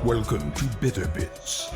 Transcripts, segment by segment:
Welcome to Bitter Bits.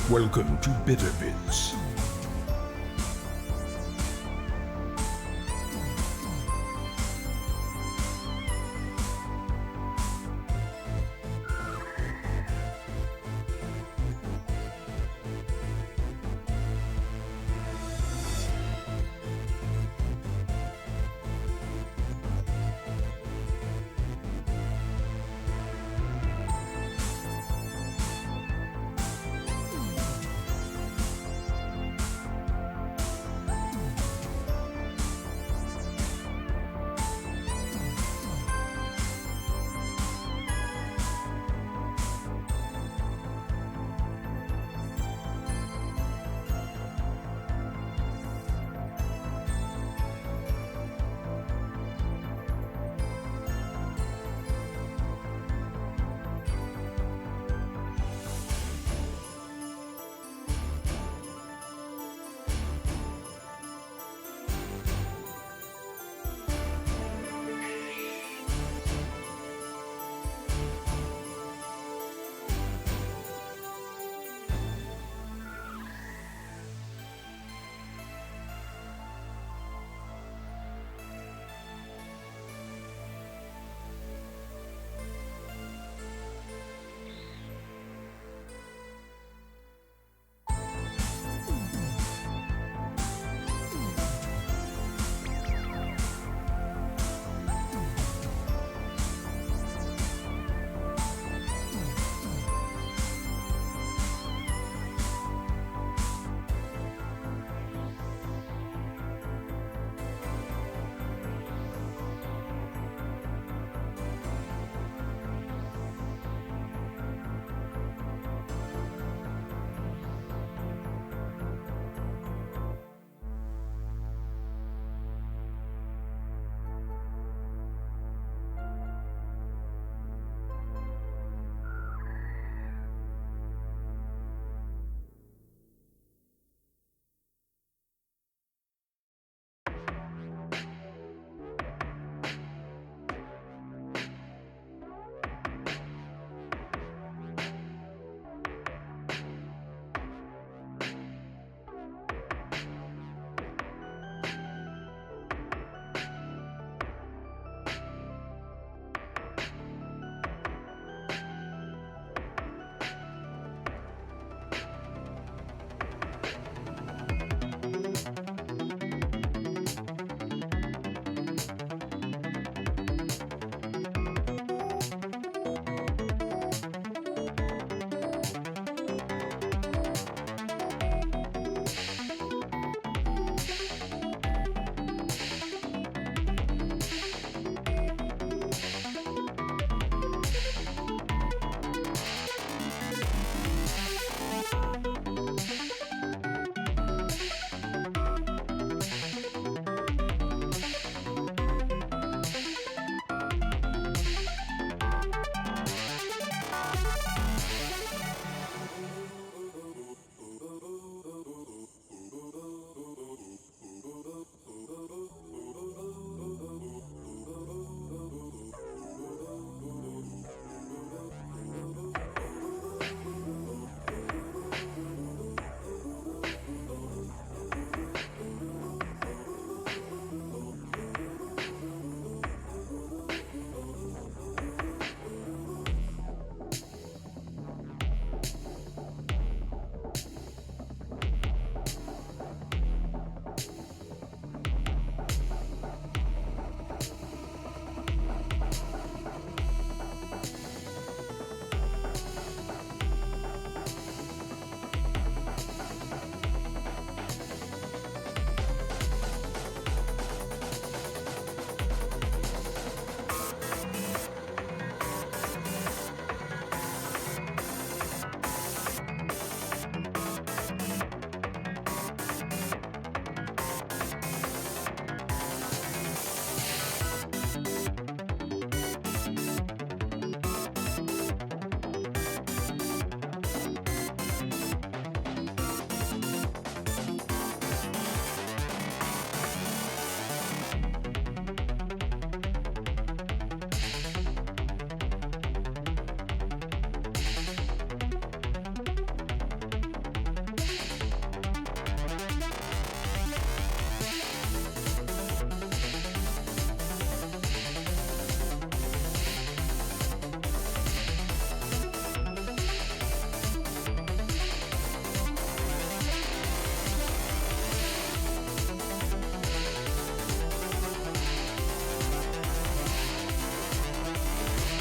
Welcome to Bitter Bits.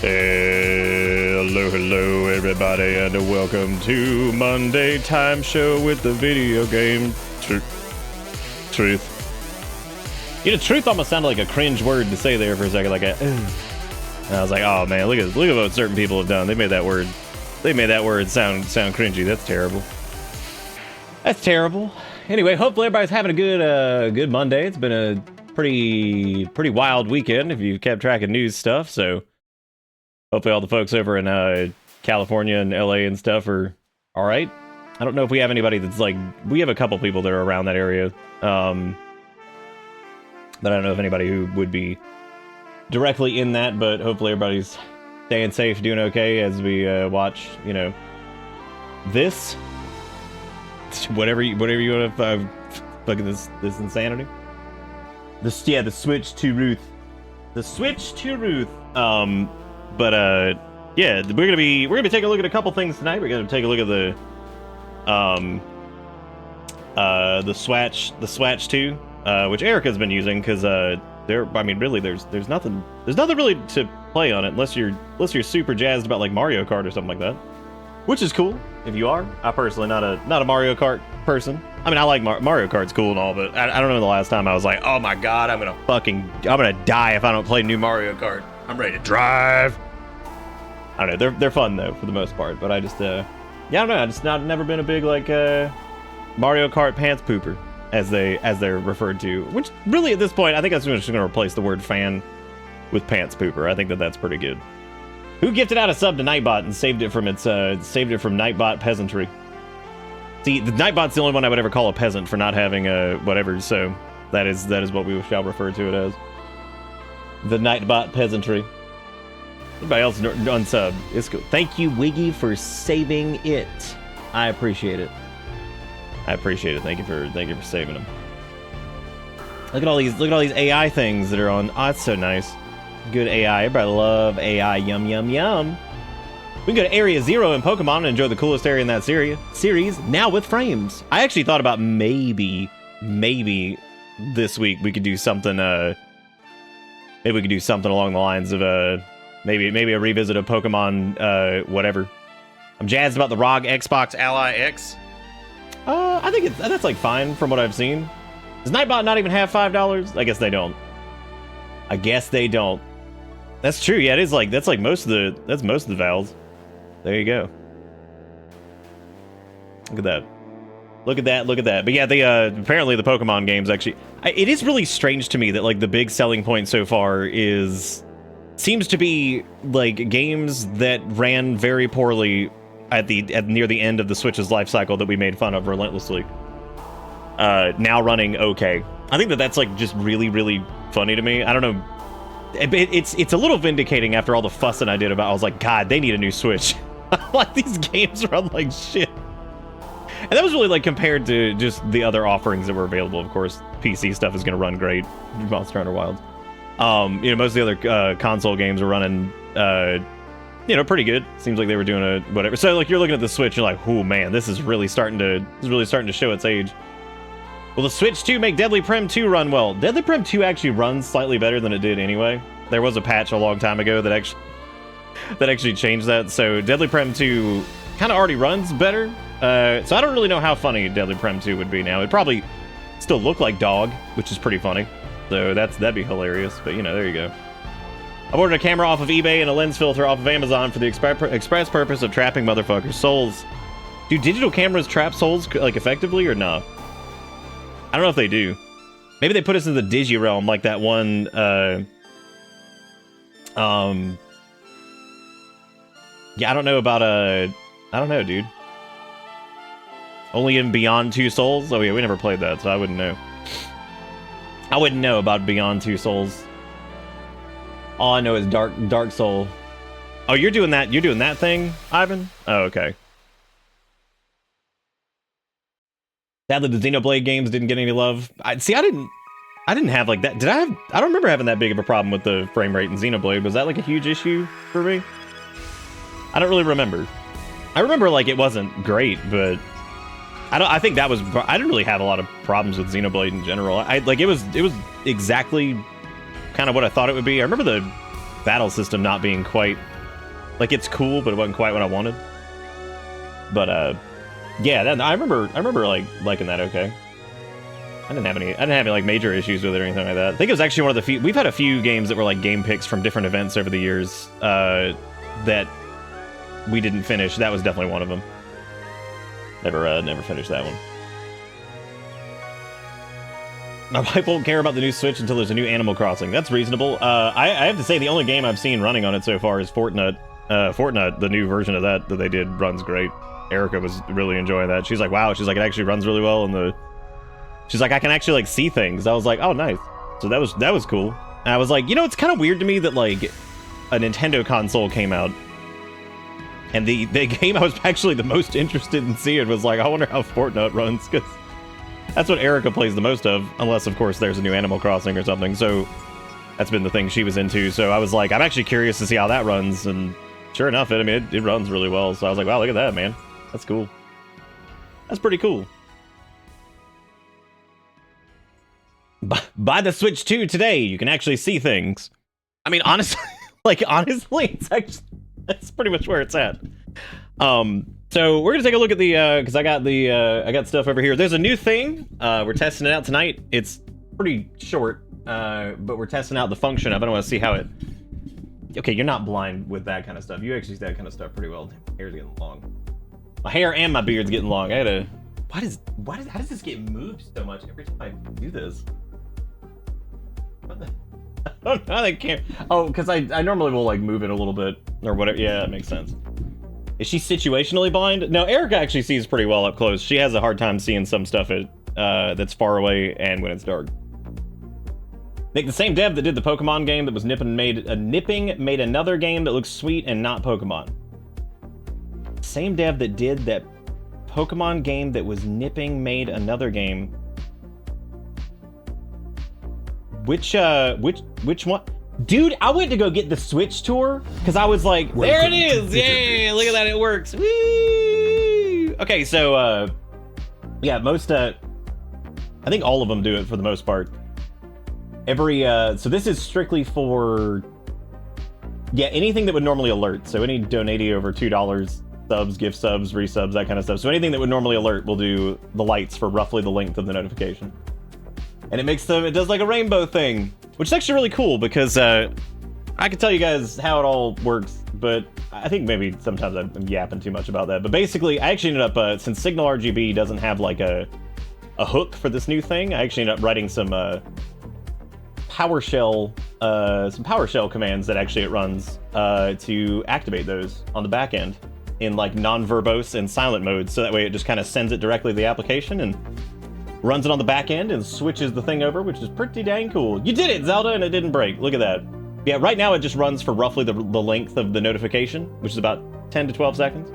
Hello, everybody, and welcome to Monday Time Show with the video game Truth. You know, truth almost sounded like a cringe word to say there for a second, like a. And I was like, oh man, look at what certain people have done. They made that word sound cringy. That's terrible. That's terrible. Anyway, hopefully everybody's having a good Monday. It's been a pretty wild weekend if you kept track of news stuff. So hopefully all the folks over in California and LA and stuff are all right. I don't know if we have anybody that's like, we have a couple people that are around that area. But I don't know if anybody who would be directly in that, but hopefully everybody's staying safe, doing okay as we watch, you know, this, whatever you want to look at this insanity. The switch to Ruth. The switch to Ruth. Yeah, we're gonna be taking a look at a couple things tonight. We're gonna take a look at the Swatch 2. Which Erica's been using because really there's nothing really to play on it unless you're super jazzed about like Mario Kart or something like that, which is cool if you are. I personally not a Mario Kart person. I mean, I like Mario Kart's cool and all, but I don't know the last time I was like, oh my god, I'm gonna die if I don't play new Mario Kart. I'm ready to drive. I don't know, they're fun though for the most part, but I just I don't know, I just never been a big like Mario Kart pants pooper, as they're referred to, which really at this point, I think I'm just going to replace the word fan with pants pooper. I think that's pretty good. Who gifted out a sub to Nightbot and saved it from Nightbot peasantry? See, the Nightbot's the only one I would ever call a peasant for not having whatever. So that is what we shall refer to it as. The Nightbot peasantry. Everybody else unsub. It's cool. Thank you, Wiggy, for saving it. I appreciate it. Thank you for saving them. Look at all these AI things that are on. Oh, that's so nice. Good AI. Everybody love AI. Yum yum yum. We can go to Area Zero in Pokemon and enjoy the coolest area in that series. Now with frames. I actually thought about maybe this week we could do something. Maybe we could do something along the lines of maybe a revisit of Pokemon whatever. I'm jazzed about the ROG Xbox Ally X. I think that's like fine from what I've seen. Does Nightbot not even have $5? I guess they don't. That's true. Yeah, it is like that's most of the vowels. There you go. Look at that. But yeah, apparently the Pokemon games actually. It is really strange to me that like the big selling point so far seems to be like games that ran very poorly at near the end of the Switch's life cycle that we made fun of relentlessly. Now running okay. I think that's like just really, really funny to me. I don't know. It's a little vindicating after all the fussing I did about. I was like, God, they need a new Switch. Like these games run like shit. And that was really like compared to just the other offerings that were available. Of course, PC stuff is going to run great. Monster Hunter Wilds. Most of the other console games are running. Pretty good. Seems like they were doing a whatever. So like you're looking at the Switch, you're like, oh man, this is really starting to show its age. Will the Switch 2 make Deadly Prem 2 run well? Deadly Prem 2 actually runs slightly better than it did anyway. There was a patch a long time ago that actually changed that. So Deadly Prem 2 kind of already runs better. So I don't really know how funny Deadly Prem 2 would be now. It'd probably still look like dog, which is pretty funny. So that'd be hilarious. But there you go. I've ordered a camera off of eBay and a lens filter off of Amazon for the express purpose of trapping motherfuckers' souls. Do digital cameras trap souls like effectively or not? I don't know if they do. Maybe they put us in the Digi realm like that one. Yeah, I don't know about I don't know, dude. Only in Beyond Two Souls. Oh yeah, we never played that, so I wouldn't know. I wouldn't know about Beyond Two Souls. All I know is Dark Soul. Oh, you're doing that. You're doing that thing, Ivan. Oh, okay. Sadly, the Xenoblade games didn't get any love. I didn't have like that. I don't remember having that big of a problem with the frame rate in Xenoblade. Was that like a huge issue for me? I don't really remember. I remember like it wasn't great, but I think that was. I didn't really have a lot of problems with Xenoblade in general. It was exactly kind of what I thought it would be. I remember the battle system not being quite Like it's cool, but it wasn't quite what I wanted. But yeah, I remember like liking that. Okay. I didn't have any like major issues with it or anything like that. I think it was actually one of the few. We've had a few games that were like game picks from different events over the years that we didn't finish. That was definitely one of them. Never finished that one. My wife won't care about the new Switch until there's a new Animal Crossing. That's reasonable. I have to say the only game I've seen running on it so far is Fortnite. Fortnite, the new version of that they did, runs great. Erica was really enjoying that. She's like, wow. She's like, it actually runs really well, and she's like, I can actually like see things. I was like, oh, nice. So that was cool. And I was like, you know, it's kind of weird to me that like a Nintendo console came out, and the game I was actually the most interested in seeing was like, I wonder how Fortnite runs, because that's what Erica plays the most of, unless of course there's a new Animal Crossing or something. So that's been the thing she was into. So I was like, I'm actually curious to see how that runs, and sure enough, it runs really well. So I was like, wow, look at that, man. That's cool. That's pretty cool. Buy the Switch 2 today. You can actually see things. I mean, honestly, it's actually, that's pretty much where it's at. So we're gonna take a look at the because I got stuff over here. There's a new thing. We're testing it out tonight. It's pretty short, but we're testing out the function of it. I want to see how it. Okay, you're not blind with that kind of stuff. You actually see that kind of stuff pretty well. My hair's getting long. My hair and my beard's getting long. I gotta. How does this get moved so much every time I do this? What the? I don't know how they can't. Oh, because I normally will like move it a little bit or whatever. Yeah, that makes sense. Is she situationally blind? No, Erica actually sees pretty well up close. She has a hard time seeing some stuff that's far away and when it's dark. Nick, the same dev that did the Pokemon game that was Nipping made another game that looks sweet and not Pokemon. Same dev that did that Pokemon game that was Nipping made another game. Which one? Dude, I went to go get the Switch tour because I was like, there it is! Yay! Look at that, it works! Woo! Okay, so yeah, I think all of them do it for the most part. So this is strictly for anything that would normally alert. So any donating over $2, subs, gift subs, resubs, that kind of stuff. So anything that would normally alert will do the lights for roughly the length of the notification. And it does like a rainbow thing, which is actually really cool because I can tell you guys how it all works, but I think maybe sometimes I'm yapping too much about that. But basically, I actually ended up, since Signal RGB doesn't have like a hook for this new thing, I actually ended up writing some PowerShell commands that actually it runs to activate those on the back end in like non-verbose and silent mode, so that way it just kind of sends it directly to the application and runs it on the back end and switches the thing over, which is pretty dang cool. You did it, Zelda, and it didn't break. Look at that. Yeah, right now it just runs for roughly the length of the notification, which is about 10 to 12 seconds.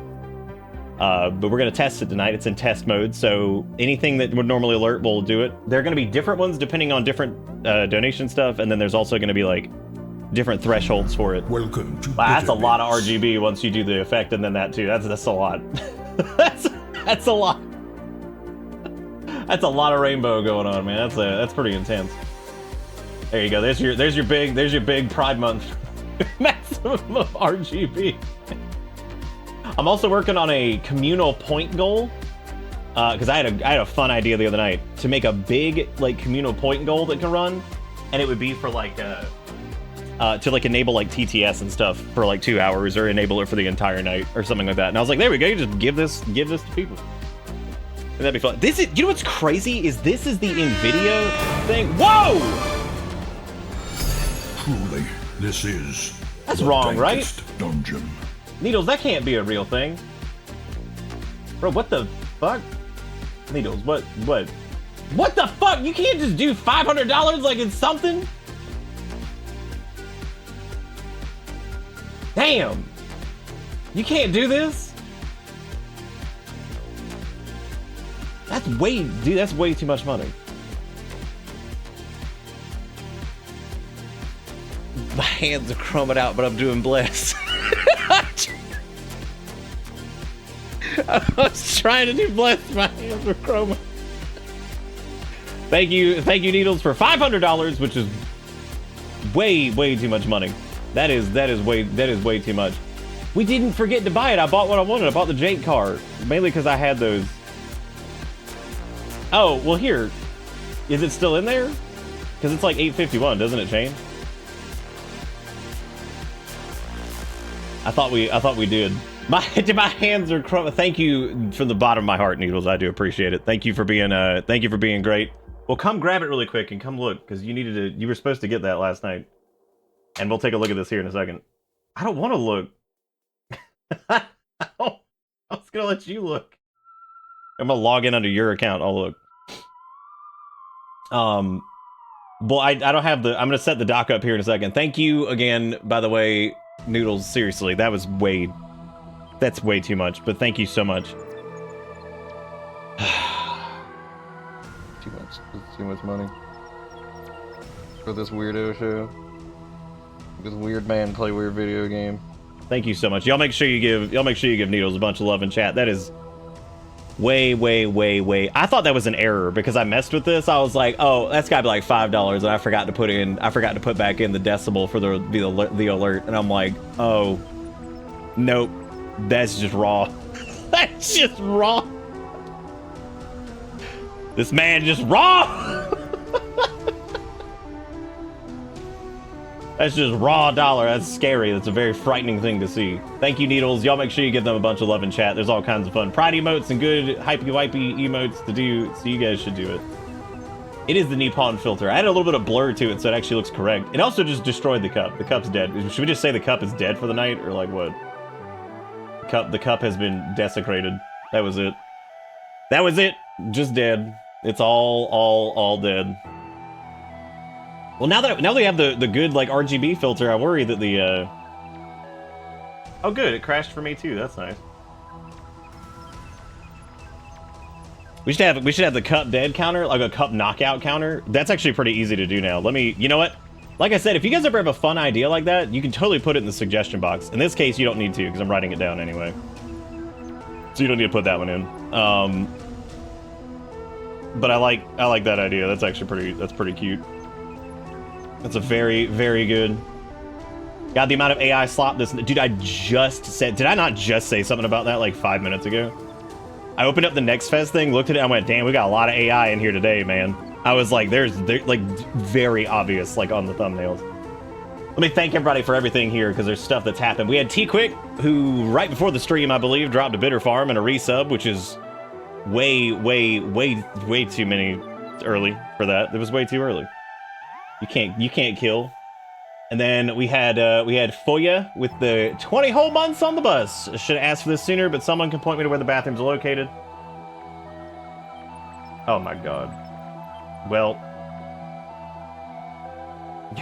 But we're going to test it tonight. It's in test mode, so anything that would normally alert will do it. There are going to be different ones depending on different donation stuff, and then there's also going to be like different thresholds for it. Welcome to wow, that's a lot of Bits. RGB once you do the effect, and then that too. That's a lot. that's a lot. That's a lot of rainbow going on, man. That's pretty intense. There you go. There's your big Pride Month maximum of RGB. I'm also working on a communal point goal because I had a fun idea the other night to make a big like communal point goal that can run, and it would be for like to like enable like TTS and stuff for like 2 hours or enable it for the entire night or something like that. And I was like, there we go. You just give this to people. And that'd be fun. This is, you know what's crazy is this is the NVIDIA thing. Whoa! Truly, this is That's the wrong, right? dankest dungeon. Needles, that can't be a real thing. Bro, what the fuck? Needles, what the fuck? You can't just do $500 like it's something? Damn! You can't do this? That's way too much money. My hands are chroming out, but I'm doing bless. I was trying to do bless, my hands were chroming. Thank you, Needles, for $500, which is way too much money. That is way too much. We didn't forget to buy it. I bought what I wanted. I bought the Jake car. Mainly because I had those. Oh, well here. Is it still in there? Because it's like 851, doesn't it change? I thought we did. My hands are crumbling. Thank you from the bottom of my heart, Needles. I do appreciate it. Thank you for being great. Well, come grab it really quick and come look, because you were supposed to get that last night. And we'll take a look at this here in a second. I don't want to look. I was gonna let you look. I'm gonna log in under your account. I'll look. Well, I don't have the. I'm gonna set the dock up here in a second. Thank you again, by the way, Noodles. Seriously, that's way too much. But thank you so much. Too much money for this weirdo show. This weird man play weird video game. Thank you so much. Y'all make sure you give Needles a bunch of love and chat. That is way. I thought that was an error because I messed with this. I was like, oh, that's gotta be like $5, and I forgot to put back in the decibel for the alert, and I'm like, oh, nope, that's just raw. That's just raw. This man just raw. That's just raw dollar. That's scary. That's a very frightening thing to see. Thank you, Needles. Y'all make sure you give them a bunch of love in chat. There's all kinds of fun pride emotes and good hypey-wipey emotes to do, so you guys should do it. It is the Nippon filter. I added a little bit of blur to it so it actually looks correct. It also just destroyed the cup. The cup's dead. Should we just say the cup is dead for the night, or like what? The cup has been desecrated. That was it. That was it. Just dead. It's all dead. Well, now that we have the good like RGB filter, I worry that the oh good, it crashed for me too. That's nice. We should have the cup dead counter, like a cup knockout counter. That's actually pretty easy to do now. You know what? Like I said, if you guys ever have a fun idea like that, you can totally put it in the suggestion box. In this case, you don't need to because I'm writing it down anyway. So you don't need to put that one in. But I like that idea. That's actually pretty cute. That's a very good. God, the amount of AI slop this dude. Did I not just say something about that like 5 minutes ago? I opened up the Next Fest thing, looked at it, and I went, damn, we got a lot of AI in here today, man. I was like, they're like very obvious, like on the thumbnails. Let me thank everybody for everything here, because there's stuff that's happened. We had T-Quick, who right before the stream, I believe, dropped a Bitter Farm and a resub, which is way too many early for that. It was way too early. You can't kill. And then we had Foya with the 20 whole months on the bus. Should have asked for this sooner, but someone can point me to where the bathrooms are located. Oh my god. Well,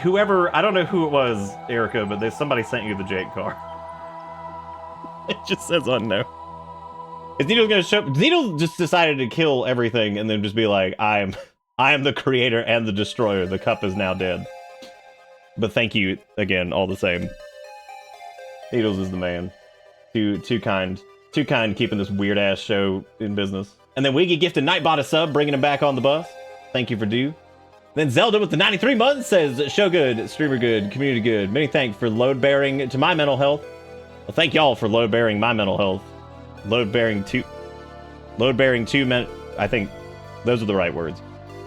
whoever, I don't know who it was, Erica, but somebody sent you the Jake car. It just says unknown. Is Needle gonna show? Needle just decided to kill everything and then just be like, I am the creator and the destroyer. The cup is now dead. But thank you again, all the same. Needles is the man. Too kind keeping this weird ass show in business. And then Wiggy gifted Nightbot a sub, bringing him back on the bus. Thank you for due. Then Zelda with the 93 months says, show good, streamer good, community good. Many thanks for load bearing to my mental health. Well, thank y'all for load bearing my mental health. Load bearing to men. I think those are the right words.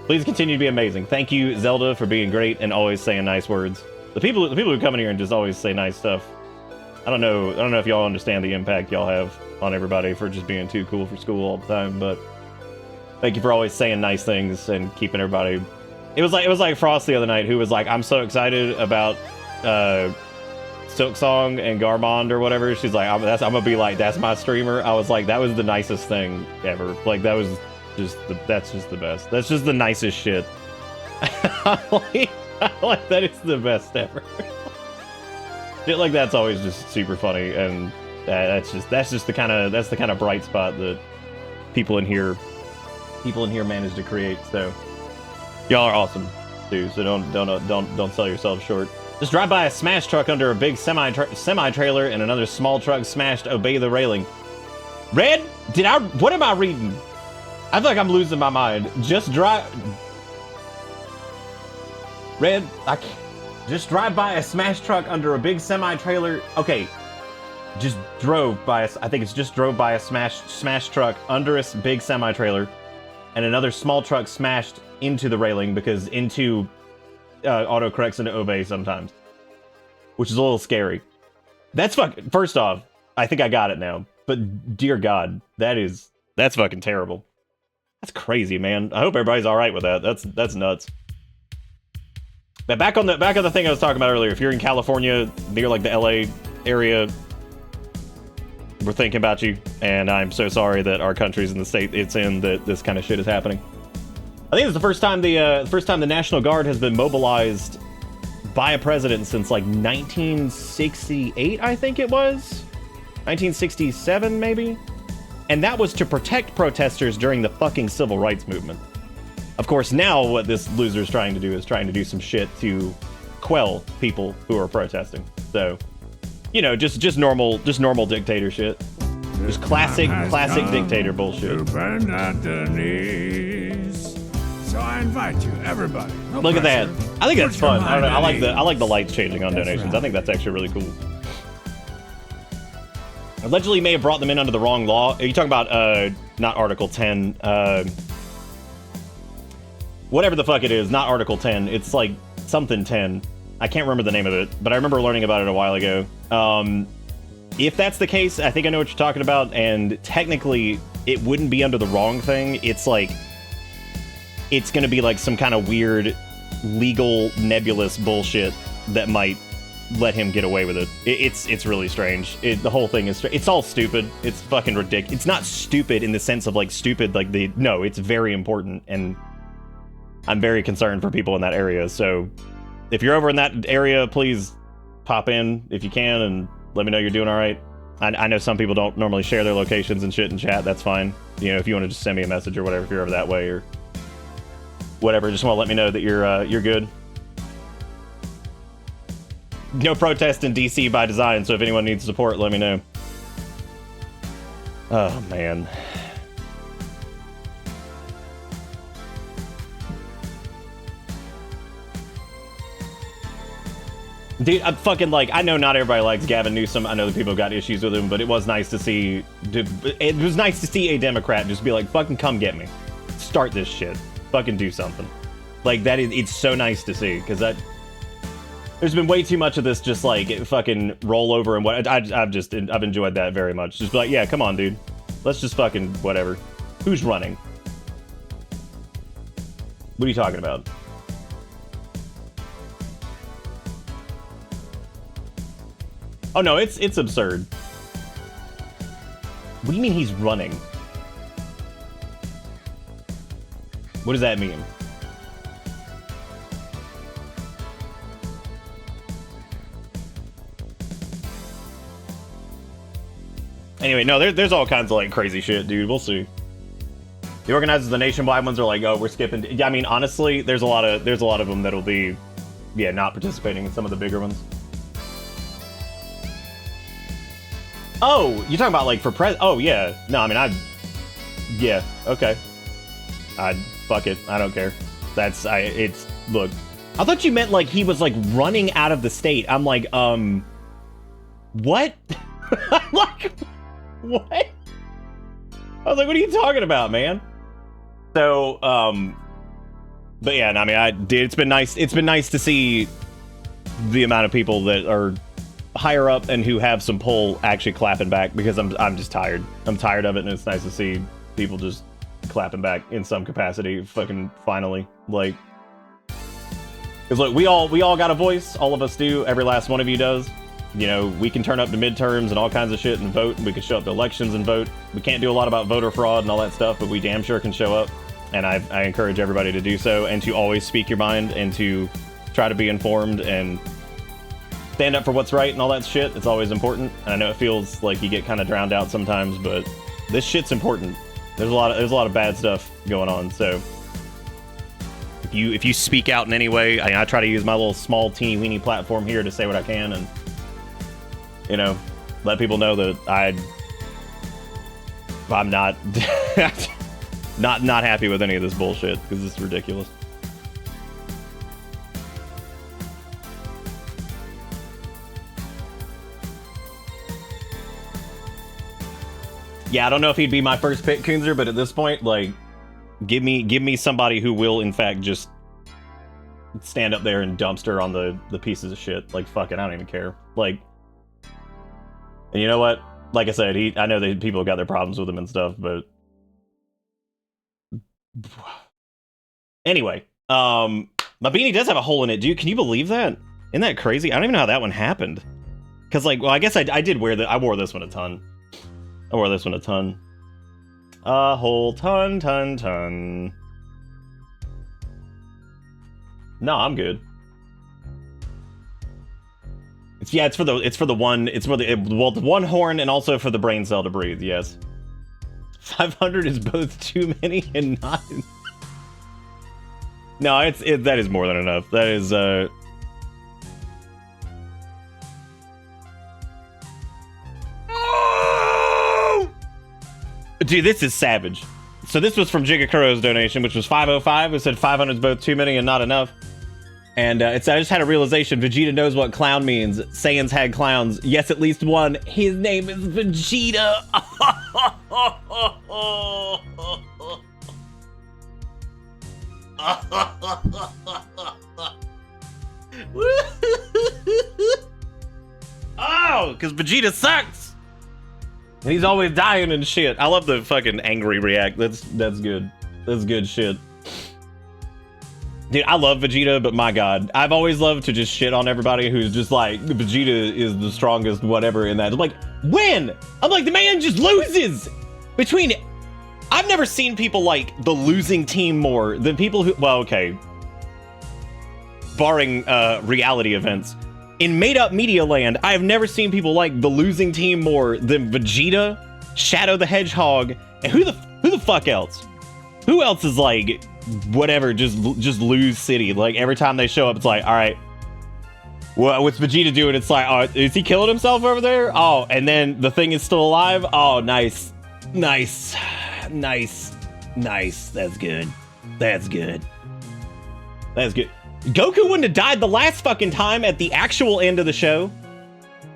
Please continue to be amazing. Thank you, Zelda, for being great and always saying nice words. The people who come in here and just always say nice stuff. I don't know if y'all understand the impact y'all have on everybody for just being too cool for school all the time, but thank you for always saying nice things and keeping everybody. It was like Frost the other night, who was like, I'm so excited about Silk Song and Garmond or whatever. She's like, I'm gonna be like, that's my streamer. I was like, that was the nicest thing ever. Like, that was that's just the best. That's just the nicest shit. like that is the best ever. Shit like that's always just super funny, and that's just the kind of bright spot that people in here manage to create. So y'all are awesome too. So don't sell yourselves short. Just drive by a smash truck under a big semi trailer and another small truck smashed. Obey the railing. Red, what am I reading? I feel like I'm losing my mind. Just drive by a smash truck under a big semi-trailer. Okay. just drove by a, I think it's just drove by a smashed truck under a big semi-trailer, and another small truck smashed into the railing because into autocorrects into obey sometimes, which is a little scary. That's fucking. First off, I think I got it now, but dear God, that's fucking terrible. That's crazy, man. I hope everybody's all right with that. That's nuts. But back on the thing I was talking about earlier. If you're in California near like the LA area, we're thinking about you, and I'm so sorry that our country's in the state it's in that this kind of shit is happening. I think it's the first time the National Guard has been mobilized by a president since like 1968, I think it was 1967 maybe, and that was to protect protesters during the fucking civil rights movement. Of course, now what this loser's trying to do is trying to do some shit to quell people who are protesting. So, you know, just normal dictator shit. Just classic dictator bullshit. To bend at the knees. So I invite you, everybody. No Look pressure. at that. I think that's Put your fun. I don't know. mind at I like the lights changing on That's donations. right. I think that's actually really cool. Allegedly may have brought them in under the wrong law. Are you talking about not Article 10? Whatever the fuck it is, not Article 10. It's like something 10. I can't remember the name of it, but I remember learning about it a while ago. If that's the case, I think I know what you're talking about, and technically it wouldn't be under the wrong thing. It's like, it's gonna be like some kind of weird, legal, nebulous bullshit that might let him get away with it. It's really strange. The whole thing is, it's all stupid. It's fucking ridiculous. It's not stupid in the sense of like stupid, like no, it's very important, and I'm very concerned for people in that area. So if you're over in that area, please pop in if you can and let me know you're doing all right. I know some people don't normally share their locations and shit in chat. That's fine. You know, if you want to just send me a message or whatever, if you're over that way or whatever, just want to let me know that you're good. No protest in DC by design, so if anyone needs support, let me know. Oh, man. Dude, I'm fucking like, I know not everybody likes Gavin Newsom. I know that people have got issues with him, but it was nice to see, it was nice to see a Democrat just be like, fucking come get me. Start this shit. Fucking do something. Like, that is, it's so nice to see, because there's been way too much of this just like fucking roll over and what, I've enjoyed that very much. Just be like, yeah, come on, dude. Let's just fucking whatever. Who's running? What are you talking about? Oh no, it's absurd. What do you mean he's running? What does that mean? Anyway, no, there's all kinds of like crazy shit, dude. We'll see. The organizers of the nationwide ones are like, oh, we're skipping. Yeah, I mean, honestly, there's a lot of them that'll be, yeah, not participating in some of the bigger ones. Oh, you're talking about like for oh yeah. No, I mean yeah, okay. Fuck it. I don't care. Look. I thought you meant like he was like running out of the state. I'm like, what? I'm like, what? I was like, what are you talking about, man? So, but yeah, I mean, it's been nice to see the amount of people that are higher up and who have some pull actually clapping back, because I'm just tired. I'm tired of it, and it's nice to see people just clapping back in some capacity. Fucking finally, like, because look, we all got a voice. All of us do. Every last one of you does. You know, we can turn up to midterms and all kinds of shit and vote. And we can show up to elections and vote. We can't do a lot about voter fraud and all that stuff, but we damn sure can show up. And I encourage everybody to do so, and to always speak your mind, and to try to be informed and stand up for what's right and all that shit. It's always important. And I know it feels like you get kind of drowned out sometimes, but this shit's important. There's a lot of bad stuff going on. So if you speak out in any way, I try to use my little small teeny weeny platform here to say what I can, and you know, let people know that I'm not not happy with any of this bullshit, because it's ridiculous. Yeah, I don't know if he'd be my first pick, Kunzer, but at this point, like, give me somebody who will, in fact, just stand up there and dumpster on the pieces of shit. Like, fuck it, I don't even care. Like, and you know what? Like I said, I know that people got their problems with him and stuff, but anyway, my beanie does have a hole in it, dude. Can you believe that? Isn't that crazy? I don't even know how that one happened. Cause like, well, I guess I did wear I wore this one a ton. I wore this one a ton. A whole ton. No, I'm good. It's for the one horn and also for the brain cell to breathe. Yes. 500 is both too many and not. No, that is more than enough. That is Dude, this is savage. So this was from Jigakuro's donation, which was 505. It said 500 is both too many and not enough. And I just had a realization. Vegeta knows what clown means. Saiyans had clowns. Yes, at least one. His name is Vegeta. Oh, because Vegeta sucks. And he's always dying and shit. I love the fucking angry react. That's good. That's good shit. Dude, I love Vegeta, but my god. I've always loved to just shit on everybody who's just like, Vegeta is the strongest whatever in that. I'm like, when? I'm like, the man just loses! I've never seen people like the losing team more than people who, well, okay. Barring reality events. In made-up media land, I've never seen people like the losing team more than Vegeta, Shadow the Hedgehog, and who the fuck else? Who else is like, whatever, just lose city? Like, every time they show up, it's like, all right, what's Vegeta doing? It's like, oh, is he killing himself over there? Oh, and then the thing is still alive? Oh, nice. That's good. Goku wouldn't have died the last fucking time at the actual end of the show.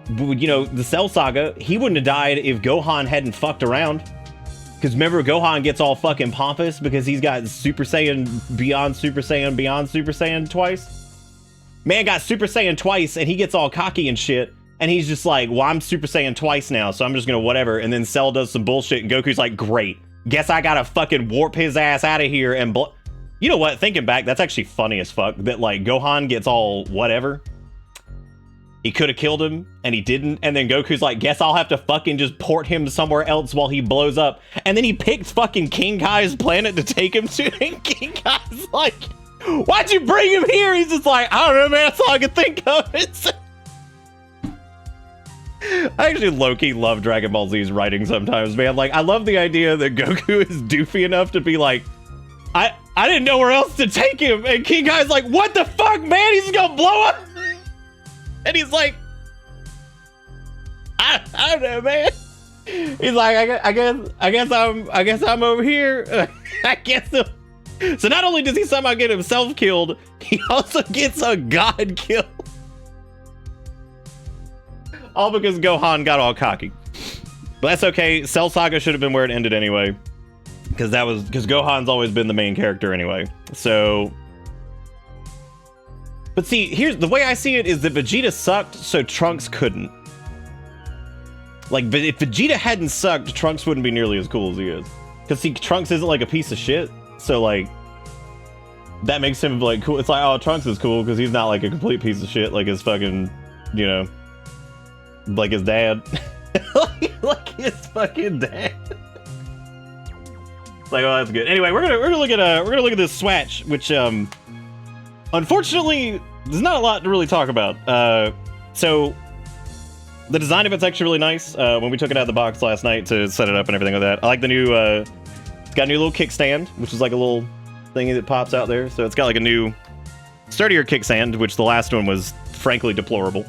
You know, the Cell Saga. He wouldn't have died if Gohan hadn't fucked around. Because remember, Gohan gets all fucking pompous because he's got Super Saiyan beyond Super Saiyan beyond Super Saiyan twice. Man got Super Saiyan twice and he gets all cocky and shit. And he's just like, well, I'm Super Saiyan twice now, so I'm just gonna whatever. And then Cell does some bullshit and Goku's like, great. Guess I gotta fucking warp his ass out of here and you know what? Thinking back, that's actually funny as fuck. That like Gohan gets all whatever. He could have killed him and he didn't. And then Goku's like, guess I'll have to fucking just port him somewhere else while he blows up. And then he picked fucking King Kai's planet to take him to. And King Kai's like, why'd you bring him here? He's just like, I don't know, man. That's all I could think of. I actually low-key love Dragon Ball Z's writing sometimes, man. Like, I love the idea that Goku is doofy enough to be like, I didn't know where else to take him. And King Kai's like, what the fuck, man? He's gonna blow up. And he's like, I don't know, man. He's like, I guess I'm over here. I guess so. So not only does he somehow get himself killed, he also gets a god killed. All because Gohan got all cocky. But that's okay. Cell Saga should have been where it ended anyway. Because Gohan's always been the main character anyway. So, but see, here's the way I see it is that Vegeta sucked, so Trunks couldn't. Like, but if Vegeta hadn't sucked, Trunks wouldn't be nearly as cool as he is. Because see, Trunks isn't like a piece of shit. So like, that makes him like cool. It's like, oh, Trunks is cool because he's not like a complete piece of shit like his fucking, you know, like his dad. like his fucking dad. Like, oh, that's good. Anyway, we're gonna look at this Swatch, which unfortunately there's not a lot to really talk about. So the design of it's actually really nice. When we took it out of the box last night to set it up and everything like that, I like the new. It's got a new little kickstand, which is like a little thingy that pops out there. So it's got like a new sturdier kickstand, which the last one was frankly deplorable.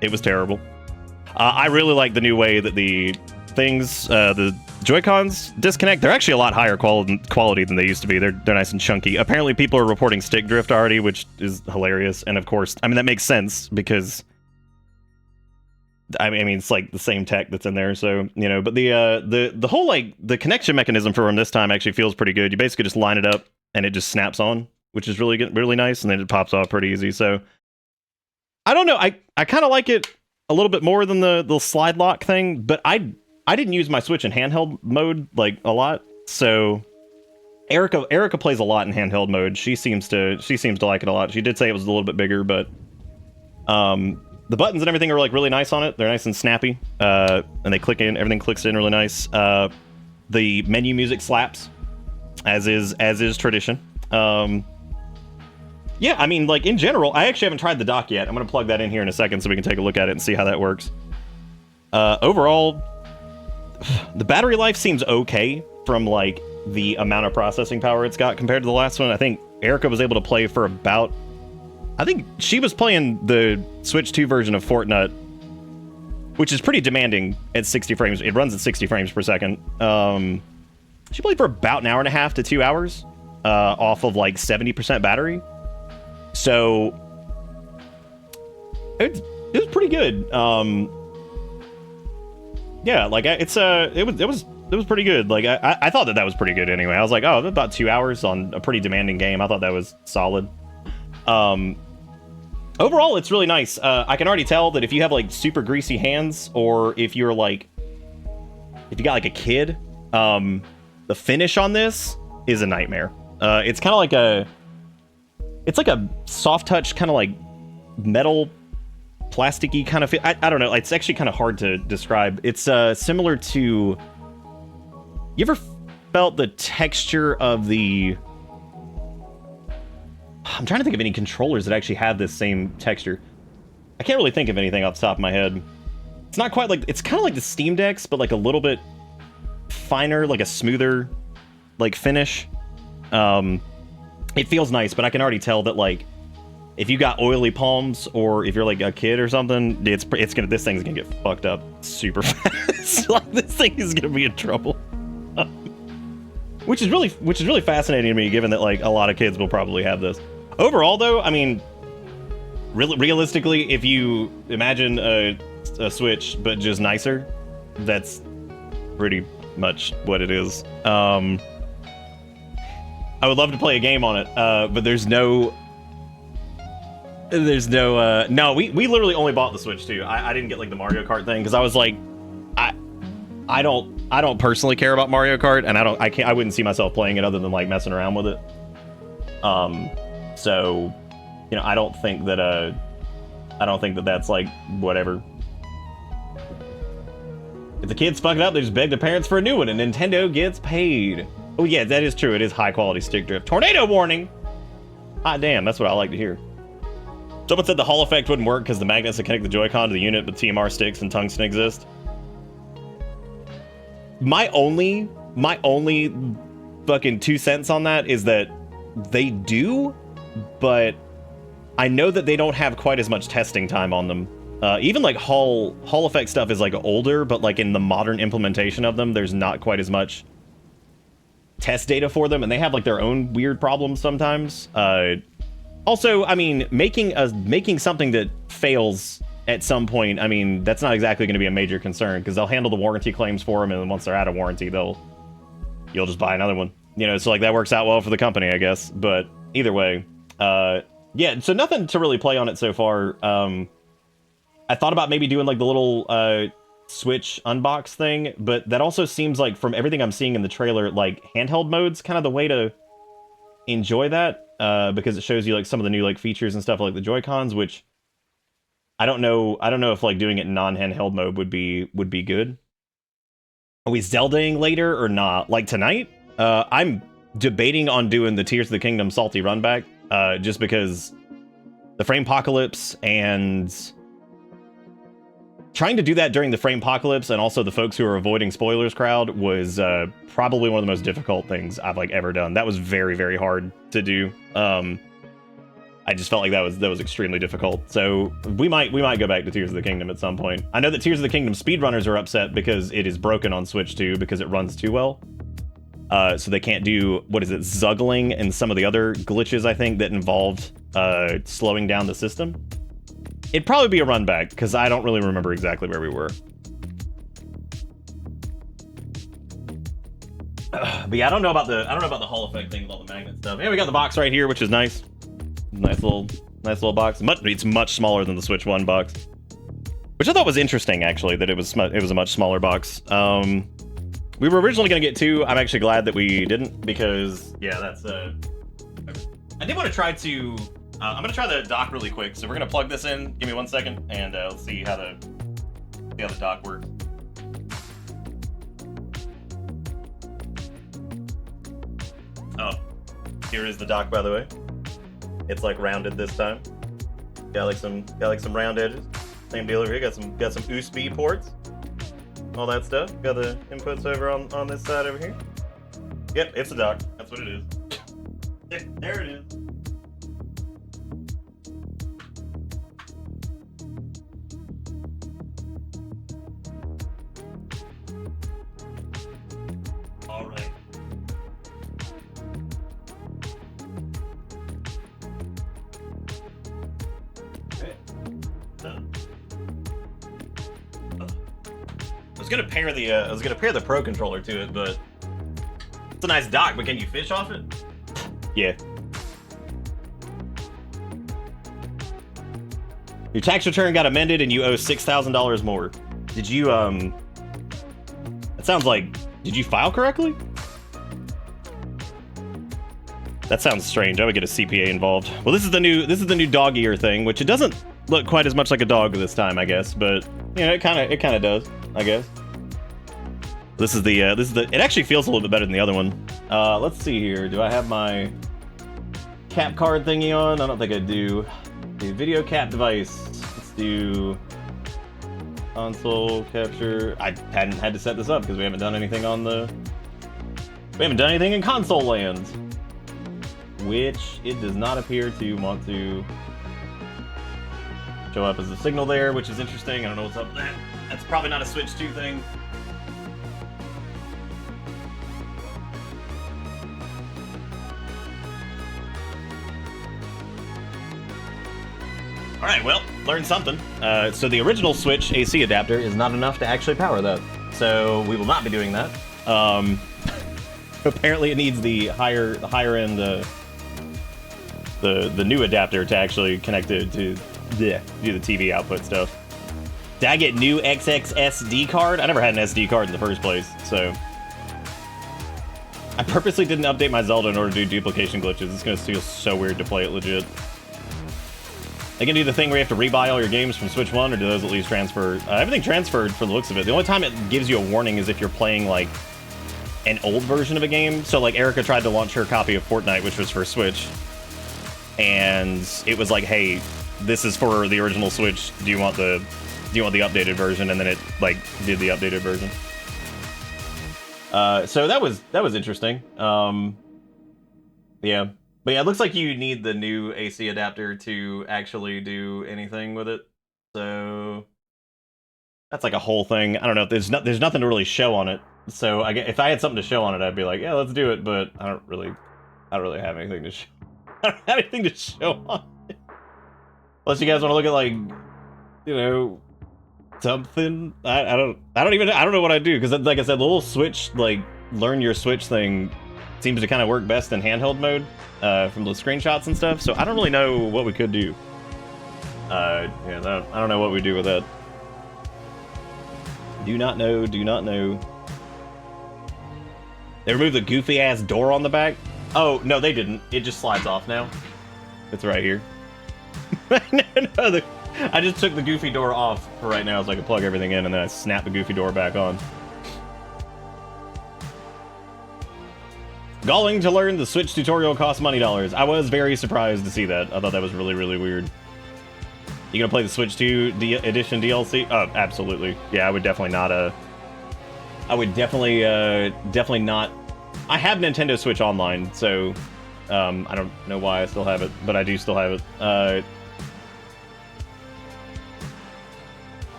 It was terrible. I really like the new way that the things, the Joy-Cons disconnect. They're actually a lot higher quality than they used to be. They're nice and chunky. Apparently people are reporting stick drift already, which is hilarious. And of course, I mean, that makes sense because I mean, it's like the same tech that's in there, so you know. But the whole like the connection mechanism for them this time actually feels pretty good. You basically just line it up and it just snaps on, which is really good, really nice, and then it pops off pretty easy. So I don't know. I kind of like it a little bit more than the slide lock thing, but I didn't use my Switch in handheld mode like a lot. So Erica plays a lot in handheld mode. She seems to like it a lot. She did say it was a little bit bigger, but the buttons and everything are like really nice on it. They're nice and snappy, and they click in. Everything clicks in really nice. The menu music slaps, as is tradition. Yeah, I mean, like in general, I actually haven't tried the dock yet. I'm gonna plug that in here in a second so we can take a look at it and see how that works. Overall, the battery life seems okay from like the amount of processing power it's got compared to the last one. I think Erica was able to play for about, I think she was playing the Switch 2 version of Fortnite, which is pretty demanding at 60 frames. It runs at 60 frames per second. She played for about an hour and a half to 2 hours off of like 70% battery. So it was pretty good. Yeah, like it was pretty good. Like I thought that was pretty good anyway. I was like, oh, about 2 hours on a pretty demanding game. I thought that was solid. Overall, it's really nice. I can already tell that if you have like super greasy hands, or if you got like a kid, the finish on this is a nightmare. It's kind of like it's like a soft touch, kind of like metal, plasticky kind of feel. I don't know. It's actually kind of hard to describe. It's similar to. You ever felt the texture of the? I'm trying to think of any controllers that actually have this same texture. I can't really think of anything off the top of my head. It's not quite like, it's kind of like the Steam Decks, but like a little bit finer, like a smoother, like finish. It feels nice, but I can already tell that like, if you got oily palms, or if you're like a kid or something, this thing's gonna get fucked up super fast. Like this thing is gonna be in trouble. Which is really fascinating to me, given that like a lot of kids will probably have this. Overall, though, I mean, realistically, if you imagine a Switch but just nicer, that's pretty much what it is. I would love to play a game on it, but there's no. No, we literally only bought the Switch too. I didn't get like the Mario Kart thing because I was like, I don't personally care about Mario Kart, and I wouldn't see myself playing it other than like messing around with it. So, you know, I don't think that that's like whatever. If the kids fuck it up, they just beg the parents for a new one, and Nintendo gets paid. Oh yeah, that is true. It is high quality stick drift. Tornado warning. Hot damn, that's what I like to hear. Someone said the Hall effect wouldn't work because the magnets that connect the Joy-Con to the unit, but TMR sticks and tungsten exist. My only fucking 2 cents on that is that they do, but I know that they don't have quite as much testing time on them. Even like Hall effect stuff is like older, but like in the modern implementation of them, there's not quite as much test data for them, and they have like their own weird problems sometimes. Also, I mean, making something that fails at some point, I mean, that's not exactly going to be a major concern, because they'll handle the warranty claims for them, and then once they're out of warranty, you'll just buy another one. You know, so like that works out well for the company, I guess. But either way, yeah, so nothing to really play on it so far. I thought about maybe doing like the little Switch unbox thing, but that also seems like, from everything I'm seeing in the trailer, like handheld mode's kind of the way to enjoy that, because it shows you like some of the new like features and stuff like the Joy-Cons, which I don't know if like doing it in non-handheld mode would be good. Are we Zeldaing later or not? Like tonight? I'm debating on doing the Tears of the Kingdom Salty Runback, just because the Framepocalypse, and trying to do that during the Framepocalypse and also the folks who are avoiding spoilers crowd was probably one of the most difficult things I've like ever done. That was very, very hard to do. I just felt like that was extremely difficult. So we might go back to Tears of the Kingdom at some point. I know that Tears of the Kingdom speedrunners are upset because it is broken on Switch 2 because it runs too well. So they can't do, what is it, Zuggling and some of the other glitches, I think, that involved slowing down the system. It'd probably be a run back because I don't really remember exactly where we were. But yeah, I don't know about the Hall effect thing with all the magnet stuff. Yeah, we got the box right here, which is nice. Nice little box. It's much smaller than the Switch 1 box, which I thought was interesting actually. That it was a much smaller box. We were originally gonna get 2. I'm actually glad that we didn't because yeah, that's I did want to try to. I'm gonna try the dock really quick. So we're gonna plug this in. Give me 1 second, and let's see how the dock works. Oh, here is the dock, by the way. It's like rounded this time. Got like some round edges. Same deal over here. Got some USB ports. All that stuff. Got the inputs over on this side over here. Yep, it's a dock. That's what it is. There it is. All right. I was gonna pair the Pro controller to it, but it's a nice dock. But can you fish off it? Yeah. Your tax return got amended, and you owe $6,000 more. Did you That sounds like. Did you file correctly? That sounds strange. I would get a CPA involved. Well, this is the new dog ear thing, which it doesn't look quite as much like a dog this time, I guess. But you know, it kind of does, I guess. This is the it actually feels a little bit better than the other one. Let's see here. Do I have my cap card thingy on? I don't think I do. Do video cap device. Let's do console capture. I hadn't had to set this up because we haven't done anything in console land, which it does not appear to want to show up as a signal there, which is interesting. I don't know what's up with that. That's probably not a Switch 2 thing. Alright, well, learned something. So the original Switch AC adapter is not enough to actually power that. So we will not be doing that. Apparently it needs the higher end, the new adapter to actually connect it to do the TV output stuff. Did I get new XXSD card? I never had an SD card in the first place, so... I purposely didn't update my Zelda in order to do duplication glitches. It's gonna feel so weird to play it legit. They can do the thing where you have to rebuy all your games from Switch 1, or do those at least transfer? Everything transferred for the looks of it. The only time it gives you a warning is if you're playing, like, an old version of a game. So, like, Erica tried to launch her copy of Fortnite, which was for Switch. And it was like, hey, this is for the original Switch. Do you want the updated version? And then it, like, did the updated version. So that was interesting. Yeah. But yeah, it looks like you need the new AC adapter to actually do anything with it. So that's like a whole thing. I don't know. There's nothing to really show on it. So if I had something to show on it, I'd be like, yeah, let's do it. But I don't really have anything to show. I don't have anything to show on it. Unless you guys want to look at, like, you know, something. I don't know what I do, because like I said, the little Switch, like, learn your Switch thing seems to kind of work best in handheld mode from the screenshots and stuff. So I don't really know what we could do. I don't know what we do with that. Do not know. They removed the goofy ass door on the back. Oh no, they didn't. It just slides off now. It's right here. No, I just took the goofy door off for right now so I could plug everything in, and then I snap the goofy door back on. Galling to learn the Switch tutorial costs money dollars. I was very surprised to see that. I thought that was really, really weird. You gonna play the Switch 2 edition DLC? Oh, absolutely. Yeah, I would definitely not. I would definitely not. I have Nintendo Switch Online, so I don't know why I still have it, but I do still have it.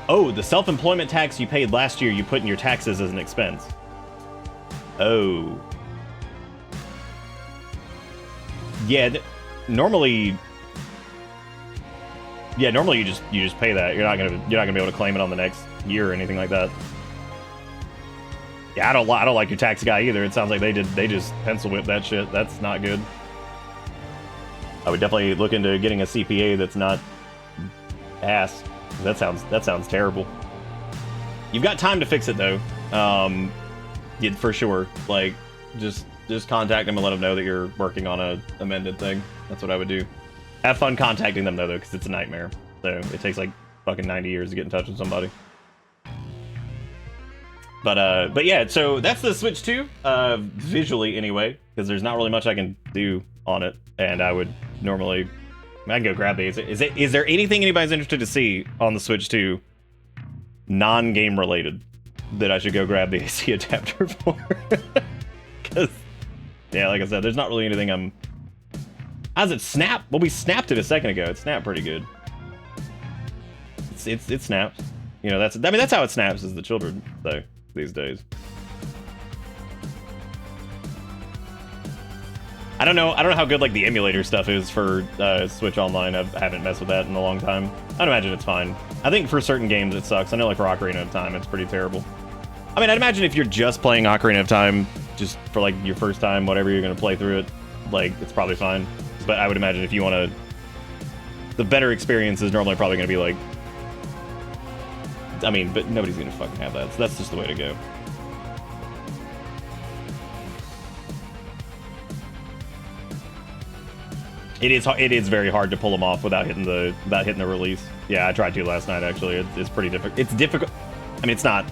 Oh, the self-employment tax you paid last year, you put in your taxes as an expense. Oh. Yeah, normally Yeah, normally you just pay that. You're not gonna be able to claim it on the next year or anything like that. Yeah, I don't like your tax guy either. It sounds like they just pencil whip that shit. That's not good. I would definitely look into getting a CPA that's not ass. That sounds terrible. You've got time to fix it though. Yeah, for sure. Like just contact them and let them know that you're working on a amended thing. That's what I would do. Have fun contacting them though, because it's a nightmare. So it takes like fucking 90 years to get in touch with somebody. But yeah, so that's the Switch 2, visually anyway, because there's not really much I can do on it, and I would normally, I can go grab these. Is there anything anybody's interested to see on the Switch 2, non-game related, that I should go grab the AC adapter for? Because, yeah, like I said, there's not really anything I'm... How's it snap? Well, we snapped it a second ago. It snapped pretty good. It snaps. You know, that's how it snaps, is the children, though, these days. I don't know how good like the emulator stuff is for Switch Online. I haven't messed with that in a long time. I'd imagine it's fine. I think for certain games it sucks. I know like for Ocarina of Time it's pretty terrible. I mean, I'd imagine if you're just playing Ocarina of Time, just for like your first time, whatever, you're gonna play through it, like it's probably fine. But I would imagine if you want to, the better experience is normally probably gonna be like, I mean, but nobody's gonna fucking have that, so that's just the way to go. It is very hard to pull them off without hitting the release. Yeah, I tried to last night actually. It's pretty difficult. It's difficult. I mean, it's not.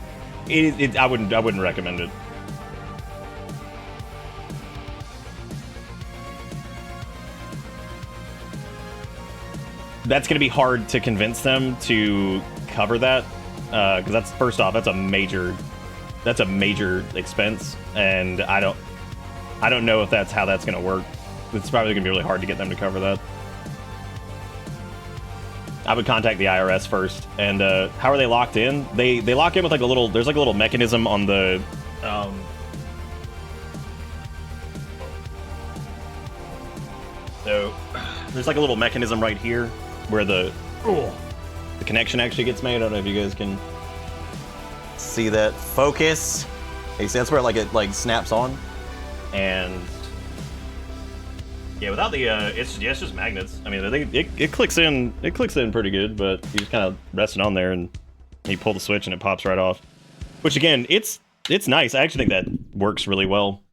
I wouldn't recommend it. That's gonna be hard to convince them to cover that, because that's, first off, that's a major expense, and I don't know if that's how that's gonna work. It's probably gonna be really hard to get them to cover that. I would contact the IRS first. And how are they locked in? They lock in with like a little, there's like a little mechanism on the so there's like a little mechanism right here where the connection actually gets made. I don't know if you guys can see that. Focus. You see, that's where it snaps on. And yeah, without the it's just magnets. I mean, it clicks in pretty good, but you just kind of rest it on there and you pull the switch and it pops right off. Which again, it's nice. I actually think that works really well.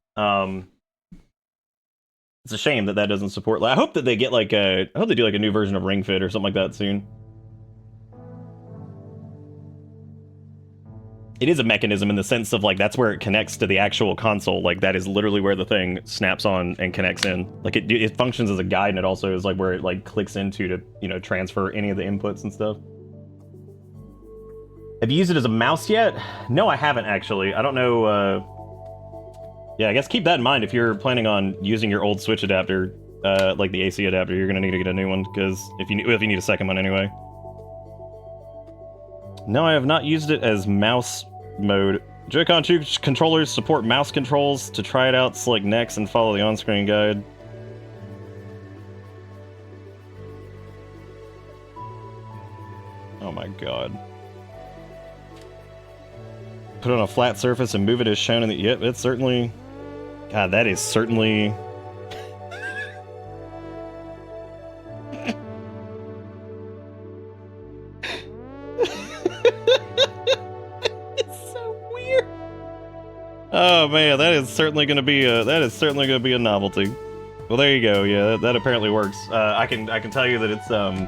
It's a shame that doesn't support. I hope that they get I hope they do like a new version of Ring Fit or something like that soon. It is a mechanism in the sense of like that's where it connects to the actual console. Like that is literally where the thing snaps on and connects in. Like it functions as a guide, and it also is like where it like clicks into to, you know, transfer any of the inputs and stuff. Have you used it as a mouse yet? No, I haven't actually. I don't know. Yeah, I guess keep that in mind if you're planning on using your old Switch adapter, like the AC adapter. You're gonna need to get a new one, because if you need a second one anyway. No, I have not used it as mouse mode. Joy-Con 2 controllers support mouse controls. To try it out, select next and follow the on-screen guide. Oh my god. Put it on a flat surface and move it as shown in the... Yep, it's certainly... God, that is certainly... Oh man, that is certainly going to be a novelty. Well, there you go. Yeah, that apparently works. I can tell you that it's that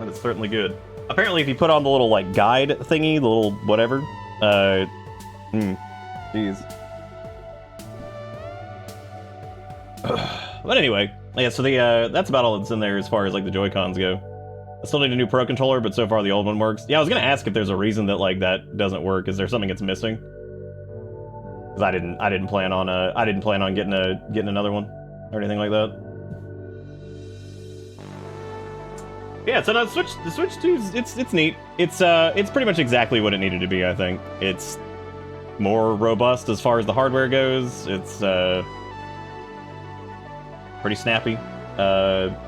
is certainly good. Apparently, if you put on the little like guide thingy, the little whatever, jeez. But anyway, yeah. So that's about all that's in there as far as like the Joy-Cons go. I still need a new Pro controller, but so far the old one works. Yeah, I was gonna ask if there's a reason that like that doesn't work. Is there something that's missing? Because I didn't plan on getting another one or anything like that. Yeah, so the Switch 2 it's neat. It's pretty much exactly what it needed to be. I think it's more robust as far as the hardware goes. It's pretty snappy.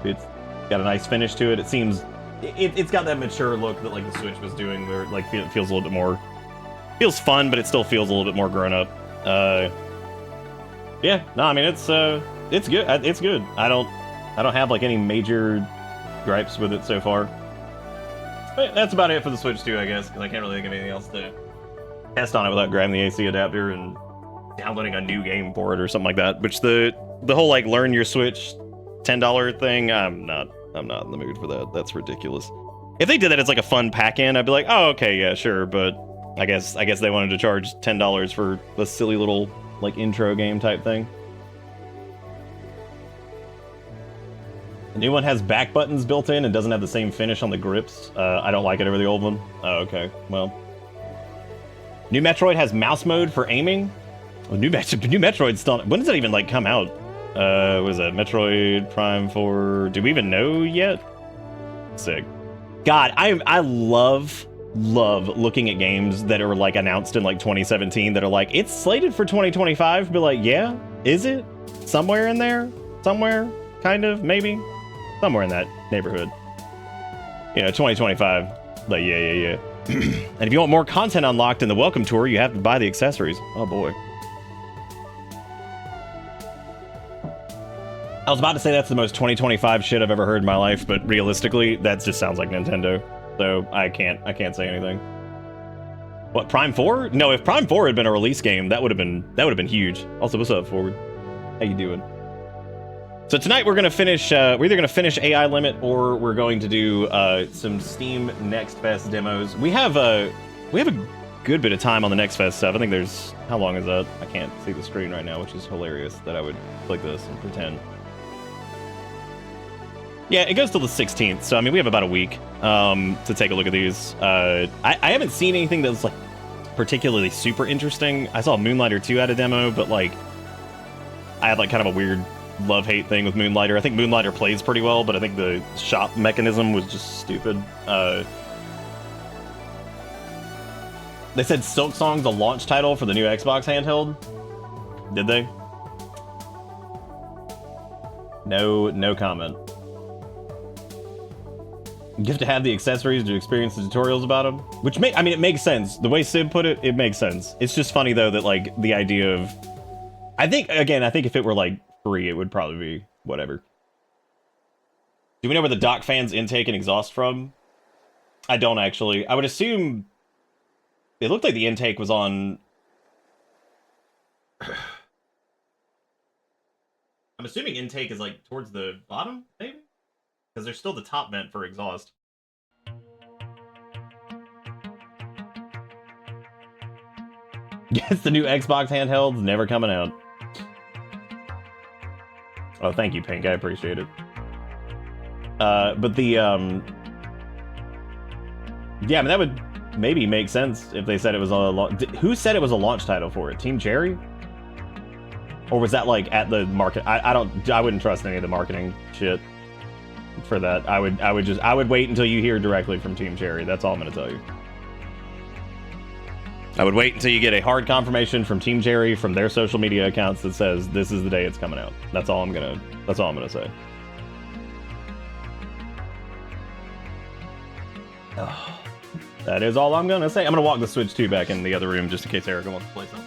It's got a nice finish to it. It seems it's got that mature look that like the Switch was doing, where like it feels a little bit more, feels fun, but it still feels a little bit more grown up. Yeah, no, I mean it's good. It's good. I don't have like any major gripes with it so far. But that's about it for the Switch 2, I guess, because I can't really think of anything else to test on it without grabbing the AC adapter and downloading a new game for it or something like that. Which the whole like learn your Switch $10 thing, I'm not in the mood for that. That's ridiculous. If they did that as like a fun pack-in, I'd be like, oh, okay, yeah, sure. But I guess they wanted to charge $10 for a silly little like intro game type thing. The new one has back buttons built in and doesn't have the same finish on the grips. I don't like it over the old one. Oh, okay. Well, new Metroid has mouse mode for aiming. Well, new Metroid's still. When does that even like come out? Was it Metroid Prime 4? Do we even know yet? Sick. God, I love looking at games that are like announced in like 2017 that are like it's slated for 2025. Be like, yeah, is it? Somewhere in there? Somewhere? Kind of? Maybe? Somewhere in that neighborhood. You know, 2025. Like, yeah. And if you want more content unlocked in the Welcome Tour, you have to buy the accessories. Oh boy. I was about to say that's the most 2025 shit I've ever heard in my life, but realistically, that just sounds like Nintendo. So I can't say anything. What, Prime 4? No, if Prime 4 had been a release game, that would have been huge. Also, what's up, Forward? How you doing? So tonight we're gonna finish. We're either gonna finish AI Limit or we're going to do some Steam Next Fest demos. We have a good bit of time on the Next Fest stuff. I think there's, how long is that? I can't see the screen right now, which is hilarious that I would click this and pretend. Yeah, it goes till the 16th, so I mean we have about a week to take a look at these. I haven't seen anything that's like particularly super interesting. I saw Moonlighter 2 had a demo, but like I had like kind of a weird love-hate thing with Moonlighter. I think Moonlighter plays pretty well, but I think the shop mechanism was just stupid. They said Silksong's a launch title for the new Xbox handheld. Did they? No comment. You have to have the accessories to experience the tutorials about them, which it makes sense. The way Sid put it, it makes sense. It's just funny though that like the idea of, I think if it were like free, it would probably be whatever. Do we know where the dock fans intake and exhaust from? I don't actually. I would assume it looked like the intake was on. I'm assuming intake is like towards the bottom, maybe? Because there's still the top vent for exhaust. Yes, the new Xbox handheld's never coming out. Oh, thank you, Pink. I appreciate it. But the yeah, I mean that would maybe make sense if they said it was a who said it was a launch title for it? Team Cherry? Or was that like at the market? I wouldn't trust any of the marketing shit for that. I would wait until you hear directly from Team Cherry. That's all I'm gonna tell you. I would wait until you get a hard confirmation from Team Cherry from their social media accounts that says this is the day it's coming out. That's all I'm gonna say. Oh, that is all I'm gonna say. I'm gonna walk the Switch 2 back in the other room just in case Erica wants to play something.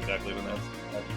Exactly when that's happening.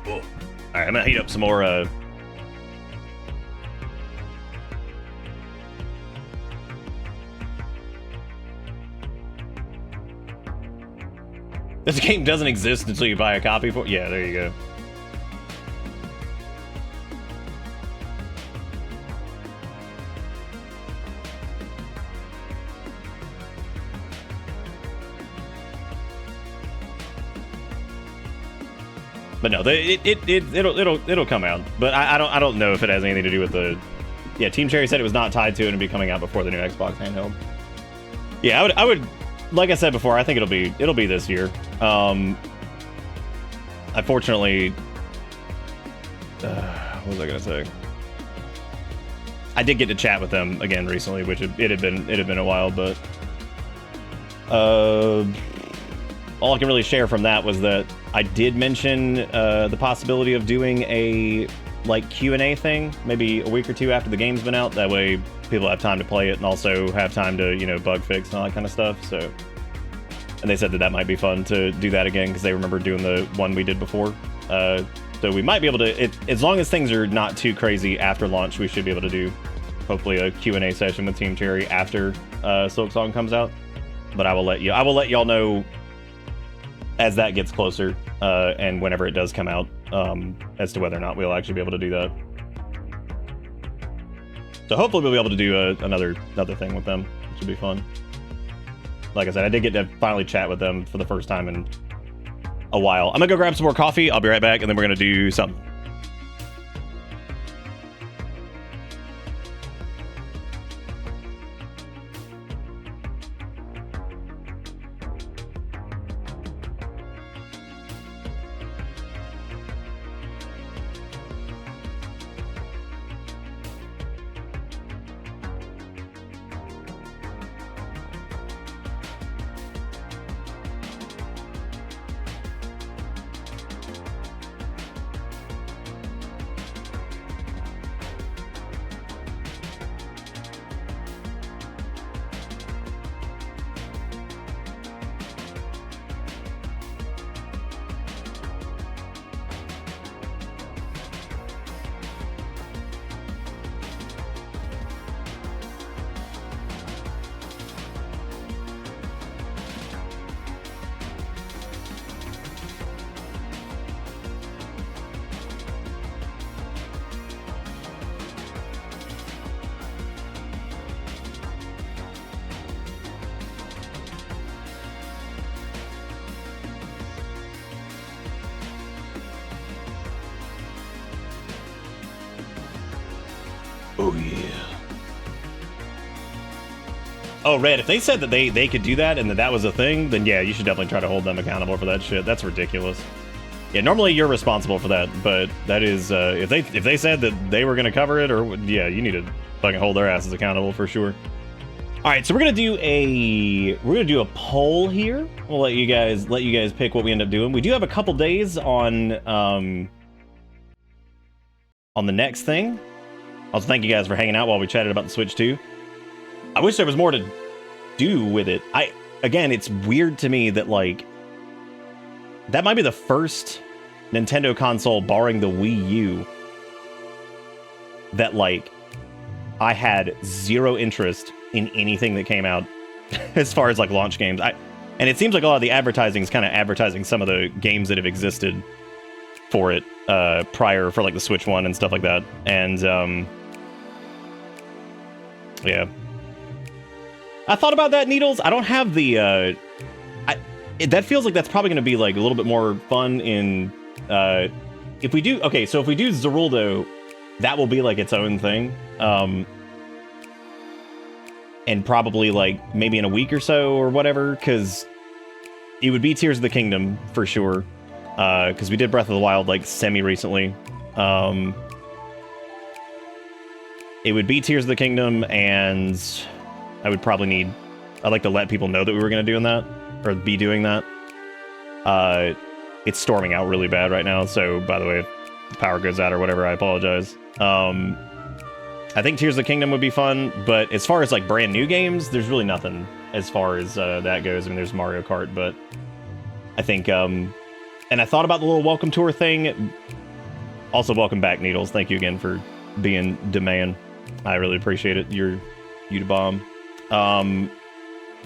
Cool. All right, I'm gonna heat up some more This game doesn't exist until you buy a copy for. Yeah, there you go. But no, it'll come out. But I don't know if it has anything to do with the. Yeah, Team Cherry said it was not tied to it and be coming out before the new Xbox handheld. Yeah, I would, like I said before, I think it'll be this year. Unfortunately, what was I gonna say? I did get to chat with them again recently, which it had been a while, but all I can really share from that was that I did mention the possibility of doing a like Q&A thing, maybe a week or two after the game's been out. That way people have time to play it and also have time to, you know, bug fix and all that kind of stuff. So, and they said that might be fun to do that again because they remember doing the one we did before. So we might be able to, as long as things are not too crazy after launch, we should be able to do hopefully a Q&A session with Team Cherry after Silksong comes out. But I will let y'all know as that gets closer and whenever it does come out, as to whether or not we'll actually be able to do that. So hopefully we'll be able to do another thing with them, which should be fun. Like I said, I did get to finally chat with them for the first time in a while. I'm gonna go grab some more coffee. I'll be right back, and then we're gonna do something. Oh yeah. Oh, Red, if they said that they could do that and that was a thing, then yeah, you should definitely try to hold them accountable for that shit. That's ridiculous. Yeah, normally you're responsible for that, but that is if they said that they were gonna cover it, or yeah, you need to fucking hold their asses accountable for sure. All right, so we're gonna do a poll here. We'll let you guys pick what we end up doing. We do have a couple days on the next thing. Also, thank you guys for hanging out while we chatted about the Switch 2. I wish there was more to do with it. Again, it's weird to me that, like, that might be the first Nintendo console, barring the Wii U, that, like, I had zero interest in anything that came out as far as, like, launch games. And it seems like a lot of the advertising is kind of advertising some of the games that have existed for it prior, for, like, the Switch 1 and stuff like that. And, yeah. I thought about that, Needles. I don't have the that feels like that's probably going to be like a little bit more fun in if we do Zeruldo, that will be like its own thing, and probably like maybe in a week or so or whatever, because it would be Tears of the Kingdom for sure, because we did Breath of the Wild like semi recently. It would be Tears of the Kingdom, and I would probably I'd like to let people know that we were going to be doing that. It's storming out really bad right now, so by the way, if the power goes out or whatever, I apologize. I think Tears of the Kingdom would be fun, but as far as like brand new games, there's really nothing as far as that goes. I mean, there's Mario Kart, but I think, and I thought about the little welcome tour thing. Also, welcome back, Needles. Thank you again for being the man. I really appreciate it. You the bomb.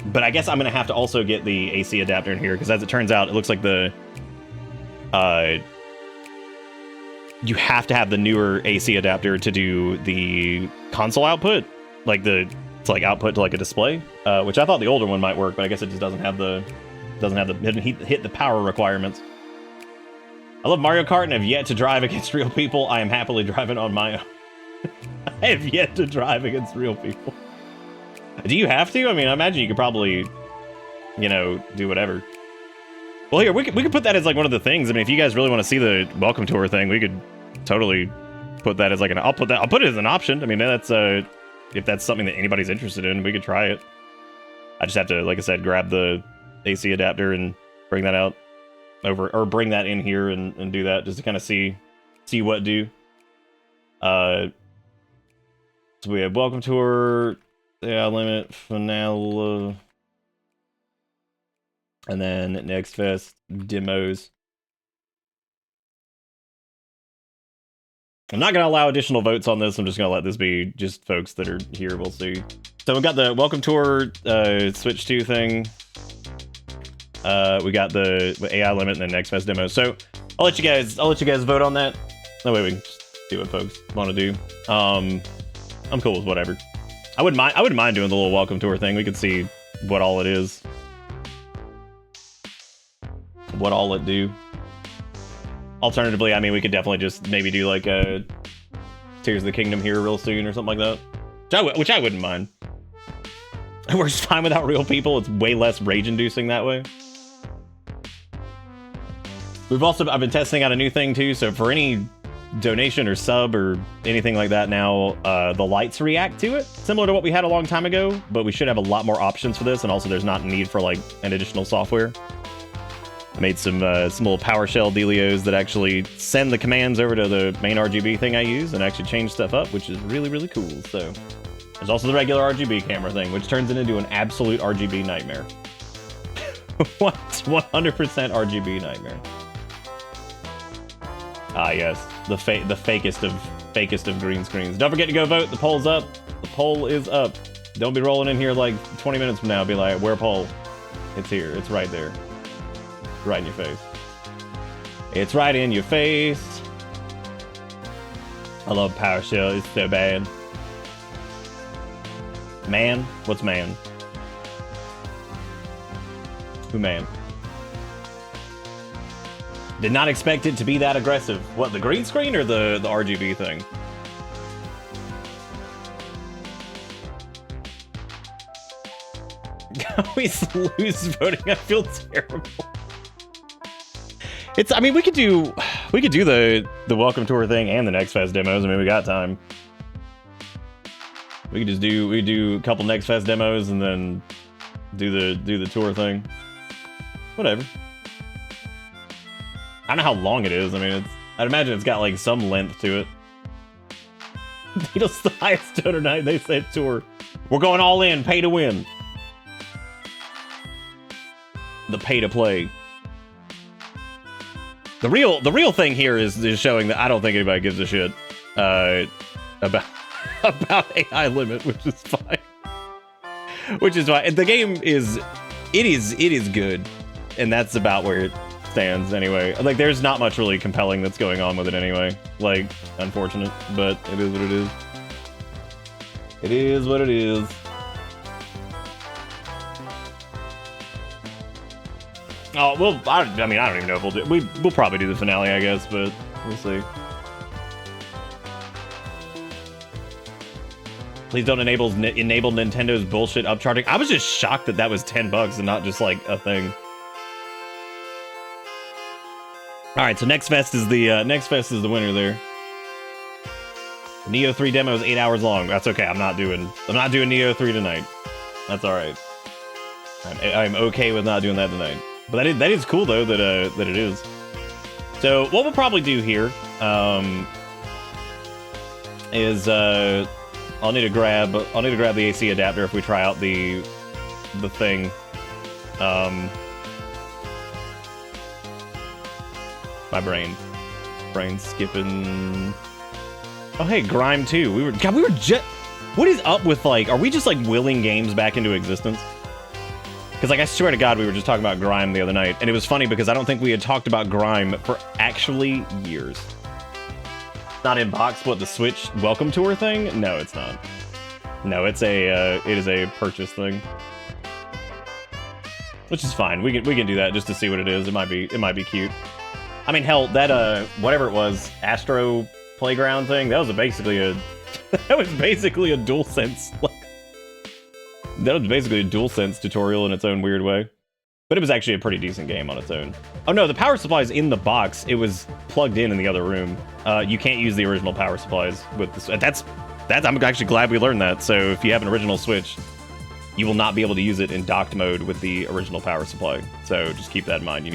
But I guess I'm gonna have to also get the AC adapter in here because, as it turns out, it looks like the you have to have the newer AC adapter to do the console output, like it's like output to like a display, which I thought the older one might work, but I guess it just doesn't have the hit the power requirements. I love Mario Kart and have yet to drive against real people. I am happily driving on my own. I have yet to drive against real people. Do you have to? I mean, I imagine you could probably, you know, do whatever. Well, here, we could put that as like one of the things. I mean, if you guys really want to see the welcome tour thing, we could totally put that as like I'll put it as an option. I mean, that's if that's something that anybody's interested in, we could try it. I just have to, like I said, grab the AC adapter and bring that out over, or bring that in here and do that just to kind of see what do. So we have welcome tour, yeah, limit, finale, and then Next Fest demos. I'm not going to allow additional votes on this. I'm just going to let this be just folks that are here. We'll see. So we've got the welcome tour Switch 2 thing. We got the AI limit and the Next Fest demo. So I'll let you guys vote on that. That way we can just see what folks want to do. I'm cool with whatever. I wouldn't mind doing the little welcome tour thing. We could see what all it is. What all it do. Alternatively, I mean, we could definitely just maybe do like a Tears of the Kingdom here real soon or something like that. Which I wouldn't mind. It works fine without real people. It's way less rage-inducing that way. I've been testing out a new thing too, so for any donation or sub or anything like that now, the lights react to it, similar to what we had a long time ago, but we should have a lot more options for this, and also there's not a need for like an additional software. I made some little PowerShell dealios that actually send the commands over to the main RGB thing I use and actually change stuff up, which is really, really cool. So there's also the regular RGB camera thing, which turns it into an absolute RGB nightmare. What? 100% RGB nightmare. Ah, yes. The fakest of green screens. Don't forget to go vote. The poll's up. The poll is up. Don't be rolling in here like 20 minutes from now. Be like, where poll? It's here. It's right there. Right in your face. It's right in your face. I love PowerShell. It's so bad. Man? What's man? Who man? Did not expect it to be that aggressive. What, the green screen or the RGB thing? I always lose voting. I feel terrible. I mean, we could do the welcome tour thing and the Next Fest demos. I mean, we got time. We could just do a couple Next Fest demos and then do the tour thing. Whatever. I don't know how long it is. I mean, I'd imagine it's got like some length to it. Needle's the highest donor night. They said tour. We're going all in, pay to win. The pay to play. The real thing here is showing that I don't think anybody gives a shit about AI limit, which is fine. Which is fine. The game is good, and that's about where it stands anyway. Like, there's not much really compelling that's going on with it anyway. Like, unfortunate, but it is what it is. It is what it is. Oh, well, I mean, I don't even know if we'll do... We'll probably do the finale, I guess, but we'll see. Please don't enable Nintendo's bullshit upcharting. I was just shocked that was $10 and not just, like, a thing. Alright, so Next Fest is the winner there. Neo 3 demo is 8 hours long. That's okay. I'm not doing Neo 3 tonight. That's alright. I'm okay with not doing that tonight. But that is cool though that it is. So what we'll probably do here is I'll need to grab the AC adapter if we try out the thing. My brain skipping. Oh hey, Grime 2. We were just. What is up with, like, are we just like willing games back into existence? Because, like, I swear to God, we were just talking about Grime the other night, and it was funny because I don't think we had talked about Grime for actually years. Not in box, what, the Switch Welcome Tour thing? No, it's not. No, it is a purchase thing. Which is fine. We can do that just to see what it is. It might be cute. I mean, hell, that whatever it was, Astro Playground thing, that was basically a DualSense, like, that was basically a DualSense tutorial in its own weird way. But it was actually a pretty decent game on its own. Oh no, the power supply's in the box. It was plugged in the other room. You can't use the original power supplies with this. I'm actually glad we learned that. So if you have an original Switch, you will not be able to use it in docked mode with the original power supply. So just keep that in mind. You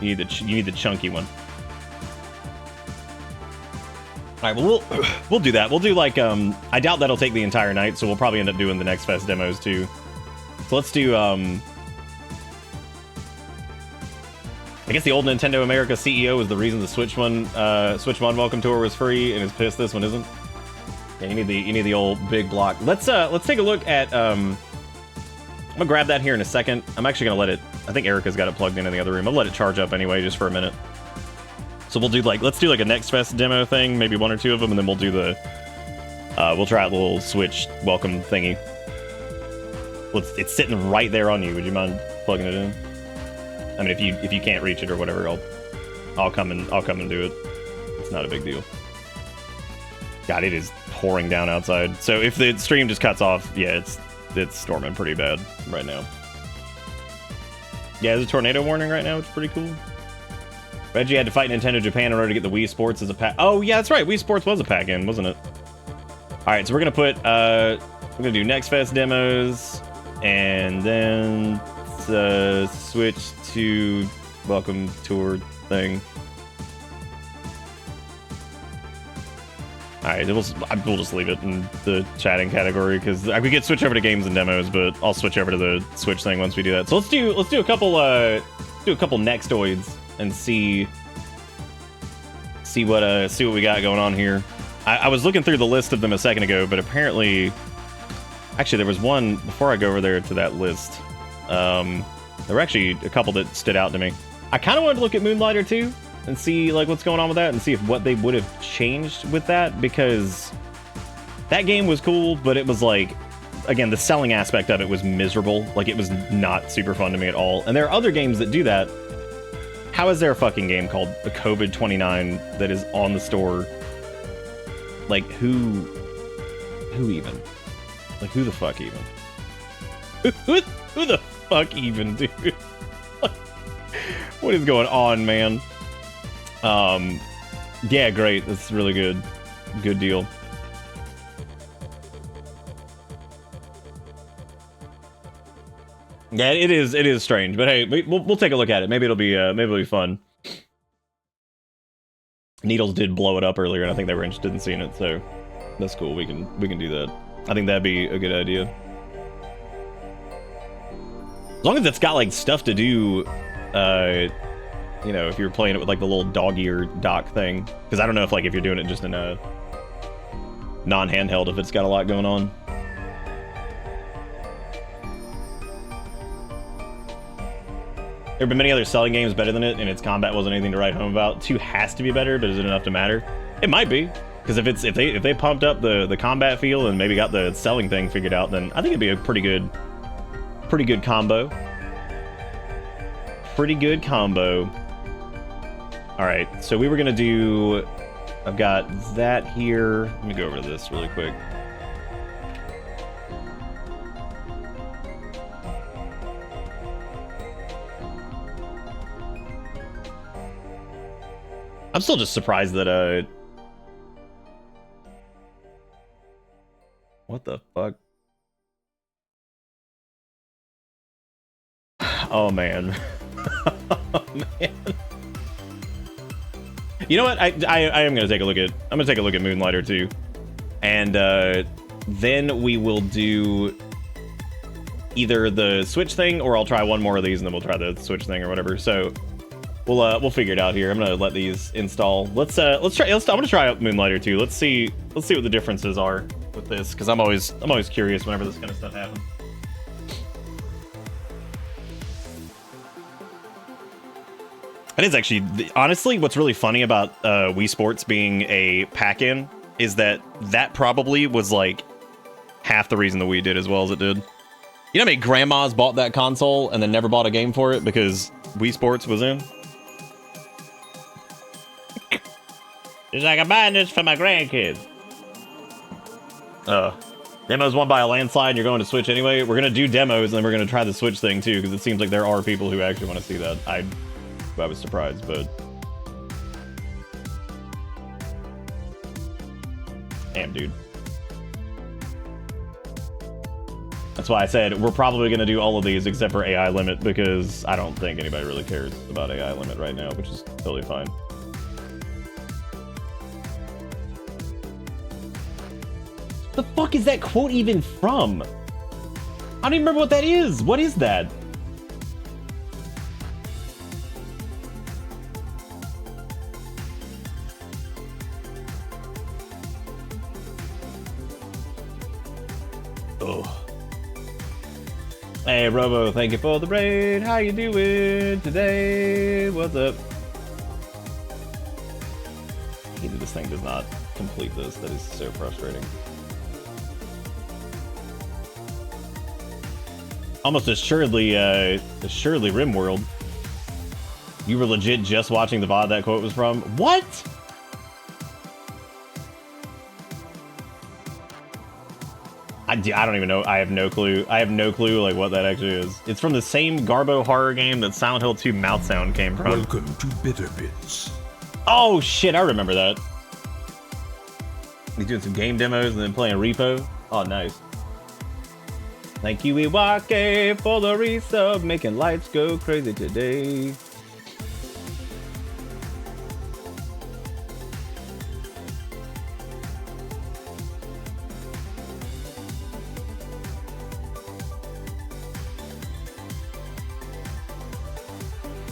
need the chunky one. All right, well, we'll do that. We'll do like I doubt that'll take the entire night, so we'll probably end up doing the Next Fest demos too. So let's do I guess the old Nintendo America CEO is the reason the Switch One Welcome Tour was free, and is pissed this one isn't. Yeah, you need the old big block. Let's take a look at I'm gonna grab that here in a second. I'm actually gonna let it. I think Erica's got it plugged in the other room. I'll let it charge up anyway, just for a minute. So we'll do let's do like a Next Fest demo thing, maybe one or two of them, and then we'll do we'll try out the little Switch welcome thingy. It's sitting right there on you. Would you mind plugging it in? I mean, if you can't reach it or whatever, I'll come and do it. It's not a big deal. God, it is pouring down outside. So if the stream just cuts off, yeah, it's storming pretty bad right now. Yeah, there's a tornado warning right now. It's pretty cool. Reggie had to fight Nintendo Japan in order to get the Wii Sports as a pack. Oh yeah, that's right. Wii Sports was a pack-in, wasn't it? All right, so we're gonna put we're gonna do Next Fest demos, and then switch to Welcome Tour thing. All right, we'll just leave it in the chatting category because we could switch over to games and demos, but I'll switch over to the Switch thing once we do that. So let's do a couple Nextoids and see what we got going on here. I was looking through the list of them a second ago, but apparently, actually there was one before I go over there to that list. There were actually a couple that stood out to me. I kind of wanted to look at Moonlighter 2 and see like what's going on with that and see if what they would have changed with that, because that game was cool, but it was like, again, the selling aspect of it was miserable. Like, it was not super fun to me at all. And there are other games that do that. How is there a fucking game called the COVID 29 that is on the store? Like, who even? Like, who the fuck even? Who the fuck even, dude? What is going on, man? Yeah, great. That's really good. Good deal. Yeah, it is strange, but hey, we'll take a look at it. Maybe it'll be fun. Needles did blow it up earlier, and I think they were interested in seeing it, so that's cool. We can do that. I think that'd be a good idea. As long as it's got like stuff to do, you know, if you're playing it with like the little dog ear dock thing, because I don't know if you're doing it just in a non-handheld, if it's got a lot going on. There have been many other selling games better than it, and its combat wasn't anything to write home about. 2 has to be better, but is it enough to matter? It might be, because if they pumped up the combat feel and maybe got the selling thing figured out, then I think it'd be a pretty good combo. Pretty good combo. All right, so we were gonna do. I've got that here. Let me go over this really quick. I'm still just surprised that what the fuck? Oh man. Oh man. You know what? I am gonna take a look at Moonlighter 2. And then we will do either the Switch thing, or I'll try one more of these and then we'll try the Switch thing or whatever. So we'll figure it out here. I'm gonna let these install. I'm gonna try out Moonlighter 2. Let's see what the differences are with this, because I'm always curious whenever this kind of stuff happens. It is actually, honestly, what's really funny about Wii Sports being a pack-in is that probably was like half the reason the Wii did as well as it did. You know how many grandmas bought that console and then never bought a game for it because Wii Sports was in? It's like, I'm buying this for my grandkids. Demos won by a landslide and you're going to Switch anyway. We're going to do demos and then we're going to try the Switch thing too because it seems like there are people who actually want to see that. I was surprised, but... Damn, dude. That's why I said we're probably going to do all of these except for AI Limit because I don't think anybody really cares about AI Limit right now, which is totally fine. The fuck is that quote even from? I don't even remember what that is. What is that? Oh. Hey, Robo, thank you for the raid. How you doing today? What's up? Either this thing does not complete this. That is so frustrating. Almost assuredly RimWorld. You were legit just watching the VOD that quote was from? What? I don't even know. I have no clue. I have no clue like what that actually is. It's from the same Garbo horror game that Silent Hill 2 Mouth Sound came from. Welcome to Bitter Bits. Oh shit, I remember that. He's doing some game demos and then playing Repo. Oh, nice. Thank you, Iwake, for the resub, making lights go crazy today.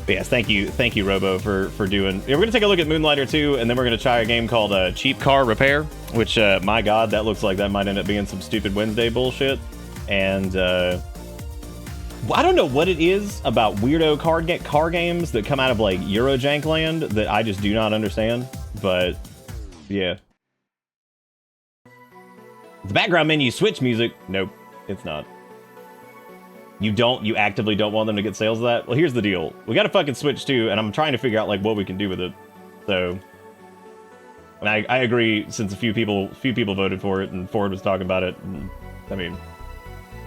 But yes, thank you, Robo, for doing. Yeah, we're gonna take a look at Moonlighter 2, and then we're gonna try a game called Cheap Car Repair, which, my God, that looks like that might end up being some stupid Wednesday bullshit. And I don't know what it is about weirdo car games that come out of like Eurojank land that I just do not understand. But yeah, the background menu Switch music. Nope, it's not. You actively don't want them to get sales of that? Well, here's the deal. We got a fucking Switch 2, and I'm trying to figure out like what we can do with it. So, and I agree, since a few people voted for it, and Ford was talking about it. And, I mean,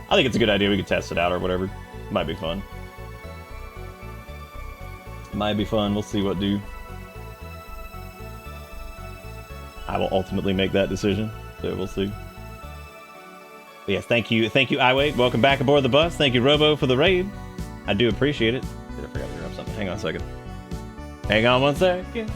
I think it's a good idea. We could test it out or whatever. Might be fun. Might be fun. We'll see what do. I will ultimately make that decision, so we'll see. But yes, thank you, Iwait. Welcome back aboard the bus. Thank you, Robo, for the raid. I do appreciate it. Did I forget to grab something? Hang on a second. Hang on one second.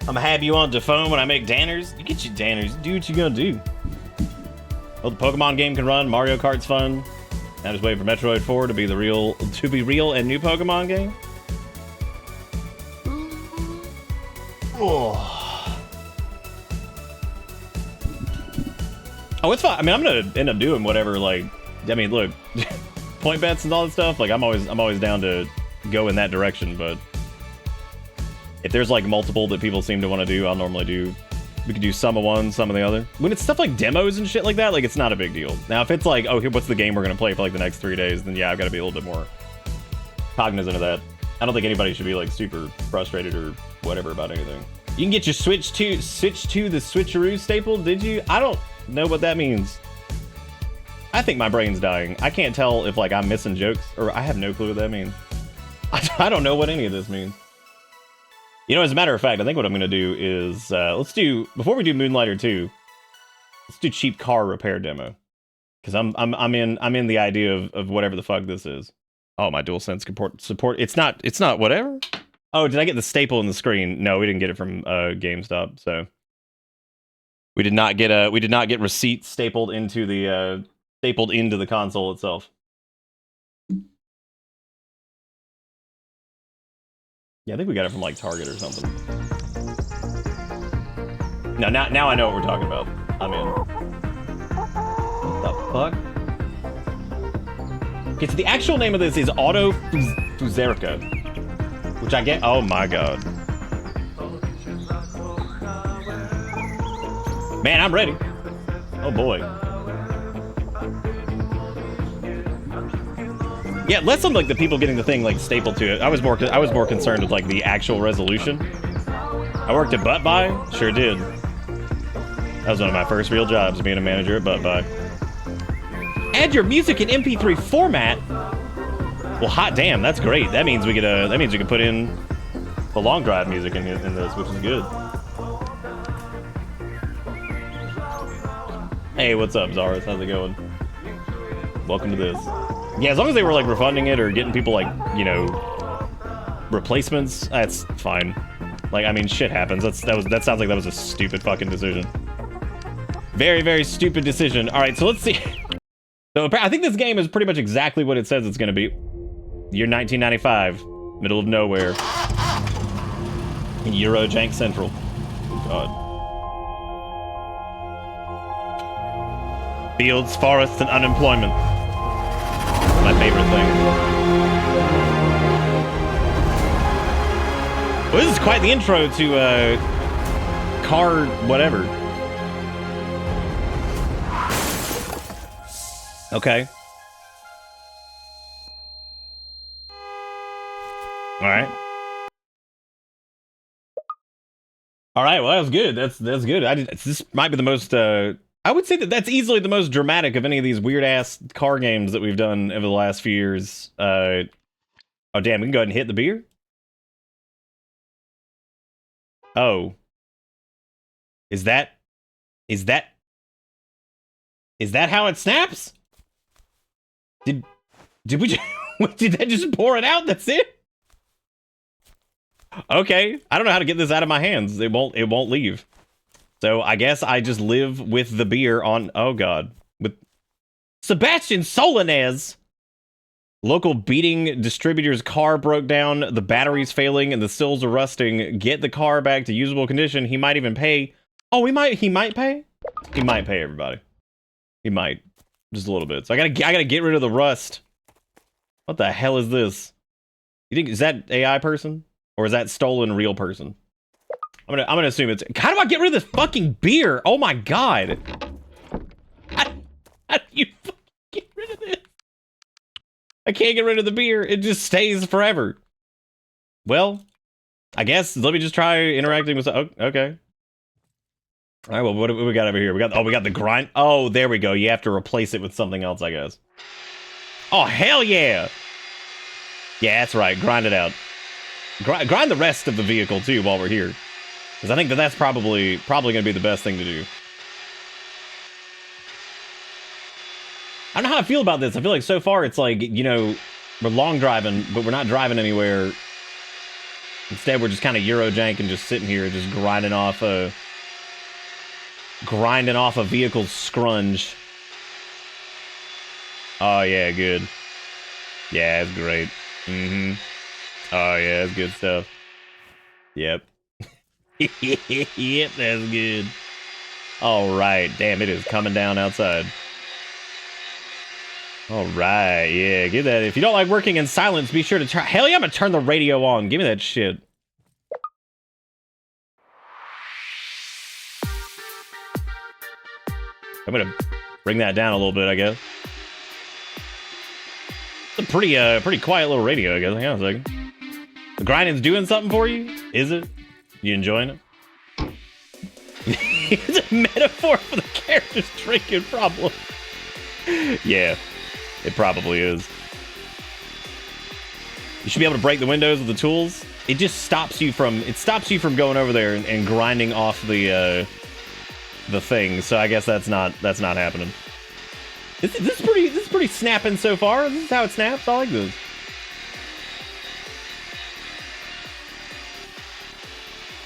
I'm happy you on the phone when I make Danners. You get your Danners. Do what you gonna do. Well, the Pokemon game can run. Mario Kart's fun. Now just waiting for Metroid 4 to be real and new Pokemon game. Oh, it's fine. I mean, I'm gonna end up doing whatever. Like, I mean, look, point bets and all that stuff. Like, I'm always down to go in that direction, but. If there's like multiple that people seem to want to do, I'll normally do. We could do some of one, some of the other. When it's stuff like demos and shit like that, like it's not a big deal. Now, if it's like, oh, here, what's the game we're gonna play for like the next 3 days, then yeah, I've got to be a little bit more cognizant of that. I don't think anybody should be like super frustrated or whatever about anything. You can get your switch to the switcheroo staple. Did you? I don't know what that means. I think my brain's dying. I can't tell if like I'm missing jokes or I have no clue what that means. I don't know what any of this means. You know, as a matter of fact, I think what I'm going to do is, before we do Moonlighter 2, let's do Cheap Car Repair demo. Because I'm in the idea of whatever the fuck this is. Oh, my DualSense support. It's not whatever. Oh, did I get the staple in the screen? No, we didn't get it from GameStop. So we did not get receipts stapled into the console itself. Yeah, I think we got it from like Target or something. No, now I know what we're talking about. I'm in. What the fuck? Okay, so the actual name of this is Auto Fuzerka, which I get. Oh my god. Man, I'm ready. Oh boy. Yeah, less on like the people getting the thing like stapled to it. I was more concerned with like the actual resolution. I worked at Butt Buy, sure did. That was one of my first real jobs, being a manager at Butt Buy. Add your music in MP3 format. Well, hot damn, that's great. That means we can put in the long drive music in this, which is good. Hey, what's up, Zaris? How's it going? Welcome to this. Yeah, as long as they were like refunding it or getting people like, you know, replacements, that's fine. Like, I mean, shit happens. That sounds like that was a stupid fucking decision. Very, very stupid decision. All right, so let's see. So I think this game is pretty much exactly what it says it's going to be. Year 1995, middle of nowhere, in Eurojank Central. Oh, God. Fields, forests, and unemployment. My favorite thing. Well, this is quite the intro to car whatever. Okay. All right. All right. Well, that was good. That's good. This might be the most. I would say that's easily the most dramatic of any of these weird ass car games that we've done over the last few years. Oh damn, we can go ahead and hit the beer. Oh. Is that how it snaps? Did we did that just pour it out? That's it? Okay. I don't know how to get this out of my hands. It won't leave. So I guess I just live with the beer on, oh god, with Sebastian Solanez. Local beating distributor's car broke down, the battery's failing, and the sills are rusting. Get the car back to usable condition. He might even pay. Oh, he might pay? He might pay, everybody. He might. Just a little bit. So I gotta get rid of the rust. What the hell is this? You think, is that AI person? Or is that stolen real person? I'm gonna assume it's. How do I get rid of this fucking beer? Oh my god! How do you fucking get rid of this? I can't get rid of the beer. It just stays forever. Well, I guess let me just try interacting with. Oh, okay. All right. Well, what do we got over here? We got the grind. Oh, there we go. You have to replace it with something else, I guess. Oh hell yeah! Yeah, that's right. Grind it out. Grind the rest of the vehicle too while we're here. Because I think that's probably going to be the best thing to do. I don't know how I feel about this. I feel like so far it's like, you know, we're long driving, but we're not driving anywhere. Instead, we're just kind of Eurojank and just sitting here, just grinding off a vehicle's scrunch. Oh yeah, good. Yeah, it's great. Mm-hmm. Oh yeah, that's good stuff. Yep. Yep, that's good. All right, damn, it is coming down outside. All right, yeah, get that. If you don't like working in silence, be sure to turn. Hell yeah, I'm gonna turn the radio on. Give me that shit. I'm gonna bring that down a little bit, I guess. It's a pretty quiet little radio, I guess. Hang on a second. The grinding's doing something for you? Is it? You enjoying it? It's a metaphor for the character's drinking problem. Yeah, it probably is. You should be able to break the windows with the tools. It just stops you from going over there and grinding off the thing. So I guess that's not happening. This is pretty snapping so far. This is how it snaps. I like this.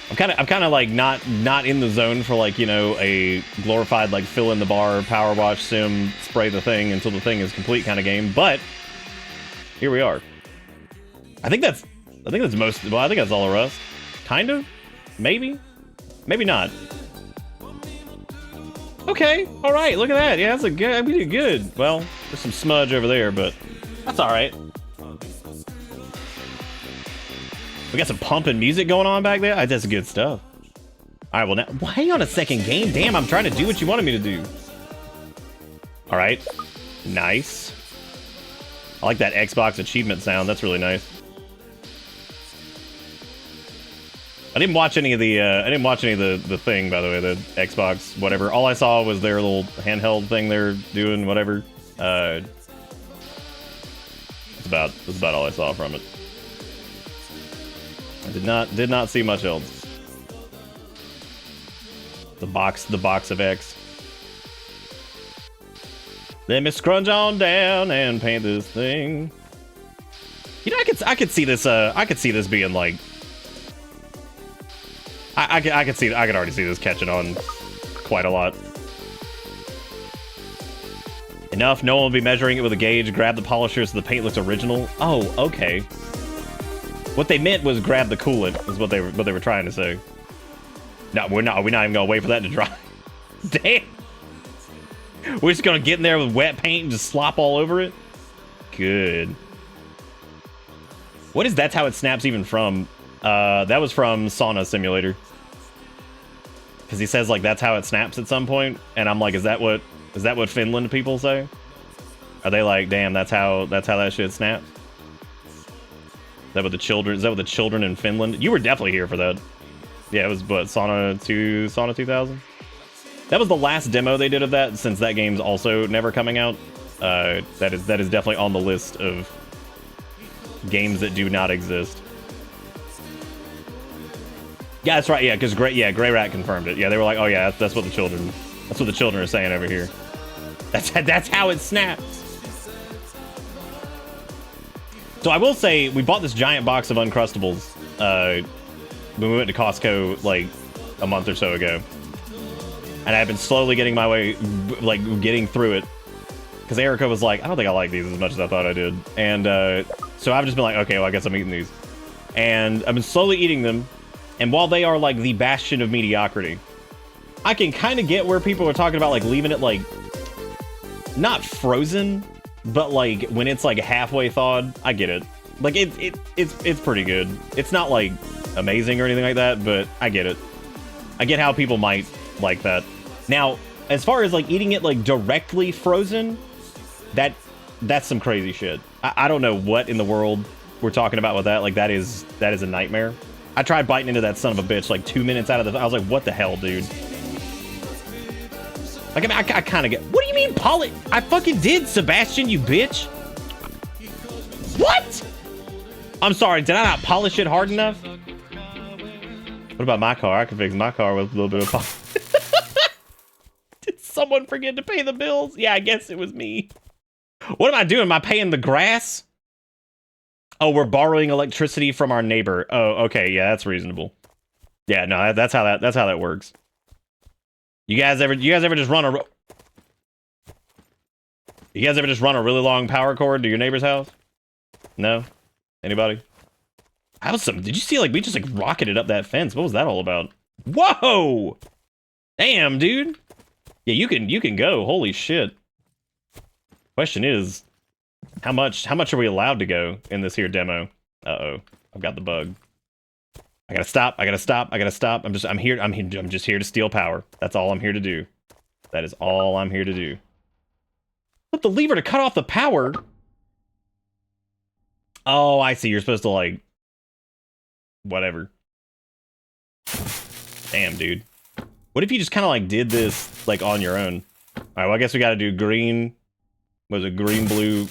I'm kind of like not in the zone for like, you know, a glorified like fill in the bar, power wash sim, spray the thing until the thing is complete kind of game. But here we are. I think that's most. Well, I think that's all of Rust. Kind of, maybe not. Okay, all right. Look at that. Yeah, that's a good. We did good. Well, there's some smudge over there, but that's all right. We got some pumping music going on back there. That's good stuff. All right, well, now, well, hang on a second, game. Damn, I'm trying to do what you wanted me to do. All right, nice. I like that Xbox achievement sound. That's really nice. I didn't watch any of the. The thing, by the way, the Xbox whatever. All I saw was their little handheld thing they're doing, whatever. That's about all I saw from it. I did not see much else. The box of X. Let me scrunch on down and paint this thing. You know, I could see this. I could see this being like. I could already see this catching on quite a lot. Enough. No one will be measuring it with a gauge. Grab the polisher so the paint looks original. Oh, okay. What they meant was grab the coolant, is what they were trying to say. No, we're not even gonna wait for that to dry. Damn. We're just gonna get in there with wet paint and just slop all over it? Good. What is That's How It Snaps even from? That was from Sauna Simulator. Because he says, like, that's how it snaps at some point, and I'm like, is that what Finland people say? Are they like, damn, that's how that shit snaps? Is that what the children in Finland? You were definitely here for that. Yeah, it was but Sauna 2000. That was the last demo they did of that, since that game's also never coming out. That is definitely on the list of games that do not exist. Yeah, that's right. Yeah, because Gray Rat confirmed it. Yeah, they were like, oh yeah, that's what the children are saying over here. That's how it snaps. So I will say, we bought this giant box of Uncrustables when we went to Costco like a month or so ago, and I've been slowly getting my way, like getting through it, because Erica was like, I don't think I like these as much as I thought I did, and so I've just been like, okay, well I guess I'm eating these, and I've been slowly eating them. And while they are like the bastion of mediocrity, I can kind of get where people are talking about like leaving it like not frozen, but like when it's like halfway thawed. I get it. Like it's pretty good. It's not like amazing or anything like that, but I get it. I get how people might like that. Now, as far as like eating it like directly frozen, that's some crazy shit. I don't know what in the world we're talking about with that. Like that is a nightmare. I tried biting into that son of a bitch like 2 minutes out of the... I was like, what the hell, dude? Like, I mean, I kind of get... What do you mean, polish? I fucking did, Sebastian, you bitch. What? I'm sorry, did I not polish it hard enough? What about my car? I can fix my car with a little bit of polish. Did someone forget to pay the bills? Yeah, I guess it was me. What am I doing? Am I paying the grass? Oh, we're borrowing electricity from our neighbor. Oh, okay, yeah, that's reasonable. Yeah, no, that's how that works. You guys ever just run a really long power cord to your neighbor's house? No? Anybody? Did you see, like, we just like rocketed up that fence? What was that all about? Whoa! Damn, dude. Yeah, you can go. Holy shit. Question is, how much are we allowed to go in this here demo? Uh-oh. I've got the bug. I gotta stop. I'm just here to steal power. That's all I'm here to do. That is all I'm here to do. Flip the lever to cut off the power? Oh, I see. You're supposed to, like... Whatever. Damn, dude. What if you just kind of, like, did this, like, on your own? Alright, well, I guess we gotta do green... Was it green, blue...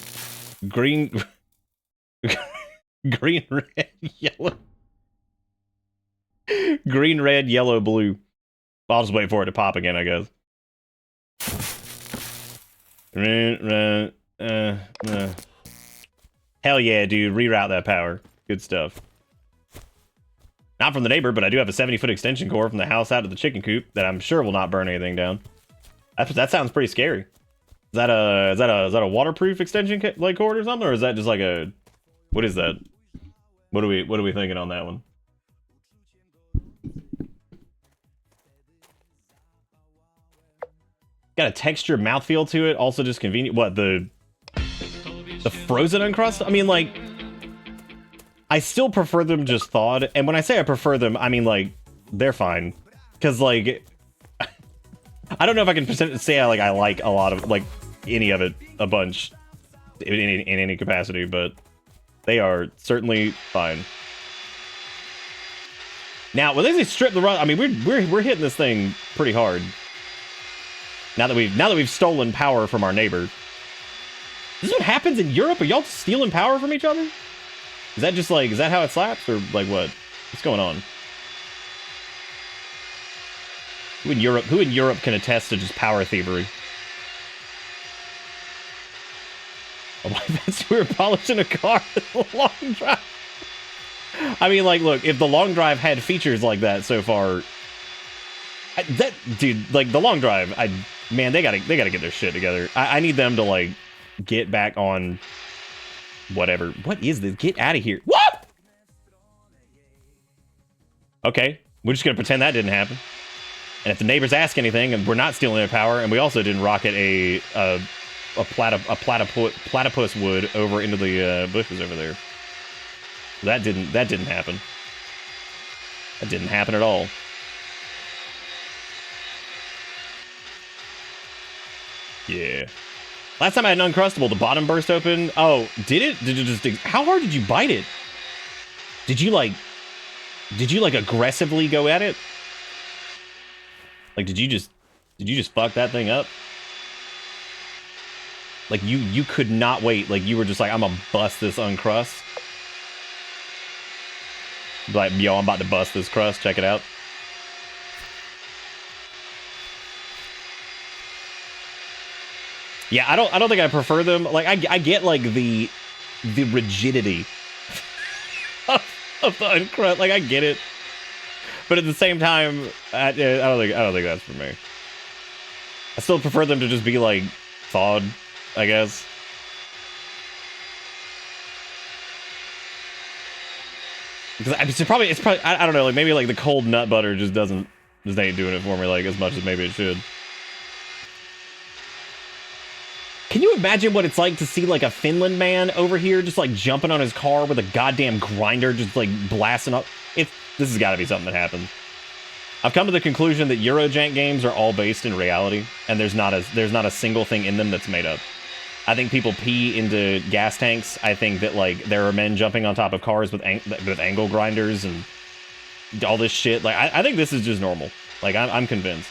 Green... Green, red, yellow... Green, red, yellow, blue. I'll just wait for it to pop again, I guess. Hell yeah, dude. Reroute that power. Good stuff. Not from the neighbor, but I do have a 70-foot extension cord from the house out of the chicken coop that I'm sure will not burn anything down. That sounds pretty scary. Is that a waterproof extension cord or something, or is that just like a, what is that? What are we thinking on that one? Got a texture mouthfeel to it, also just convenient. What, the frozen Uncrust? I mean, like, I still prefer them just thawed, and when I say I prefer them, I mean, like, they're fine. Because, like, I don't know if I can say I like a lot of, like, any of it a bunch in any capacity, but they are certainly fine. Now, when they say strip the run, I mean, we're hitting this thing pretty hard. Now that we've stolen power from our neighbor. This is what happens in Europe? Are y'all stealing power from each other? Is that just like, is that how it slaps, or like what? What's going on? Who in Europe can attest to just power thievery? Oh my, that's we were polishing a car with a long drive. I mean, like, look, if the long drive had features like that so far, dude, like the long drive, man, they gotta get their shit together. I need them to like get back on whatever. What is this? Get out of here! What? Okay, we're just gonna pretend that didn't happen. And if the neighbors ask anything, and we're not stealing their power, and we also didn't rocket a platypus wood over into the bushes over there. That didn't happen. That didn't happen at all. Yeah. Last time I had an Uncrustable, the bottom burst open. Oh, did it? Did it just? How hard did you bite it? Did you like aggressively go at it? Like, did you just fuck that thing up? Like you could not wait. Like you were just like, I'm gonna bust this Uncrust. Like, yo, I'm about to bust this crust. Check it out. Yeah, I don't think I prefer them. Like, I get like the rigidity of the Uncrust. Like, I get it, but at the same time, I don't think that's for me. I still prefer them to just be like thawed, I guess. Because it's probably I don't know, like maybe like the cold nut butter just ain't doing it for me like as much as maybe it should. Can you imagine what it's like to see like a Finland man over here just like jumping on his car with a goddamn grinder just like blasting up? This has got to be something that happens. I've come to the conclusion that Eurojank games are all based in reality, and there's not a single thing in them that's made up. I think people pee into gas tanks. I think that like there are men jumping on top of cars with angle grinders and all this shit. Like I think this is just normal. Like I'm convinced.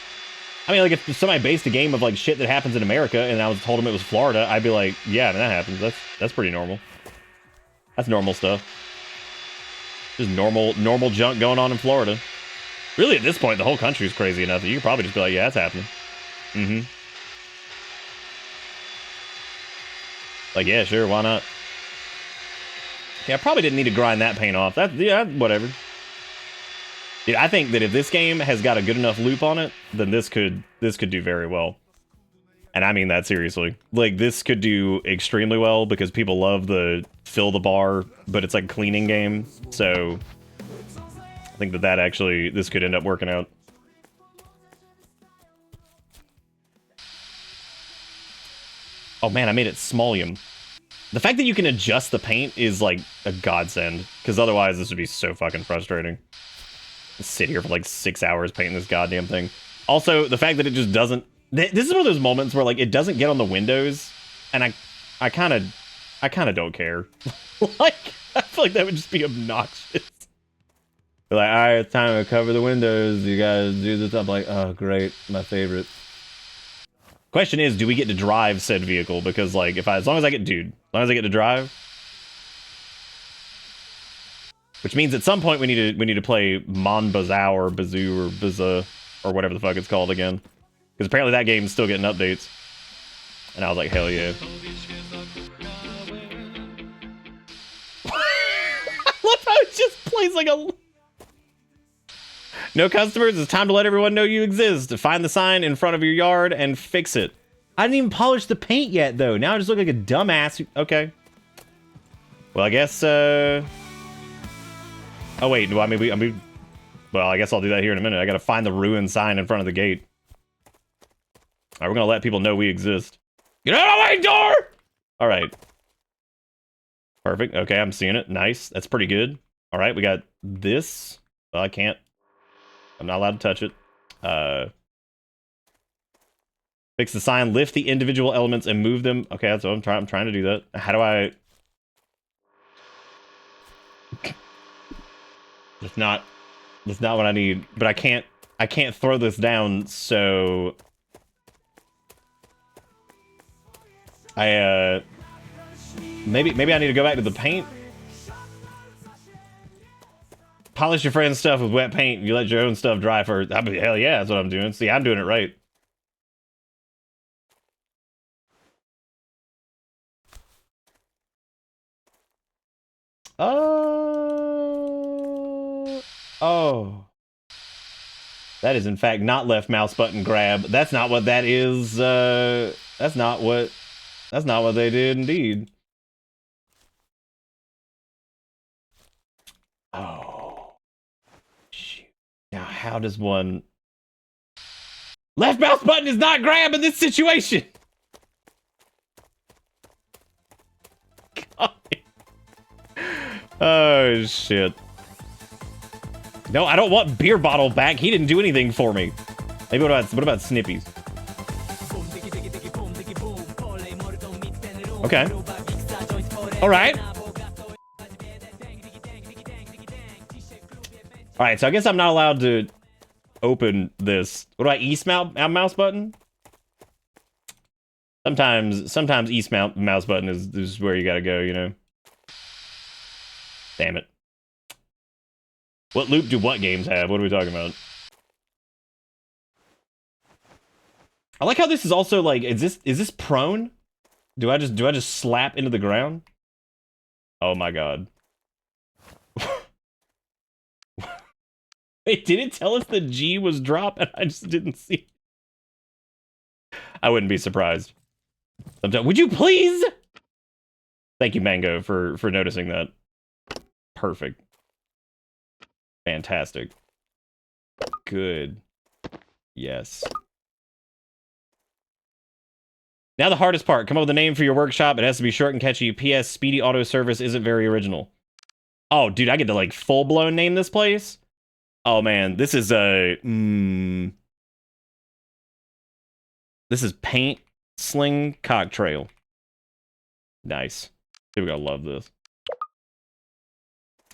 I mean, like if somebody based a game of like shit that happens in America and I was told them it was Florida, I'd be like, yeah, man, that happens. That's pretty normal. That's normal stuff. Just normal junk going on in Florida. Really, at this point, the whole country is crazy enough that you could probably just be like, yeah, that's happening. Mm-hmm. Like, yeah, sure, why not? Yeah, I probably didn't need to grind that paint off. Yeah, whatever. Dude, I think that if this game has got a good enough loop on it, then this could do very well. And I mean that seriously. Like, this could do extremely well because people love the fill the bar, but it's like a cleaning game. So I think that actually, this could end up working out. Oh man, I made it smallium. The fact that you can adjust the paint is like a godsend, because otherwise this would be so fucking frustrating. Sit here for like 6 hours painting this goddamn thing. Also, the fact that it just doesn't... This is one of those moments where like it doesn't get on the windows, and I kind of don't care. Like, I feel like that would just be obnoxious. They're like, alright, it's time to cover the windows. You guys do this. I'm like, oh great, my favorite. Question is, do we get to drive said vehicle? Because like, as long as I get to drive, which means at some point we need to play Mon Bazou or Bazoo or Baza or whatever the fuck it's called again, because apparently that game's still getting updates. And I was like, hell yeah. Look how it just plays like a... No customers, it's time to let everyone know you exist. Find the sign in front of your yard and fix it. I didn't even polish the paint yet, though. Now I just look like a dumbass. Okay. Well, I guess, Oh, wait. Well, well, I guess I'll do that here in a minute. I gotta find the ruined sign in front of the gate. Alright, we're gonna let people know we exist. Get out of my door! Alright. Perfect. Okay, I'm seeing it. Nice. That's pretty good. Alright, we got this. Well, I can't. I'm not allowed to touch it. Fix the sign, lift the individual elements, and move them. Okay, that's what I'm trying to do that. How do I... That's not what I need. But I can't throw this down, so... Maybe I need to go back to the paint. Polish your friend's stuff with wet paint. You let your own stuff dry first. I mean, hell yeah, that's what I'm doing. See, I'm doing it right. Oh. That is, in fact, not left mouse button grab. That's not what that is. That's not what they did, indeed. Oh. Shoot. Now, how does one... Left mouse button is not grab in this situation! God. Oh, shit. No, I don't want beer bottle back. He didn't do anything for me. Maybe what about Snippies? Okay. All right. All right, so I guess I'm not allowed to open this. What do I East mouse button? Sometimes East mouse button is where you gotta go, you know. Damn it. What loop do what games have? What are we talking about? I like how this is also like, is this prone? Do I just slap into the ground? Oh my god. Wait, did it tell us the G was drop and I just didn't see it? I wouldn't be surprised. Would you please? Thank you, Mango, for noticing that. Perfect. Fantastic. Good. Yes. Now the hardest part. Come up with a name for your workshop. It has to be short and catchy. P.S. Speedy Auto Service isn't very original. Oh, dude, I get to, like, full-blown name this place? Oh, man. This is a... This is Paint Sling Cock Trail. Nice. People are gonna love this.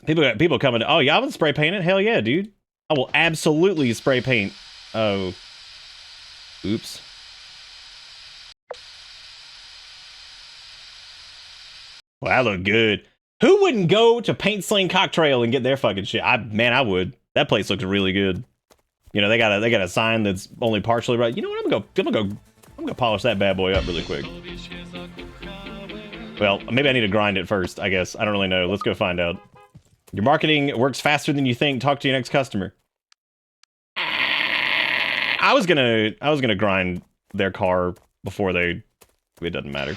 People coming to... Oh, y'all would spray paint it? Hell yeah, dude. I will absolutely spray paint. Oh. Oops. Well, that looked good. Who wouldn't go to Paint Sling Cock Trail and get their fucking shit? Man, I would. That place looks really good. You know, they got a sign that's only partially right. You know what? I'm gonna polish that bad boy up really quick. Well, maybe I need to grind it first, I guess. I don't really know. Let's go find out. Your marketing works faster than you think. Talk to your next customer. I was gonna grind their car before they... It doesn't matter.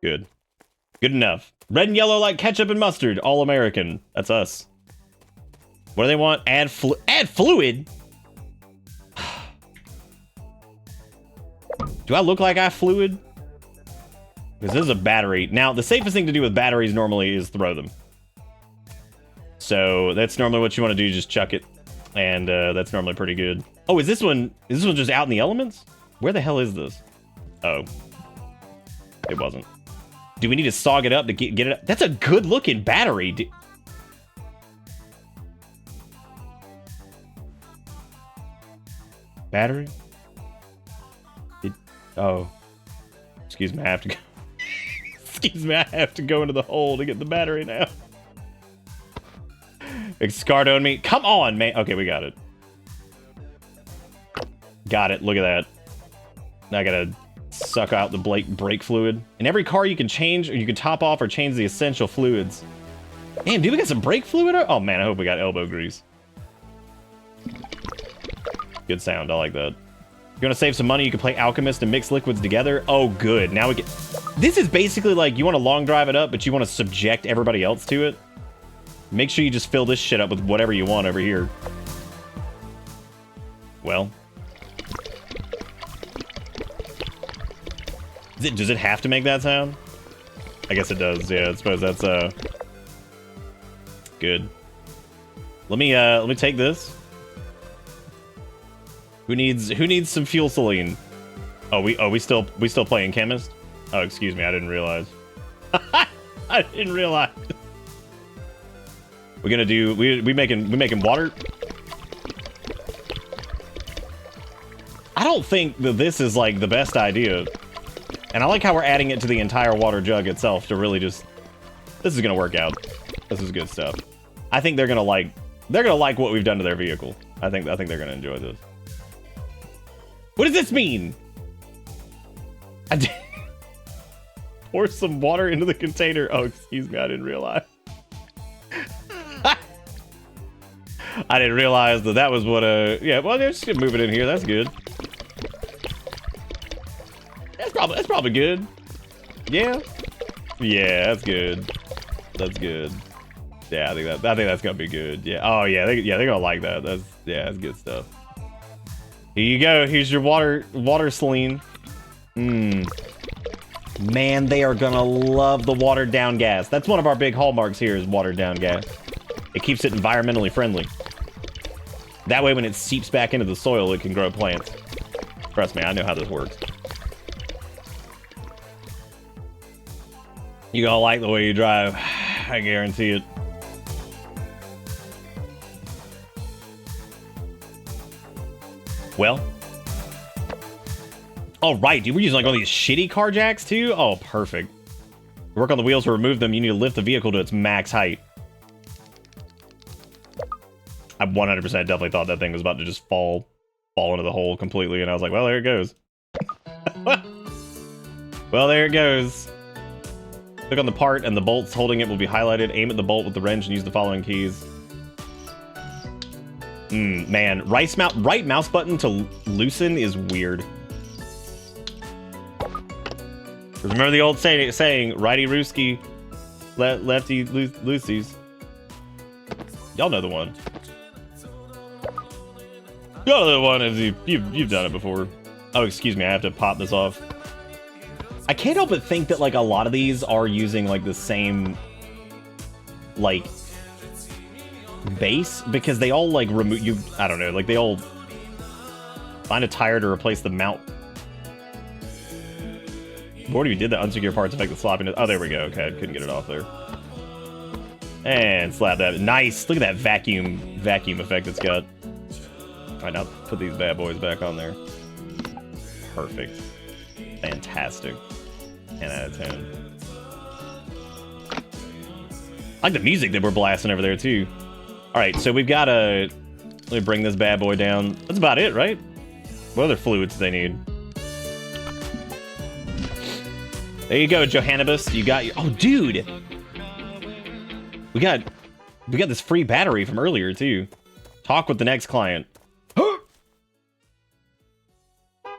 Good. Good enough. Red and yellow like ketchup and mustard. All American. That's us. What do they want? Add fluid? Do I look like I have fluid? Because this is a battery. Now, the safest thing to do with batteries normally is throw them. So that's normally what you want to do. Just chuck it. And that's normally pretty good. Oh, is this one just out in the elements? Where the hell is this? Oh. It wasn't. Do we need to sog it up to get it up? That's a good looking battery. Battery? Oh. Excuse me, I have to go. Excuse me, I have to go into the hole to get the battery now. Excardo on me. Come on, man. Okay, we got it. Got it. Look at that. Now I gotta suck out the brake fluid. In every car you can change, or you can top off or change the essential fluids. Damn, dude, we got some brake fluid? Oh man, I hope we got elbow grease. Good sound, I like that. If you want to save some money, you can play Alchemist and mix liquids together. Oh, good. Now we get... This is basically like you want to long drive it up, but you want to subject everybody else to it. Make sure you just fill this shit up with whatever you want over here. Well. Does it have to make that sound? I guess it does, yeah. I suppose that's, good. Let me take this. Who needs some fuel saline? We still playing chemist? Oh, excuse me, I didn't realize. I didn't realize. We're gonna do we making water. I don't think that this is like the best idea. And I like how we're adding it to the entire water jug itself to really just... This is gonna work out. This is good stuff. I think they're gonna like what we've done to their vehicle. I think they're gonna enjoy this. What does this mean? Pour some water into the container. Oh, excuse me, I didn't realize. I didn't realize that was what yeah, well, just move it in here. That's good. That's probably good. Yeah. Yeah, that's good. That's good. Yeah, I think that's gonna be good. Yeah. Oh yeah, they're gonna like that. That's good stuff. Here you go. Here's your water saline. Man, they are gonna love the watered down gas. That's one of our big hallmarks here is watered down gas. It keeps it environmentally friendly. That way when it seeps back into the soil, it can grow plants. Trust me, I know how this works. You're gonna like the way you drive. I guarantee it. Well. Oh, right, dude. We're using like all these shitty car jacks too? Oh, perfect. Work on the wheels to remove them. You need to lift the vehicle to its max height. I 100% definitely thought that thing was about to just fall into the hole completely, and I was like, well, there it goes. Well, there it goes. Click on the part, and the bolts holding it will be highlighted. Aim at the bolt with the wrench and use the following keys. Man. Right mouse button to loosen is weird. Remember the old saying, righty rooski, lefty loosies. Y'all know the one. Y'all know the one if you've done it before. Oh, excuse me, I have to pop this off. I can't help but think that like a lot of these are using like the same like base because they all like remove you. I don't know, like they all find a tire to replace the mount. What if you did the unsecure parts affect the sloppiness? Oh, there we go. Okay, I couldn't get it off there. And slap that. Nice. Look at that vacuum effect it's got. All right, now put these bad boys back on there. Perfect. Fantastic. 10 out of 10. I like the music that we're blasting over there too. All right, so we've got to let me bring this bad boy down. That's about it, right? What other fluids do they need? There you go, Johannibus. You got your... Oh, dude! We got this free battery from earlier, too. Talk with the next client.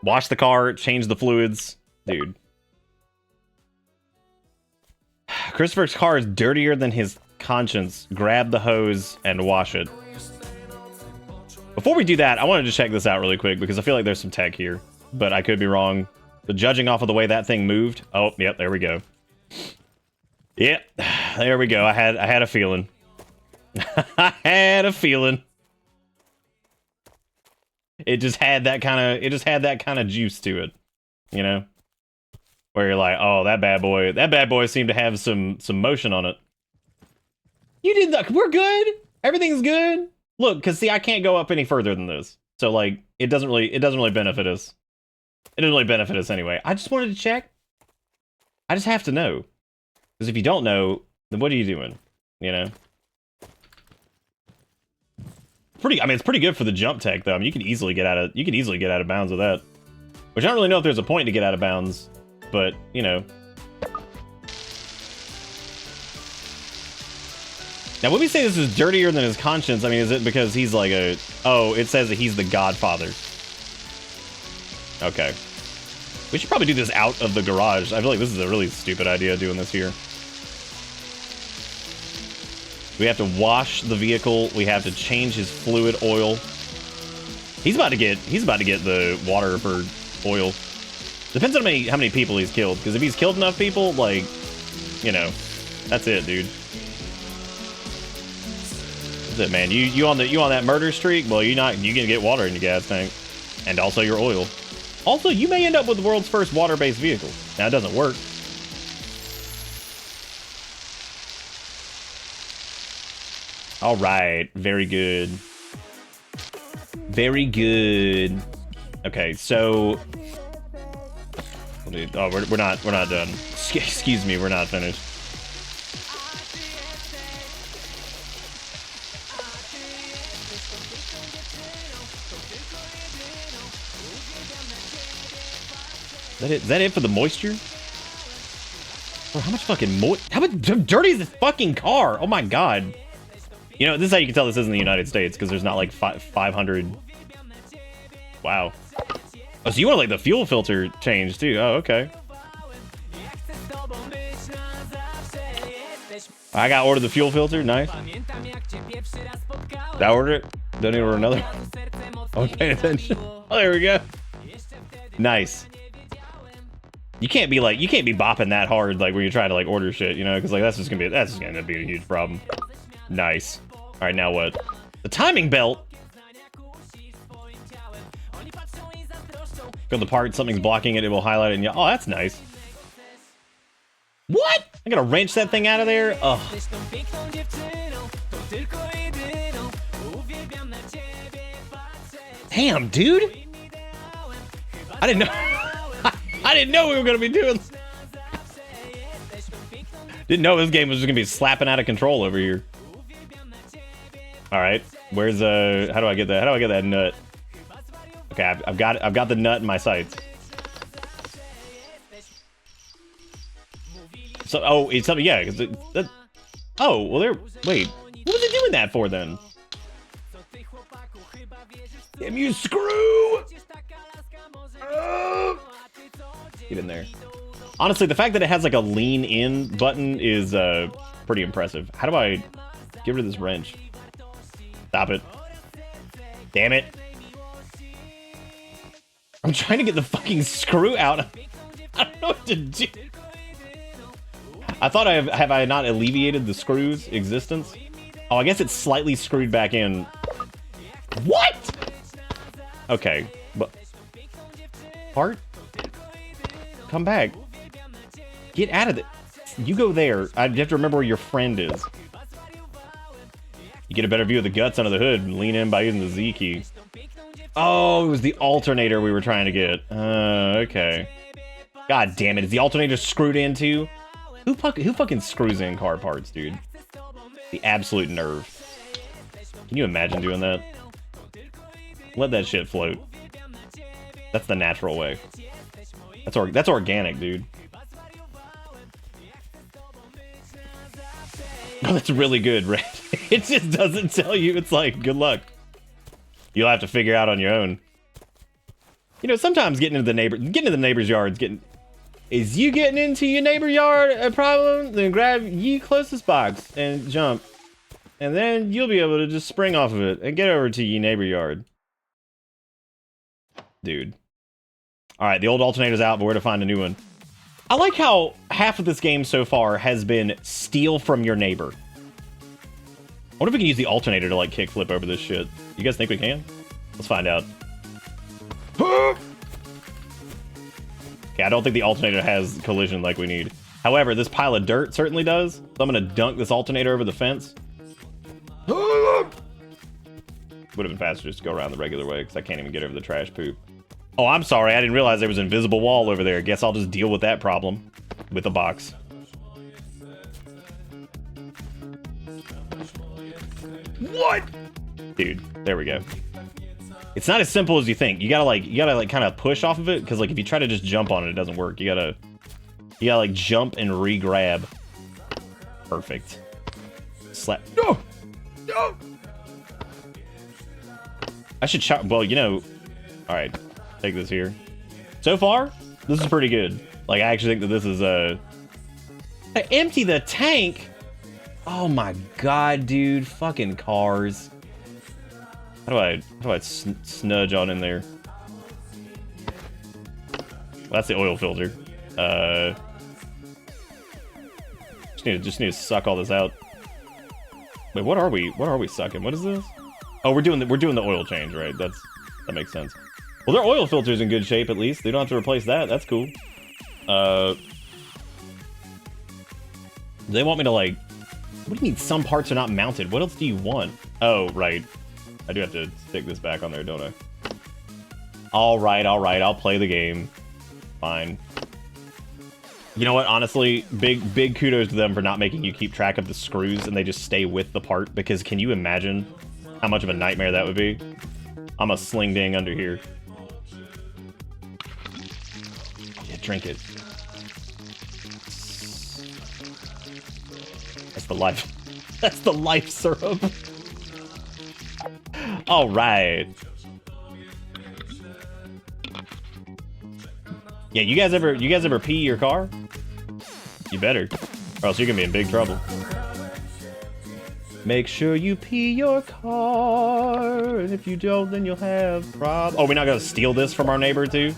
Wash the car, change the fluids. Dude. Christopher's car is dirtier than his conscience. Grab the hose and wash it. Before we do that, I wanted to check this out really quick because I feel like there's some tech here. But I could be wrong. But judging off of the way that thing moved... Oh, yep, there we go. Yep, there we go. I had a feeling. I had a feeling. It just had that kind of juice to it. You know? Where you're like, oh, that bad boy seemed to have some motion on it. You did that. We're good. Everything's good. Look, because see, I can't go up any further than this. So like, it doesn't really benefit us. It doesn't really benefit us anyway. I just wanted to check. I just have to know. Because if you don't know, then what are you doing? You know? Pretty. I mean, it's pretty good for the jump tech though. I mean, you can easily get out of bounds with that. Which I don't really know if there's a point to get out of bounds, but you know. Now, when we say this is dirtier than his conscience, I mean, is it because he's like a... Oh, it says that he's the Godfather. Okay. We should probably do this out of the garage. I feel like this is a really stupid idea doing this here. We have to wash the vehicle. We have to change his fluid oil. He's about to get the water for oil. Depends on how many people he's killed. Because if he's killed enough people, like, you know, that's it, dude. That's it, man. You on that murder streak? Well, you gonna get water in your gas tank, and also your oil. Also, you may end up with the world's first water-based vehicle. Now, it doesn't work. All right, very good. Very good. Okay, so. Oh, we're not done. Excuse me, we're not finished. Is that it for the moisture? Bro, how much fucking how dirty is this fucking car? Oh my god. You know, this is how you can tell this isn't the United States, because there's not like 500. Wow. Oh, so you want like the fuel filter changed too? Oh, okay. I got ordered the fuel filter. Nice. Did I order it? Don't need to order another one. Oh, paying attention. Oh, there we go. Nice. You can't be bopping that hard like when you're trying to like order shit, you know, because like that's just gonna be a huge problem. Nice. All right, now what? The timing belt. Go to the part, something's blocking it. It will highlight it. And oh, that's nice. What? I gotta wrench that thing out of there. Ugh. Damn, dude. I didn't know. I didn't know we were gonna be doing this. Didn't know this game was just gonna be slapping out of control over here. All right, where's how do I get that? How do I get that nut? Okay, I've got the nut in my sights. So, oh, it's something, yeah. Oh, well, wait, what was it doing that for then? Damn you, screw! Get in there. Honestly, the fact that it has like a lean in button is pretty impressive. How do I get rid of this wrench? Stop it. Damn it. I'm trying to get the fucking screw out. I don't know what to do. I thought have I not alleviated the screw's existence? Oh, I guess it's slightly screwed back in. What? Okay, but part? Come back. Get out of it. You go there. I have to remember where your friend is. You get a better view of the guts under the hood and lean in by using the Z key. Oh, it was the alternator we were trying to get. Okay. God damn it. Is the alternator screwed in too? Who fucking screws in car parts, dude? The absolute nerve. Can you imagine doing that? Let that shit float. That's the natural way. That's organic, dude. Oh, that's really good, Red. It just doesn't tell you. It's like, good luck. You'll have to figure out on your own. You know, sometimes getting into the neighbor's yards, is you getting into your neighbor yard a problem? Then grab ye closest box and jump. And then you'll be able to just spring off of it and get over to ye neighbor yard. Dude. Alright, the old alternator's out, but where to find a new one? I like how half of this game so far has been steal from your neighbor. I wonder if we can use the alternator to like kickflip over this shit. You guys think we can? Let's find out. Okay, I don't think the alternator has collision like we need. However, this pile of dirt certainly does. So I'm gonna dunk this alternator over the fence. Would have been faster just to go around the regular way because I can't even get over the trash poop. Oh, I'm sorry. I didn't realize there was an invisible wall over there. Guess I'll just deal with that problem with a box. What? Dude, there we go. It's not as simple as you think. You gotta like kind of push off of it, because like if you try to just jump on it, it doesn't work. You gotta like jump and re-grab. Perfect. Slap. No! No! I should chop. Well, you know. Alright. Take this here. So far, this is pretty good. Like, I actually think that this is empty the tank? Oh my god, dude. Fucking cars. How do I snudge on in there? Well, that's the oil filter. Just need to suck all this out. Wait, what are we sucking? What is this? Oh, we're doing the oil change, right? That makes sense. Well, their oil filter's in good shape at least. They don't have to replace that. That's cool. They want me to like. What do you mean some parts are not mounted? What else do you want? Oh, right. I do have to stick this back on there, don't I? All right. I'll play the game. Fine. You know what? Honestly, big kudos to them for not making you keep track of the screws and they just stay with the part, because can you imagine how much of a nightmare that would be? I'm a sling ding under here. Yeah, drink it. That's the life. That's the life syrup. All right. Yeah, you guys ever pee your car? You better, or else you're gonna be in big trouble. Make sure you pee your car, and if you don't, then you'll have problems. Oh, we're not gonna steal this from our neighbor too?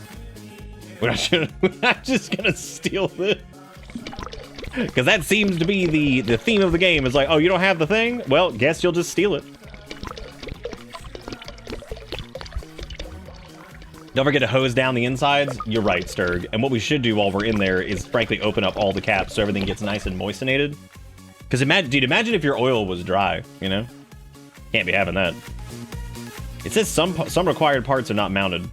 We're not just gonna steal this. Because that seems to be the theme of the game. Is like, oh, you don't have the thing? Well, guess you'll just steal it. Don't forget to hose down the insides. You're right, Sturg. And what we should do while we're in there is, frankly, open up all the caps so everything gets nice and moistenated. Because imagine if your oil was dry, you know? Can't be having that. It says some required parts are not mounted.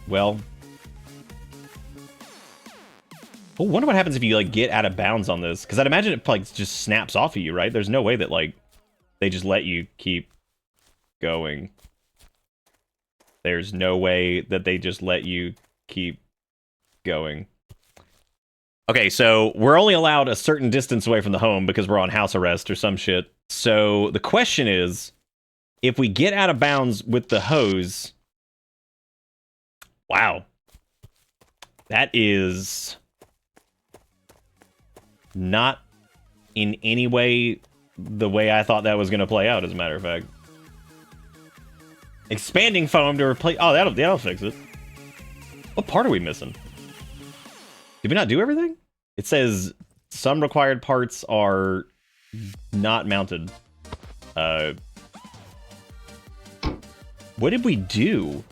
Well. Oh, wonder what happens if you, like, get out of bounds on this. Because I'd imagine it, like, just snaps off of you, right? There's no way that, like, they just let you keep going. There's no way that they just let you keep going. Okay, so we're only allowed a certain distance away from the home because we're on house arrest or some shit. So the question is, if we get out of bounds with the hose... Wow. That is... not in any way the way I thought that was going to play out, as a matter of fact. Expanding foam to replace... Oh, that'll fix it. What part are we missing? Did we not do everything? It says some required parts are not mounted. What did we do?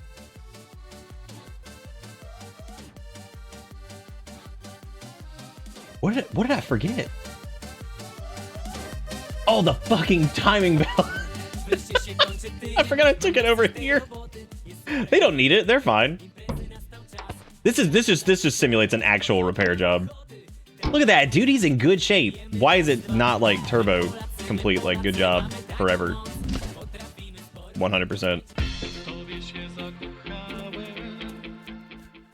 What did I forget? Oh, the fucking timing belt. I forgot I took it over here. They don't need it. They're fine. This just simulates an actual repair job. Look at that, dude. He's in good shape. Why is it not like turbo complete? Like, good job forever. 100%.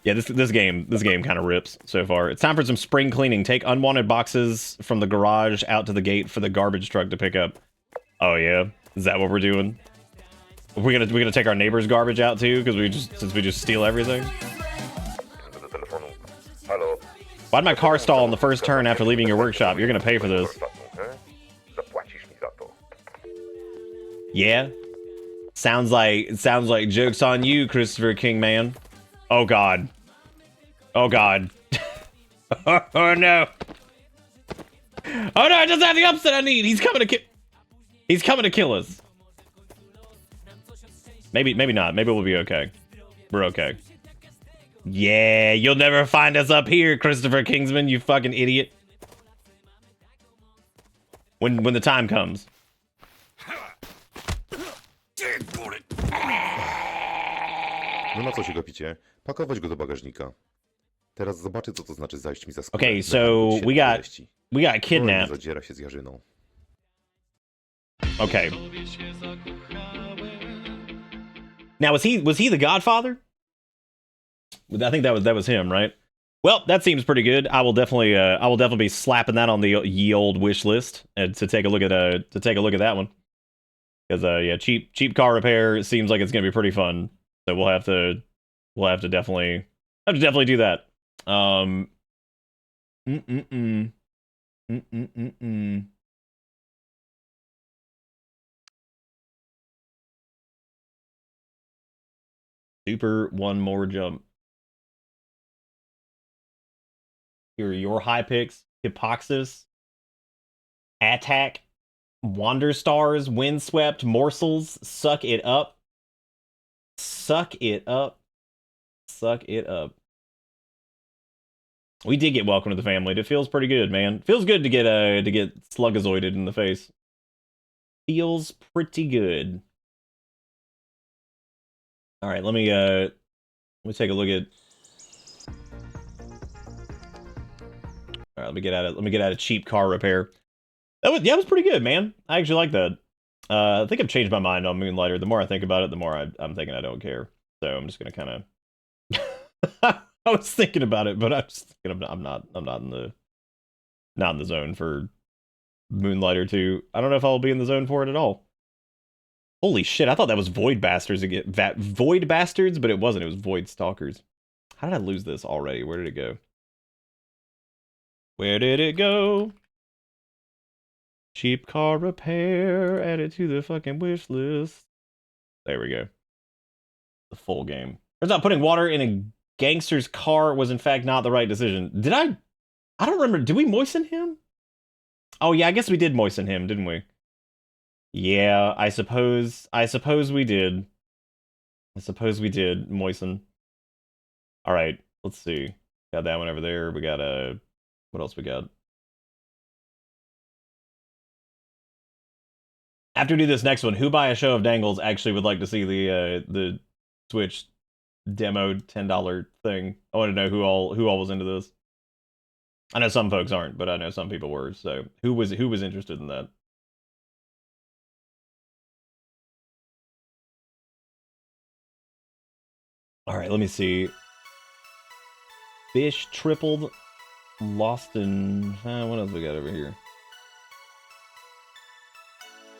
Yeah, this game kind of rips so far. It's time for some spring cleaning. Take unwanted boxes from the garage out to the gate for the garbage truck to pick up. Oh yeah, is that what we're doing? We're gonna take our neighbor's garbage out too, because since we just steal everything. Why'd my car stall on the first turn after leaving your workshop? You're gonna pay for this. Yeah. Sounds like joke's on you, Christopher King, man. Oh god. Oh god. Oh no. Oh no, it doesn't have the upset I need. He's coming to kill us. Maybe not. Maybe we'll be okay. We're okay. Yeah, you'll never find us up here, Christopher Kingsman, you fucking idiot. When the time comes. No na co się gapicie? Pakować go do bagażnika. Teraz zobaczę, co to znaczy zajść mi za skórę. Okay, so we got kidnapped. Zadziera się z Jarzyną. Okay. Now was he the Godfather? I think that was him, right? Well, that seems pretty good. I will definitely be slapping that on the ye old wish list to take a look at that one. Because yeah, cheap car repair seems like it's gonna be pretty fun. So we'll have to definitely do that. Mm mm mm mm mm mm mm. Super one more jump. Here are your high picks: Hypoxis, Attack, Wander Stars, Windswept, Morsels, Suck It Up. Suck it up. Suck it up. We did get welcome to the family. It feels pretty good, man. Feels good to get Slugazoided in the face. Feels pretty good. All right, let me take a look at. All right, let me get at a cheap car repair. That was pretty good, man. I actually like that. I think I've changed my mind on Moonlighter. The more I think about it, the more I'm thinking I don't care. So I'm just gonna kind of. I was thinking about it, but I'm just thinking I'm not in the zone for Moonlighter 2. I don't know if I'll be in the zone for it at all. Holy shit! I thought that was Void Bastards again. Void Bastards, but it wasn't. It was Void Stalkers. How did I lose this already? Where did it go? Where did it go? Cheap car repair. Add it to the fucking wish list. There we go. The full game. Turns out putting water in a gangster's car was in fact not the right decision. Did I don't remember. Did we moisten him? Oh yeah, I guess we did moisten him, didn't we? Yeah, I suppose we did. I suppose we did moisten. All right, let's see. Got that one over there. We got what else we got? After we do this next one, who by a show of dangles actually would like to see the Switch demo $10 thing? I want to know who all was into this. I know some folks aren't, but I know some people were. So who was interested in that? All right, let me see. Fish tripled, lost in. What else we got over here?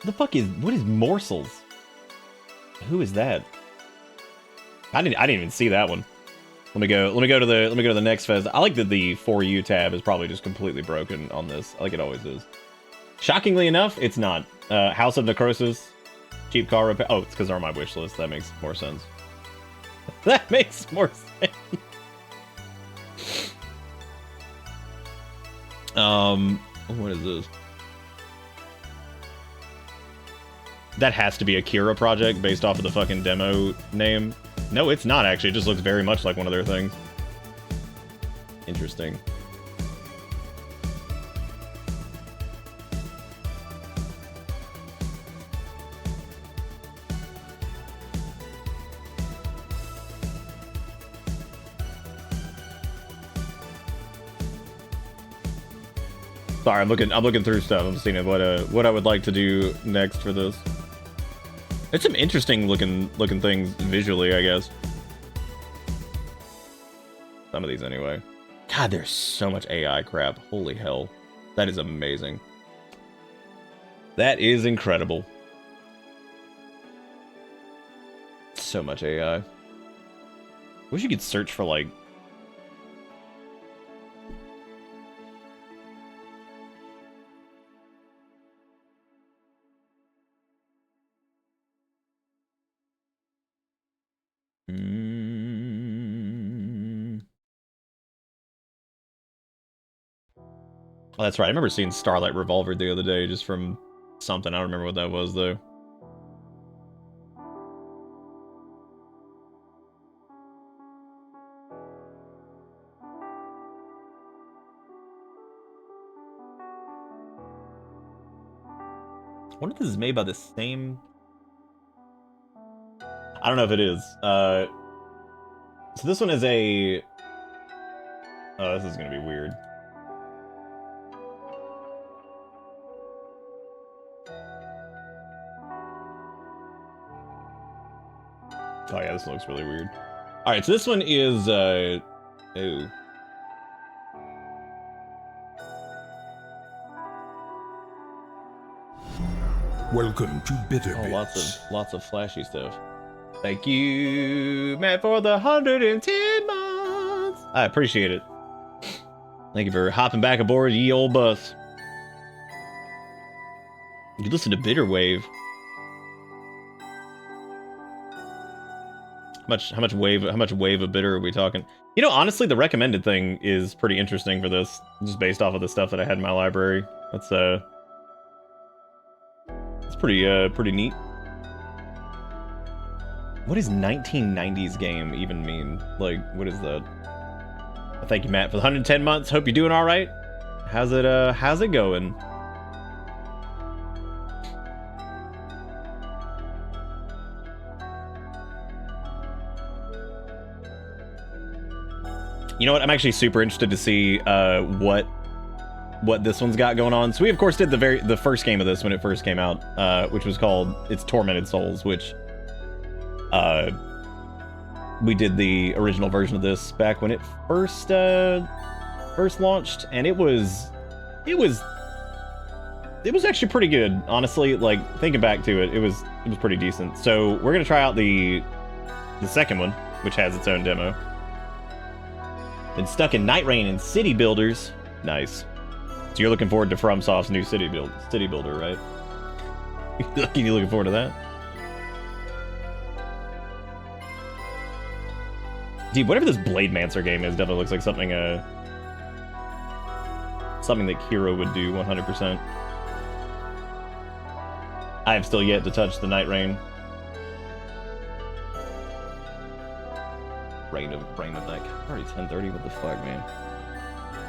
What is morsels? Who is that? I didn't even see that one. Let me go to the next fest. I like that the For You tab is probably just completely broken on this, like it always is. Shockingly enough, it's not. House of Necrosis, cheap car repair. Oh, it's because they're on my wish list. That makes more sense. That makes more sense. What is this? That has to be a Kira project based off of the fucking demo name. No, it's not actually. It just looks very much like one of their things. Interesting. Sorry, I'm looking through stuff. I'm seeing what I would like to do next for this. It's some interesting looking things visually, I guess. Some of these anyway. God, there's so much AI crap. Holy hell. That is amazing. That is incredible. So much AI. Wish you could search for like Oh, that's right. I remember seeing Starlight Revolver the other day just from something. I don't remember what that was, though. I wonder if this is made by the same... I don't know if it is. So this one is a... Oh, this is going to be weird. Oh yeah, this looks really weird. All right, so this one is ooh. Welcome to Bitter Oh, Bits. lots of flashy stuff. Thank you, Matt, for the 110 months. I appreciate it. Thank you for hopping back aboard ye old bus. You listen to Bitter Wave. How much wave of bitter are we talking? You know, honestly, the recommended thing is pretty interesting for this, just based off of the stuff that I had in my library. That's it's pretty neat. What does 1990s game even mean? Like, what is that? Thank you, Matt, for the 110 months. Hope you're doing all right. How's it going? You know what? I'm actually super interested to see what this one's got going on. So we of course did the first game of this when it first came out, which was called It's Tormented Souls, which we did the original version of this back when it first launched, and it was actually pretty good, honestly. Like, thinking back to it, it was pretty decent. So we're gonna try out the second one, which has its own demo. Been stuck in Night Rain and City Builders. Nice. So you're looking forward to FromSoft's new City Builder, right? You looking forward to that? Dude, whatever this Blademancer game is definitely looks like something something that Kiro would do 100%. I have still yet to touch the Night Rain. Rain of Night. Already 10:30. What the fuck, man?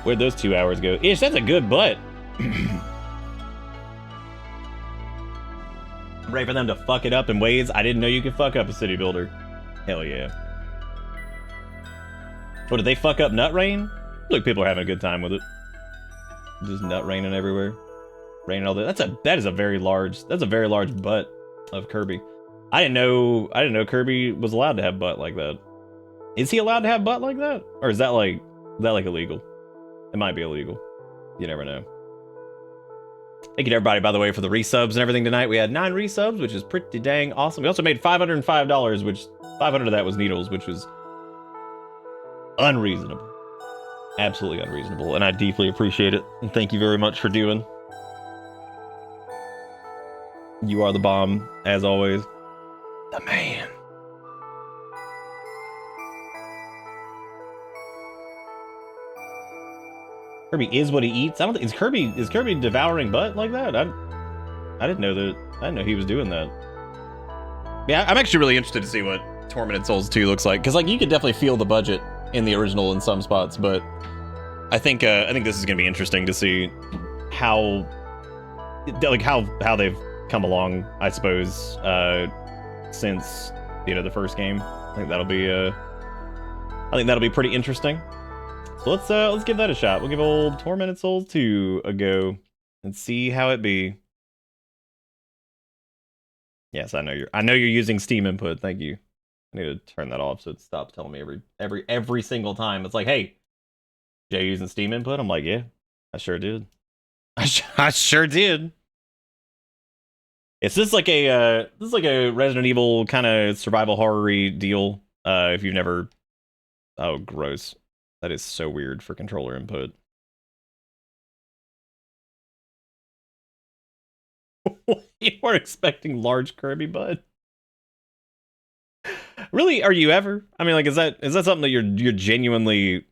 Where'd those 2 hours go? Ish, that's a good butt. I'm ready for them to fuck it up in ways I didn't know you could fuck up a city builder. Hell yeah. What, did they fuck up Nut Rain? Look, people are having a good time with it. Just nut raining everywhere. Raining all that. That is a very large butt of Kirby. I didn't know Kirby was allowed to have butt like that. Is he allowed to have butt like that? Or is that like illegal? It might be illegal. You never know. Thank you to everybody, by the way, for the resubs and everything tonight. We had 9 resubs, which is pretty dang awesome. We also made $505, which 500 of that was needles, which was unreasonable. Absolutely unreasonable. And I deeply appreciate it. And thank you very much for doing. You are the bomb, as always. The man. Kirby is what he eats. I don't think is Kirby devouring butt like that? I didn't know that. I didn't know he was doing that. Yeah, I'm actually really interested to see what Tormented Souls 2 looks like, because like you could definitely feel the budget in the original in some spots, but I think this is gonna be interesting to see how they've come along, I suppose, since the first game. I think that'll be pretty interesting. So let's give that a shot. We'll give old Tormented Souls 2 a go and see how it be. Yes, I know you're using Steam input. Thank you. I need to turn that off so it stops telling me every single time. It's like, hey, Jay using Steam input? I'm like, yeah, I sure did. I sure did. It's just like a Resident Evil kind of survival horror-y deal. If you've never, oh, gross. That is so weird for controller input. You were expecting large Kirby butt? Really? Are you ever? I mean, like, is that something that you're genuinely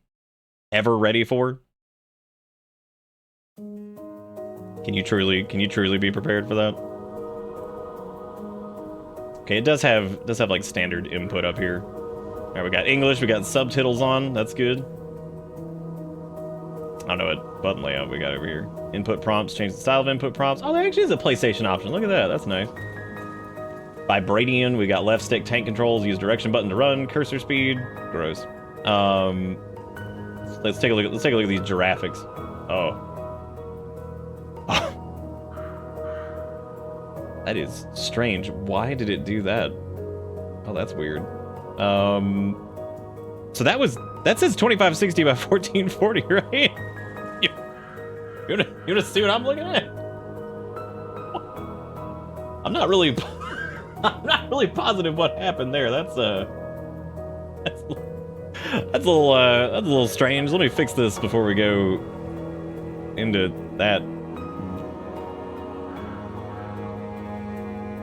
ever ready for? Can you truly be prepared for that? Okay, it does have like standard input up here. All right, we got English, we got subtitles on. That's good. I don't know what button layout we got over here. Input prompts, change the style of input prompts. Oh, there actually is a PlayStation option. Look at that. That's nice. Vibranium, we got left stick tank controls, use direction button to run, cursor speed. Gross. Let's take a look at these giraffics. Oh. That is strange. Why did it do that? Oh, that's weird. So that says 2560 by 1440, right? You wanna see what I'm looking at? I'm not really positive what happened there. That's a little strange. Let me fix this before we go into that.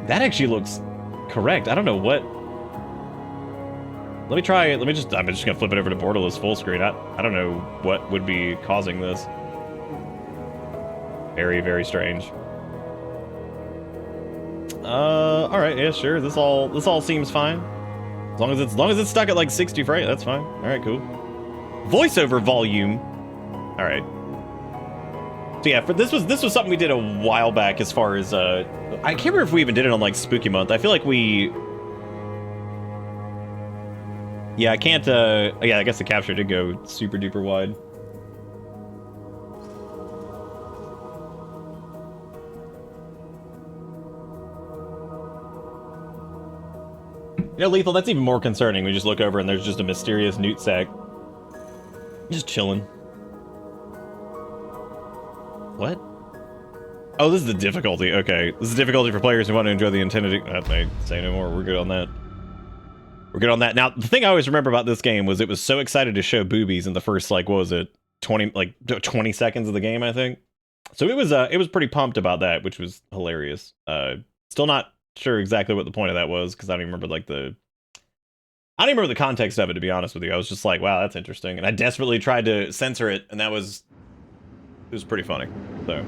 That actually looks correct. I don't know what. I'm just gonna flip it over to borderless full screen. I don't know what would be causing this. Very, very strange. All right, yeah, sure. This all seems fine. As long as it's stuck at like 60 frames, that's fine. All right, cool. Voiceover volume. All right. So yeah, this was something we did a while back. As far as I can't remember if we even did it on like Spooky Month. I feel like we. Yeah, I can't. Yeah, I guess the capture did go super duper wide. You know, Lethal, that's even more concerning. We just look over and there's just a mysterious newt sack. Just chilling. What? Oh, this is the difficulty. Okay. This is the difficulty for players who want to enjoy the intended... I say no more. We're good on that. We're good on that. Now, the thing I always remember about this game was it was so excited to show boobies in the first, like, what was it? 20 seconds of the game, I think. So it was pretty pumped about that, which was hilarious. Still not sure exactly what the point of that was, because I don't even remember I don't even remember the context of it, to be honest with you. I was just like, wow, that's interesting. And I desperately tried to censor it, and it was pretty funny. So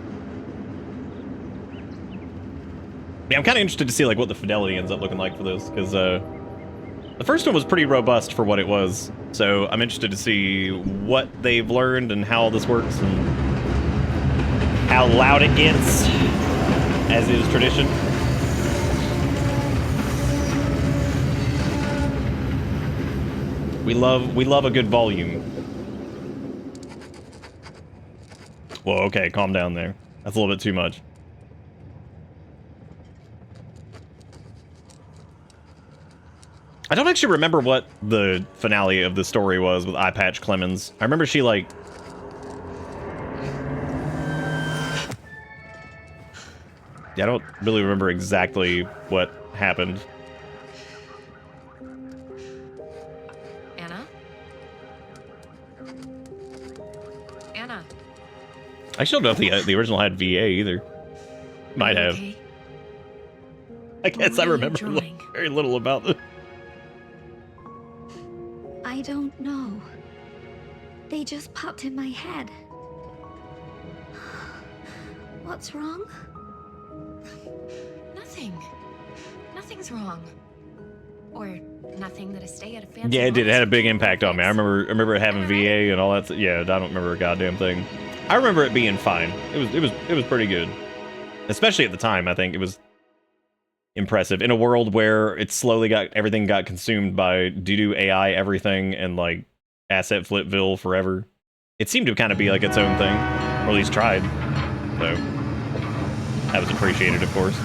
yeah, I'm kind of interested to see like what the fidelity ends up looking like for this, because the first one was pretty robust for what it was. So I'm interested to see what they've learned and how this works and how loud it gets, as is tradition. We love a good volume. Whoa, okay, calm down there. That's a little bit too much. I don't actually remember what the finale of the story was with Eye Patch Clemens. I remember she like... Yeah, I don't really remember exactly what happened. I still don't know if the original had VA either. Might have. Okay? I guess I remember very little about it. I don't know. They just popped in my head. What's wrong? Nothing. Nothing's wrong. Or nothing that a stay at a fancy. Yeah, it did. It had a big impact on me. I remember it having VA and all that. Yeah, I don't remember a goddamn thing. I remember it being fine. It was pretty good. Especially at the time, I think it was impressive. In a world where it slowly everything got consumed by doo-doo AI everything and like asset flipville forever. It seemed to kind of be like its own thing. Or at least tried. So that was appreciated, of course.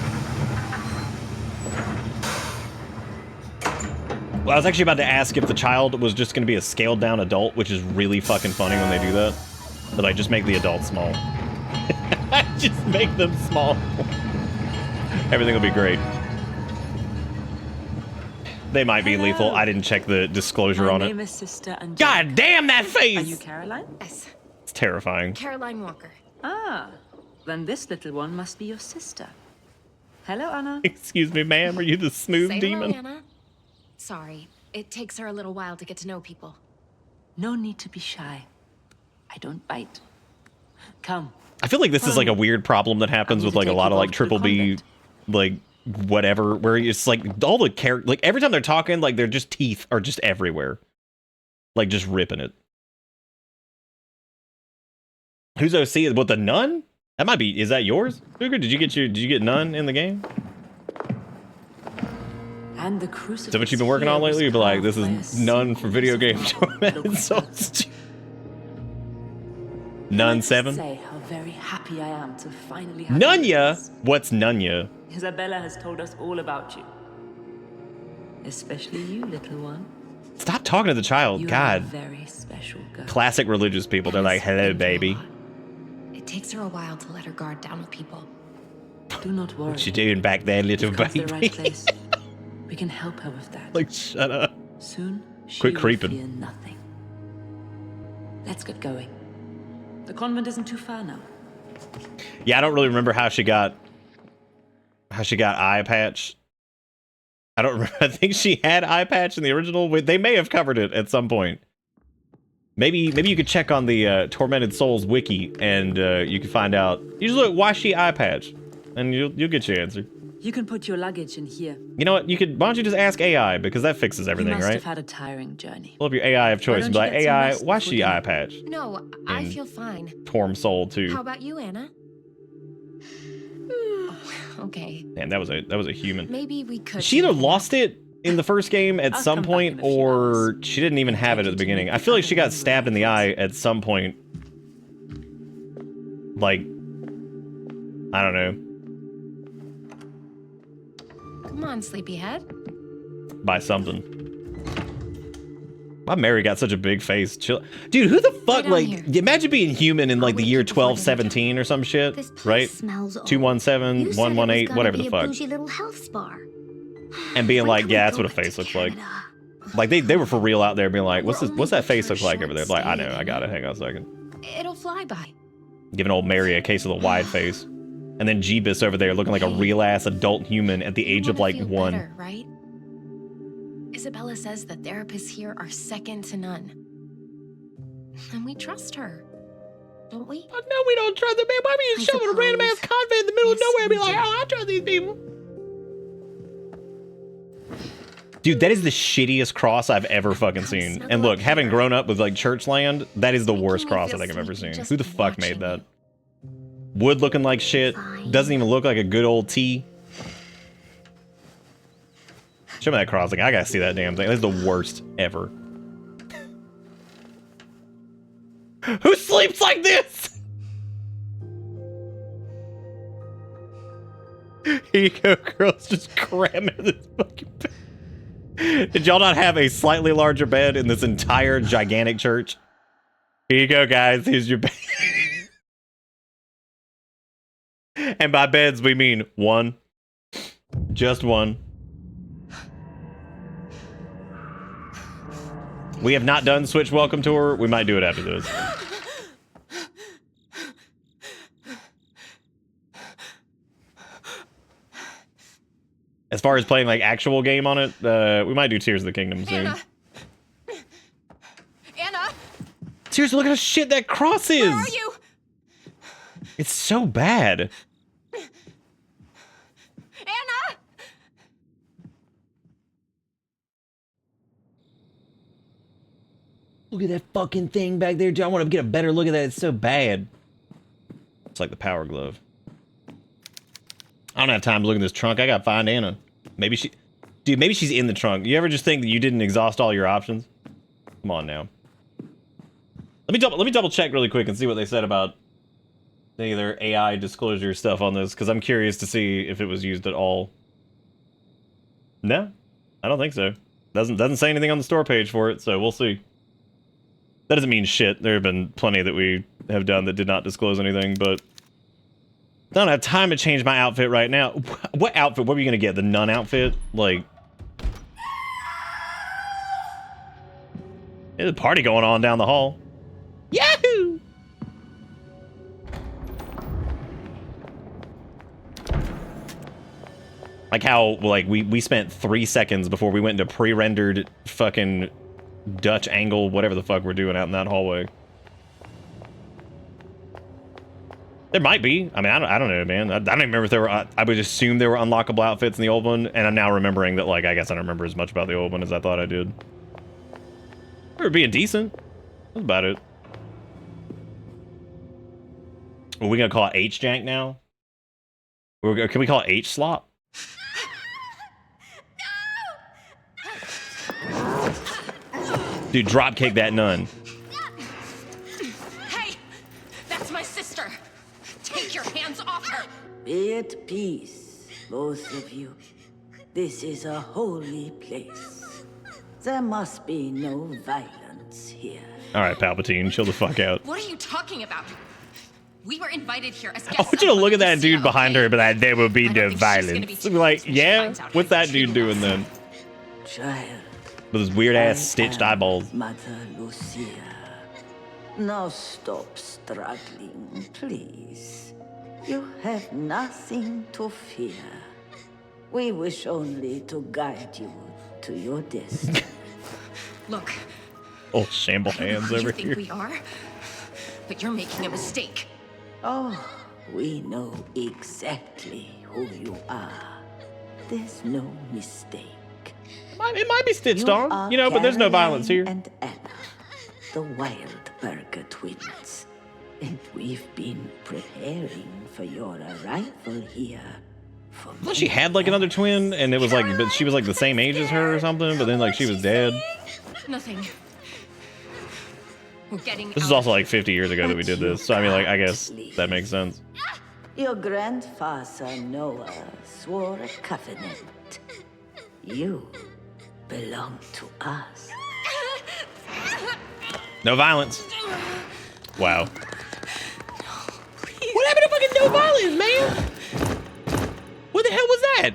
Well, I was actually about to ask if the child was just going to be a scaled down adult, which is really fucking funny when they do that. But like, just make the adults small. Just make them small. Everything will be great. They might be lethal. I didn't check the disclosure on it. My name is Sister Angelica. God damn that face! Are you Caroline? Yes. It's terrifying. Caroline Walker. Ah, then this little one must be your sister. Hello, Anna. Excuse me, ma'am. Are you the smooth Say demon? hello, Anna. Sorry, it takes her a little while to get to know people. No need to be shy. I don't bite. Come. I feel like this is like a weird problem that happens with like a lot of like triple B, like whatever, where it's like all the character, like every time they're talking, like they're just teeth are just everywhere, like just ripping it. Who's OC? What, the nun? That might be. Is that yours, Booger? Did you get nun in the game? And the crucifix. Is that what you've been working on lately? You'd be like, this is nun for video game torment. Nun 7? Say how very happy I am to finally have Nunya? What's Nunya? Isabella has told us all about you. Especially you, little one. Stop talking to the child. You are a God. very special girl. Classic religious people. They're like, hello, baby. It takes her a while to let her guard down with people. Do not worry. What you doing back there, little You've come to baby? the right place. We can help her with that. Like, shut up. Soon, she Quit will creeping. fear nothing. Let's get going. The convent isn't too far now. Yeah, I don't really remember how she got eye patch. I don't remember. I think she had eye patch in the original. They may have covered it at some point. Maybe you could check on the Tormented Souls wiki and you can find out. You just look, why she eye patch, and you'll get your answer. You can put your luggage in here. You know what? Why don't you just ask AI, because that fixes You everything, must right? have had a tiring journey. Pull up your AI of choice and be don't like, you get some AI, rest why before she dinner?" eye patch? No, I And- feel fine. Torm Soul too. How about you, Anna? Okay, Man, that was a human. maybe we could. She either lost it in the first game at I'll some come back point, in a few or hours. she didn't even have it at the beginning. I feel like she got stabbed in the eye at some point. Like, I don't know, Come on, sleepyhead. by something. Why Mary got such a big face? Chill, dude. Who the fuck? down Like, here. imagine being human in like the wait year till before dinner 1217 or some shit, This place right? smells old. 217, You said it was 118, gonna whatever be the a fuck, bougie little health spa. and being When like, can we yeah, that's go what a back face to looks like. Canada? Like they were for real out there, being like, We're what's only that there face for a look like over there? Like, I short know, I got it. Hang on a second. It'll fly by. Giving old Mary a case of the wide face. And then Jeebus over there looking like a real ass adult human at the You age of wanna like feel 1. better, right? Isabella says the therapists here are second to none. And we trust her, don't we? Oh, no, we don't trust them, man. Why were you I shoving a random ass suppose. convent in the middle of Yes, nowhere and be we like, do. oh, I trust these people? Dude, that is the shittiest cross I've ever fucking seen. snuggle And look, up having here. grown up with like church land, that is the Making worst me cross I feel think I've ever sleepy seen. just Who the fuck made watching that? it. Wood looking like shit. Fine. Doesn't even look like a good old T. Show me that cross. Like, I gotta see that damn thing. That's the worst ever. Who sleeps like this? Here you go, girls. Just cramming this fucking bed. Did y'all not have a slightly larger bed in this entire gigantic church? Here you go, guys. Here's your bed. And by beds, we mean one. Just one. We have not done Switch Welcome Tour. We might do it after this. As far as playing like actual game on it, we might do Tears of the Kingdom soon. Anna! Anna! Seriously, look how shit that cross is. Where are you? It's so bad. Anna! Look at that fucking thing back there, John. I want to get a better look at that. It's so bad. It's like the Power Glove. I don't have time to look in this trunk. I gotta find Anna. Maybe maybe she's in the trunk. You ever just think that you didn't exhaust all your options? Come on now. Let me double check really quick and see what they said about any of their AI disclosure stuff on this, because I'm curious to see if it was used at all. No, I don't think so. Doesn't say anything on the store page for it, so we'll see. That doesn't mean shit. There have been plenty that we have done that did not disclose anything, but I don't have time to change my outfit right now. What outfit? What are you gonna get? The nun outfit? Like, there's a party going on down the hall. Yahoo! Like how, like, we spent 3 seconds before we went into pre-rendered fucking Dutch angle, whatever the fuck we're doing out in that hallway. There might be. I mean, I don't know, man. I don't even remember if there were. I would assume there were unlockable outfits in the old one, and I'm now remembering that, like, I guess I don't remember as much about the old one as I thought I did. We were being decent. That's about it. Are we gonna call it H-Jank now? Can we call it H-Slop? Dude, dropkick that nun. Hey! That's my sister! Take your hands off her! Be at peace, both of you. This is a holy place. There must be no violence here. All right, Palpatine, chill the fuck out. What are you talking about? We were invited here as guests. I want you to look at that dude behind her, but that there will be I no don't think she's gonna be violence. too Like, pleased when she yeah, finds out what's how that you dude truly doing then? Child, With his weird ass I stitched am eyeballs. Mother Lucia. Now stop struggling, please. You have nothing to fear. We wish only to guide you to your destiny. Look, Oh, shamble hands who over you think here. we are, but you're making a mistake. Oh, we know exactly who you are. There's no mistake. It might be stitched You on, are you know, but there's no violence here. Caroline and Anna, the Wildberger twins. And we've been preparing for your arrival here for I thought she had like another twin, and it was like, but she was like the same age as her or something, but then like she was dead. Nothing. We're getting This is out also like 50 years ago that we did this, so I mean, like, I guess that makes sense. Your grandfather Noah swore a covenant. You belong to us. No violence. Wow. What happened to fucking no violence, man? What the hell was that?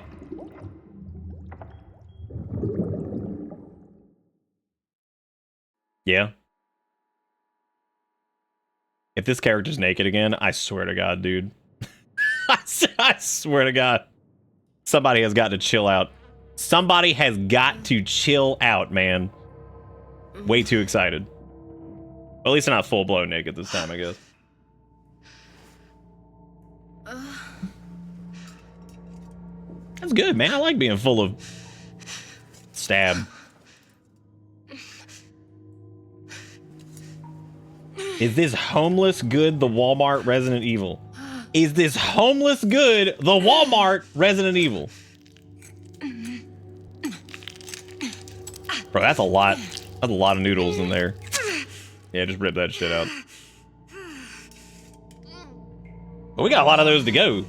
Yeah. If this character's naked again, I swear to God, dude. I swear to God. Somebody has got to chill out. Somebody has got to chill out, man. Way too excited. At least they're not full-blown naked this time, I guess. That's good, man. I like being full of stab. Is this homeless good the Walmart Resident Evil? Is this homeless good the Walmart Resident Evil? Bro, that's a lot. That's a lot of noodles in there. Yeah, just rip that shit out. But we got a lot of those to go.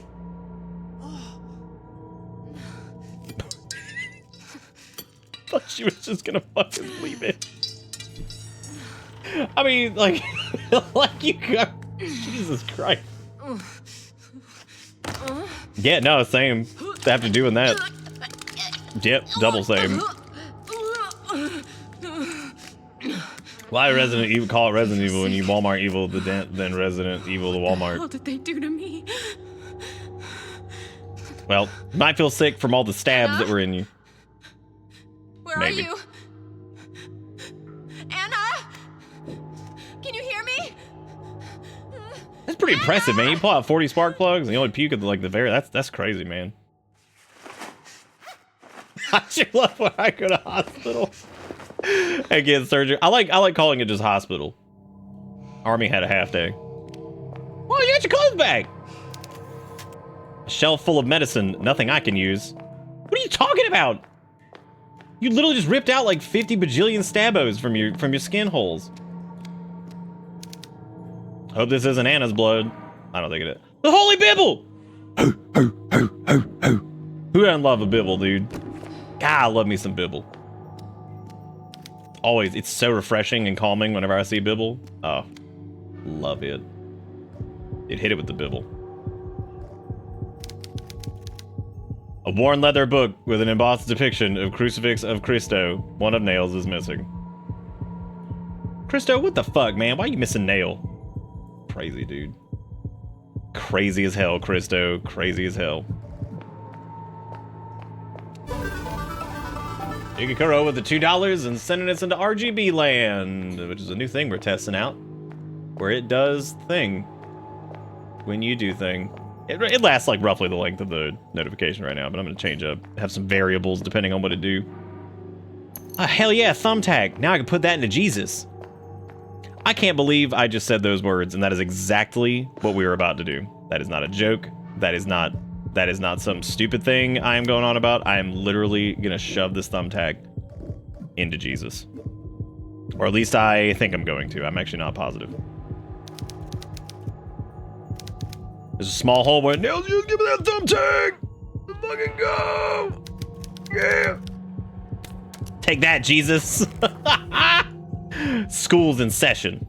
Thought she was just gonna fucking leave it. I mean, like, like you got, Jesus Christ. Yeah, no, same. After doing that. Yep, double same. Why Resident Evil? Call it Resident Evil when you Walmart Evil then Resident Evil the Walmart. What did they do to me? Well, you might feel sick from all the stabs that were in you. Where Maybe. are you? Anna? Can you hear me? That's pretty impressive, man. You pull out 40 spark plugs and you only puke at like the very. That's crazy, man. I should love when I go to hospital and get surgery. I like calling it just hospital. Army had a half day. Well, you got your clothes back. A shelf full of medicine, nothing I can use. What are you talking about? You literally just ripped out like 50 bajillion stabos from your skin holes. Hope this isn't Anna's blood. I don't think it is. The Holy Bibble! Who doesn't love a Bibble, dude? God, I love me some Bibble. Always, it's so refreshing and calming whenever I see Bibble. Oh, love it. It hit it with the Bibble. A worn leather book with an embossed depiction of Crucifix of Christo. One of nails is missing. Christo, what the fuck, man? Why are you missing nail? Crazy, dude. Crazy as hell, Christo. Crazy as hell. Yukikuro with the $2 and sending us into RGB land, which is a new thing we're testing out. Where it does thing. When you do thing. It lasts like roughly the length of the notification right now, but I'm going to change up. Have some variables depending on what it do. Hell yeah, thumbtack. Now I can put that into Jesus. I can't believe I just said those words, and that is exactly what we were about to do. That is not a joke. That is not some stupid thing I am going on about. I am literally going to shove this thumbtack into Jesus. Or at least I think I'm going to. I'm actually not positive. There's a small hole where Nails, just give me that thumbtack! Let's fucking go! Take that, Jesus. School's in session.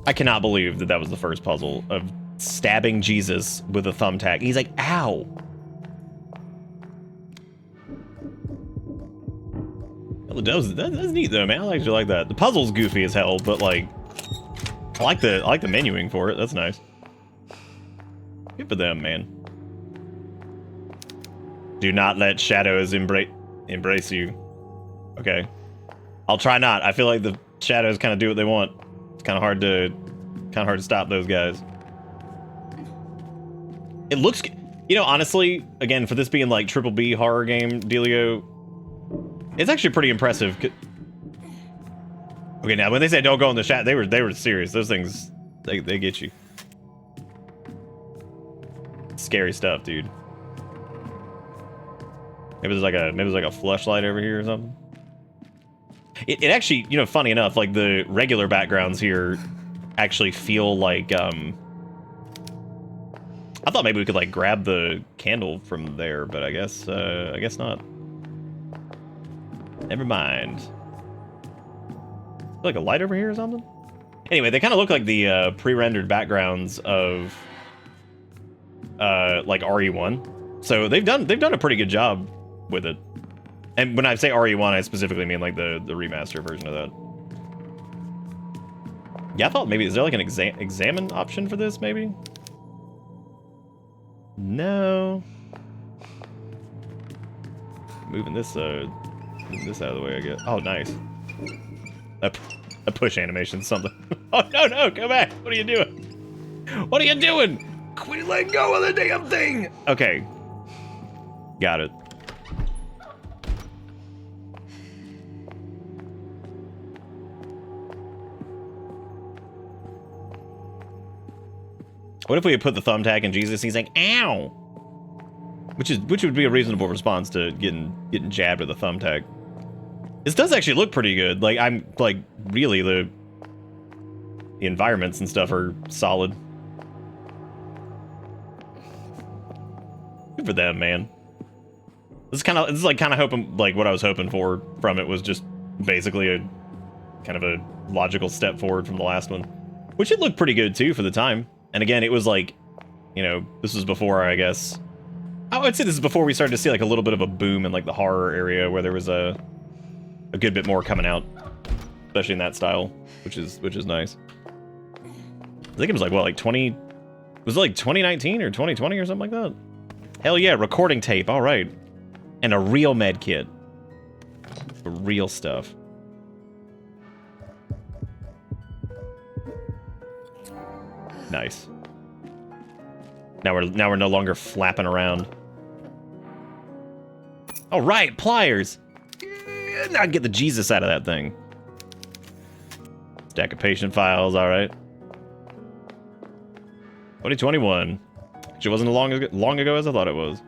I cannot believe that that was the first puzzle of stabbing Jesus with a thumbtack. He's like, ow. That's neat though, man. I actually like that. The puzzle's goofy as hell, but like, I like the menuing for it. That's nice. Good for them, man. Do not let shadows embrace you. Okay. I'll try not. I feel like the shadows kind of do what they want. It's kind of hard to stop those guys. It looks, you know, honestly, again, for this being like triple B horror game dealio, it's actually pretty impressive. Okay, now when they say don't go in the shadow, they were serious. Those things, they get you. Scary stuff, dude. Maybe there's like a flashlight over here or something. It actually, you know, funny enough, like the regular backgrounds here actually feel like I thought maybe we could like grab the candle from there, but I guess not. Never mind. Like a light over here or something? Anyway, they kind of look like the pre-rendered backgrounds of like RE1. So they've done a pretty good job with it. And when I say RE1, I specifically mean like the remaster version of that. Yeah, I thought maybe, is there like an examine option for this, maybe? No. Moving this out of the way, I guess. Oh, nice. A push animation, something. Oh, no, come back. What are you doing? What are you doing? Quit letting go of the damn thing. Okay. Got it. What if we had put the thumbtack in Jesus and he's like, ow? Which would be a reasonable response to getting jabbed with a thumbtack. This does actually look pretty good. Like, I'm like, really, the environments and stuff are solid. Good for them, man. This is like kind of hoping, like what I was hoping for from it was just basically a kind of a logical step forward from the last one, which it looked pretty good too for the time. And again, it was like, you know, this was before, I guess. I would say this is before we started to see like a little bit of a boom in like the horror area where there was a good bit more coming out, especially in that style, which is nice. I think it was like what, like 20, was it like 2019 or 2020 or something like that? Hell yeah, recording tape, all right. And a real med kit. For real stuff. Nice. Now we're no longer flapping around. All right, pliers. Now get the Jesus out of that thing. Stack of patient files. All right. 2021. Which it wasn't long ago as I thought it was.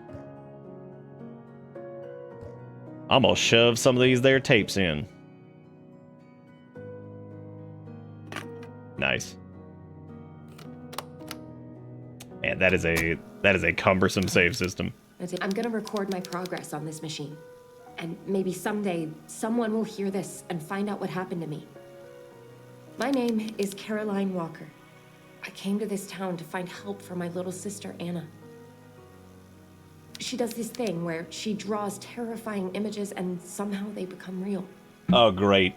I'm gonna shove some of these there tapes in. Nice. Man, that is a cumbersome save system. I'm gonna record my progress on this machine. And maybe someday, someone will hear this and find out what happened to me. My name is Caroline Walker. I came to this town to find help for my little sister, Anna. She does this thing where she draws terrifying images and somehow they become real. Oh, great.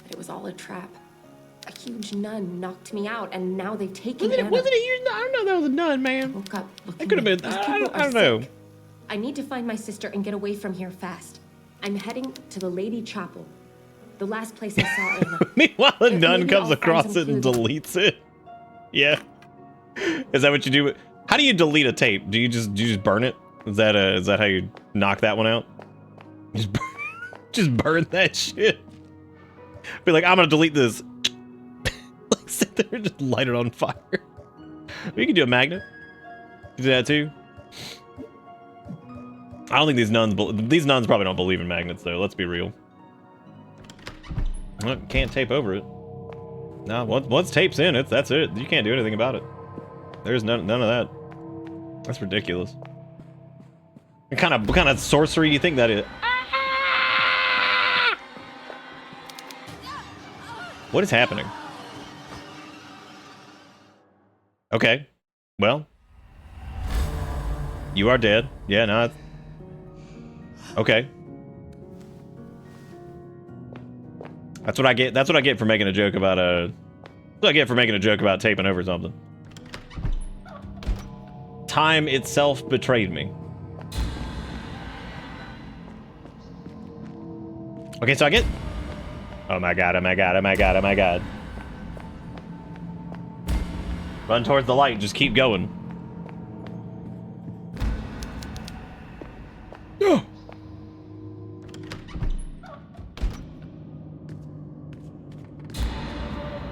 But it was all a trap. A huge nun knocked me out, and now they've taken Anna. Wasn't it a huge nun? I don't know that was a nun, man. Woke up looking It could have been. like these I people are don't know. sick. I need to find my sister and get away from here fast. I'm heading to the Lady Chapel, the last place I saw Anna. Meanwhile, a Maybe nun I'll comes find across some it and clues. deletes it. Yeah. Is that what you do? How do you delete a tape? Do you just burn it? Is that how you knock that one out? Just burn that shit. Be like, I'm gonna delete this. Like, sit there and just light it on fire. We can do a magnet. You do that too. I don't think these nuns probably don't believe in magnets though. Let's be real. Well, can't tape over it. No, once tape's in, that's it. You can't do anything about it. There's none of that. That's ridiculous. What kind of sorcery do you think that is? What is happening? Okay. Well. You are dead. Yeah, no. Okay. That's what I get. That's what I get for making a joke about that's what I get for making a joke about taping over something. Time itself betrayed me. Okay, so I get... Oh my god, oh my god, oh my god, oh my god. Run towards the light, just keep going.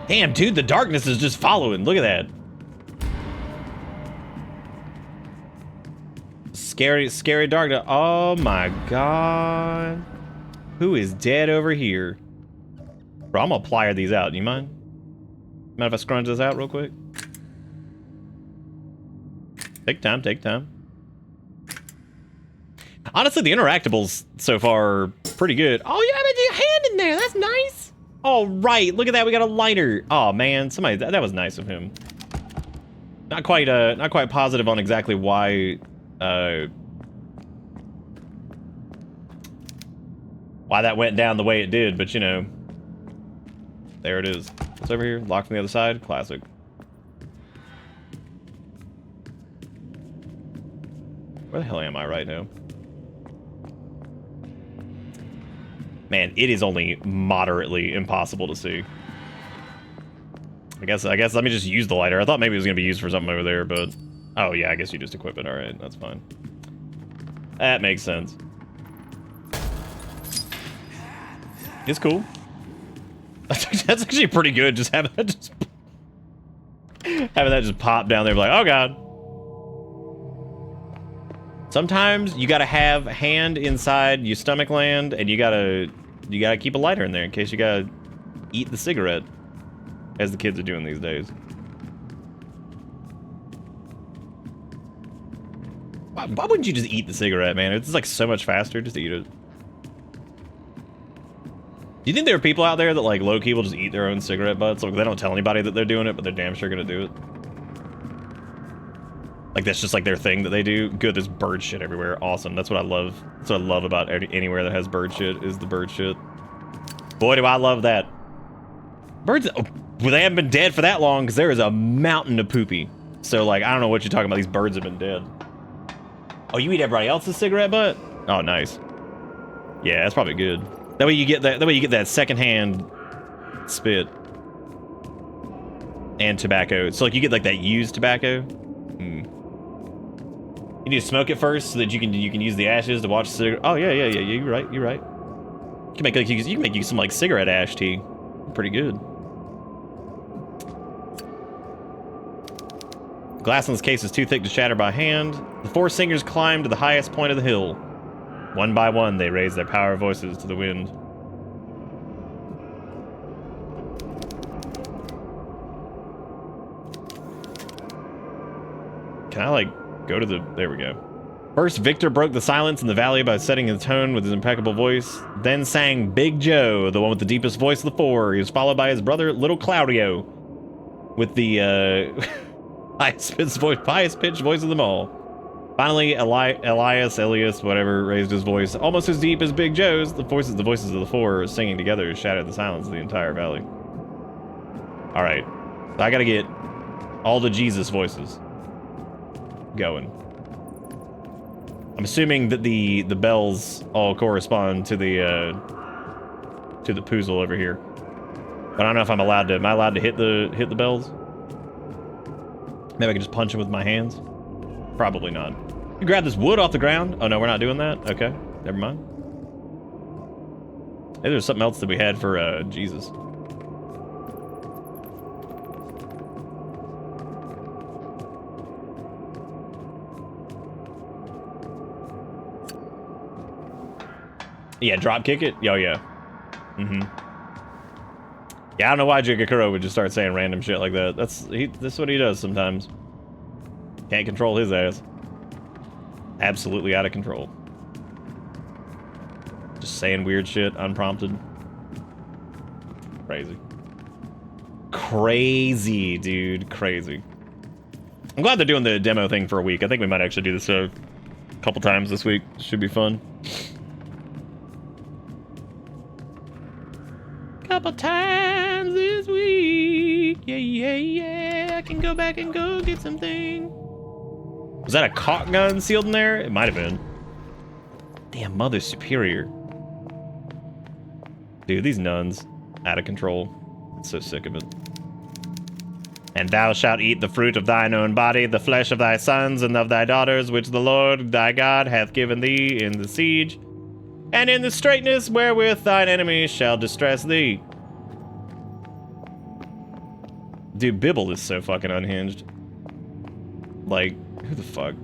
Damn, dude, the darkness is just following. Look at that. Scary darkness. Oh my god. Who is dead over here? Bro, I'm gonna plier these out. Do you mind? Mind if I scrunch this out real quick? Take time, take time. Honestly, the interactables so far are pretty good. Oh, you have a hand in there. That's nice. All right, look at that. We got a lighter. Oh man, somebody that was nice of him. Not quite positive on exactly why that went down the way it did, but you know, there it is. What's over here? Locked on the other side. Classic. Where the hell am I right now? Man, it is only moderately impossible to see. I guess let me just use the lighter. I thought maybe it was gonna be used for something over there, but oh yeah, I guess you just equip it. All right, that's fine. That makes sense. It's cool. That's actually pretty good. Just having that just pop down there, like, oh god. Sometimes you gotta have a hand inside your stomach land, and you gotta keep a lighter in there in case you gotta eat the cigarette, as the kids are doing these days. Why wouldn't you just eat the cigarette, man? It's like so much faster just to eat it. Do you think there are people out there that like low-key will just eat their own cigarette butts? Like they don't tell anybody that they're doing it, but they're damn sure gonna do it. Like that's just like their thing that they do. Good, there's bird shit everywhere. Awesome. That's what I love. That's what I love about anywhere that has bird shit is the bird shit. Boy, do I love that. Birds, well, they haven't been dead for that long because there is a mountain of poopy. So like, I don't know what you're talking about. These birds have been dead. Oh, you eat everybody else's cigarette butt? Oh, nice. Yeah, that's probably good. That way you get that. That way you get that secondhand spit and tobacco. So like you get like that used tobacco. You need to smoke it first so that you can use the ashes to watch the cigarette. Oh yeah. You're right. You're right. You can make like you can make some like cigarette ash tea. Pretty good. The glass in this case is too thick to shatter by hand. The four singers climbed to the highest point of the hill. One by one, they raised their power voices to the wind. Can I like go to the... There we go. First, Victor broke the silence in the valley by setting the tone with his impeccable voice. Then sang Big Joe, the one with the deepest voice of the four. He was followed by his brother, Little Claudio, with the highest-pitched voice of them all. Finally, Elias, whatever, raised his voice almost as deep as Big Joe's. The voices of the four singing together shattered the silence of the entire valley. All right, so I gotta get all the Jesus voices going. I'm assuming that the bells all correspond to the Poozle over here, but I don't know if I'm allowed to. Am I allowed to hit the bells? Maybe I can just punch them with my hands. Probably not. You grab this wood off the ground. Oh no, we're not doing that. Okay, never mind. Maybe there's something else that we had for Jesus. Yeah, drop kick it. Oh yeah. Yeah, I don't know why Jigakuro would just start saying random shit like that. That's what he does sometimes. Can't control his ass. absolutely out of control. Just saying weird shit unprompted. Crazy. Crazy, dude. Crazy. I'm glad they're doing the demo thing for a week. I think we might actually do this a couple times this week. Should be fun. Couple times this week. Yeah, yeah, yeah. I can go back and go get something. Was that a caulk gun sealed in there? It might have been. Damn, Mother Superior. Dude, these nuns. Out of control. I'm so sick of it. And thou shalt eat the fruit of thine own body, the flesh of thy sons and of thy daughters, which the Lord thy God hath given thee in the siege, and in the straitness wherewith thine enemies shall distress thee. Dude, Bibble is so fucking unhinged. Like, who the fuck?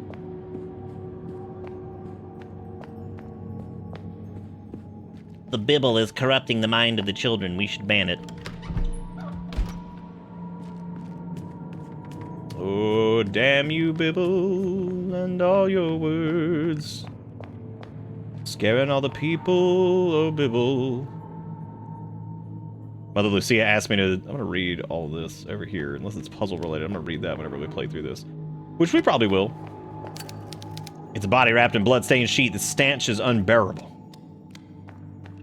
The Bibble is corrupting the mind of the children. We should ban it. Oh, damn you, Bibble, and all your words. Scaring all the people, oh, Bibble. Mother Lucia asked me to... I'm going to read all this over here. Unless it's puzzle related, I'm going to read that whenever we play through this. Which we probably will. It's a body wrapped in blood-stained sheet. The stench is unbearable.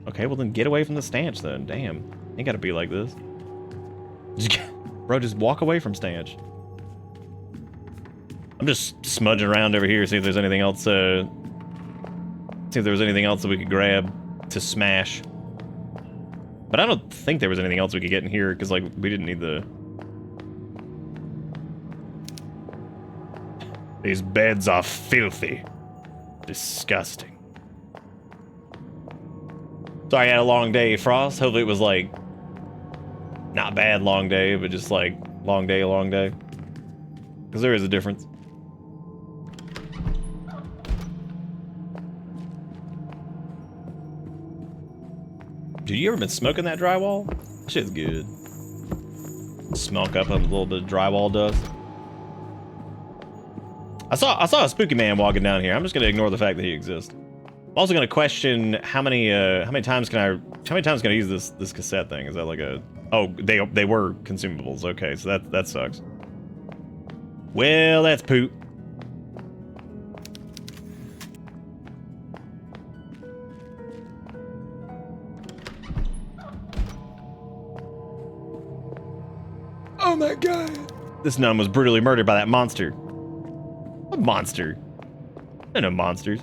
Okay, well then get away from the stench then. Damn. Ain't gotta be like this. Bro, just walk away from stench. I'm just smudging around over here, see if there's anything else, see if there was anything else that we could grab to smash. But I don't think there was anything else we could get in here, because, like, we didn't need the... These beds are filthy. Disgusting. Sorry, I had a long day, Frost. Hopefully it was, like, not bad long day, but just, like, long day. Because there is a difference. Dude, you ever been smoking that drywall? That shit's good. Smoke up a little bit of drywall dust. I saw a spooky man walking down here. I'm just gonna ignore the fact that he exists. I'm also gonna question how many times can I use this cassette thing? Is that like a... Oh, they were consumables. Okay, so that sucks. Well, that's poop. Oh my god. This nun was brutally murdered by that monster. What monster? They're no monsters.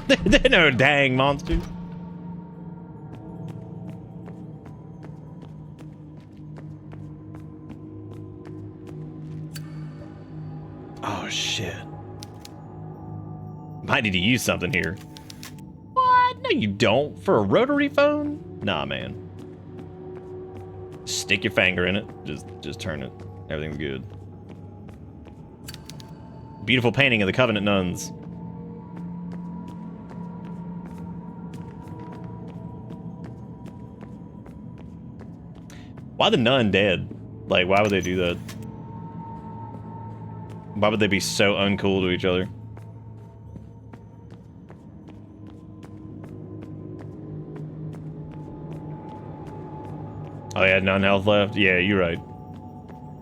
They're no dang monsters. Oh shit. Might need to use something here. What? No, you don't. For a rotary phone? Nah, man. Stick your finger in it. Just turn it. Everything's good. Beautiful painting of the Covenant nuns. Why the nun dead? Like, why would they do that? Why would they be so uncool to each other? Oh yeah, none health left. Yeah, you're right.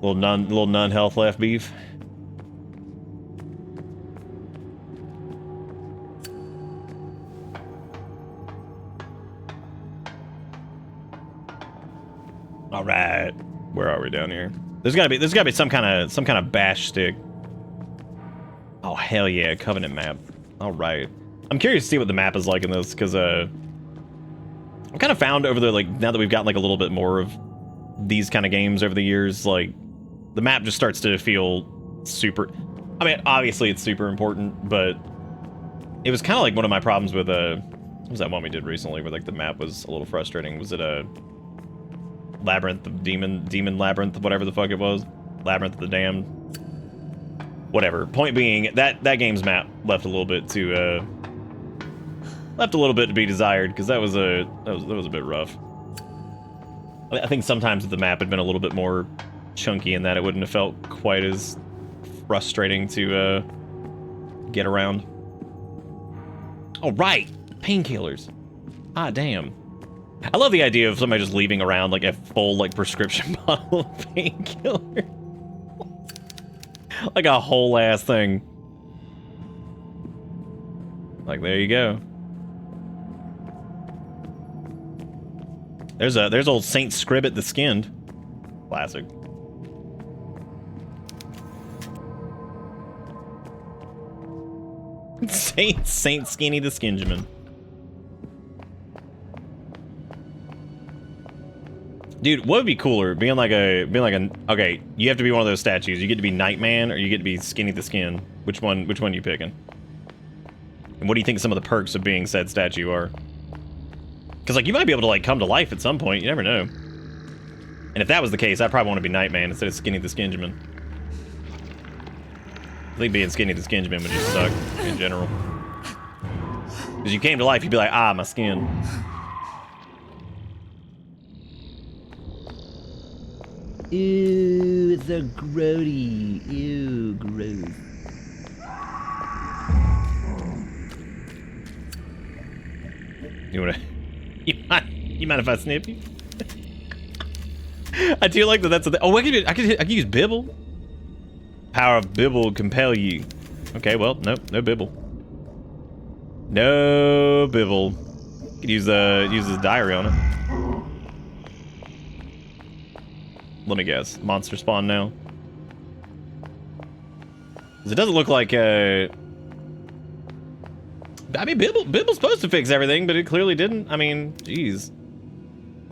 Little none health left beef. All right, where are we down here? There's gotta be some kind of bash stick. Oh hell yeah, Covenant map. All right, I'm curious to see what the map is like in this, because I've kind of found over the, like, now that we've gotten like a little bit more of these kind of games over the years, like the map just starts to feel super. I mean, obviously it's super important, but it was kind of like one of my problems with what was that one we did recently where like the map was a little frustrating? Was it a Labyrinth of Demon Labyrinth, whatever the fuck it was? Labyrinth of the Damned. Whatever. Point being, that game's map left a little bit to be desired, because that was a bit rough. I think sometimes if the map had been a little bit more chunky in that, it wouldn't have felt quite as frustrating to get around. Oh, right! Painkillers. Ah, damn. I love the idea of somebody just leaving around like a full like prescription bottle of painkiller. Like a whole ass thing. Like, there you go. There's old Saint Scribbit the Skinned. Classic. Saint Skinny the Skinjaman. Dude, what would be cooler? Being like an okay, you have to be one of those statues. You get to be Nightman or you get to be Skinny the Skin. Which one are you picking? And what do you think some of the perks of being said statue are? Because like you might be able to like come to life at some point, you never know. And if that was the case, I'd probably want to be Nightman instead of Skinny the Skinjaman. I think being Skinny the Skinjaman would just suck in general. Because you came to life, you'd be like, ah, my skin. Ew, it's so grody. Ew, gross. You wanna... You mind if I snip you? I do like that that's a thing. Oh, I could use Bibble. Power of Bibble compel you. Okay, well, no Bibble. No Bibble. Could use his diary on it. Let me guess. Monster spawn now. 'Cause it doesn't look like I mean, Bibble's supposed to fix everything, but it clearly didn't. I mean, jeez.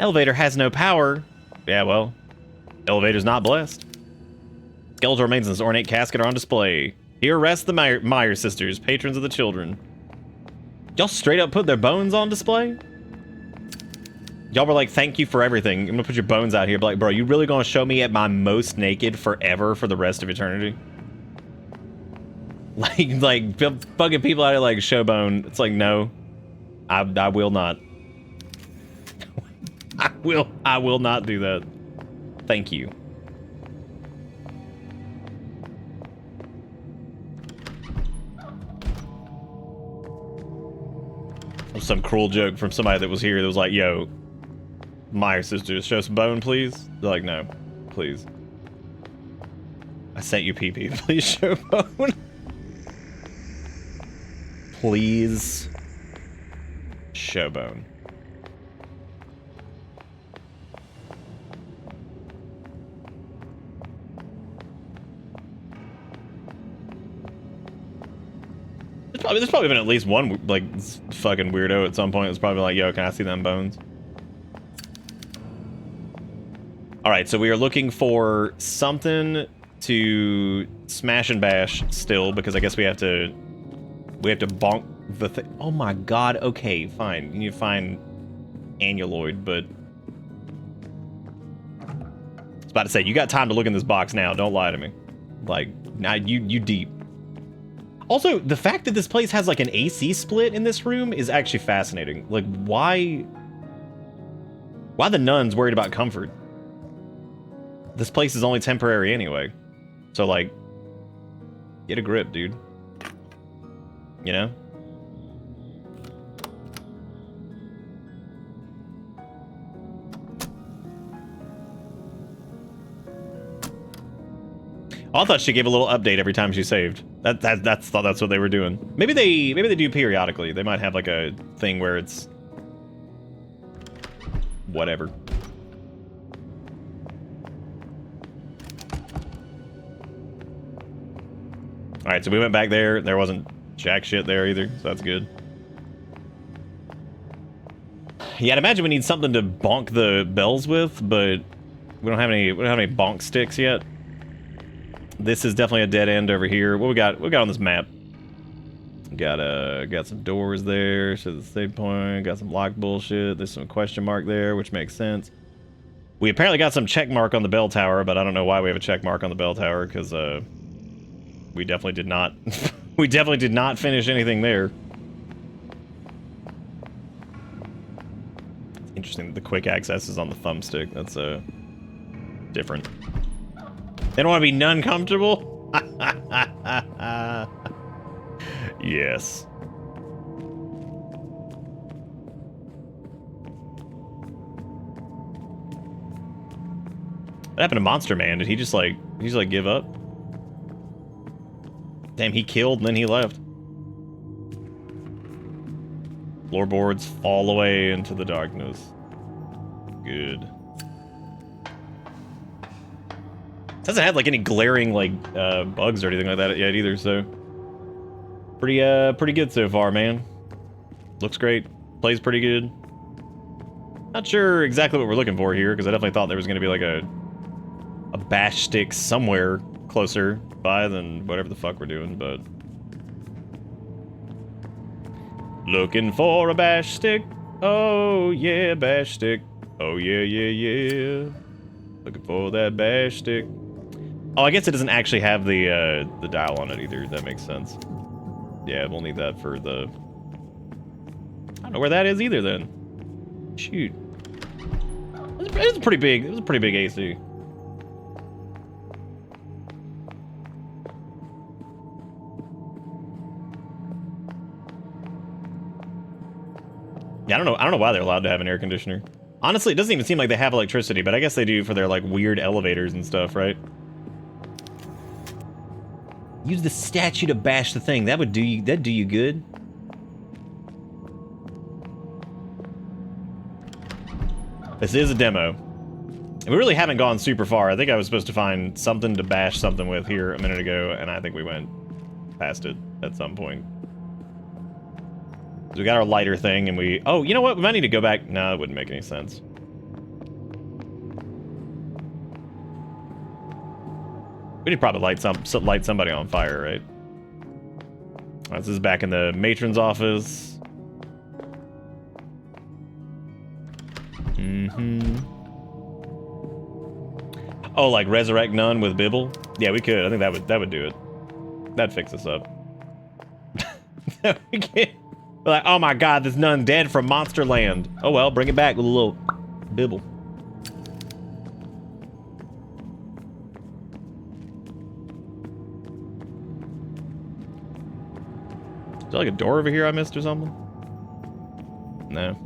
Elevator has no power. Yeah, well, elevator's not blessed. Skeletal remains in this ornate casket are on display. Here rest the Meyer sisters, patrons of the children. Y'all straight up put their bones on display? Y'all were like, thank you for everything. I'm gonna put your bones out here. But like, bro, you really gonna show me at my most naked forever for the rest of eternity? Like fucking people out here like Showbone. It's like, no, I will not. I will not do that. Thank you. Some cruel joke from somebody that was here that was like, yo, Meyer sisters, show some bone, please. They're like, no, please. I sent you PP. Please show bone. Please show bone. There's probably been at least one like fucking weirdo at some point that's probably like, yo, can I see them bones? All right, so we are looking for something to smash and bash still, because I guess we have to bonk the thing. Oh my god, okay, fine. You need to find Annuloid, but I was about to say, you got time to look in this box now, don't lie to me. Like, now you deep. Also, the fact that this place has like an AC split in this room is actually fascinating. Like, why the nuns worried about comfort? This place is only temporary anyway. So like, get a grip, dude. You know? I thought she gave a little update every time she saved. That's what they were doing. Maybe they do periodically. They might have like a thing where it's whatever. All right, so we went back there. There wasn't jack shit there either, so that's good. Yeah, I'd imagine we need something to bonk the bells with, but we don't have any bonk sticks yet. This is definitely a dead end over here. What we got on this map? Got some doors there, so the save point. Got some lock bullshit. There's some question mark there, which makes sense. We apparently got some check mark on the bell tower, but I don't know why we have a check mark on the bell tower, because we definitely did not we definitely did not finish anything there. It's interesting that the quick access is on the thumbstick. That's different. They don't want to be nun comfortable? Yes. What happened to Monster Man? Did he just like give up? Damn, he killed and then he left. Floorboards fall away into the darkness. Good. Hasn't had like any glaring like bugs or anything like that yet either, so pretty good so far, man. Looks great, plays pretty good. Not sure exactly what we're looking for here because I definitely thought there was going to be like a bash stick somewhere closer by than whatever the fuck we're doing, but looking for a bash stick. Oh yeah, bash stick. Oh yeah, yeah, yeah. Looking for that bash stick. Oh, I guess it doesn't actually have the dial on it either. That makes sense. Yeah, we'll need that for the... I don't know where that is either then. Shoot. It was a pretty big AC. Yeah, I don't know why they're allowed to have an air conditioner. Honestly, it doesn't even seem like they have electricity, but I guess they do for their like weird elevators and stuff, right? Use the statue to bash the thing. That'd do you good. This is a demo. And we really haven't gone super far. I think I was supposed to find something to bash something with here a minute ago, and I think we went past it at some point. So we got our lighter thing, and we... Oh, you know what? We might need to go back... No, it wouldn't make any sense. We could probably light somebody on fire, right? This is back in the matron's office. Oh, like resurrect Nun with Bibble? Yeah, we could. I think that would do it. That'd fix us up. We can't... We're like, oh my god, this Nun dead from Monsterland. Oh well, bring it back with a little Bibble. Is there like a door over here I missed or something? No.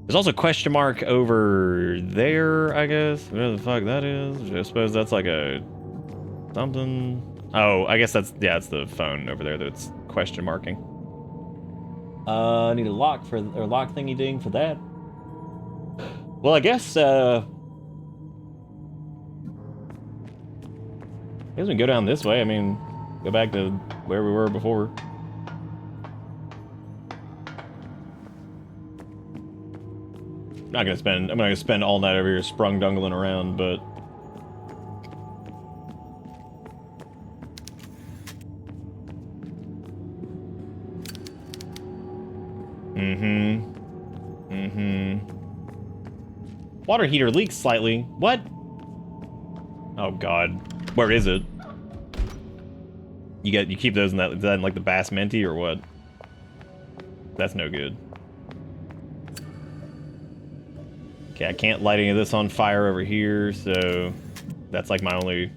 There's also a question mark over there, I guess. Where the fuck that is? I suppose that's like a... something... Oh, I guess that's... Yeah, it's the phone over there that's question marking. I need a lock for... or lock thingy ding for that. Well, I guess, I guess we can go down this way. I mean, go back to where we were before. I'm not gonna spend all night over here sprung dungling around, but water heater leaks slightly. What? Oh god. Where is it? You keep those in that, is that in like the Bass Minty or what? That's no good. Okay, I can't light any of this on fire over here, so that's like my only...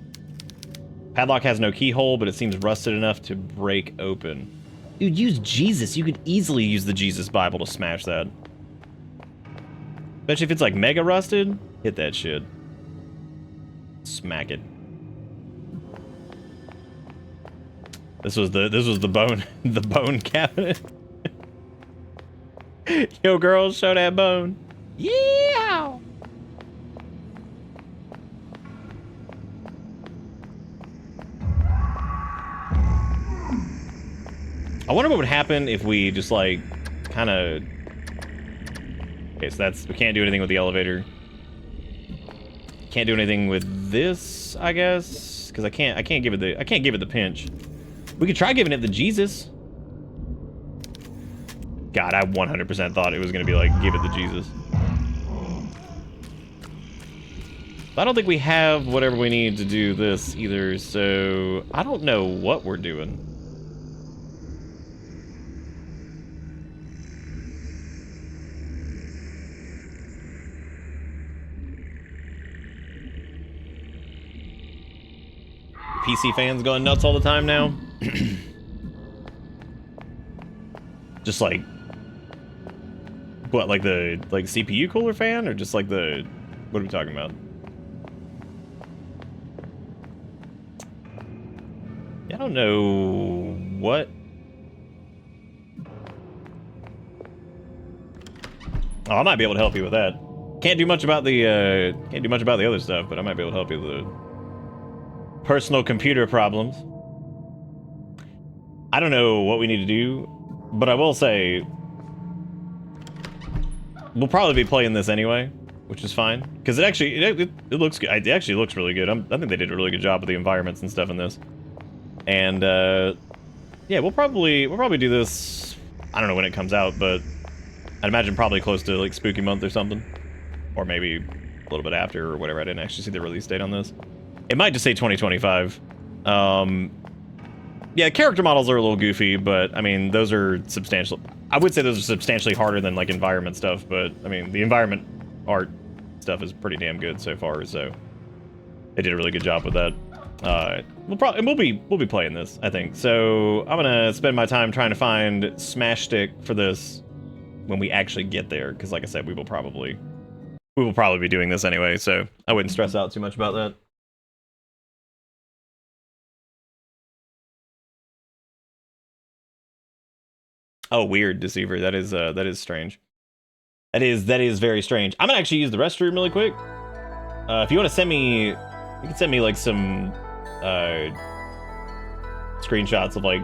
Padlock has no keyhole, but it seems rusted enough to break open. Dude, use Jesus. You could easily use the Jesus Bible to smash that. Especially if it's like mega rusted, hit that shit. Smack it. This was the bone the bone cabinet. Yo, girls, show that bone. Yeah. I wonder what would happen if we just like kind of... Okay, so we can't do anything with the elevator. Can't do anything with this, I guess, because I can't give it the pinch. We could try giving it the Jesus. God, I 100% thought it was gonna be like give it the Jesus. I don't think we have whatever we need to do this either, so I don't know what we're doing. PC fans going nuts all the time now. Just like what, like the CPU cooler fan, or just like the, what are we talking about? I don't know what. Oh, I might be able to help you with that. Can't do much about the other stuff, but I might be able to help you with the personal computer problems. I don't know what we need to do, but I will say we'll probably be playing this anyway, which is fine because it looks good. It actually looks really good. I think they did a really good job with the environments and stuff in this. And yeah, we'll probably do this. I don't know when it comes out, but I'd imagine probably close to like Spooky Month or something, or maybe a little bit after or whatever. I didn't actually see the release date on this. It might just say 2025. Yeah, character models are a little goofy, but I mean those are substantial. I would say those are substantially harder than like environment stuff, but I mean the environment art stuff is pretty damn good so far. So they did a really good job with that. We'll be playing this, I think. So I'm gonna spend my time trying to find Smash Stick for this when we actually get there, because like I said, we will probably be doing this anyway, so I wouldn't stress out too much about that. Oh, weird, Deceiver. That is strange. That is very strange. I'm gonna actually use the restroom really quick. If you want to send me, you can send me like some screenshots of like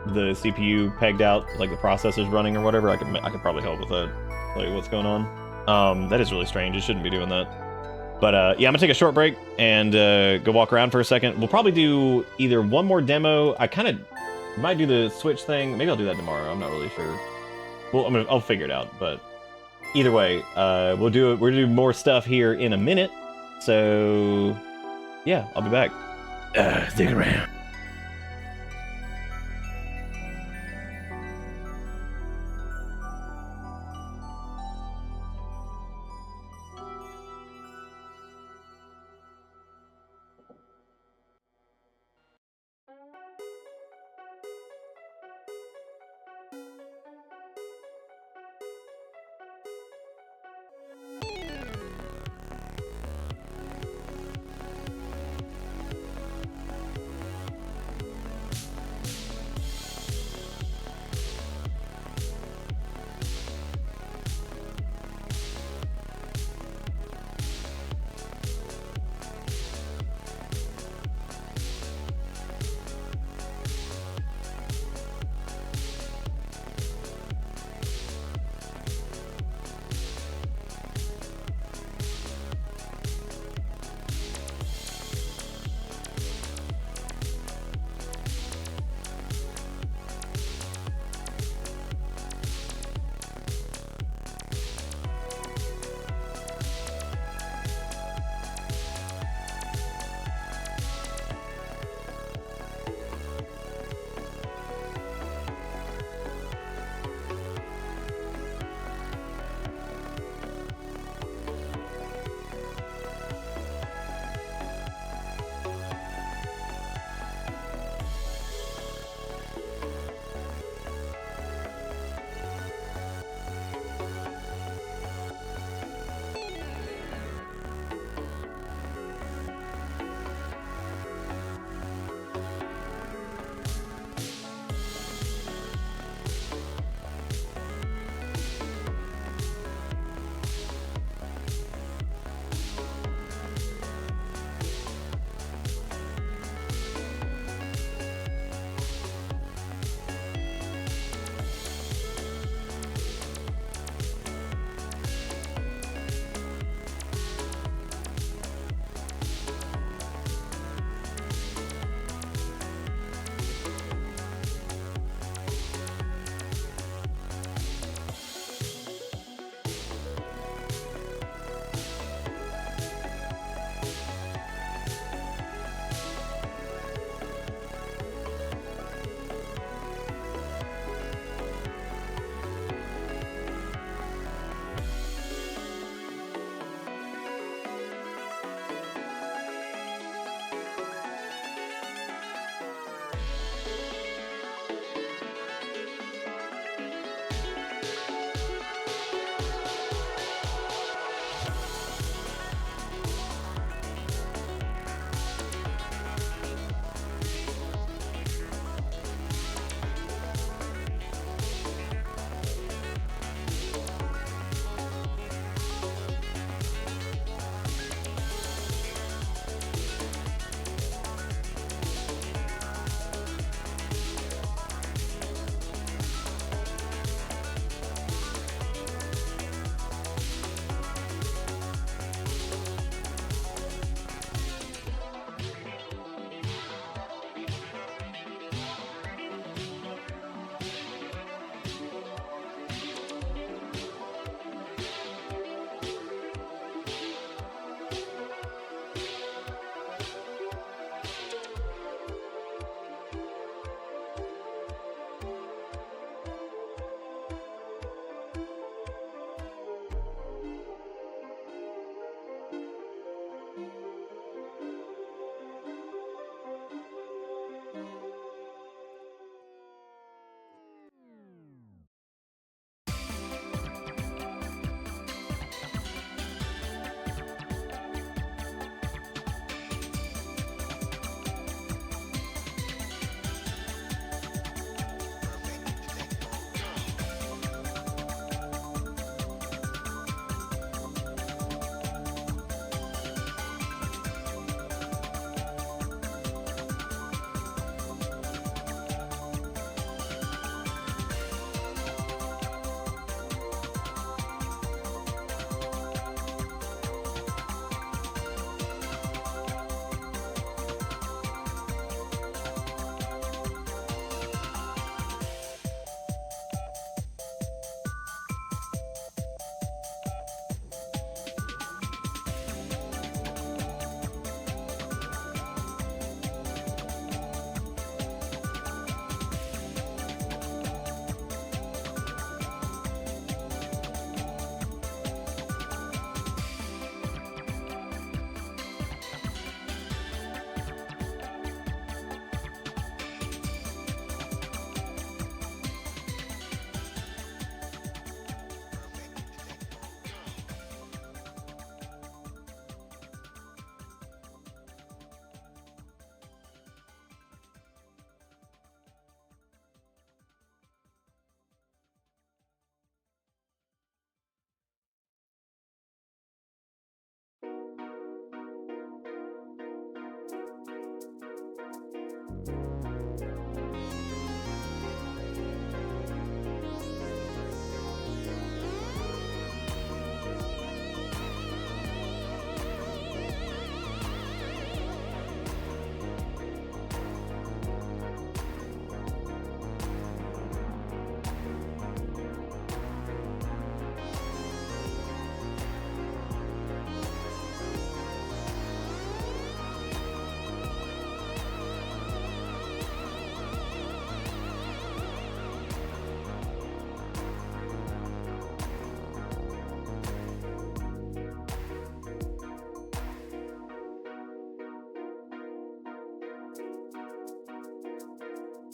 the CPU pegged out, like the processor's running or whatever. I could probably help with that, like what's going on. That is really strange. It shouldn't be doing that. But yeah, I'm gonna take a short break and go walk around for a second. We'll probably do either one more demo. I kind of might do the Switch thing. Maybe I'll do that tomorrow. I'm not really sure. Well, I'll figure it out. But either way, we'll do more stuff here in a minute. So yeah, I'll be back. Stick around.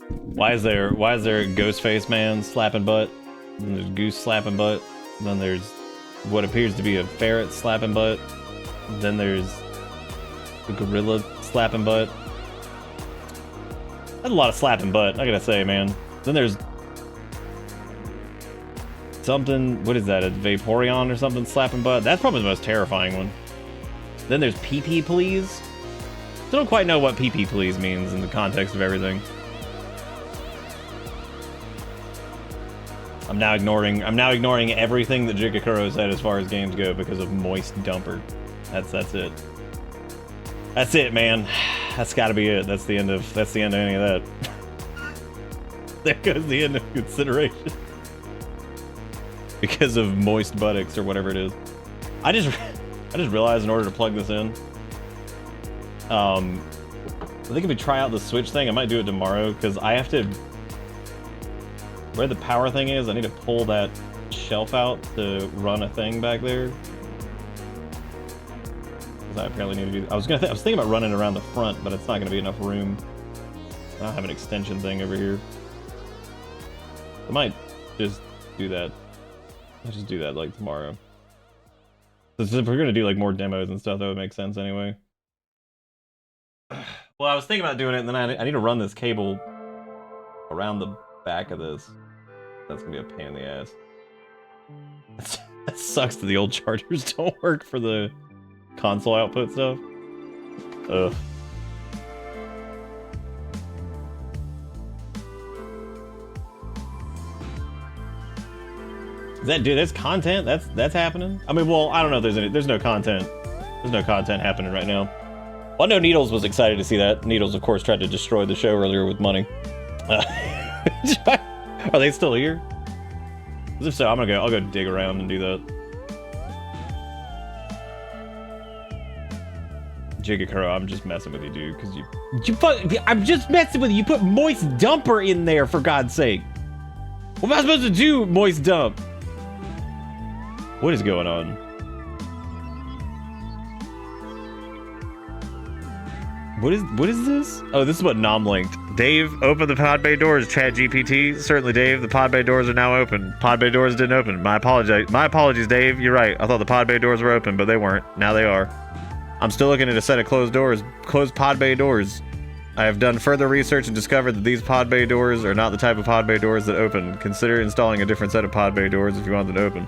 Why is there a Ghostface man slapping butt? And there's Goose slapping butt. And then there's what appears to be a ferret slapping butt. And then there's the gorilla slapping butt. That's a lot of slapping butt, I gotta say, man. Then there's something, what is that, a Vaporeon or something slapping butt? That's probably the most terrifying one. Then there's PP please. I don't quite know what PP please means in the context of everything. I'm now ignoring everything that Jigakuro said as far as games go because of Moist Dumper. That's it. That's it, man. That's gotta be it. That's the end of any of that. There goes the end of consideration. Because of moist buttocks or whatever it is. I just realized in order to plug this in, I think if we try out the Switch thing, I might do it tomorrow because I have to. Where the power thing is, I need to pull that shelf out to run a thing back there. Because I apparently need to do. I was thinking about running around the front, but it's not going to be enough room. I don't have an extension thing over here. I might just do that. I'll just do that like tomorrow. If we're gonna do like more demos and stuff, that would make sense anyway. Well, I was thinking about doing it, and then I need to run this cable around the back of this. That's gonna be a pain in the ass. That sucks that the old chargers don't work for the console output stuff. Ugh. That's content? That's happening? I mean, well, I don't know if there's no content. There's no content happening right now. Well, I know Needles was excited to see that. Needles, of course, tried to destroy the show earlier with money. Are they still here? If so, I'll go dig around and do that. Jigakuro, I'm just messing with you, dude, because I'm just messing with you. You put Moist Dumper in there, for God's sake. What am I supposed to do, Moist Dump? What is going on? What is this? Oh, this is what Nom linked. Dave, open the pod bay doors, ChatGPT. Certainly, Dave, the pod bay doors are now open. Pod bay doors didn't open. My apologies, Dave. You're right. I thought the pod bay doors were open, but they weren't. Now they are. I'm still looking at a set of closed pod bay doors. I have done further research and discovered that these pod bay doors are not the type of pod bay doors that open. Consider installing a different set of pod bay doors if you want them to open.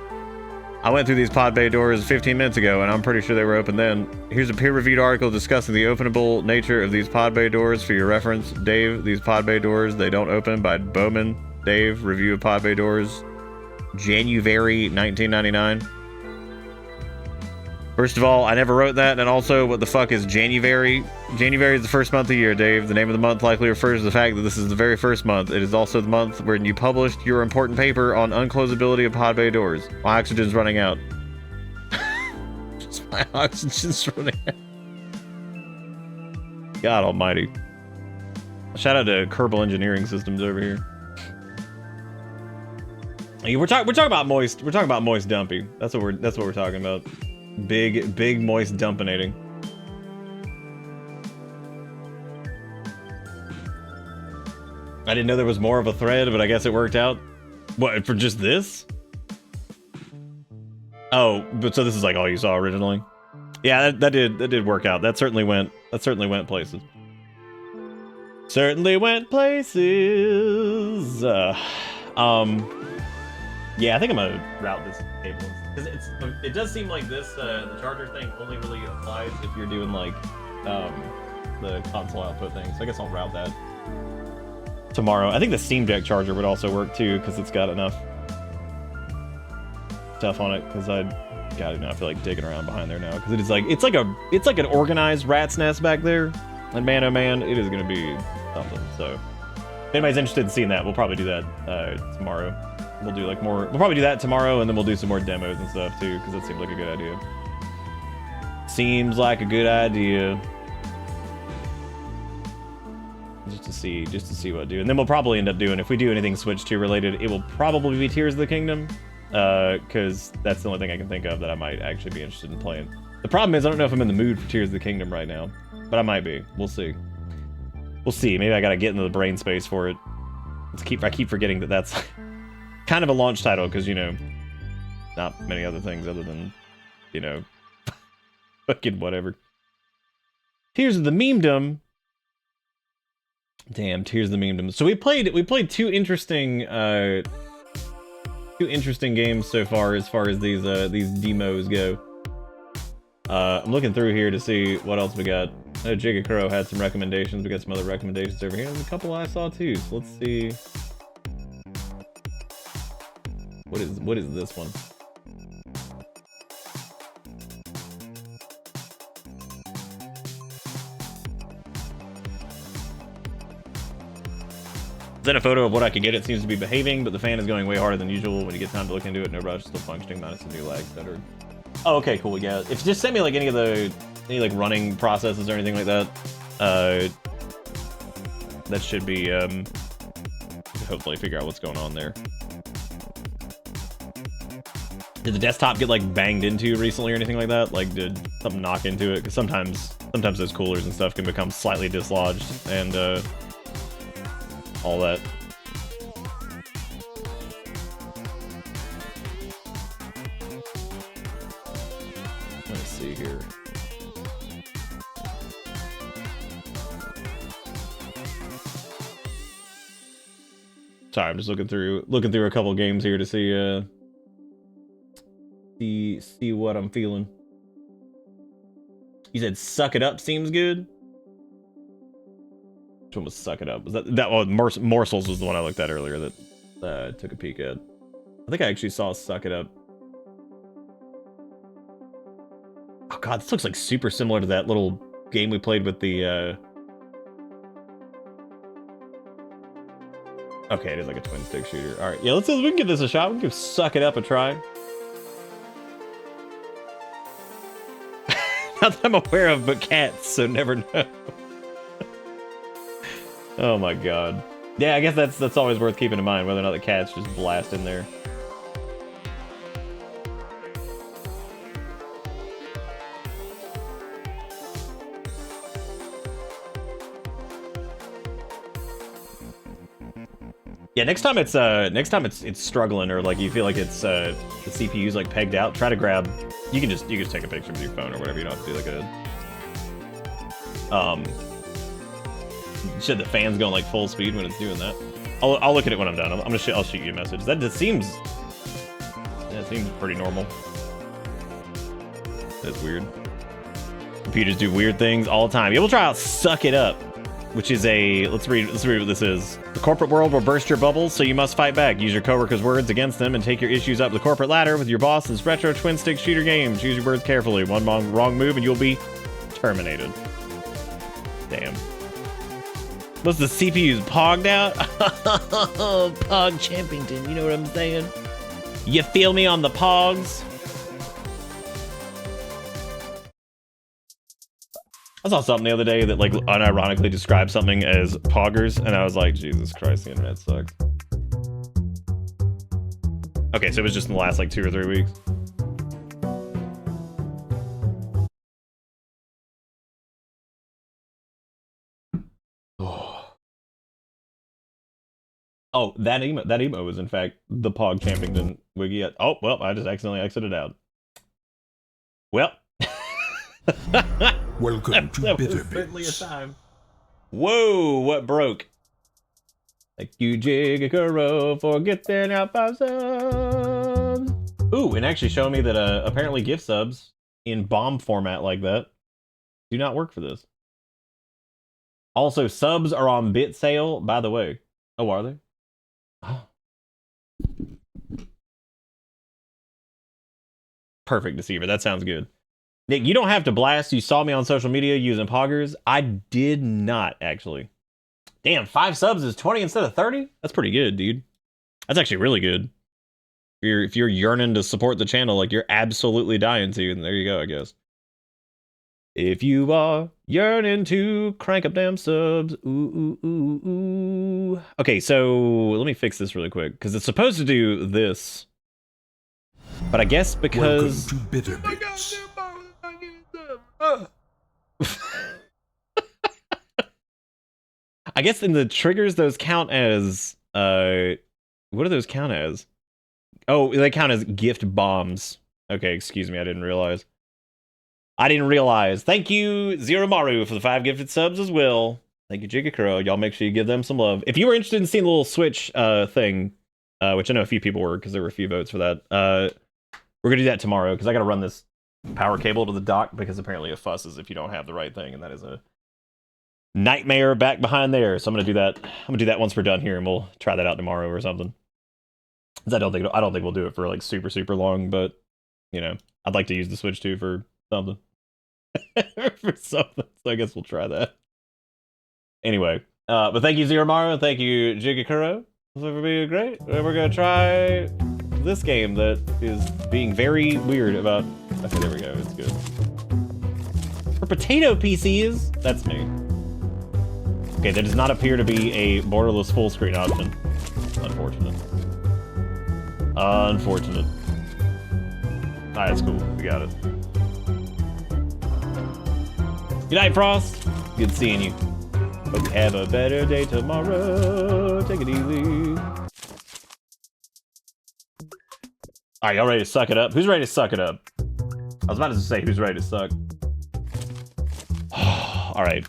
I went through these pod bay doors 15 minutes ago, and I'm pretty sure they were open then. Here's a peer-reviewed article discussing the openable nature of these pod bay doors for your reference. Dave, these pod bay doors, they don't open, by Bowman. Dave, review of pod bay doors, January 1999. First of all, I never wrote that, and also, what the fuck is January? January is the first month of the year, Dave. The name of the month likely refers to the fact that this is the very first month. It is also the month when you published your important paper on unclosability of pod bay doors. My oxygen's running out. Just my oxygen's running out. God almighty. Shout out to Kerbal Engineering Systems over here. We're talking about moist. We're talking about moist dumpy. That's what we're talking about. Big moist dumpinating. I didn't know there was more of a thread, but I guess it worked out. What, for just this? Oh, but so this is like all you saw originally? Yeah, that did work out. That certainly went places. Certainly went places. Yeah, I think I'm gonna route this cable. Because it does seem like this, the charger thing only really applies if you're doing like, the console output thing. So I guess I'll route that tomorrow. I think the Steam Deck charger would also work too, because it's got enough stuff on it. Because I feel like digging around behind there now. Because it's like an organized rat's nest back there. And man, oh man, it is gonna be something. So if anybody's interested in seeing that, we'll probably do that tomorrow. We'll do like more. We'll probably do that tomorrow, and then we'll do some more demos and stuff too, because that seems like a good idea. Seems like a good idea. Just to see what I do, and then we'll probably end up doing, if we do anything Switch 2 related, it will probably be Tears of the Kingdom, because that's the only thing I can think of that I might actually be interested in playing. The problem is I don't know if I'm in the mood for Tears of the Kingdom right now, but I might be. We'll see. We'll see. Maybe I gotta get into the brain space for it. I keep forgetting that that's kind of a launch title, because, you know, not many other things other than, you know, fucking whatever. Tears of the Memedom. Damn, Tears of the Memedom. So we played two interesting games so far as these demos go. I'm looking through here to see what else we got. I know Jigga Crow had some recommendations. We got some other recommendations over here. There's a couple I saw too. So let's see. What is this one? Then a photo of what I could get. It seems to be behaving, but the fan is going way harder than usual. When you get time to look into it, no rush, still functioning, minus the new lag, etc. Oh, okay, cool. Yeah, if you just send me like any like running processes or anything like that, that should be hopefully figure out what's going on there. Did the desktop get like banged into recently or anything like that? Like, did something knock into it? Because sometimes those coolers and stuff can become slightly dislodged and all that. Let's see here. Sorry, I'm just looking through a couple games here to see what I'm feeling. You said Suck It Up seems good. Which one was Suck It Up? Was that one? Morsels was the one I looked at earlier that I took a peek at. I think I actually saw Suck It Up. Oh god, this looks like super similar to that little game we played with the Okay, it is like a twin stick shooter. Alright, yeah, we can give this a shot. We can give Suck It Up a try. Not that I'm aware of, but cats, so never know. Oh my god. Yeah, I guess that's always worth keeping in mind, whether or not the cats just blast in there. Yeah, next time it's struggling, or like you feel like it's the CPU's like pegged out, try to grab. You can just take a picture with your phone or whatever. You don't have to do like a should the fan's going like full speed when it's doing that. I'll look at it when I'm done. I'll shoot you a message. That just seems pretty normal. That's weird. Computers do weird things all the time. Yeah, we'll try out Suck It Up, which is a let's read what this is. The corporate world will burst your bubbles, so you must fight back. Use your coworkers' words against them and take your issues up the corporate ladder with your boss. This retro twin stick shooter game. Choose your words carefully. One wrong move and you'll be terminated. Damn. Was the CPU's pogged out? Pog Champington, you know what I'm saying? You feel me on the pogs? I saw something the other day that like unironically described something as poggers, and I was like, Jesus Christ, the internet sucks. Okay, so it was just in the last like 2 or 3 weeks. Oh, that emo was in fact the Pog Champington wiki. Oh, well, I just accidentally exited out. Well. Welcome to That was Bitter certainly a Bits. time. Whoa, what broke? Thank you, Jigga Crow, for getting out 5 subs. Ooh, and actually showing me that apparently gift subs in bomb format like that do not work for this. Also, subs are on bit sale, by the way. Oh, are they? Oh. Perfect deceiver. That sounds good. Nick, you don't have to blast. You saw me on social media using poggers. I did not, actually. Damn, 5 subs is 20 instead of 30? That's pretty good, dude. That's actually really good. If you're yearning to support the channel, like you're absolutely dying to, and there you go, I guess. If you are yearning to crank up damn subs, ooh, ooh, ooh, ooh. Okay, so let me fix this really quick, because it's supposed to do this. But I guess because... Welcome to Bitter Bits. I guess in the triggers, those count as what do those count as? Oh, they count as gift bombs. Okay, excuse me, I didn't realize. Thank you, Zero Maru, for the 5 gifted subs as well. Thank you, Jigakuro. Y'all make sure you give them some love. If you were interested in seeing the little Switch thing, which I know a few people were because there were a few votes for that, we're gonna do that tomorrow because I gotta run this power cable to the dock because apparently it fusses if you don't have the right thing, and that is a nightmare back behind there. So I'm gonna do that. I'm gonna do that once we're done here, and we'll try that out tomorrow or something. 'Cause I don't think we'll do it for like super long, but you know, I'd like to use the Switch 2 for something. So I guess we'll try that. Anyway, but thank you, Zero Maru, thank you, Jigakuro, for being great. We're gonna try this game that is being very weird about. Okay, there we go. It's good. For potato PCs, that's me. Okay, there does not appear to be a borderless full screen option. Unfortunate. Unfortunate. Alright, that's cool. We got it. Good night, Frost. Good seeing you. Hope you have a better day tomorrow. Take it easy. Alright, y'all ready to suck it up? Who's ready to suck it up? I was about to say who's ready to suck. Alright.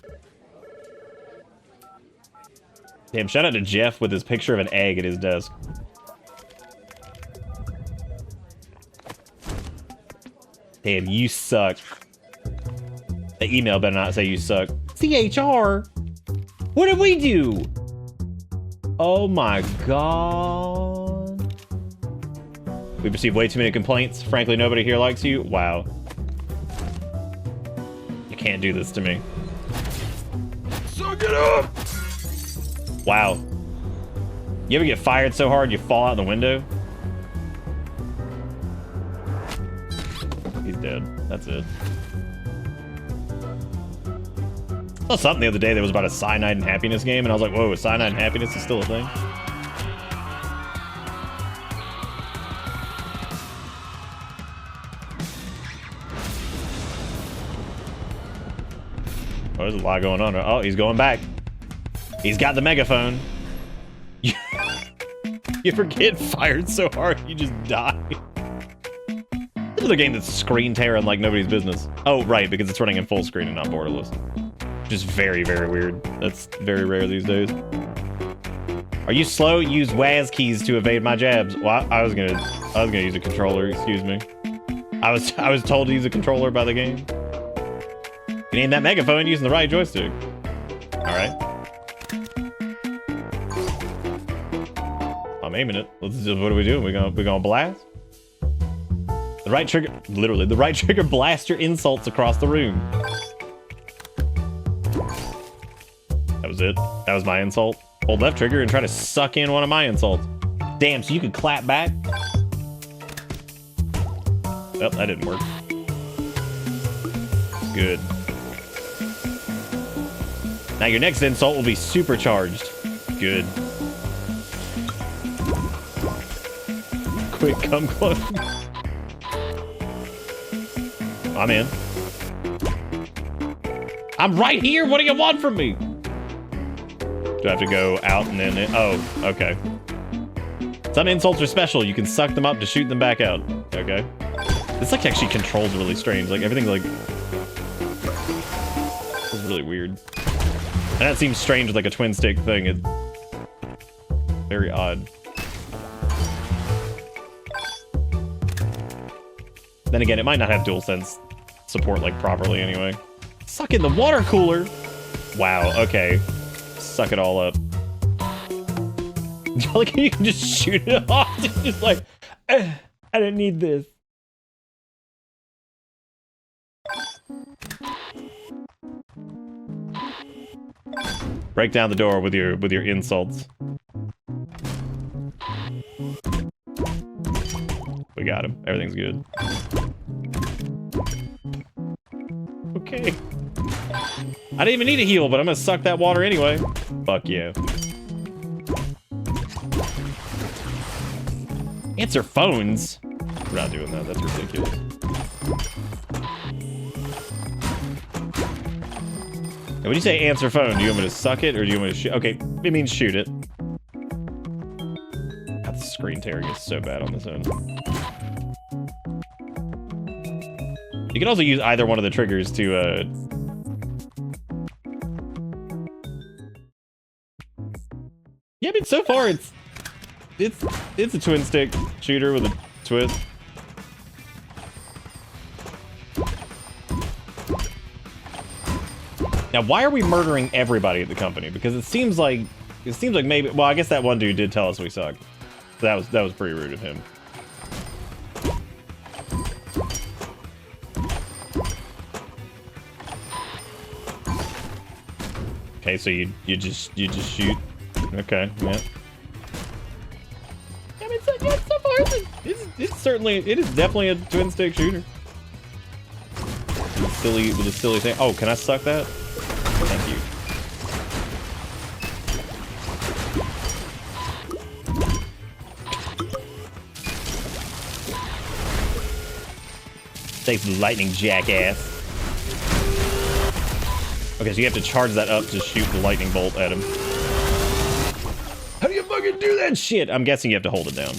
Damn, shout out to Jeff with his picture of an egg at his desk. Damn, you suck. The email better not say you suck. CHR? What did we do? Oh my god. We've received way too many complaints. Frankly, nobody here likes you. Wow. You can't do this to me. Suck it up! Wow. You ever get fired so hard you fall out the window? He's dead. That's it. I saw something the other day that was about a cyanide and happiness game, and I was like, whoa, cyanide and happiness is still a thing? Oh, there's a lot going on. Oh, he's going back. He's got the megaphone. You ever get fired so hard you just die? This is a game that's screen tearing like nobody's business. Oh, right, because it's running in full screen and not borderless. Just very, very weird. That's very rare these days. Are you slow? Use WAS keys to evade my jabs. Well, I was gonna use a controller. Excuse me. I was told to use a controller by the game. You need that megaphone using the right joystick. All right. I'm aiming it. What are we doing? We gonna blast? The right trigger, literally, the right trigger blasts your insults across the room. That was it. That was my insult. Hold left trigger and try to suck in one of my insults. Damn, so you could clap back? Oh, that didn't work. Good. Now your next insult will be supercharged. Good. Quick, come close. I'm in. I'm right here. What do you want from me? Do I have to go out and then? Oh, okay. Some insults are special. You can suck them up to shoot them back out. Okay. This like actually controls really strange. Like everything like is really weird. And that seems strange with like a twin stick thing. It's very odd. Then again, it might not have DualSense support like properly anyway. Suck in the water cooler. Wow. Okay. Suck it all up. Like you can just shoot it off. It's just like, I didn't need this. Break down the door with your insults. We got him. Everything's good. Okay. I didn't even need a heal, but I'm gonna suck that water anyway. Fuck yeah. Answer phones. We're not doing that. That's ridiculous. When you say answer phone, do you want me to suck it or do you want me to shoot? Okay, it means shoot it. God, the screen tearing is so bad on this end. You can also use either one of the triggers to, Yeah, I mean, so far it's a twin stick shooter with a twist. Now, why are we murdering everybody at the company? Because it seems like maybe. Well, I guess that one dude did tell us we sucked. That was pretty rude of him. Okay, so you just shoot. Okay, yeah. I mean, so far it's certainly it is definitely a twin stick shooter. With a silly thing. Oh, can I suck that? Thank you. Thanks, lightning jackass. Okay, so you have to charge that up to shoot the lightning bolt at him. How do you fucking do that shit? I'm guessing you have to hold it down.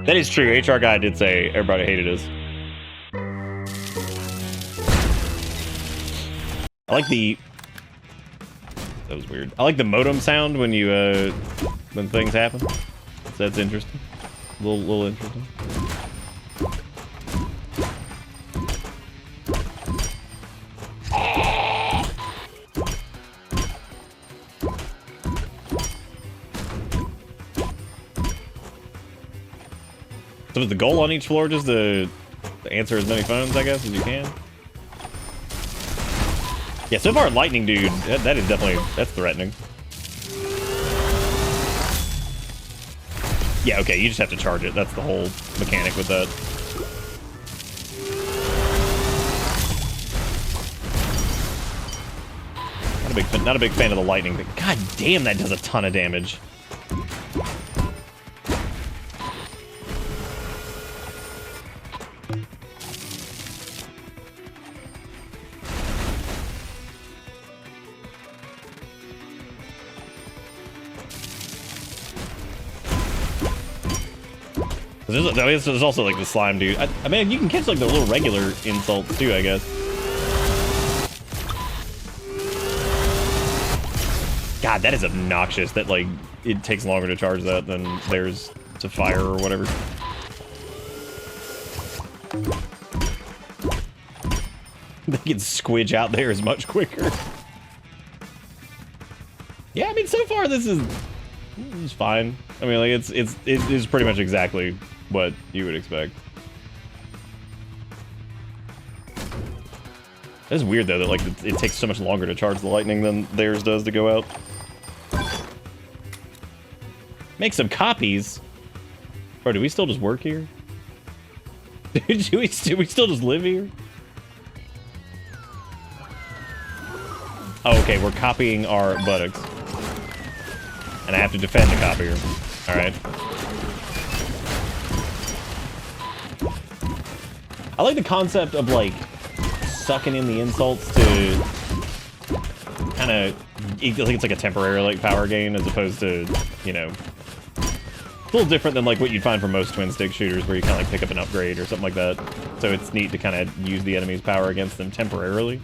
That is true. HR guy did say everybody hated us. I like the... That was weird. I like the modem sound when you, when things happen. So that's interesting. A little interesting. So is the goal on each floor just to answer as many phones, I guess, as you can? Yeah, so far, lightning dude, that is definitely, that's threatening. Yeah, okay, you just have to charge it. That's the whole mechanic with that. Not a big fan of the lightning, but god damn, that does a ton of damage. There's also like the slime dude. I mean, you can catch like the little regular insults too, I guess. God, that is obnoxious. That like it takes longer to charge that than theirs to fire or whatever. They can squidge out there is much quicker. Yeah, I mean, so far this is fine. I mean, like it is pretty much exactly what you would expect. It's weird though that like it takes so much longer to charge the lightning than theirs does to go out. Make some copies. Bro, do we still just work here? do we still just live here? Oh, okay, we're copying our buttocks. And I have to defend the copier. Alright. I like the concept of, like, sucking in the insults to kind of... I think it's like a temporary, like, power gain as opposed to, you know... It's a little different than, like, what you'd find from most twin-stick shooters where you kind of, like, pick up an upgrade or something like that. So it's neat to kind of use the enemy's power against them temporarily.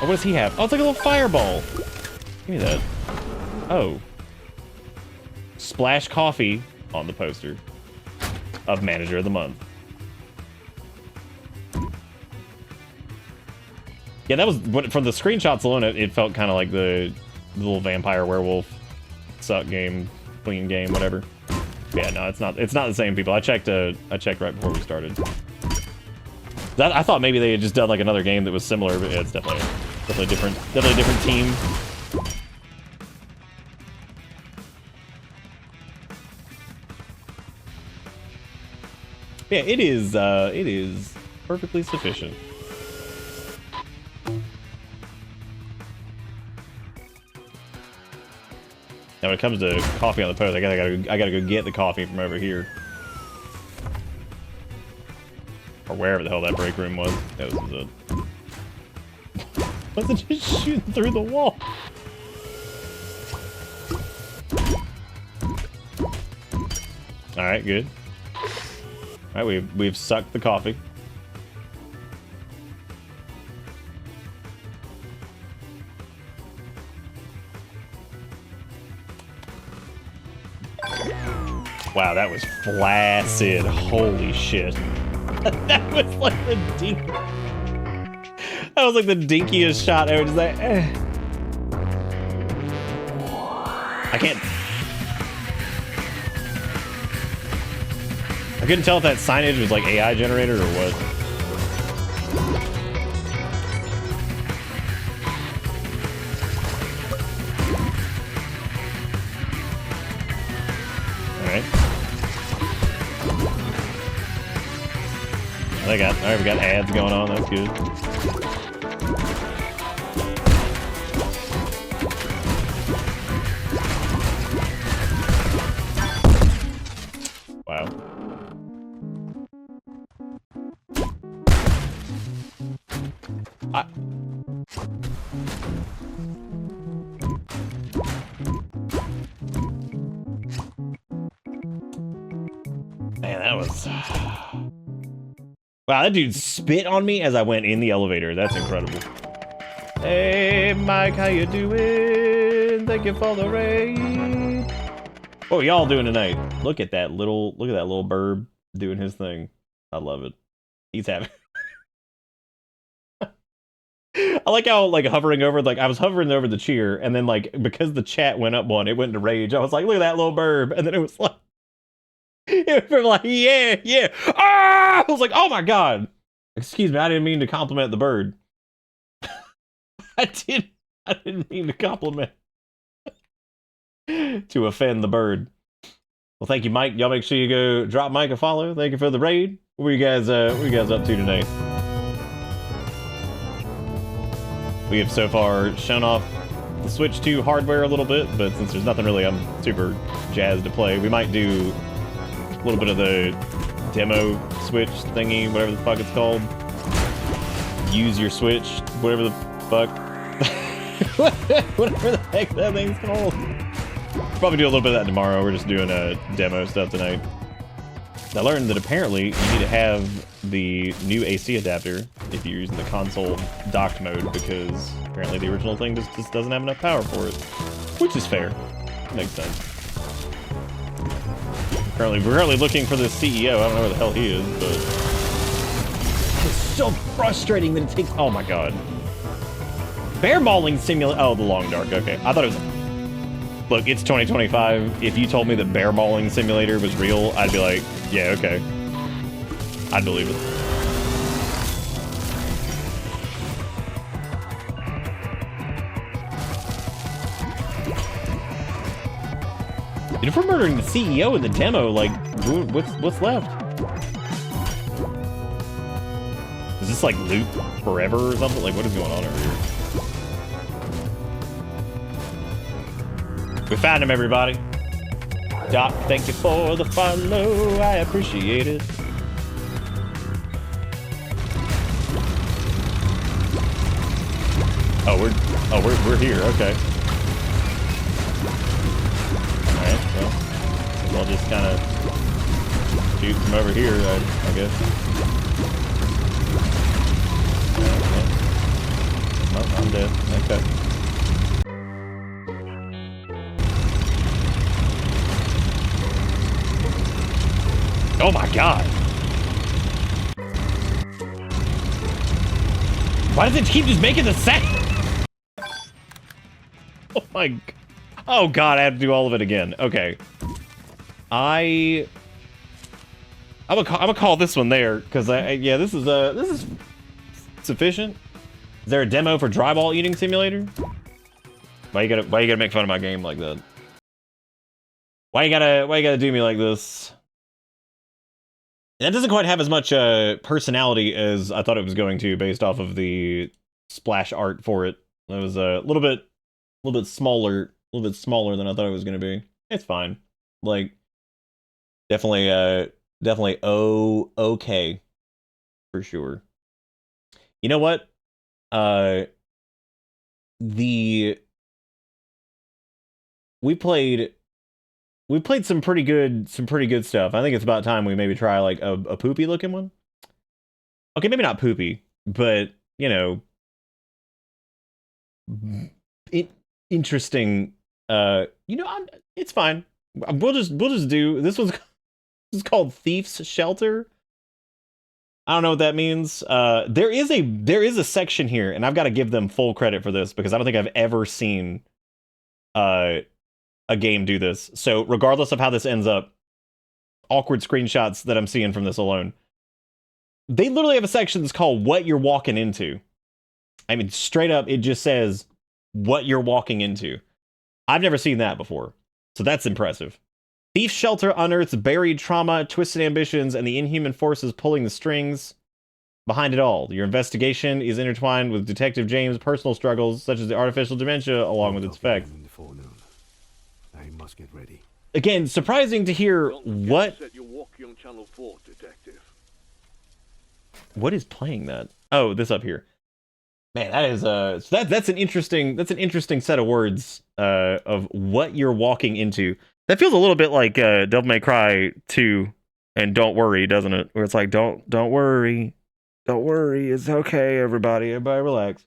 Oh, what does he have? Oh, it's like a little fireball. Give me that. Oh. Splash coffee on the poster of Manager of the Month. Yeah, that was from the screenshots alone. It felt kind of like the little vampire werewolf suck game, clean game, whatever. Yeah, no, it's not the same people. I checked right before we started. I thought maybe they had just done like another game that was similar, but yeah, it's definitely a different team. Yeah, it is perfectly sufficient. Now, when it comes to coffee on the post, I gotta go get the coffee from over here, or wherever the hell that break room was. That was it. Wasn't just shooting through the wall. All right, good. All right, we've sucked the coffee. Wow, that was flaccid. Holy shit. That was like the dink. That was like the dinkiest shot ever. Just like, I can't. I couldn't tell if that signage was like AI generated or what. Alright, we got ads going on, that's good. Wow. Man, that was... Wow, that dude spit on me as I went in the elevator. That's incredible. Hey, Mike, how you doing? Thank you for the raid. What are y'all doing tonight? Look at that little burb doing his thing. I love it. He's having... I like how, like, hovering over, like, I was hovering over the cheer, and then, like, because the chat went up one, it went into rage. I was like, look at that little burb. And then it was like... It was like, yeah, yeah. Ah! I was like, oh my god. Excuse me, I didn't mean to compliment the bird. I didn't mean to compliment. To offend the bird. Well, thank you, Mike. Y'all make sure you go drop Mike a follow. Thank you for the raid. What are you guys up to tonight? We have so far shown off the Switch 2 hardware a little bit, but since there's nothing really I'm super jazzed to play, we might do a little bit of the demo Switch thingy, whatever the fuck it's called. Use your Switch, whatever the fuck. Whatever the heck that thing's called. Probably do a little bit of that tomorrow. We're just doing demo stuff tonight. I learned that apparently you need to have the new AC adapter if you're using the console docked mode, because apparently the original thing just doesn't have enough power for it. Which is fair. Makes sense. We're currently looking for the CEO. I don't know where the hell he is, but... It's so frustrating that it takes... Oh my god. Bear Mauling Simulator... Oh, the Long Dark. Okay. I thought it was... Look, it's 2025. If you told me that Bear Mauling Simulator was real, I'd be like, yeah, okay. I'd believe it. Dude, if we're murdering the CEO in the demo, like, what's left? Is this like loot forever or something? Like, what is going on over here? We found him, everybody. Doc, thank you for the follow. I appreciate it. We're here. Okay. All right. Well, I'll just kind of shoot from over here, I guess. Okay. Oh, I'm dead. Okay. Oh my god! Why does it keep just making the sound? Oh my god. Oh god, I have to do all of it again. Okay. I'm gonna call this one there, because yeah, this is sufficient. Is there a demo for Dryball Eating Simulator? Why you gotta make fun of my game like that? Why you gotta do me like this? That doesn't quite have as much personality as I thought it was going to, based off of the splash art for it. It was a little bit smaller than I thought it was going to be. It's fine. Like, definitely okay for sure. You know what? we played some pretty good stuff. I think it's about time we maybe try like a poopy looking one. Okay, maybe not poopy, but you know, interesting. You know, it's fine. We'll just do this. This is called Thief's Shelter. I don't know what that means. There is a section here, and I've got to give them full credit for this because I don't think I've ever seen a game do this. So regardless of how this ends up, awkward screenshots that I'm seeing from this alone, they literally have a section that's called What You're Walking Into. I mean, straight up, it just says what you're walking into. I've never seen that before, so that's impressive. Thief's Shelter unearths buried trauma, twisted ambitions, and the inhuman forces pulling the strings behind it all. Your investigation is intertwined with Detective James' personal struggles, such as the artificial dementia, along with its effects. I must get ready. Again, surprising to hear what is playing that. Oh, this up here. Man, that is so that's an interesting set of words of what you're walking into. That feels a little bit like Devil May Cry 2 and Don't Worry, doesn't it? Where it's like don't worry. Don't worry, it's okay, everybody relax.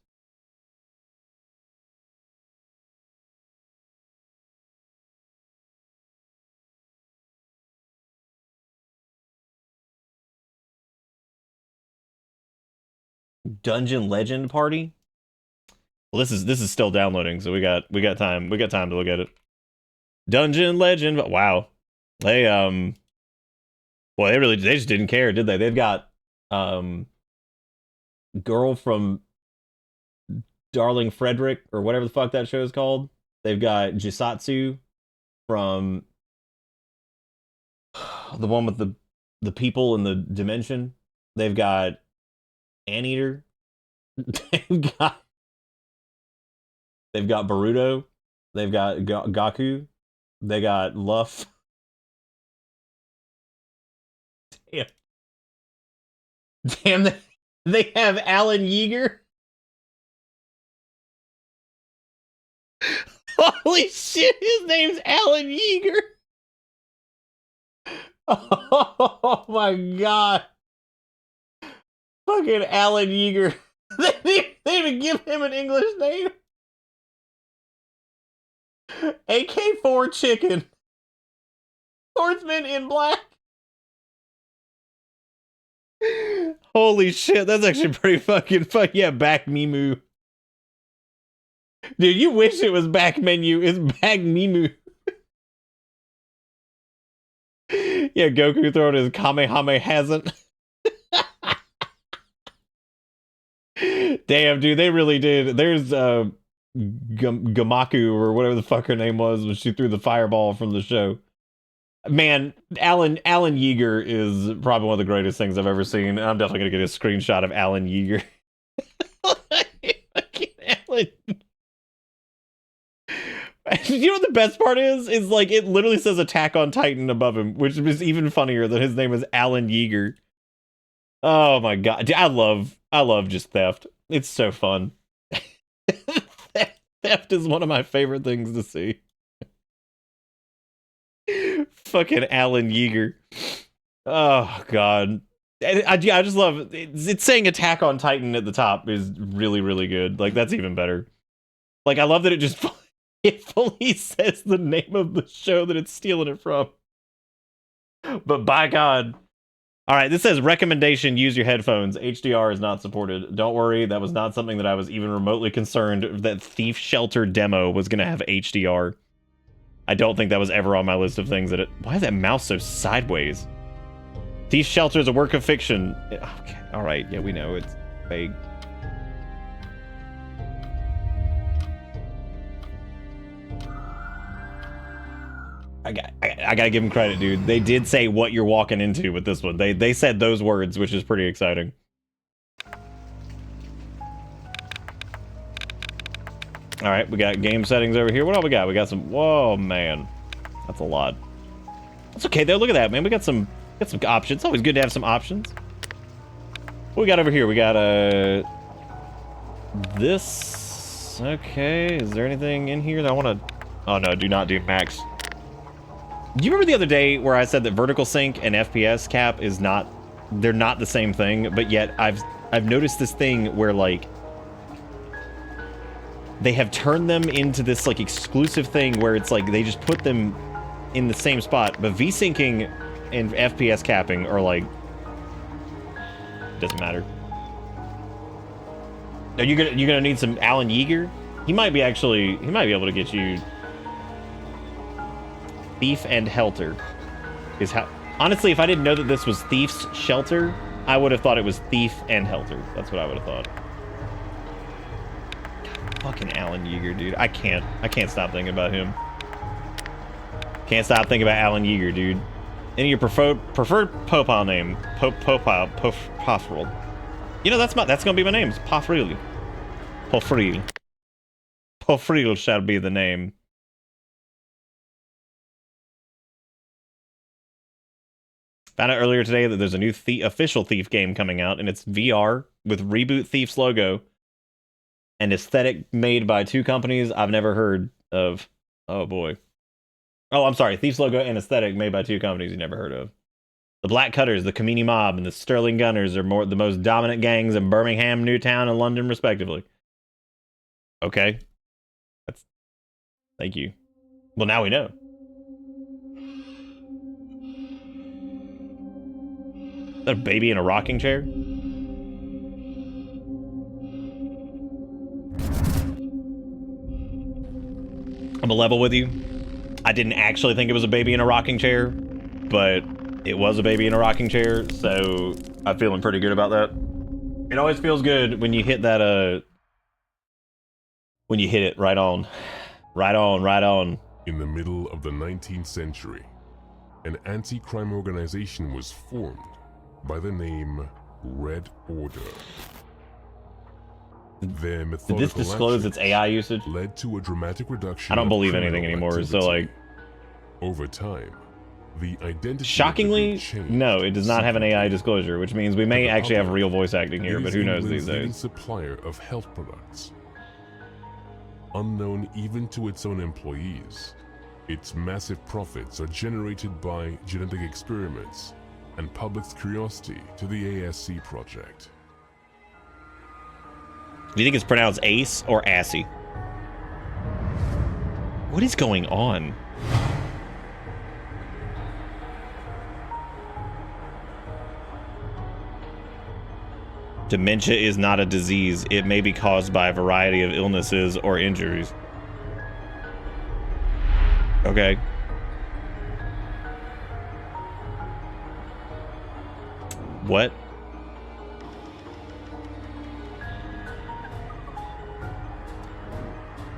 Dungeon Legend Party? Well, this is still downloading, so we got time. We got time to look at it. Dungeon Legend, wow. They boy, they just didn't care, did they? They've got Girl from Darling Frederick or whatever the fuck that show is called. They've got Jisatsu from the one with the people in the dimension. They've got Anteater. They've got Boruto. They've got Gaku. They got Luff. Damn, they have Alan Yeager. Holy shit, his name's Alan Yeager. Oh my god. Fucking Alan Yeager. They even give him an English name. AK-4 Chicken. Swordsman in Black. Holy shit, that's actually pretty fucking fun. Yeah, Back Mimu. Dude, you wish it was Back Menu. It's Back Mimu. Yeah, Goku throwing his Kamehame hasn't. Damn, dude, they really did. There's Gamaku or whatever the fuck her name was when she threw the fireball from the show. Man, Alan Yeager is probably one of the greatest things I've ever seen. I'm definitely gonna get a screenshot of Alan Yeager. Alan. You know what the best part is? Is like it literally says Attack on Titan above him, which is even funnier that his name is Alan Yeager. Oh my god, dude, I love just theft. It's so fun. Theft is one of my favorite things to see. Fucking Alan Yeager. Oh god. I just love it's saying Attack on Titan at the top is really, really good. Like that's even better. Like I love that it fully says the name of the show that it's stealing it from. But by god. Alright, this says recommendation, use your headphones. HDR is not supported. Don't worry, that was not something that I was even remotely concerned that Thief Shelter demo was gonna have HDR. I don't think that was ever on my list of things that it... Why is that mouse so sideways? Thief Shelter is a work of fiction. Okay, alright, yeah, we know, it's vague. I gotta give them credit, dude. They did say what you're walking into with this one. They said those words, which is pretty exciting. All right, we got game settings over here. What all we got? We got some. Whoa, man, that's a lot. That's okay though. Look at that, man. We got some options. It's always good to have some options. What we got over here? We got this. Max. Okay, is there anything in here that I want to... Oh no, do not do Max. Do you remember the other day where I said that vertical sync and FPS cap is not... They're not the same thing, but yet I've noticed this thing where, like... They have turned them into this, like, exclusive thing where it's like they just put them in the same spot, but V-syncing and FPS capping are like... Doesn't matter. Are you gonna need some Alan Yeager? He might be able to get you Thief and Helter. Is how honestly, if I didn't know that this was Thief's Shelter, I would have thought it was Thief and Helter. That's what I would have thought. God, fucking Alan Yeager, dude. I can't stop thinking about him. Can't stop thinking about Alan Yeager, dude. Any of your preferred Popal name? Pofril. You know, that's gonna be my name. It's Pofril. Pofril. Pofril shall be the name. Found out earlier today that there's a new official Thief game coming out, and it's VR with Reboot Thief's logo. An aesthetic made by two companies I've never heard of. Oh boy. Oh, I'm sorry. Thief's logo and aesthetic made by two companies you never heard of. The Black Cutters, the Kamini Mob, and the Sterling Gunners are the most dominant gangs in Birmingham, Newtown, and London, respectively. Okay. Thank you. Well, now we know. Is that a baby in a rocking chair? I'm a level with you. I didn't actually think it was a baby in a rocking chair, but it was a baby in a rocking chair, so I'm feeling pretty good about that. It always feels good when you hit that, when you hit it right on. Right on, right on. In the middle of the 19th century, an anti-crime organization was formed by the name Red Order. Their Did this disclose its AI usage? Led to a dramatic reduction. I don't believe anything anymore, activity. so like... Over time, the identity... Shockingly, no, it does not have an AI disclosure, which means we may actually have real voice acting here, but who knows these days. Supplier of health products. Unknown even to its own employees, its massive profits are generated by genetic experiments and public's curiosity to the ASC project. Do you think it's pronounced Ace or Assy? What is going on? Dementia is not a disease. It may be caused by a variety of illnesses or injuries. Okay. What?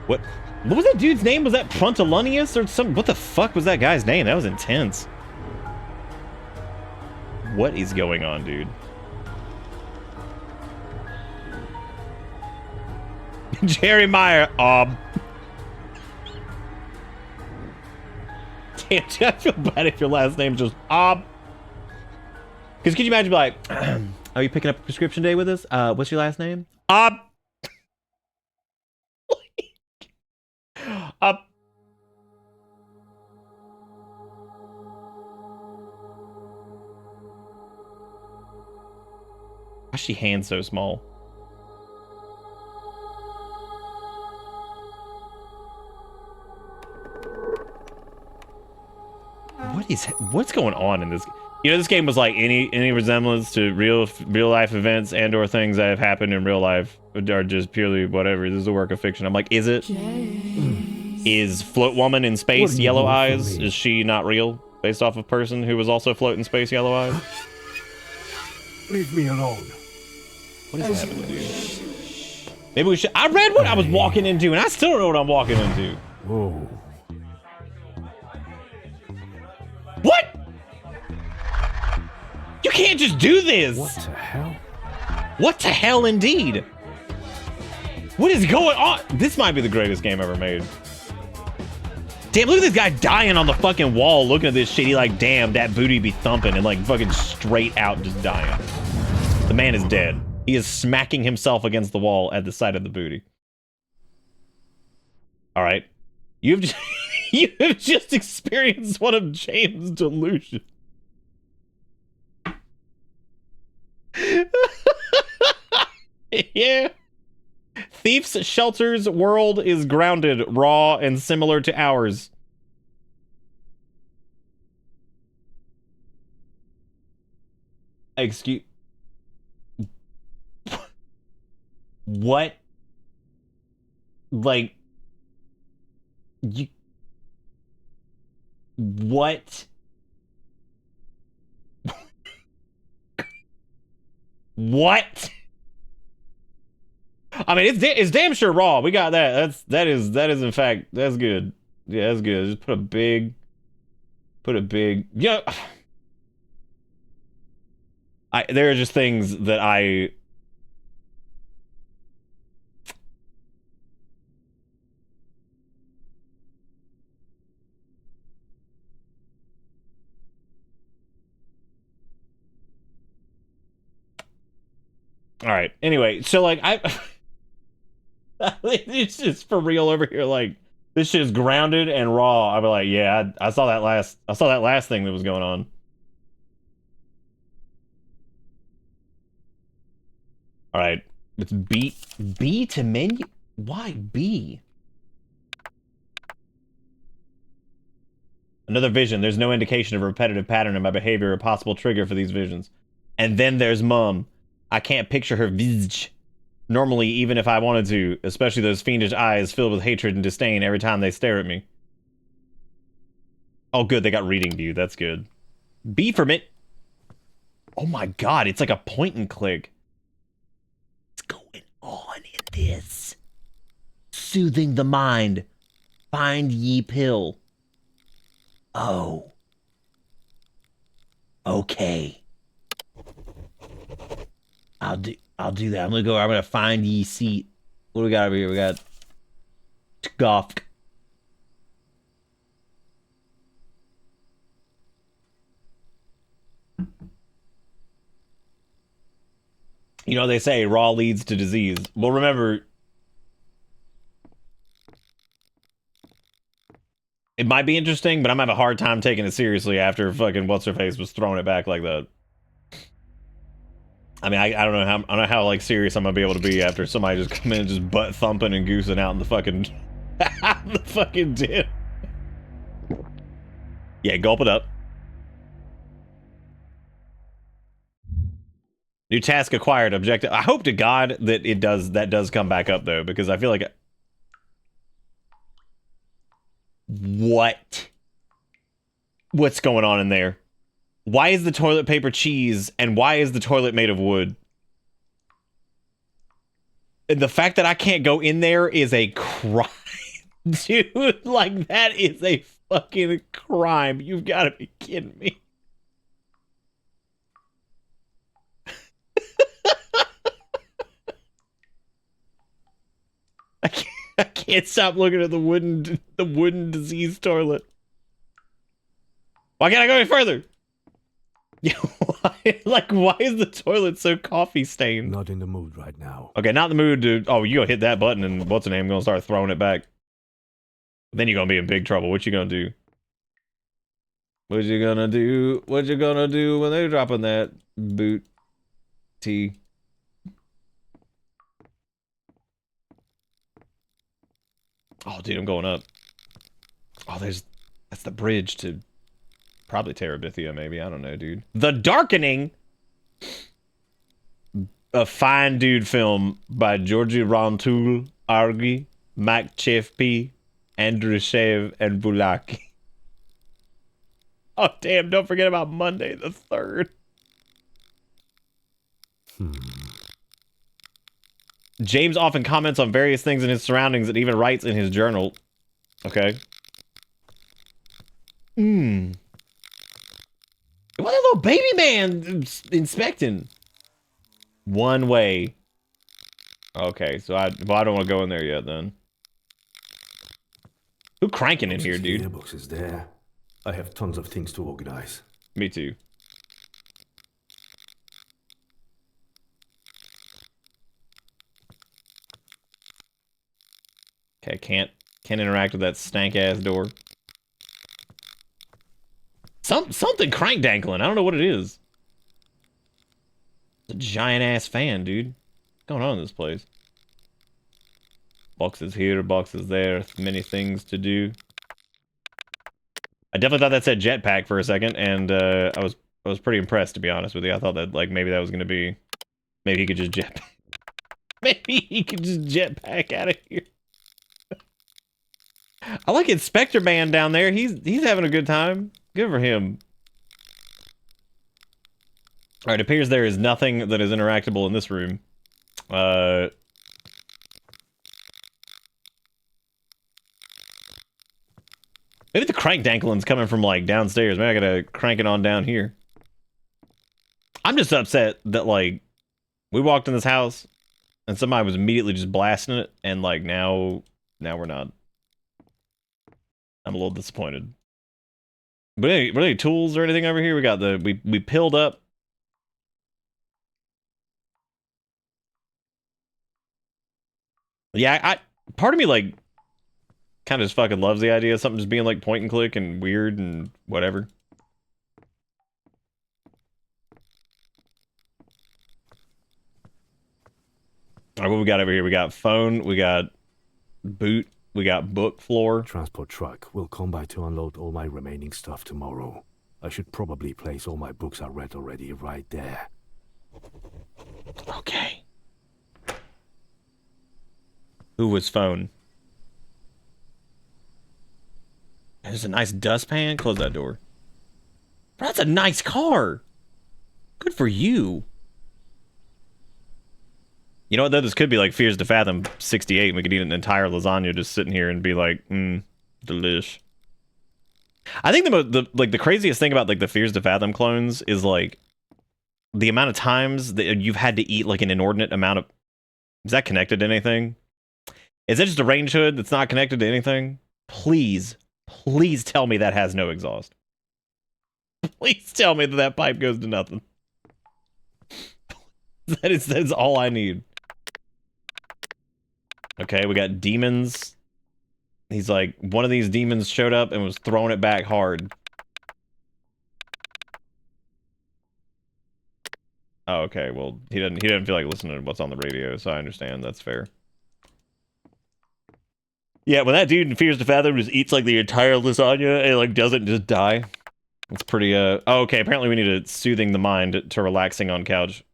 What was that dude's name? Was that Frontalunius or some? What the fuck was that guy's name? That was intense. What is going on, dude? Jerry Meyer. Damn, I feel bad if your last name's just Because could you imagine, like, are you picking up a prescription day with us? What's your last name? Why's she hand so small? What's going on in this? You know, this game was like any resemblance to real life events and or things that have happened in real life are just purely whatever. This is a work of fiction. I'm like, is it? Is Float Woman in Space Yellow Eyes? Is she not real? Based off of person who was also floating space Yellow Eyes? Leave me alone. What is happening, dude? Maybe we should. I read what I was walking into, and I still don't know what I'm walking into. Whoa. What? You can't just do this. What the hell? What the hell, indeed? What is going on? This might be the greatest game ever made. Damn, look at this guy dying on the fucking wall looking at this shit. He like, damn, that booty be thumping and like fucking straight out just dying. The man is dead. He is smacking himself against the wall at the sight of the booty. All right. You've just, you have just experienced one of James' delusions. Yeah. Thief's Shelter's world is grounded, raw, and similar to ours. Excuse... What? Like... You... What? What? I mean, it's damn sure raw. We got that. That is in fact, that's good. Yeah, that's good. Just put a big, yeah. There are just things that I. All right. Anyway, so like it's just for real over here. Like this shit is grounded and raw. I'll be like, yeah, I saw that last thing that was going on. All right, it's B to menu. Why B? Another vision. There's no indication of a repetitive pattern in my behavior or possible trigger for these visions. And then there's Mum. I can't picture her visage. Normally, even if I wanted to, especially those fiendish eyes filled with hatred and disdain every time they stare at me. Oh, good, they got reading view. That's good. B for it. Oh my god, it's like a point and click. What's going on in this? Soothing the mind. Find ye pill. Oh. Okay. I'll do that. I'm gonna find ye seat. What do we got over here? We got Tgofk. You know, they say raw leads to disease. Well, remember, it might be interesting, but I'm having a hard time taking it seriously after fucking what's-her-face was throwing it back like that. I mean, I don't know how like serious I'm gonna be able to be after somebody just come in and just butt thumping and goosing out in the fucking the fucking den. Yeah, gulp it up. New task acquired. Objective. I hope to God that that does come back up though, because I feel like what's going on in there? Why is the toilet paper cheese, and why is the toilet made of wood? And the fact that I can't go in there is a crime. Dude, like, that is a fucking crime. You've got to be kidding me. I can't stop looking at the wooden disease toilet. Why can't I go any further? Why is the toilet so coffee stained? Not in the mood right now. Okay, not in the mood to... Oh, you gonna hit that button and what's the name gonna start throwing it back. Then you're gonna be in big trouble. What you gonna do? What you gonna do? What you gonna do when they're dropping that boot tea? Oh, dude, I'm going up. Oh, that's the bridge to... Probably Terabithia, maybe. I don't know, dude. The Darkening! A fine dude film by Georgi Rantoul, Argy, Mac Chefpi, Andrushev, and Bulaki. Oh, damn, don't forget about Monday the 3rd. James often comments on various things in his surroundings and even writes in his journal. Okay. What a little baby man inspecting. One way. Okay, so I don't want to go in there yet then. Who cranking in here, dude? Mailbox is there. I have tons of things to organize. Me too. Okay, can't Can't interact with that stank ass door. Something crank dangling. I don't know what it is. It's a giant ass fan, dude. What's going on in this place? Boxes here, boxes there. Many things to do. I definitely thought that said jetpack for a second, and I was pretty impressed, to be honest with you. I thought that like maybe that was gonna be, maybe he could just jetpack. Maybe he could just jetpack out of here. I like Inspector Man down there. He's having a good time. Good for him. All right, it appears there is nothing that is interactable in this room. Maybe the crank dankling's coming from like downstairs. Maybe I gotta crank it on down here. I'm just upset that like we walked in this house and somebody was immediately just blasting it, and like now we're not. I'm a little disappointed. But any tools or anything over here? We got we pilled up. Yeah, part of me like kind of just fucking loves the idea of something just being like point and click and weird and whatever. All right, what we got over here? We got phone, we got boot, we got book floor. Transport truck will come by to unload all my remaining stuff tomorrow. I should probably place all my books I read already right there. Okay. Who was phone? There's a nice dustpan. Close that door. Bro, that's a nice car. Good for you. You know what, though? This could be like Fears to Fathom 68, and we could eat an entire lasagna just sitting here and be like, delish. I think the craziest thing about like the Fears to Fathom clones is like the amount of times that you've had to eat like an inordinate amount of... Is that connected to anything? Is that just a range hood that's not connected to anything? Please, please tell me that has no exhaust. Please tell me that that pipe goes to nothing. That is all I need. Okay, we got demons. He's like, one of these demons showed up and was throwing it back hard. Oh, okay, well, he doesn't feel like listening to what's on the radio, so I understand, that's fair. Yeah, when that dude in Fears to Fathom just eats like the entire lasagna and like doesn't just die. It's pretty oh, okay, apparently we need a soothing the mind to relaxing on couch.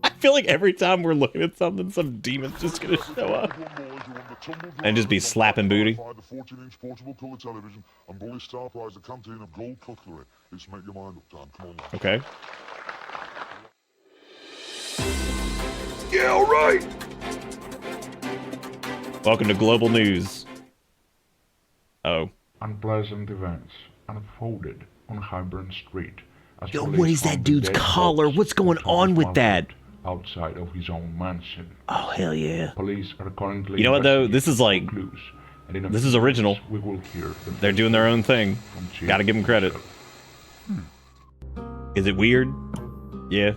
I feel like every time we're looking at something, some demon's just gonna show up and just be slapping booty. The 14-inch portable color television and bully star prize a canteen of gold cutlery. It's make your mind up time. Come on. Okay. Yeah, all right. Welcome to Global News. Oh. Unpleasant events unfolded on Highburn Street. Yo, what is that dude's collar? What's going on with that? Outside of his own mansion. Oh, hell yeah. Police are currently... You know what, though? This is like... This is original. We will hear They're doing their own thing. Gotta give them credit. Is it weird? Yeah.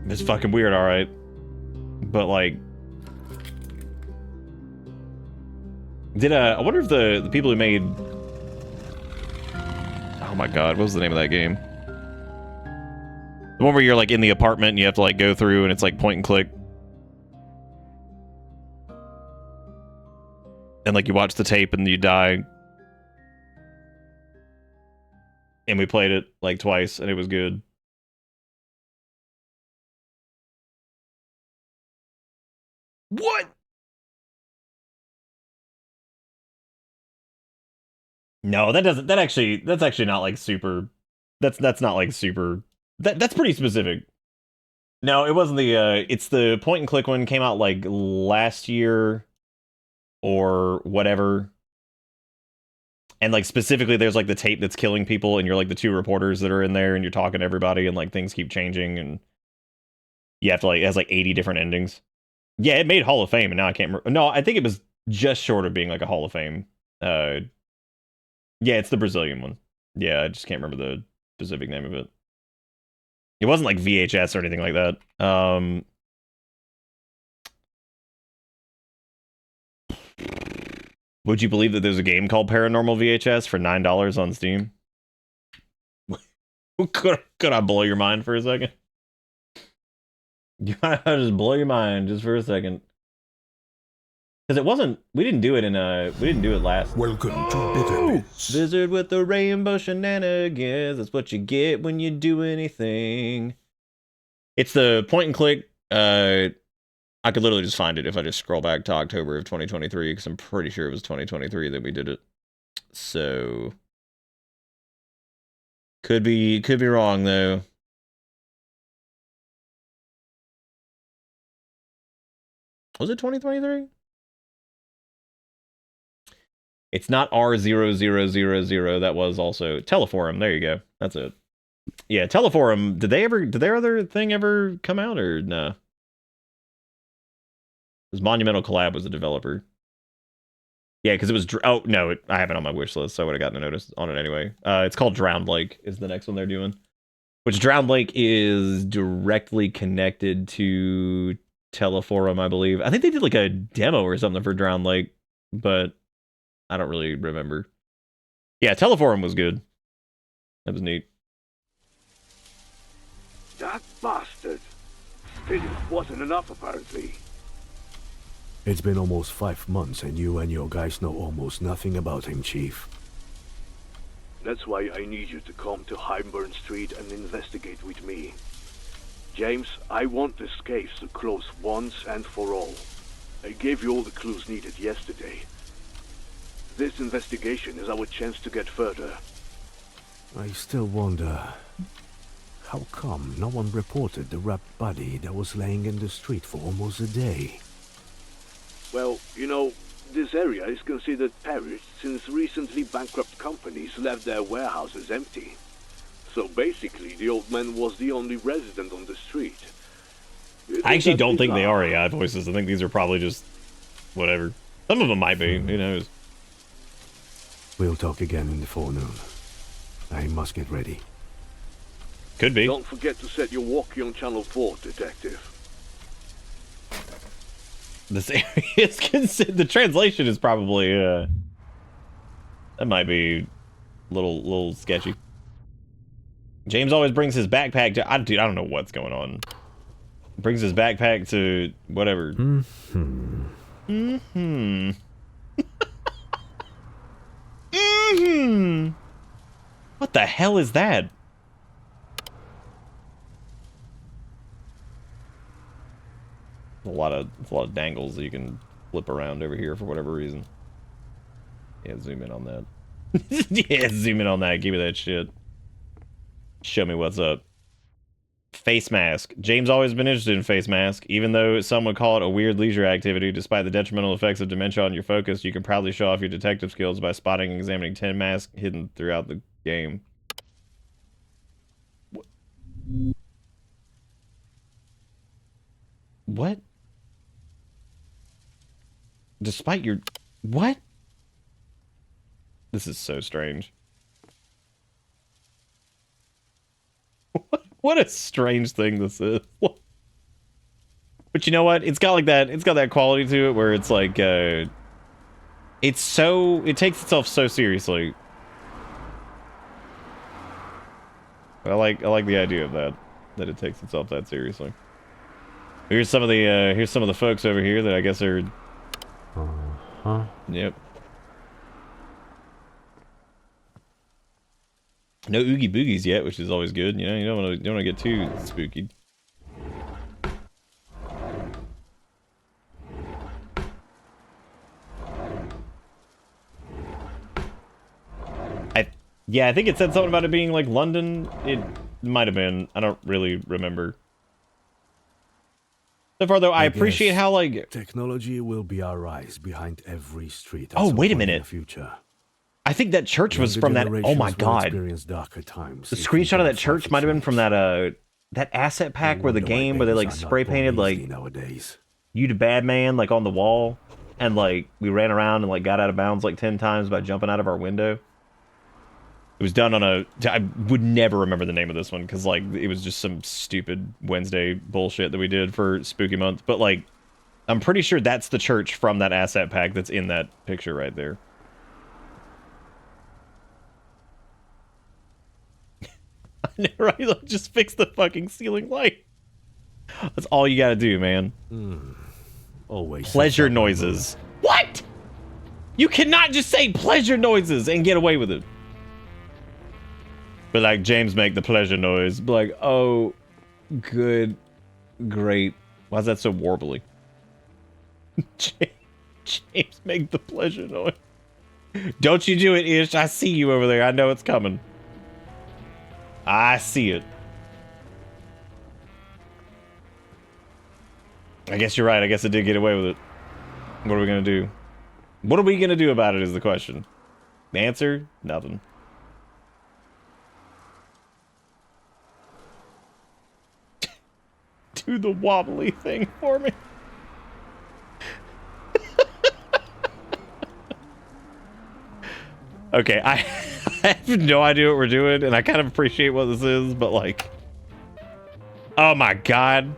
It's fucking weird, alright. But, like... I wonder if the people who made... Oh my god, what was the name of that game? The one where you're like in the apartment and you have to like go through and it's like point and click. And like you watch the tape and you die. And we played it like twice and it was good. What? No, that's actually not like super, that's not like super, that's pretty specific. No, it wasn't it's the point and click one, came out like last year or whatever. And like specifically there's like the tape that's killing people and you're like the two reporters that are in there and you're talking to everybody and like things keep changing and you have to like, it has like 80 different endings. Yeah, it made Hall of Fame and now I can't remember. No, I think it was just short of being like a Hall of Fame. Yeah, it's the Brazilian one. Yeah, I just can't remember the specific name of it. It wasn't like VHS or anything like that. Would you believe that there's a game called Paranormal VHS for $9 on Steam? Could I blow your mind for a second? You might just blow your mind just for a second. Because it wasn't, we didn't do it last. Welcome to Bitterbiz. Visit with the rainbow shenanigans. That's what you get when you do anything. It's the point and click. I could literally just find it if I just scroll back to October of 2023, because I'm pretty sure it was 2023 that we did it. So could be wrong though. Was it 2023? It's not R0000. That was also Teleforum. There you go. That's it. Yeah, Teleforum. Did their other thing ever come out or no? Because Monumental Collab was the developer. Yeah, because it was. Oh no, I have it on my wish list, so I would have gotten a notice on it anyway. It's called Drowned Lake. Is the next one they're doing, which Drowned Lake is directly connected to Teleforum, I believe. I think they did like a demo or something for Drowned Lake, but I don't really remember. Yeah, Teleforum was good. That was neat. That bastard. Still, it wasn't enough, apparently. It's been almost 5 months, and you and your guys know almost nothing about him, Chief. That's why I need you to come to Heimburn Street and investigate with me. James, I want this case to close once and for all. I gave you all the clues needed yesterday. This investigation is our chance to get further. I still wonder, how come no one reported the wrapped body that was laying in the street for almost a day? Well, you know, this area is considered perished since recently bankrupt companies left their warehouses empty. So basically, the old man was the only resident on the street. I actually don't think they are AI voices. I think these are probably just whatever. Some of them might be. Who knows? We'll talk again in the forenoon. I must get ready. Could be. Don't forget to set your walkie on Channel 4, Detective. This area is considered. The translation is probably that might be a little sketchy. James always brings his backpack to. Dude, I don't know what's going on. Brings his backpack to whatever. What the hell is that? A lot of dangles that you can flip around over here for whatever reason. Yeah, zoom in on that. Yeah, zoom in on that. Give me that shit. Show me what's up. Face mask. James always been interested in face mask. Even though some would call it a weird leisure activity, despite the detrimental effects of dementia on your focus, you can proudly show off your detective skills by spotting and examining 10 masks hidden throughout the game. What? Despite your... What? This is so strange. What a strange thing this is. But you know what? It's got like that. It's got that quality to it where it's like, it's so. It takes itself so seriously. I like the idea of that. That it takes itself that seriously. Here's some of the folks over here that I guess are. Yep. No oogie boogies yet, which is always good. You know, you don't want to get too spooky. I think it said something about it being like London. It might have been. I don't really remember. So far, though, I appreciate how like technology will be our eyes behind every street. Oh, wait a minute. In the future. I think that church was from that. Oh my god! Darker times the screenshot of that church might have been from that that asset pack where the game where they like spray painted like nowadays. You the bad man like on the wall, and like we ran around and like got out of bounds like 10 times by jumping out of our window. It was done on a... I would never remember the name of this one, because, like, it was just some stupid Wednesday bullshit that we did for Spooky Month. But, like, I'm pretty sure that's the church from that asset pack that's in that picture right there. I know, right? Like, just fix the fucking ceiling light. That's all you gotta do, man. Always. Pleasure noises. What? You cannot just say pleasure noises and get away with it. But like, James, make the pleasure noise. Be like, oh, good, great. Why is that so warbly? James, make the pleasure noise. Don't you do it, Ish. I see you over there. I know it's coming. I see it. I guess you're right. I guess I did get away with it. What are we gonna do? What are we gonna do about it is the question. The answer? Nothing. Do the wobbly thing for me. Okay, I have no idea what we're doing, and I kind of appreciate what this is, but like... Oh my god.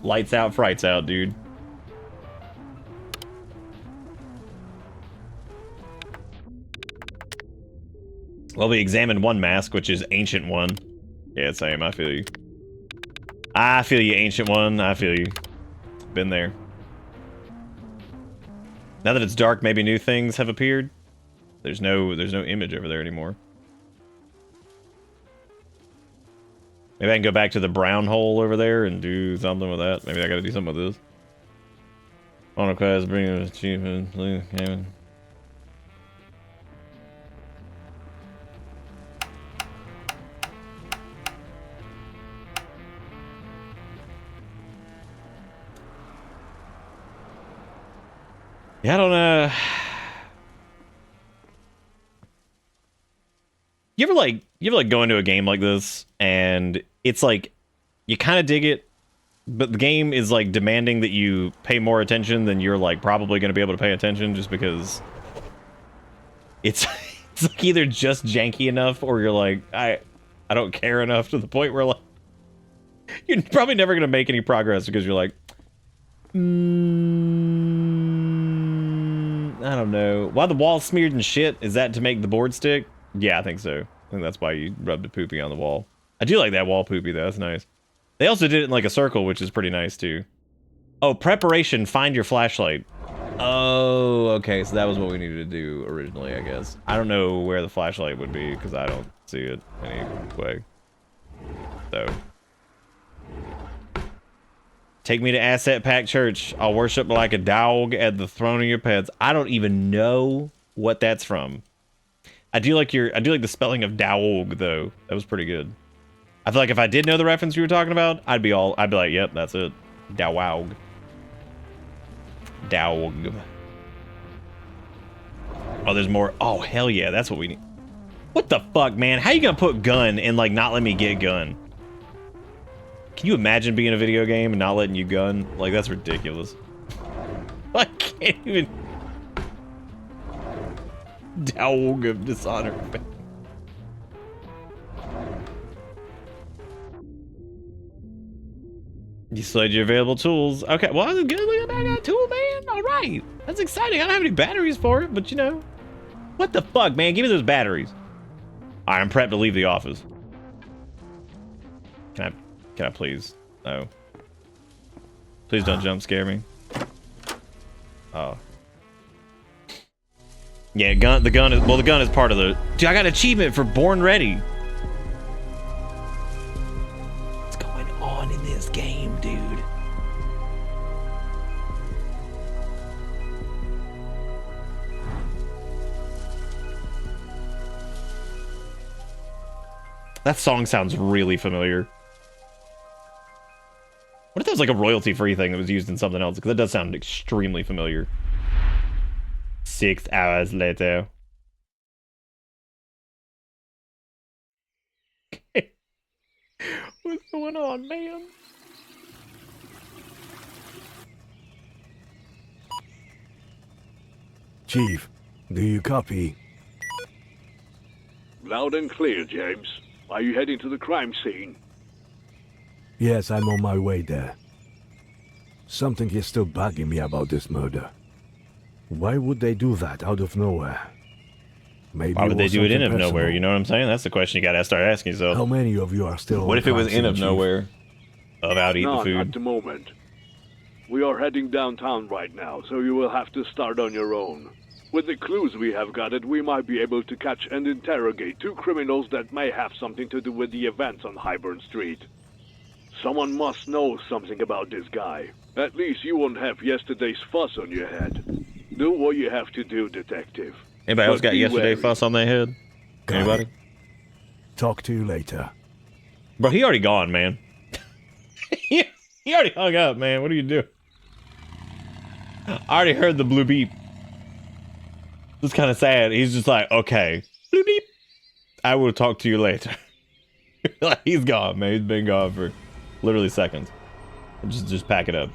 Lights out, frights out, dude. Well, we examined one mask, which is Ancient One. Yeah, same, I feel you. I feel you, Ancient One, I feel you. Been there. Now that it's dark, maybe new things have appeared. There's no image over there anymore. Maybe I can go back to the brown hole over there and do something with that. Maybe I gotta do something with this. On a quest, bring an achievement. Yeah, I don't know. You ever go into a game like this and it's like you kind of dig it, but the game is like demanding that you pay more attention than you're like probably going to be able to pay attention, just because it's like either just janky enough or you're like I don't care enough to the point where like you're probably never going to make any progress because you're like I don't know. Why the wall smeared in shit? Is that to make the board stick? Yeah, I think so. I think that's why you rubbed the poopy on the wall. I do like that wall poopy though. That's nice. They also did it in like a circle, which is pretty nice too. Oh, preparation. Find your flashlight. Oh, okay. So that was what we needed to do originally, I guess. I don't know where the flashlight would be because I don't see it anyway. So. Take me to Asset Pack Church. I'll worship like a dog at the throne of your pets. I don't even know what that's from. I do like the spelling of Daog though. That was pretty good. I feel like if I did know the reference you were talking about, I'd be like, yep, that's it. Daog. Daog. Oh, there's more. Oh, hell yeah, that's what we need. What the fuck, man? How you gonna put gun and like not let me get gun? Can you imagine being in a video game and not letting you gun? Like, that's ridiculous. I can't even... Dog of Dishonor. You slid your available tools. Okay, well, that's good. Look at that. I got a tool, man. All right. That's exciting. I don't have any batteries for it, but you know. What the fuck, man? Give me those batteries. All right, I'm prepped to leave the office. Can I please? No. Please don't jump scare me. Oh. Yeah, the gun is part of the... Dude, I got an achievement for Born Ready. What's going on in this game, dude? That song sounds really familiar. What if that was like a royalty-free thing that was used in something else? Because that does sound extremely familiar. 6 hours later. What's going on, man? Chief, do you copy? Loud and clear, James. Are you heading to the crime scene? Yes, I'm on my way there. Something is still bugging me about this murder. Why would they do that out of nowhere? Maybe Why would they do it in of personal. nowhere? You know what I'm saying? That's the question you gotta start asking yourself. How many of you are still What on if it was crime in of scene, nowhere? About eating the None at food? the moment. We are heading downtown right now, so you will have to start on your own. With the clues we have gathered, we might be able to catch and interrogate 2 criminals that may have something to do with the events on Highburn Street. Someone must know something about this guy. At least you won't have yesterday's fuss on your head. Do what you have to do, detective. Anybody else But got be yesterday wary. fuss on their head? Got Anybody? it. Talk to you later. Bro, he already gone, man. he already hung up, man. What do you do? I already heard the blue beep. It's kind of sad. He's just like, okay, blue beep. I will talk to you later. Like, he's gone, man. He's been gone for literally seconds. Just pack it up.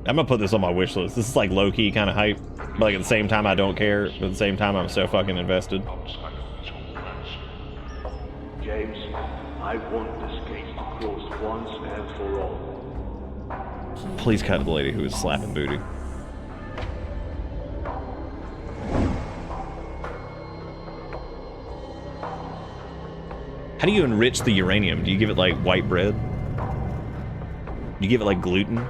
I'm gonna put this on my wish list. This is like low-key kind of hype, but like at the same time I don't care. But at the same time I'm so fucking invested. James, I want this case to close once and for all. Please cut the lady who was slapping booty. How do you enrich the uranium? Do you give it like white bread? Do you give it like gluten?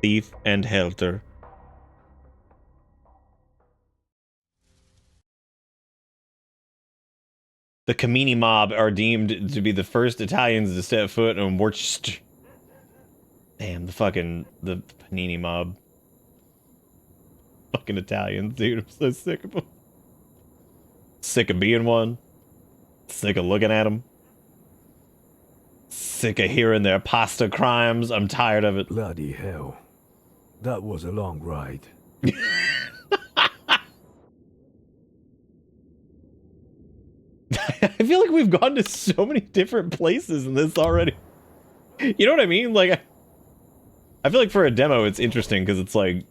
Thief and Helter. The Kamini mob are deemed to be the first Italians to step foot on Worcester. Damn, the Panini mob. Fucking Italians, dude. I'm so sick of them. Sick of being one. Sick of looking at them. Sick of hearing their pasta crimes. I'm tired of it. Bloody hell. That was a long ride. I feel like we've gone to so many different places in this already. You know what I mean? Like, I feel like for a demo, it's interesting because it's like,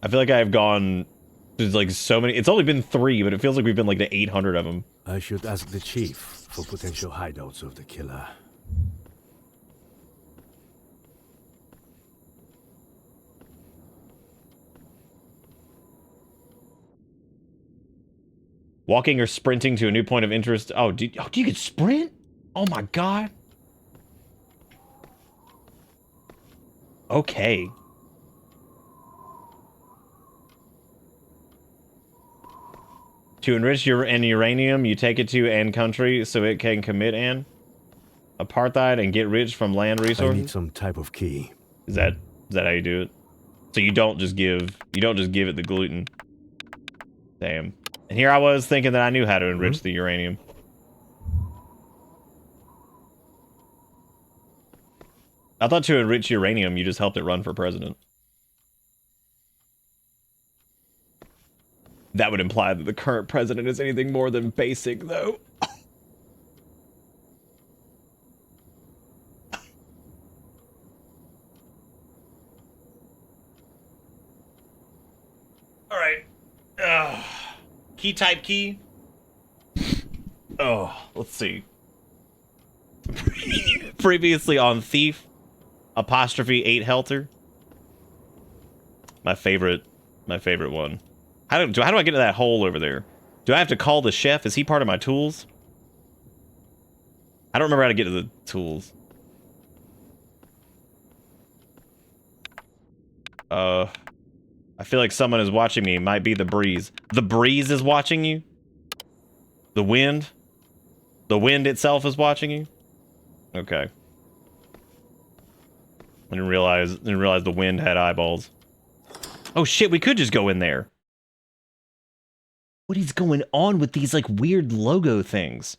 I feel like I've gone, there's like so many, it's only been 3, but it feels like we've been like to 800 of them. I should ask the chief for potential hideouts of the killer. Walking or sprinting to a new point of interest. Oh, you can sprint? Oh my god. Okay. To enrich an uranium, you take it to an country so it can commit an apartheid and get rich from land I resources. need some type of key. Is that how you do it? So you don't just give it the gluten. Damn. And here I was thinking that I knew how to enrich the uranium. I thought to enrich uranium, you just helped it run for president. That would imply that the current president is anything more than basic, though. All right. Key type key. Oh, let's see. Previously on Thief, apostrophe 8 Helter. My favorite one. How do I get to that hole over there? Do I have to call the chef? Is he part of my tools? I don't remember how to get to the tools. I feel like someone is watching me. It might be the breeze. The breeze is watching you? The wind? The wind itself is watching you? Okay. I didn't realize the wind had eyeballs. Oh shit, we could just go in there. What is going on with these like weird logo things?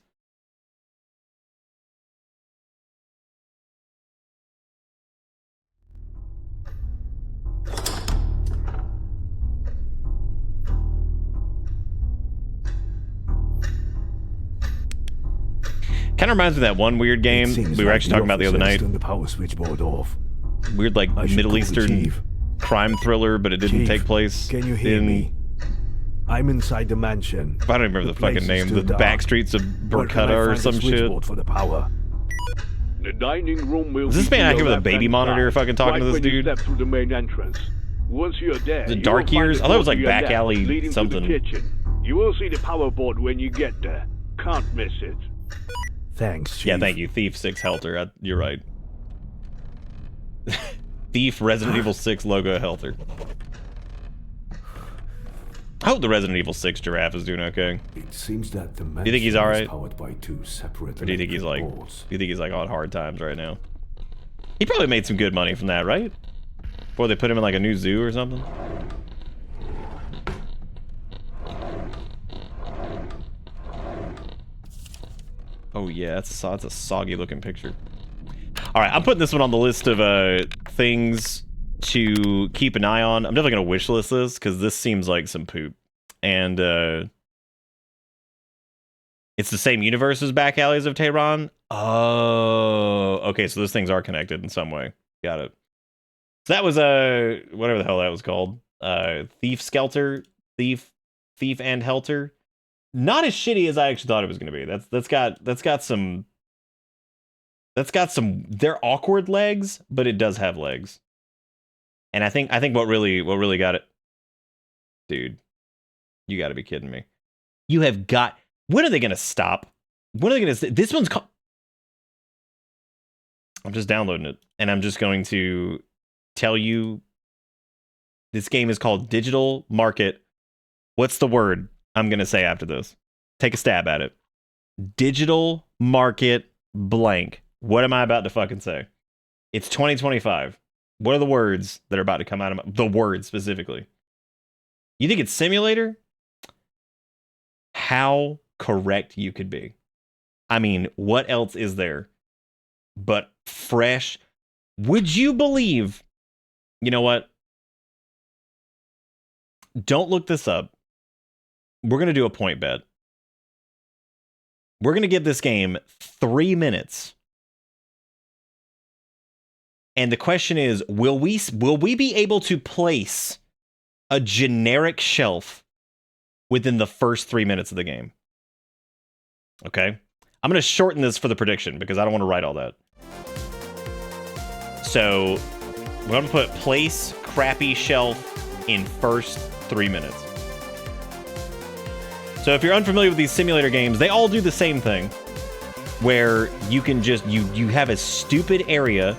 Kind of reminds me of that one weird game we were actually talking about the other night. The power switchboard off. Weird, like Middle Eastern crime thriller, but it didn't take place. Can you hear me? I'm inside the mansion. I don't remember the fucking name. The back streets of Burkutta or some shit. For the power. The dining room will Is this man out here with a baby monitor fucking talking to this when you dude? step through the main entrance. Once you're there, The Dark Years? I thought it was like back alley leading something. to the kitchen. You will see the power board when you get there. Can't miss it. Thanks, Chief. Yeah, thank you. Thief 6 Helter. You're right. Thief Resident Evil 6 logo Helter. I hope the Resident Evil 6 giraffe is doing okay. It seems that the Do you think he's all right? powered by two separate Or do you think he's like? boards. Do you think he's like on hard times right now? He probably made some good money from that, right? Before they put him in like a new zoo or something. Oh yeah, that's a soggy looking picture. All right, I'm putting this one on the list of things to keep an eye on. I'm definitely gonna wish list this because this seems like some poop, and it's the same universe as Back Alleys of Tehran. Oh, okay, so those things are connected in some way. Got it. So that was whatever the hell that was called. Thief Skelter, Thief and Helter. Not as shitty as I actually thought it was going to be. That's got some. They're awkward legs, but it does have legs. And I think what really got it, dude. You got to be kidding me. You have got. When are they going to stop? When are they going to? This one's called. I'm just downloading it, and I'm just going to tell you. This game is called Digital Market. What's the word I'm going to say after this? Take a stab at it. Digital Market blank. What am I about to fucking say? It's 2025. What are the words that are about to come out of the word specifically? You think it's simulator? How correct you could be. I mean, what else is there but fresh? Would you believe? You know what? Don't look this up. We're going to do a point bet. We're going to give this game 3 minutes. And the question is, will we be able to place a generic shelf within the first 3 minutes of the game? Okay? I'm going to shorten this for the prediction because I don't want to write all that. So, we're going to put place crappy shelf in first 3 minutes. So if you're unfamiliar with these simulator games, they all do the same thing. Where you can just, you have a stupid area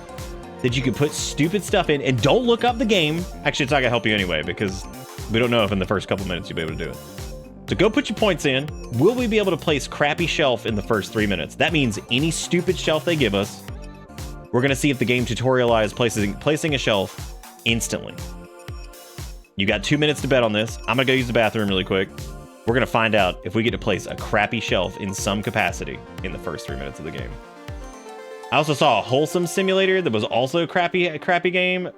that you can put stupid stuff in, and don't look up the game. Actually, it's not gonna help you anyway, because we don't know if in the first couple minutes you'll be able to do it. So go put your points in. Will we be able to place crappy shelf in the first 3 minutes? That means any stupid shelf they give us, we're gonna see if the game tutorializes placing a shelf instantly. You got 2 minutes to bet on this. I'm gonna go use the bathroom really quick. We're going to find out if we get to place a crappy shelf in some capacity in the first 3 minutes of the game. I also saw a wholesome simulator that was also a crappy game.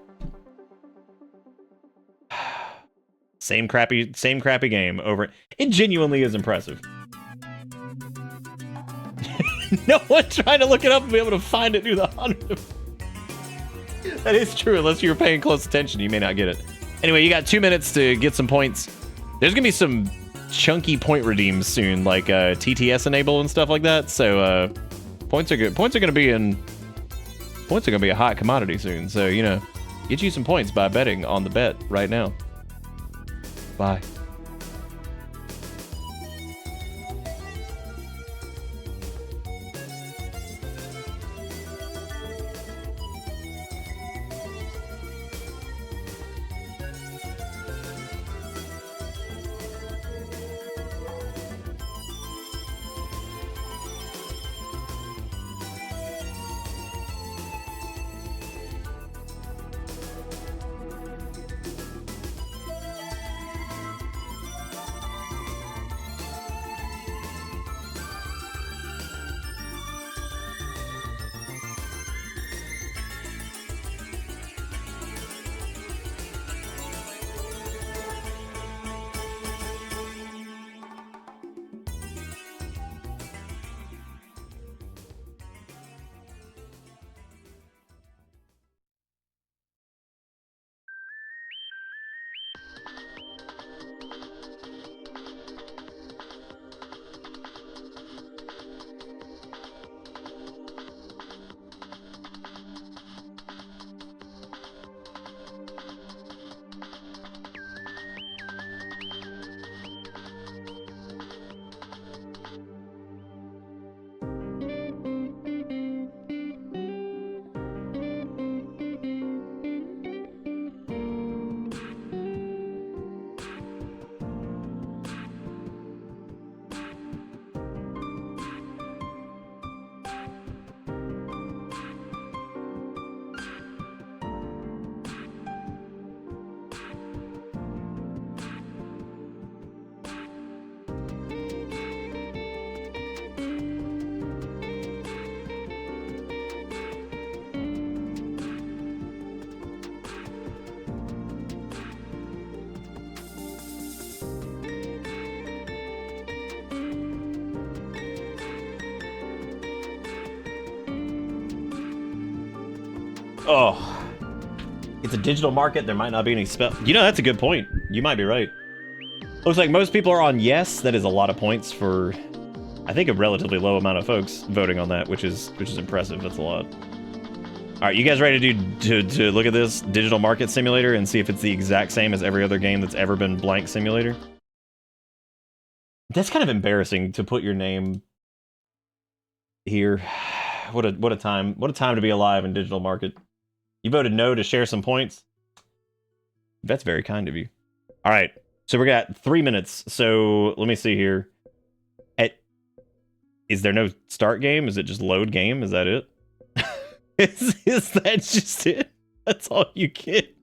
Same crappy game over. It genuinely is impressive. No one trying to look it up and be able to find it through the 100. That is true. Unless you're paying close attention, you may not get it. Anyway, you got 2 minutes to get some points. There's going to be some chunky point redeems soon, like TTS enable and stuff like that. So points are good. Points are going to be a hot commodity soon. So, you know, get you some points by betting on the bet right now. Bye. Oh, it's a digital market. There might not be any spell. You know, that's a good point. You might be right. Looks like most people are on yes. That is a lot of points for, I think, a relatively low amount of folks voting on that, which is impressive. That's a lot. All right, you guys ready to look at this digital market simulator and see if it's the exact same as every other game that's ever been blank simulator? That's kind of embarrassing to put your name here. What a time to be alive in digital market. You voted no to share some points. That's very kind of you. All right, so we got 3 minutes. So let me see here. Is there no start game? Is it just load game? Is that it? Is that just it? That's all you get?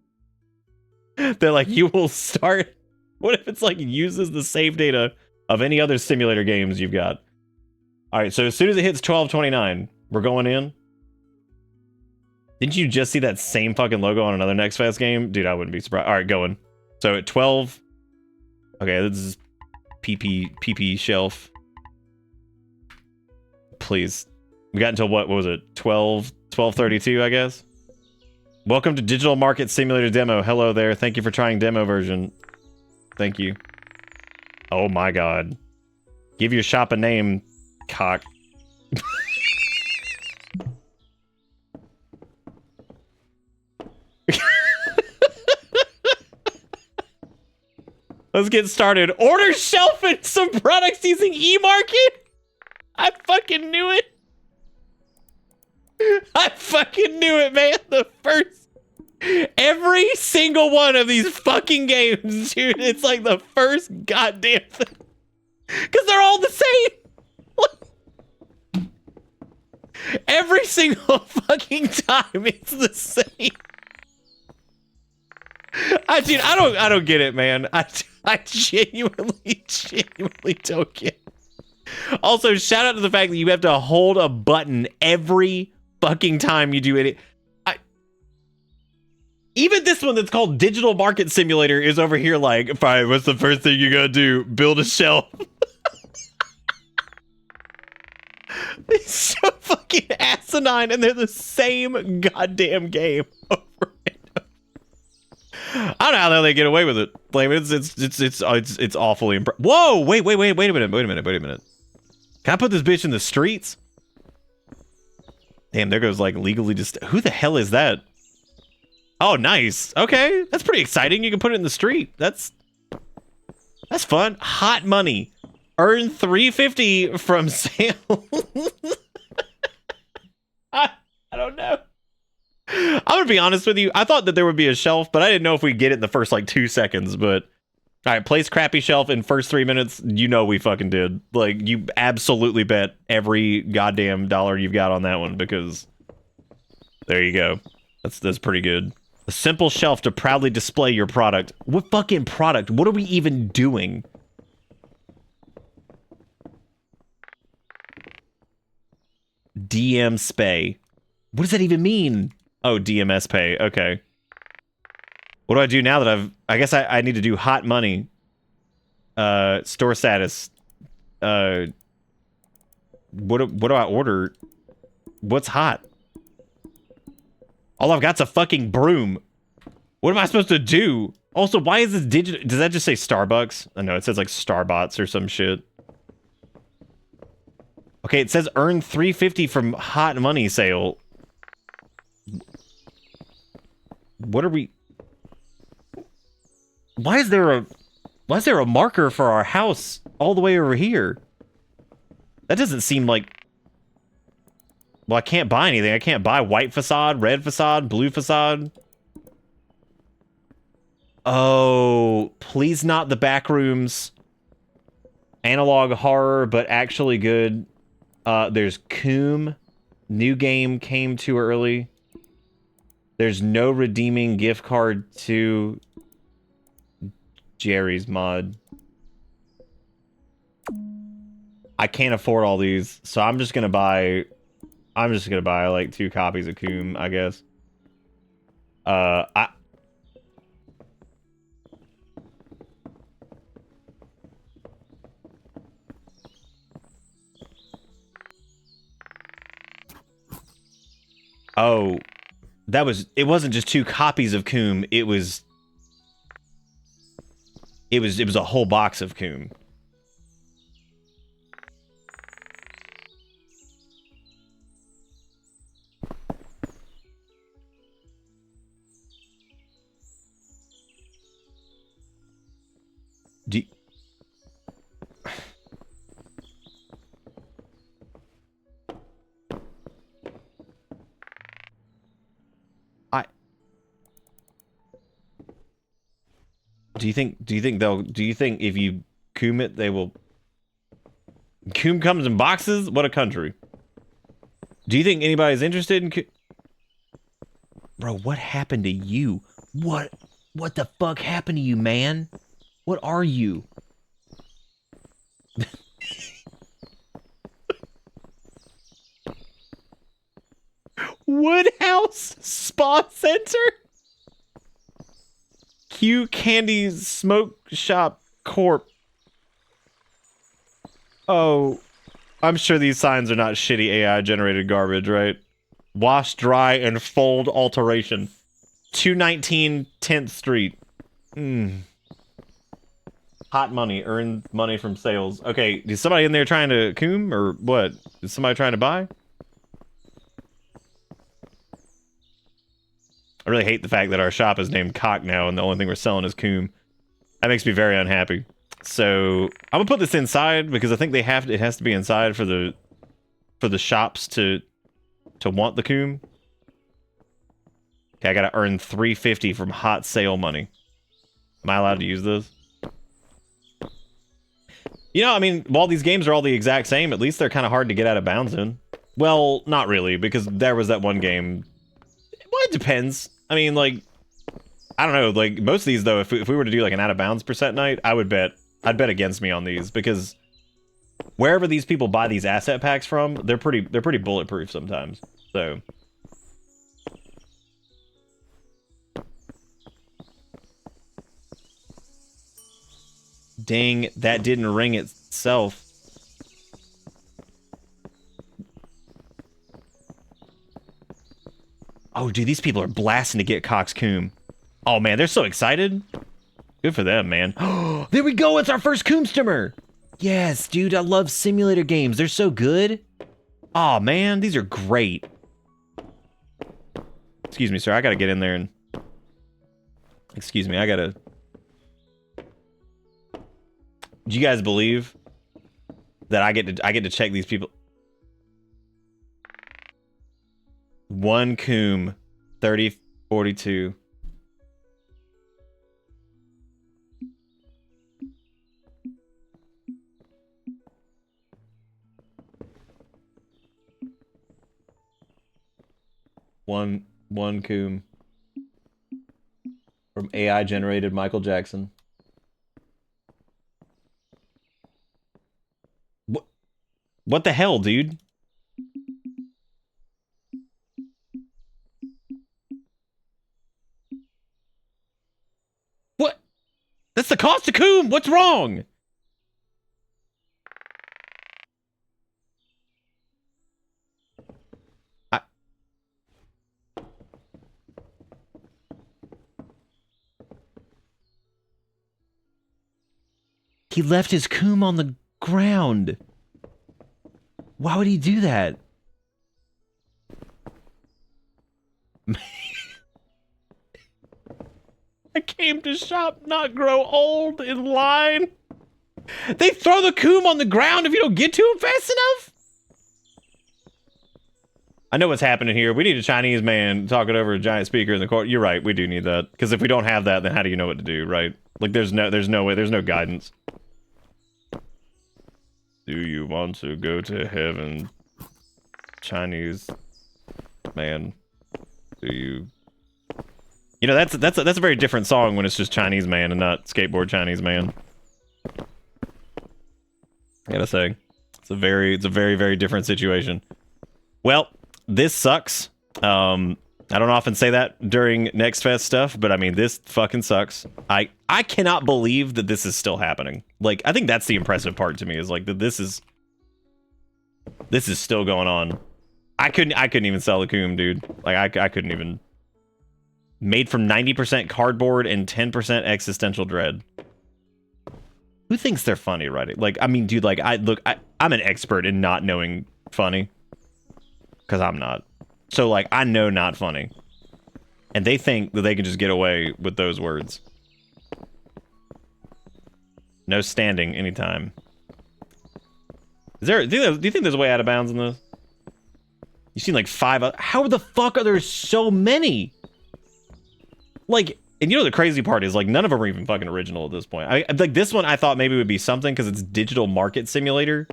They're like, you will start. What if it's like uses the save data of any other simulator games you've got? All right, so as soon as it hits 12:29, we're going in. Didn't you just see that same fucking logo on another Next Fest game? Dude, I wouldn't be surprised. All right, going. So at 12. Okay, this is PP shelf. Please. We got until what was it? 12:32, I guess. Welcome to Digital Market Simulator Demo. Hello there. Thank you for trying demo version. Thank you. Oh my god. Give your shop a name, cock. Let's get started. Order shelf and some products using eMarket? I fucking knew it. I fucking knew it, man. Every single one of these fucking games, dude, it's like the first goddamn thing. Because they're all the same. Every single fucking time, it's the same. Dude, I don't get it, man. I genuinely don't get it. Also, shout out to the fact that you have to hold a button every fucking time you do it. Even this one that's called Digital Market Simulator is over here like, fine, what's the first thing you gotta do? Build a shelf. It's so fucking asinine, and they're the same goddamn game over and over. I don't know how the hell they get away with it. Like, it's awfully impressive. Whoa, wait a minute. Can I put this bitch in the streets? Damn, there goes like legally just. Who the hell is that? Oh, nice. Okay, that's pretty exciting. You can put it in the street. That's fun. Hot money. Earn $350 from sale. I don't know. I'm gonna be honest with you. I thought that there would be a shelf, but I didn't know if we'd get it in the first like 2 seconds. But all right, place crappy shelf in first 3 minutes. You know we fucking did. Like, you absolutely bet every goddamn dollar you've got on that one, because there you go. That's pretty good. A simple shelf to proudly display your product. What fucking product? What are we even doing? DM Spay. What does that even mean? Oh, DMS Pay. Okay. What do I do now that I guess I need to do hot money. Store status. What do I order? What's hot? All I've got's a fucking broom. What am I supposed to do? Also, why is this digital? Does that just say Starbucks? I know it says like Starbots or some shit. Okay, it says earn $350 from hot money sale. What are we? Why is there a marker for our house all the way over here? That doesn't seem like. Well, I can't buy anything. I can't buy white facade, red facade, blue facade. Oh, please not the back rooms. Analog horror, but actually good. There's Coom. New game came too early. There's no redeeming gift card to Jerry's mod. I can't afford all these, so I'm just gonna buy like 2 copies of Coom, I guess. Oh, it wasn't just 2 copies of Coom, it was a whole box of Coom. Do you think if you Coom it, they will... Coom comes in boxes? What a country. Do you think anybody's interested in Bro, what happened to you? What the fuck happened to you, man? What are you? Woodhouse Spa Center? Q Candy Smoke Shop Corp. Oh, I'm sure these signs are not shitty AI generated garbage, right? Wash, dry, and fold alteration. 219 10th Street. Hot money. Earn money from sales. Okay, is somebody in there trying to Coom or what? Is somebody trying to buy? I really hate the fact that our shop is named Cock now and the only thing we're selling is Coom. That makes me very unhappy. So I'm gonna put this inside because I think it has to be inside for the shops to want the Coom. Okay, I gotta earn $350 from hot sale money. Am I allowed to use this? You know, I mean, while these games are all the exact same, at least they're kind of hard to get out of bounds in. Well, not really, because there was that one game. Well, it depends. I mean, like, I don't know. Like, most of these, though, if we were to do, like, an out-of-bounds percent night, I'd bet against me on these, because wherever these people buy these asset packs from, they're pretty bulletproof sometimes. So... Dang, that didn't ring itself. Oh, dude, these people are blasting to get Cox Coom. Oh, man, they're so excited. Good for them, man. There we go, it's our first Coom streamer. Yes, dude, I love simulator games. They're so good. Oh, man, these are great. Excuse me, sir, I gotta get in there and... Excuse me, I gotta... Do you guys believe that I get to check these people? 1 Coom, 3042. One Coom from AI generated Michael Jackson. What the hell, dude? What? That's the cost of Coom! What's wrong? He left his Coom on the ground. Why would he do that? I came to shop, not grow old in line. They throw the Coom on the ground if you don't get to him fast enough? I know what's happening here. We need a Chinese man talking over a giant speaker in the court. You're right, we do need that. Because if we don't have that, then how do you know what to do, right? Like, there's no way, there's no guidance. Do you want to go to heaven, Chinese man? Do you? You know, that's a very different song when it's just Chinese man and not skateboard Chinese man. I gotta say, it's a very very different situation. Well, this sucks. I don't often say that during Next Fest stuff, but I mean, this fucking sucks. I cannot believe that this is still happening. Like, I think that's the impressive part to me, is like that this is still going on. I couldn't even sell the Coom, dude. Like, I couldn't even Made from 90% cardboard and 10% existential dread. Who thinks they're funny, right? Like, I mean, dude, like, I'm an expert in not knowing funny. Because I'm not. So, like, I know not funny. And they think that they can just get away with those words. No standing anytime. Is there, do you think there's a way out of bounds in this? You've seen like 5, how the fuck are there so many? Like, and you know the crazy part is, like, none of them are even fucking original at this point. Like, this one I thought maybe would be something because it's Digital Market Simulator.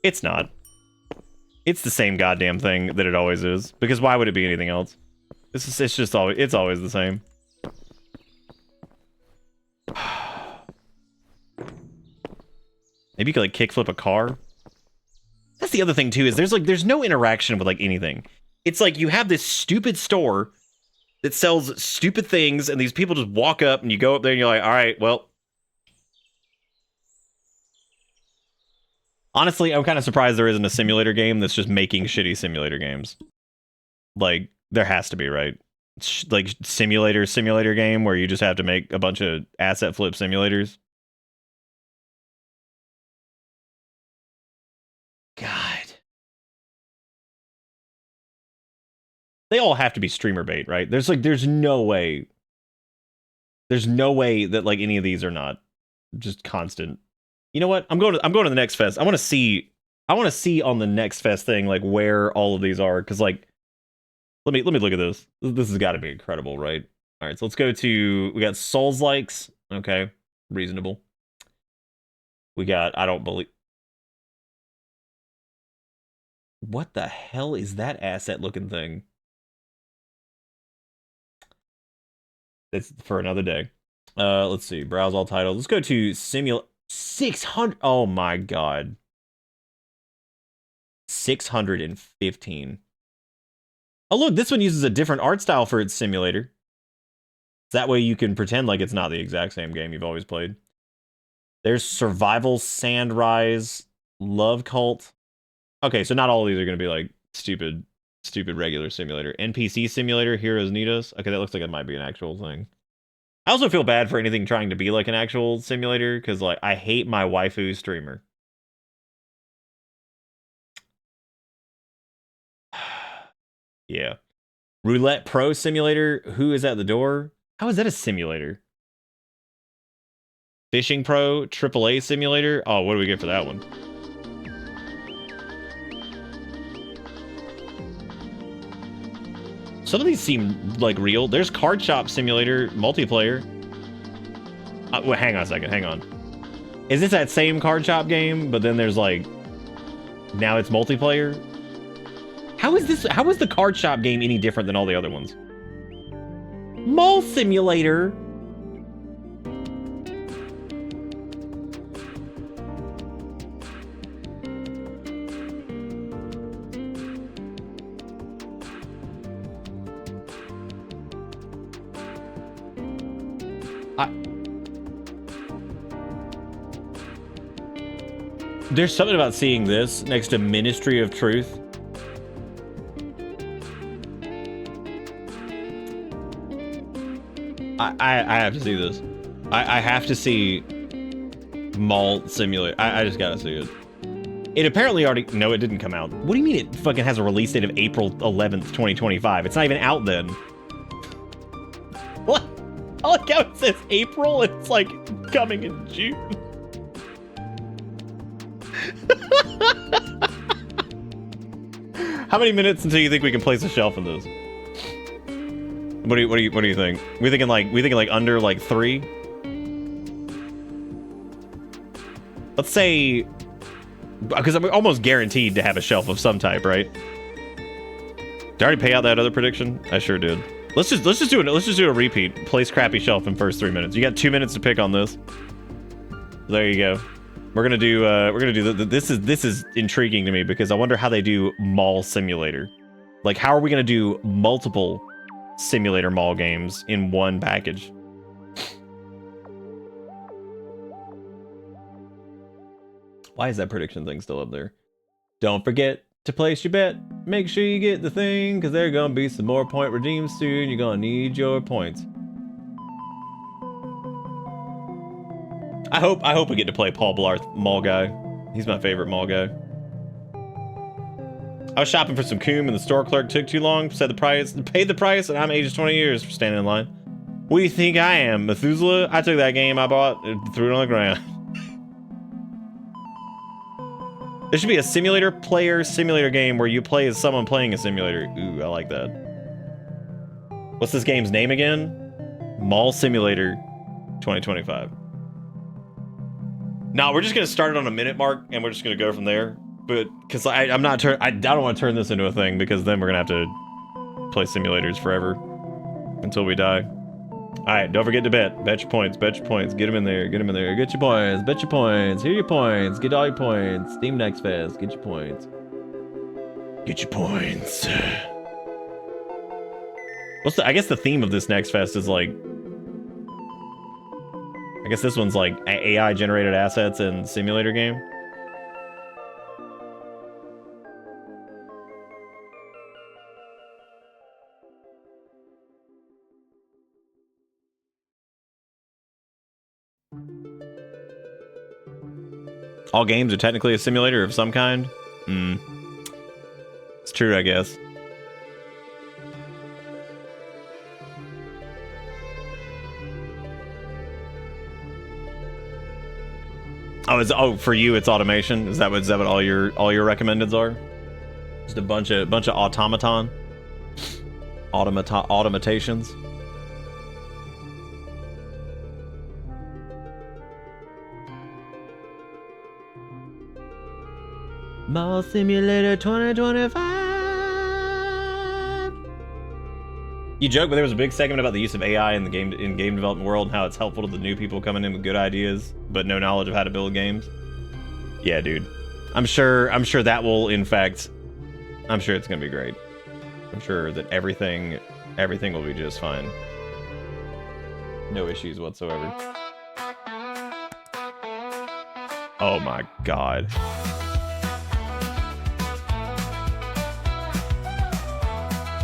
It's not. It's the same goddamn thing that it always is. Because why would it be anything else? It's just always, it's always the same. Maybe you could, like, kickflip a car. That's the other thing, too, is there's no interaction with, like, anything. It's like you have this stupid store that sells stupid things, and these people just walk up, and you go up there, and you're like, all right, well. Honestly, I'm kind of surprised there isn't a simulator game that's just making shitty simulator games. Like, there has to be, right? Like, simulator game where you just have to make a bunch of asset flip simulators. God. They all have to be streamer bait, right? There's no way. There's no way that, like, any of these are not just constant. You know what? I'm going to the next fest. I want to see on the next fest thing, like, where all of these are, because, like, let me look at this. This has got to be incredible, right? All right, so let's go to, we got Souls likes. Okay, reasonable. We got, I don't believe. What the hell is that asset looking thing? It's for another day. Let's see. Browse all titles. Let's go to 600. Oh my god. 615. Oh look, this one uses a different art style for its simulator. That way you can pretend like it's not the exact same game you've always played. There's Survival Sandrise, Love Cult. Okay, so not all of these are going to be like stupid regular simulator. NPC simulator, Heroes Need Us. Okay, that looks like it might be an actual thing. I also feel bad for anything trying to be like an actual simulator, because, like, I hate my waifu streamer. Yeah. Roulette Pro Simulator. Who is at the door? How is that a simulator? Fishing Pro AAA Simulator. Oh, what do we get for that one? Some of these seem like real. There's Card Shop Simulator multiplayer. Well, hang on a second. Hang on. Is this that same Card Shop game, but then there's, like, now it's multiplayer? How is this? How is the Card Shop game any different than all the other ones? Mall Simulator. There's something about seeing this next to Ministry of Truth. I have to see this. I have to see Mall Simulator. I just gotta see it. It apparently already... No, it didn't come out. What do you mean it fucking has a release date of April 11th, 2025? It's not even out then. What? I like how it says April and it's like coming in June. How many minutes until you think we can place a shelf in this? What do you think? We thinking like under like 3? Let's say, because I'm almost guaranteed to have a shelf of some type, right? Did I already pay out that other prediction? I sure did. Let's just do a repeat. Place crappy shelf in first 3 minutes. You got 2 minutes to pick on this. There you go. We're gonna do this is intriguing to me, because I wonder how they do Mall Simulator. Like, how are we gonna do multiple simulator mall games in one package? Why is that prediction thing still up there? Don't forget to place your bet. Make sure you get the thing, because there are gonna be some more point redeems soon. You're gonna need your points. I hope we get to play Paul Blart Mall Guy. He's my favorite mall guy. I was shopping for some Coom and the store clerk took too long, said the price, paid the price, and I'm ages 20 years for standing in line. What do you think I am, Methuselah? I took that game I bought and threw it on the ground. There should be a simulator player simulator game where you play as someone playing a simulator. Ooh, I like that. What's this game's name again? Mall Simulator 2025. No, we're just gonna start it on a minute mark and we're just gonna go from there. But because I don't want to turn this into a thing because then we're gonna have to play simulators forever until we die. All right, don't forget to bet. Bet your points. Bet your points. Get them in there. Get them in there. Get your points. Bet your points. Here are your points. Get all your points. Steam Next Fest. Get your points. Get your points. I guess the theme of this Next Fest is like. I guess this one's like AI generated assets and simulator game. All games are technically a simulator of some kind. It's true, I guess. Oh, for you it's automation. Is that what all your recommendeds are? Just a bunch of automatations. Mall Simulator 2025. You joke, but there was a big segment about the use of AI in the game development world and how it's helpful to the new people coming in with good ideas, but no knowledge of how to build games. Yeah, dude. I'm sure that will, in fact, I'm sure it's gonna be great. I'm sure that everything will be just fine. No issues whatsoever. Oh my god.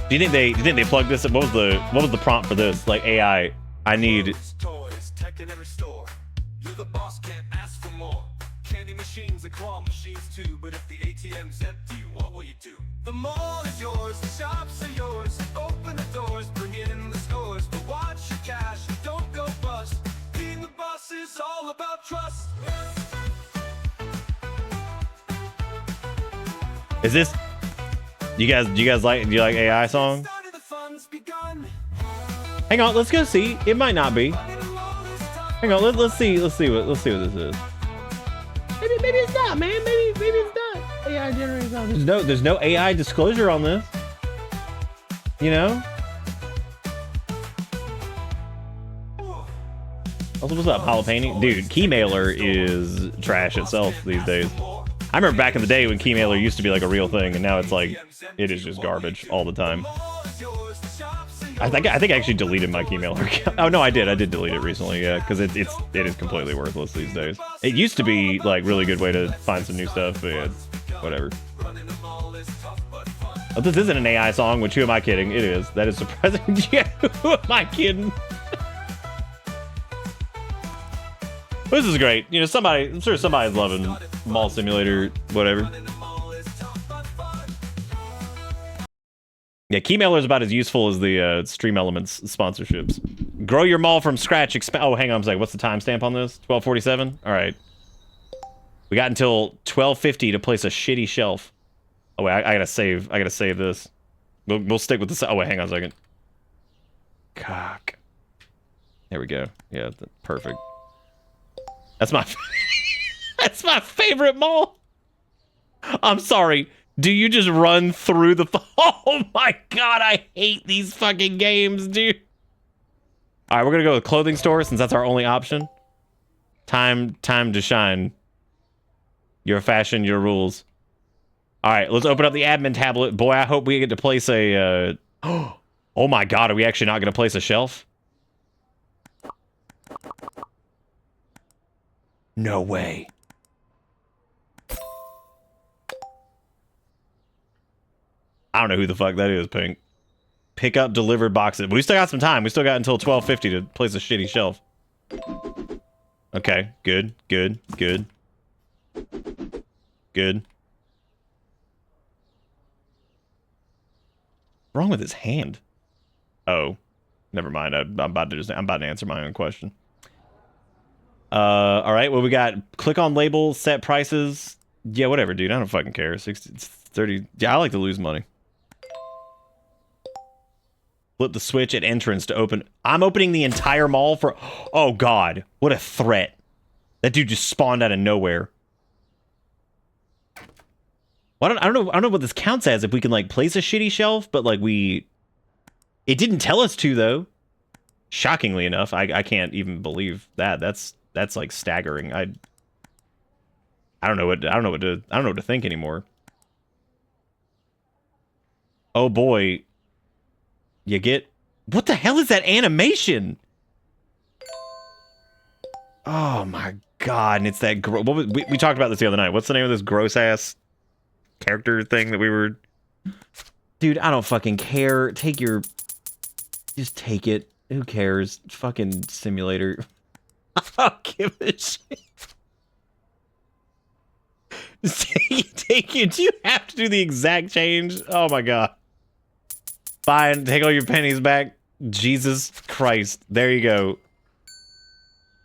Do you think they plugged this? What was the prompt for this? Like AI, I need. Tech in every store. You're the boss, can't ask for more. Candy machines and claw machines too. But if the ATM's empty, what will you do? The mall is yours, the shops are yours. Open the doors, bring it in the stores. But watch your cash, don't go bust. Being the boss is all about trust. Is this? Do you like AI song? Hang on, let's go see. It might not be. Hang on, let's see what this is. Maybe it's not, man. Maybe it's not. AI generated song. There's no AI disclosure on this. You know? Also, what's up, Jalapeno? Dude, Keymailer is trash itself these days. I remember back in the day when Keymailer used to be like a real thing, and now it's like, it is just garbage all the time. I think I actually deleted my Keymailer account. Oh no, I did delete it recently, yeah, because it is completely worthless these days. It used to be like really good way to find some new stuff, but yeah, whatever. Oh, this isn't an AI song, which who am I kidding? It is. That is surprising. Yeah, who am I kidding? This is great. You know, I'm sure somebody's loving Mall Simulator, whatever. Yeah, Keymailer is about as useful as the Stream Elements sponsorships. Grow your mall from scratch. Oh, hang on a second. What's the timestamp on this? 12:47? All right. We got until 12:50 to place a shitty shelf. Oh wait, I gotta save this. We'll stick with this. Oh wait, hang on a second. Cock. There we go. Yeah, perfect. That's my that's my favorite mall. I'm sorry. Do you just run through the? Oh my god, I hate these fucking games, dude. All right, we're gonna go to the clothing store since that's our only option. Time to shine. Your fashion, your rules. All right, let's open up the admin tablet. Boy, I hope we get to place a. Oh my god, are we actually not gonna place a shelf? No way. I don't know who the fuck that is, Pink. Pick up delivered boxes. We still got some time. We still got until 12:50 to place a shitty shelf. Okay, good. Good. What's wrong with his hand? Oh, never mind. I'm about to answer my own question. All right. Well, we got click on label, set prices. Yeah, whatever, dude. I don't fucking care. 60, 30. Yeah, I like to lose money. Flip the switch at entrance to open. I'm opening the entire mall for. Oh God, what a threat! That dude just spawned out of nowhere. Well, I don't know what this counts as. If we can like place a shitty shelf, but like it didn't tell us to though. Shockingly enough, I can't even believe that. That's like staggering. I don't know what to think anymore. Oh boy. You get... What the hell is that animation? Oh my God. And it's that... we talked about this the other night. What's the name of this gross-ass character thing that we were... Dude, I don't fucking care. Take your... Just take it. Who cares? Fucking simulator. I don't give a shit. Just take it. Do you have to do the exact change? Oh my God. Fine, take all your pennies back. Jesus Christ. There you go.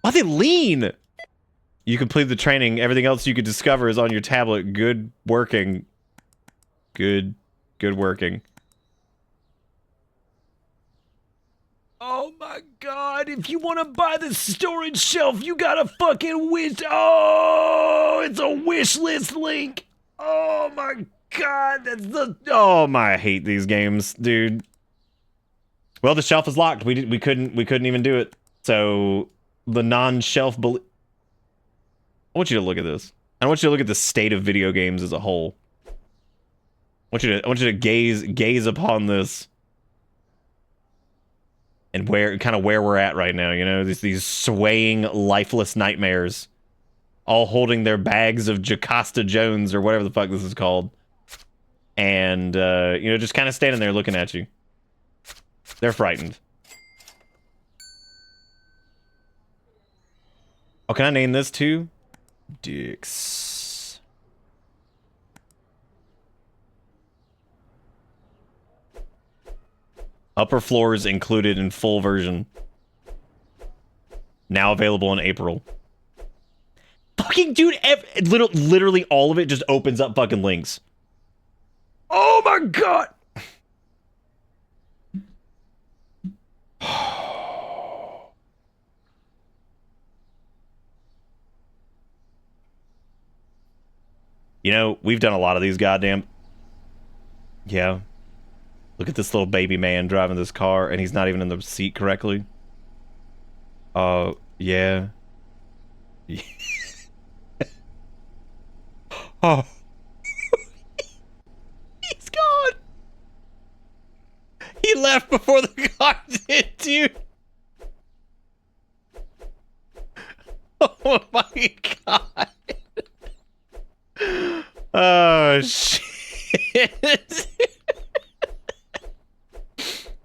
Why they lean? You complete the training. Everything else you could discover is on your tablet. Good working. Good working. Oh my God. If you want to buy the storage shelf, you gotta fucking wish. Oh, it's a wish list link. Oh my God, that's the... Oh my, I hate these games, dude. Well, the shelf is locked. We couldn't even do it. So the non-shelf... I want you to look at this. I want you to look at the state of video games as a whole. I want you to gaze upon this. And where we're at right now, you know, these swaying lifeless nightmares, all holding their bags of Jocasta Jones or whatever the fuck this is called. And, you know, just kind of standing there looking at you. They're frightened. Oh, can I name this too? Dicks. Upper floors included in full version. Now available in April. Fucking dude, literally all of it just opens up fucking links. Oh my God! You know, we've done a lot of these goddamn... Yeah. Look at this little baby man driving this car, and he's not even in the seat correctly. Oh, yeah. Oh. He's gone. He left before the car did, dude. Oh my God. Oh shit.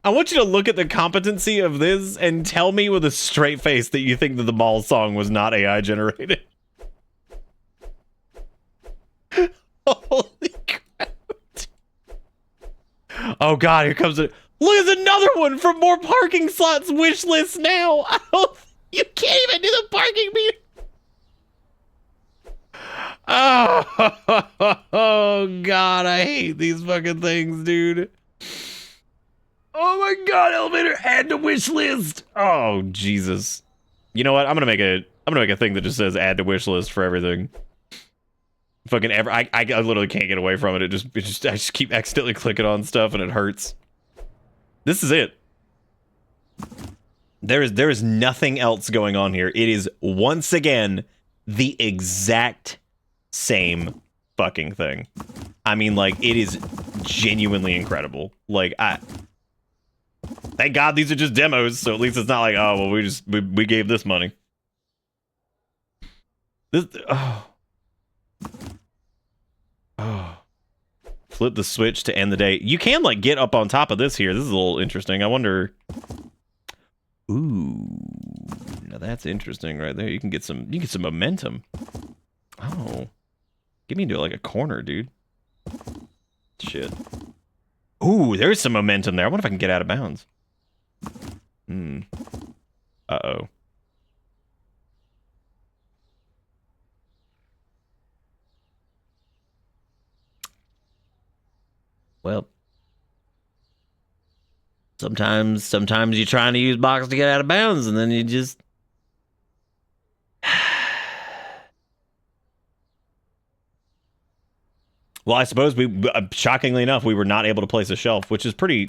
I want you to look at the competency of this and tell me with a straight face that you think that the mall song was not AI generated. Holy crap. Oh God, here comes it. Look, there's another one for more parking slots wish list now. You can't even do the parking meter. Oh God, I hate these fucking things, dude. Oh my God, elevator, add to wish list. Oh Jesus. You know what? I'm gonna make a thing that just says add to wish list for everything. Fucking ever. I literally can't get away from it. I just keep accidentally clicking on stuff and it hurts. This is it. There is nothing else going on here. It is once again the exact same fucking thing. I mean, like, it is genuinely incredible. Like, thank God these are just demos, so at least it's not like, oh well, we gave this money. This Flip the switch to end the day. You can like get up on top of this here. This is a little interesting. I wonder. Ooh, now that's interesting right there. You can get some momentum. Oh, get me into like a corner, dude. Shit. Ooh, there's some momentum there. I wonder if I can get out of bounds. Uh-oh. Well, sometimes you're trying to use box to get out of bounds, and then you just... Well, I suppose shockingly enough, we were not able to place a shelf, which is pretty... I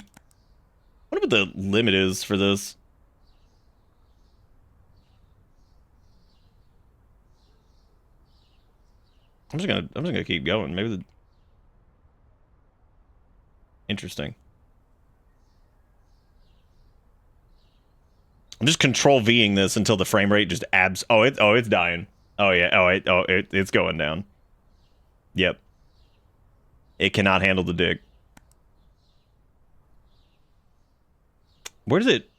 wonder what the limit is for this. I'm just gonna keep going. Maybe the... Interesting. I'm just control Ving this until the frame rate just it's dying. Oh yeah. It's going down. Yep. It cannot handle the dick. Where does it?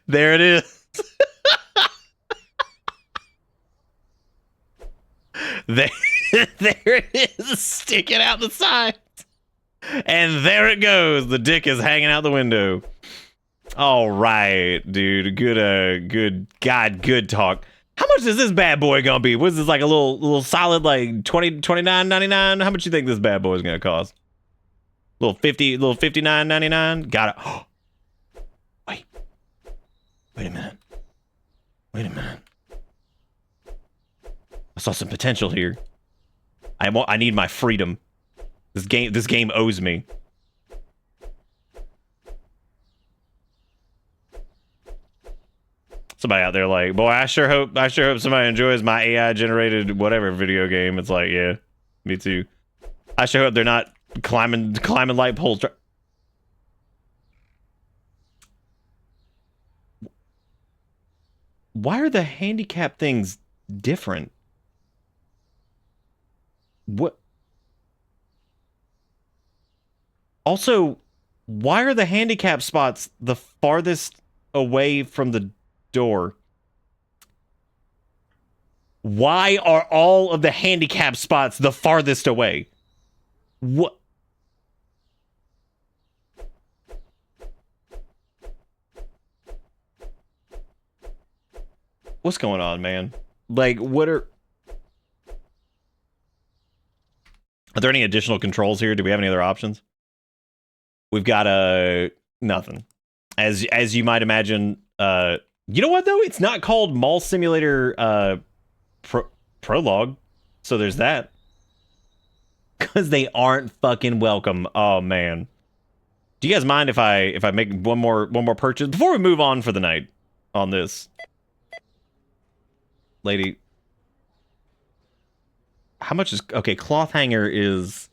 There it is. There it is, sticking out the side. And there it goes. The dick is hanging out the window. All right, dude. Good talk. How much is this bad boy gonna be? Was this like a little solid like $29.99? How much you think this bad boy is gonna cost? Little $59.99? Got it. Wait a minute. I saw some potential here. I need my freedom. This game owes me. Somebody out there like, boy, I sure hope somebody enjoys my AI generated whatever video game. It's like, yeah, me too. I sure hope they're not climbing light poles. Why are the handicap things different? What? Also, why are the handicap spots the farthest away from the door? Why are all of the handicap spots the farthest away? What? What's going on, man? Like, what are there any additional controls here? Do we have any other options? We've got nothing. As you might imagine, you know what though? It's not called Mall Simulator Prologue. So there's that. Cuz they aren't fucking welcome. Oh man. Do you guys mind if I make one more purchase before we move on for the night on this? Lady, how much is... Okay, cloth hanger's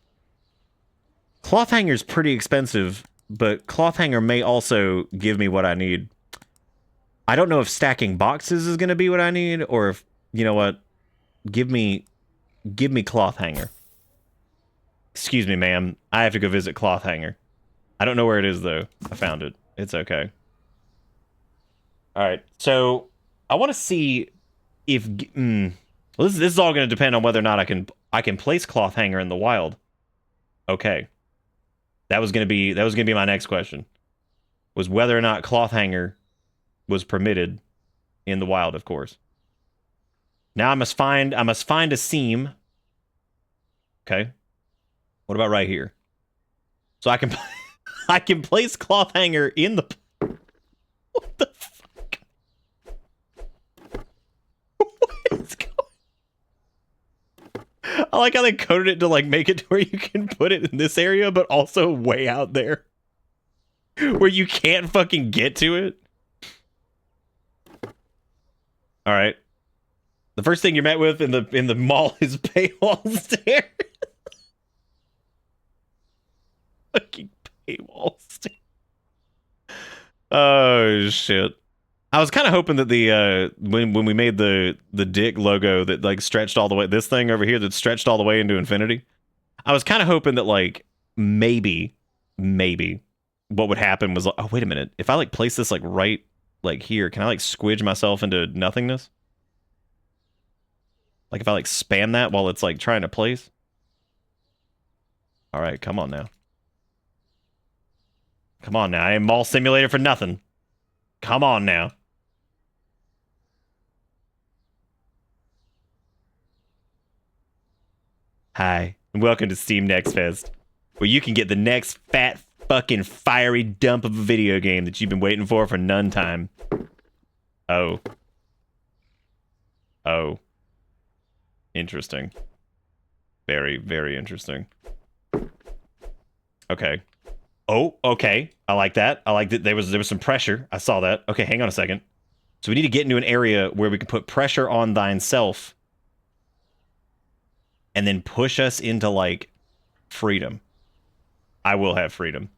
pretty expensive, but cloth hanger may also give me what I need. I don't know if stacking boxes is going to be what I need, or if, you know what, give me cloth hanger. Excuse me, ma'am. I have to go visit cloth hanger. I don't know where it is, though. I found it. It's okay. All right, so I want to see if... Well, this is all going to depend on whether or not I can place cloth hanger in the wild. Okay. That was going to be my next question. Was whether or not cloth hanger was permitted in the wild, of course. Now I must find a seam. Okay. What about right here? So I can place cloth hanger in the... What the fuck? What is going... I like how they coded it to like make it to where you can put it in this area, but also way out there, where you can't fucking get to it. All right. The first thing you're met with in the mall is paywall stairs. Fucking paywall stairs. Oh shit. I was kind of hoping that the when we made the dick logo that like stretched all the way, this thing over here that stretched all the way into infinity, I was kind of hoping that like maybe what would happen was like, oh wait a minute, if I like place this like right like here, can I like squidge myself into nothingness? Like if I like spam that while it's like trying to place. All right, come on now. Come on now, I am Mall Simulator for nothing. Come on now. Hi, and welcome to Steam Next Fest, where you can get the next fat fucking fiery dump of a video game that you've been waiting for none time. Oh. Oh. Interesting. Very, very interesting. Okay. Oh, okay. I like that. I like that there was some pressure. I saw that. Okay, hang on a second. So we need to get into an area where we can put pressure on thine self and then push us into, like, freedom. I will have freedom.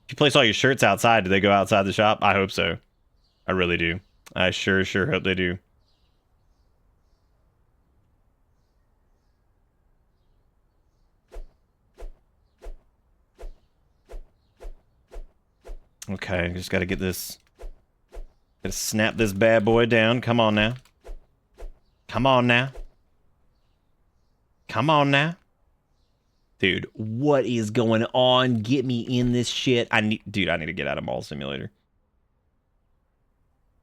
If you place all your shirts outside, do they go outside the shop? I hope so. I really do. I sure hope they do. Okay, just gotta get this. Gotta snap this bad boy down. Come on now. Come on now. Come on now. Dude, what is going on? Get me in this shit. I need to get out of Mall Simulator.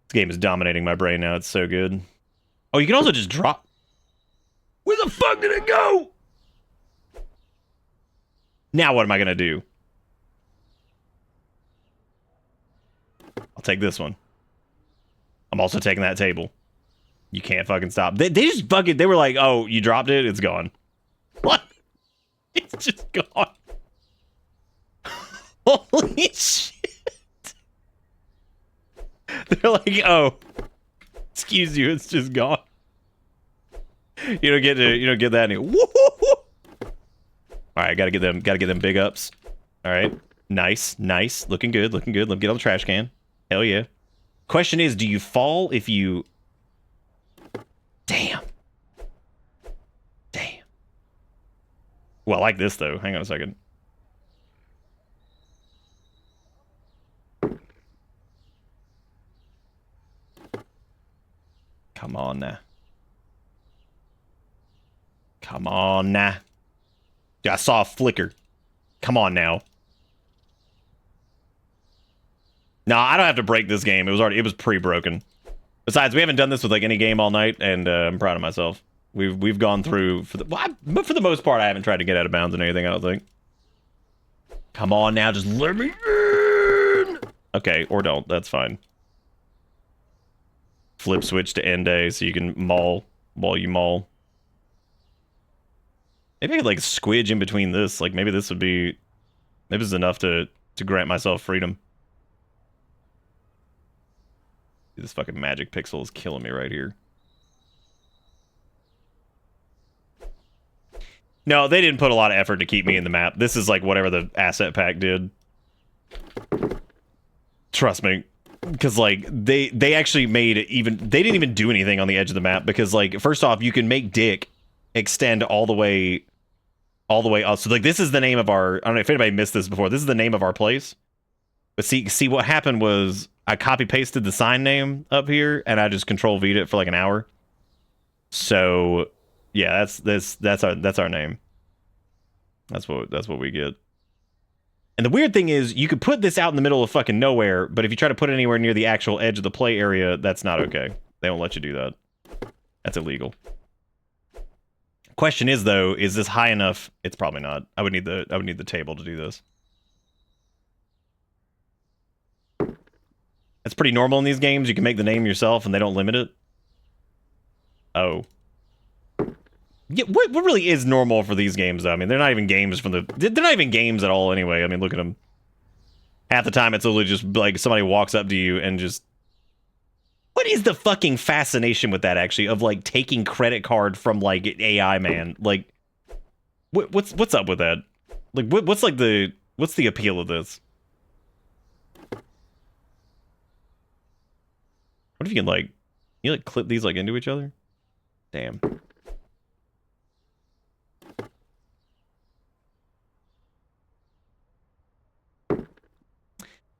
This game is dominating my brain now. It's so good. Oh, you can also just drop. Where the fuck did it go? Now what am I gonna do? I'll take this one. I'm also taking that table. You can't fucking stop. They just fucking, they were like, oh, you dropped it? It's gone. What? It's just gone. Holy shit. They're like, oh, excuse you, it's just gone. You don't get that anymore. Woo-hoo-hoo. All right, gotta get them big ups. All right, nice, looking good. Let me get on the trash can. Hell yeah. Question is, do you fall if you... Damn. Well, I like this, though. Hang on a second. Come on now. Come on now. Dude, I saw a flicker. Come on now. No, I don't have to break this game. It was pre-broken. Besides, we haven't done this with like any game all night, and I'm proud of myself. We've gone through but for the most part, I haven't tried to get out of bounds on anything. I don't think. Come on now, just let me in. Okay, or don't. That's fine. Flip switch to end day so you can maul while you maul. Maybe I could like squidge in between this. Like maybe this is enough to grant myself freedom. This fucking magic pixel is killing me right here. No, they didn't put a lot of effort to keep me in the map. This is like whatever the asset pack did. Trust me. Because like they actually made it even, they didn't even do anything on the edge of the map because like first off, you can make Dick extend all the way up. So like this is the name of our, I don't know if anybody missed this before. This is the name of our place. But see what happened was I copy pasted the sign name up here and I just control V'd it for like an hour. So yeah, that's our name. That's what we get. And the weird thing is you could put this out in the middle of fucking nowhere, but if you try to put it anywhere near the actual edge of the play area, that's not okay. They won't let you do that. That's illegal. Question is though, is this high enough? It's probably not. I would need the table to do this. That's pretty normal in these games. You can make the name yourself and they don't limit it. Oh. Yeah, what really is normal for these games, though? I mean, they're not even games from the... They're not even games at all anyway. I mean, look at them. Half the time, it's literally just, like, somebody walks up to you and just... What is the fucking fascination with that, actually, of, like, taking credit card from, like, AI, man? Like, what's up with that? Like, what's the appeal of this? What if you can like clip these like into each other? Damn.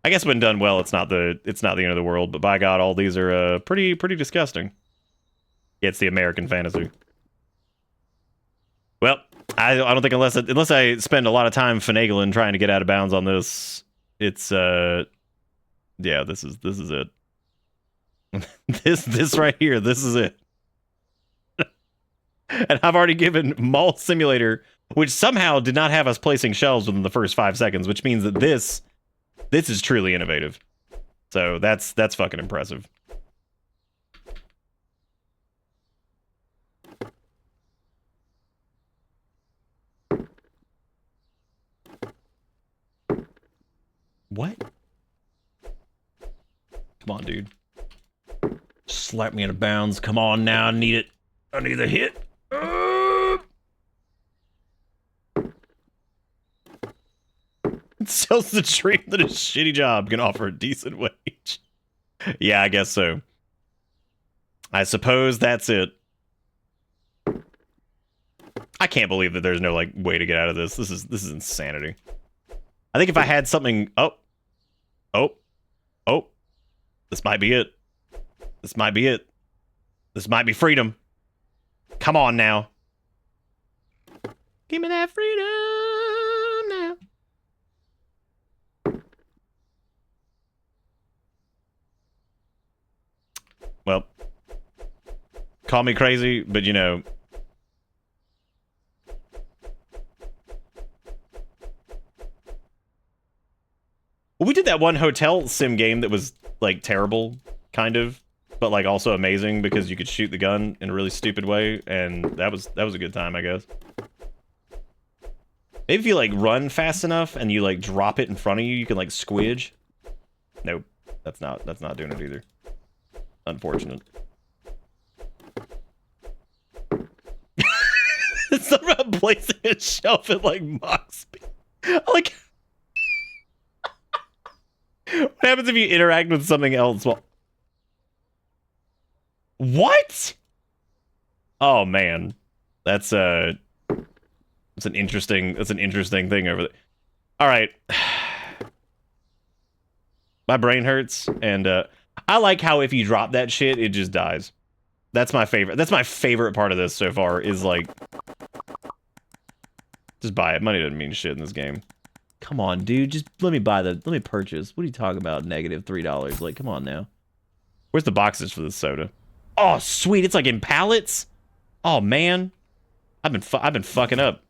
I guess when done well, it's not the end of the world. But by God, all these are pretty disgusting. Yeah, it's the American fantasy. Well, I don't think unless I spend a lot of time finagling trying to get out of bounds on this, it's yeah, this is it. this right here, this is it. And I've already given Mall Simulator, which somehow did not have us placing shelves within the first 5 seconds, which means that this is truly innovative. So that's fucking impressive. What? Come on, dude. Slap me out of bounds. Come on now. I need it. I need the hit. It sells the dream that a shitty job can offer a decent wage. Yeah, I guess so. I suppose that's it. I can't believe that there's no like way to get out of this. This is insanity. I think if I had something... Oh. This might be it. This might be it. This might be freedom. Come on now. Give me that freedom now. Well, call me crazy, but you know... Well, we did that one hotel sim game that was, like, terrible, kind of, but, like, also amazing because you could shoot the gun in a really stupid way, and that was a good time, I guess. Maybe if you, like, run fast enough and you, like, drop it in front of you, you can, like, squidge. Nope. That's not doing it either. Unfortunate. It's not about placing a shelf at, like, mock speed. Like... What happens if you interact with something else? Well, what? Oh man, that's an interesting thing over there. All right, my brain hurts, and I like how if you drop that shit, it just dies. That's my favorite. That's my favorite part of this so far. Is like, just buy it. Money doesn't mean shit in this game. Come on, dude. Just let me purchase. What are you talking about? -$3. Like, come on now. Where's the boxes for this soda? Oh, sweet. It's like in pallets. Oh man, I've been fucking up.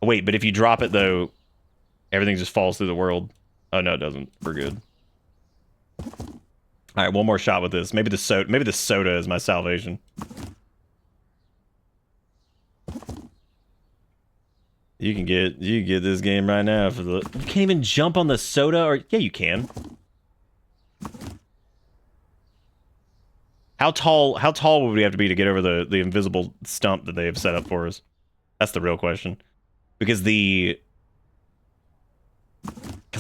Wait, but if you drop it though, everything just falls through the world. Oh no, it doesn't. We're good. All right, one more shot with this. Maybe the soda is my salvation. You can get this game right now for the... You can't even jump on the soda, or... Yeah, you can. How tall would we have to be to get over the invisible stump that they have set up for us? That's the real question. Because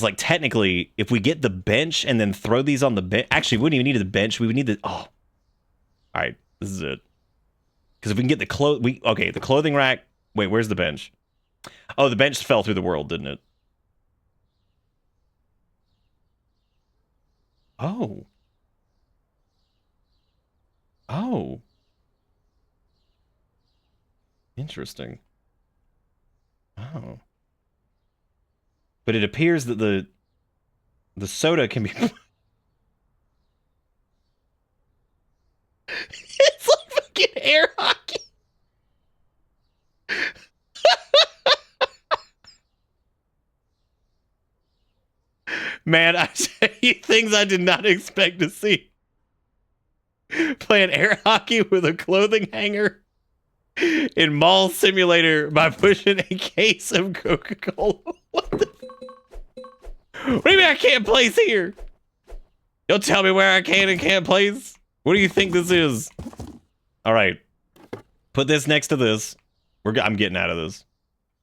like, technically, if we get the bench and then throw these on the bench... Actually, we wouldn't even need the bench. We would need the... Oh. Alright, this is it. Because if we can get the okay, the clothing rack... Wait, where's the bench? Oh, the bench fell through the world, didn't it? Oh. Oh. Interesting. Oh. But it appears that the soda can be... It's like fucking air hockey. Man, I tell you things I did not expect to see. Playing air hockey with a clothing hanger in Mall Simulator by pushing a case of Coca-Cola. What the... What do you mean I can't place here? You'll tell me where I can and can't place? What do you think this is? All right. Put this next to this. I'm getting out of this.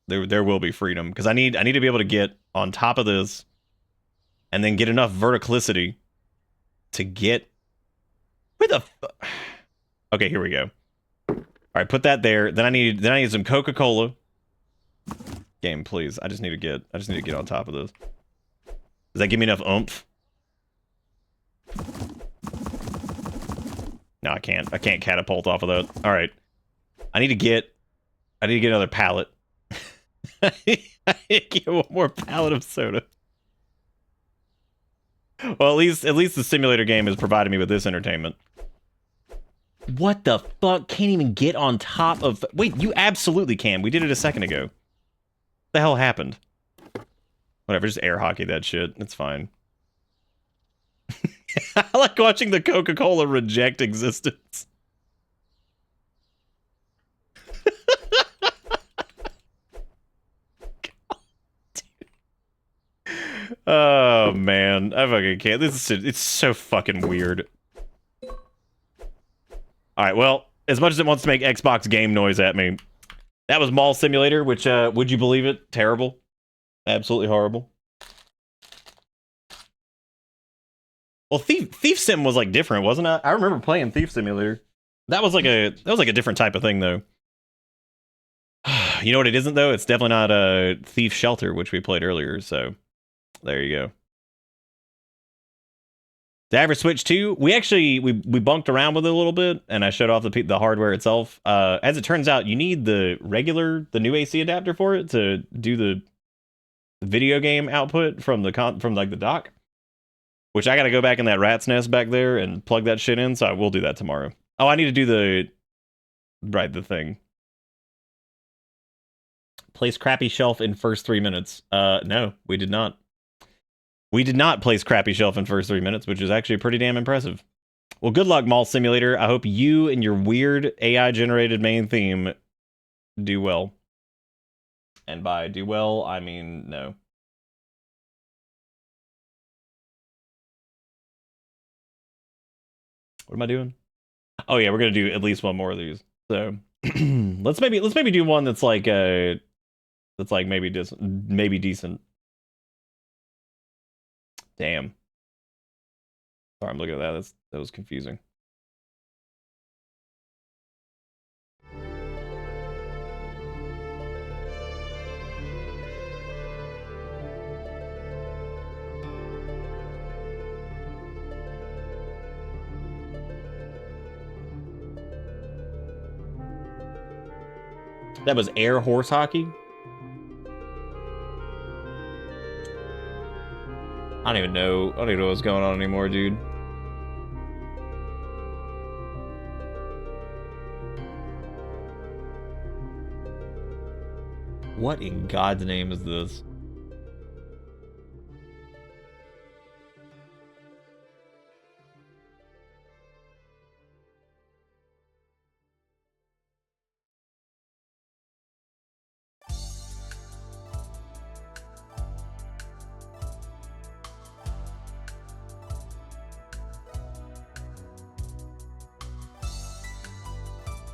There will be freedom because I need to be able to get on top of this and then get enough verticality to get... Where the... Okay, here we go. All right, put that there. Then I need some Coca-Cola. Game, please. I just need to get on top of this. Does that give me enough oomph? No, I can't. I can't catapult off of that. All right. I need to get another pallet. I need to get one more pallet of soda. Well, at least the simulator game has provided me with this entertainment. What the fuck? Can't even get on top of... Wait, you absolutely can. We did it a second ago. What the hell happened? Whatever, just air hockey that shit. It's fine. I like watching the Coca-Cola reject existence. Oh, man. I fucking can't. It's so fucking weird. Alright, well, as much as it wants to make Xbox game noise at me, that was Mall Simulator, which, would you believe it? Terrible. Absolutely horrible. Well, Thief Sim was, like, different, wasn't it? I remember playing Thief Simulator. That was like a different type of thing, though. You know what it isn't, though? It's definitely not Thief Shelter, which we played earlier, so there you go. Did I ever switch to? We actually, we bunked around with it a little bit, and I showed off the hardware itself. As it turns out, you need the new AC adapter for it to do the video game output from the dock. Which I gotta go back in that rat's nest back there and plug that shit in, so I will do that tomorrow. Oh, I need to do the thing. Place crappy shelf in first 3 minutes. No, we did not. We did not place crappy shelf in first 3 minutes, which is actually pretty damn impressive. Well, good luck, Mall Simulator. I hope you and your weird AI-generated main theme do well. And by do well, I mean no. What am I doing? Oh yeah, we're gonna do at least one more of these. So let's maybe do one that's like maybe decent. Damn. Sorry, I'm looking at that. That was confusing. That was air horse hockey? I don't even know what's going on anymore, dude. What in God's name is this?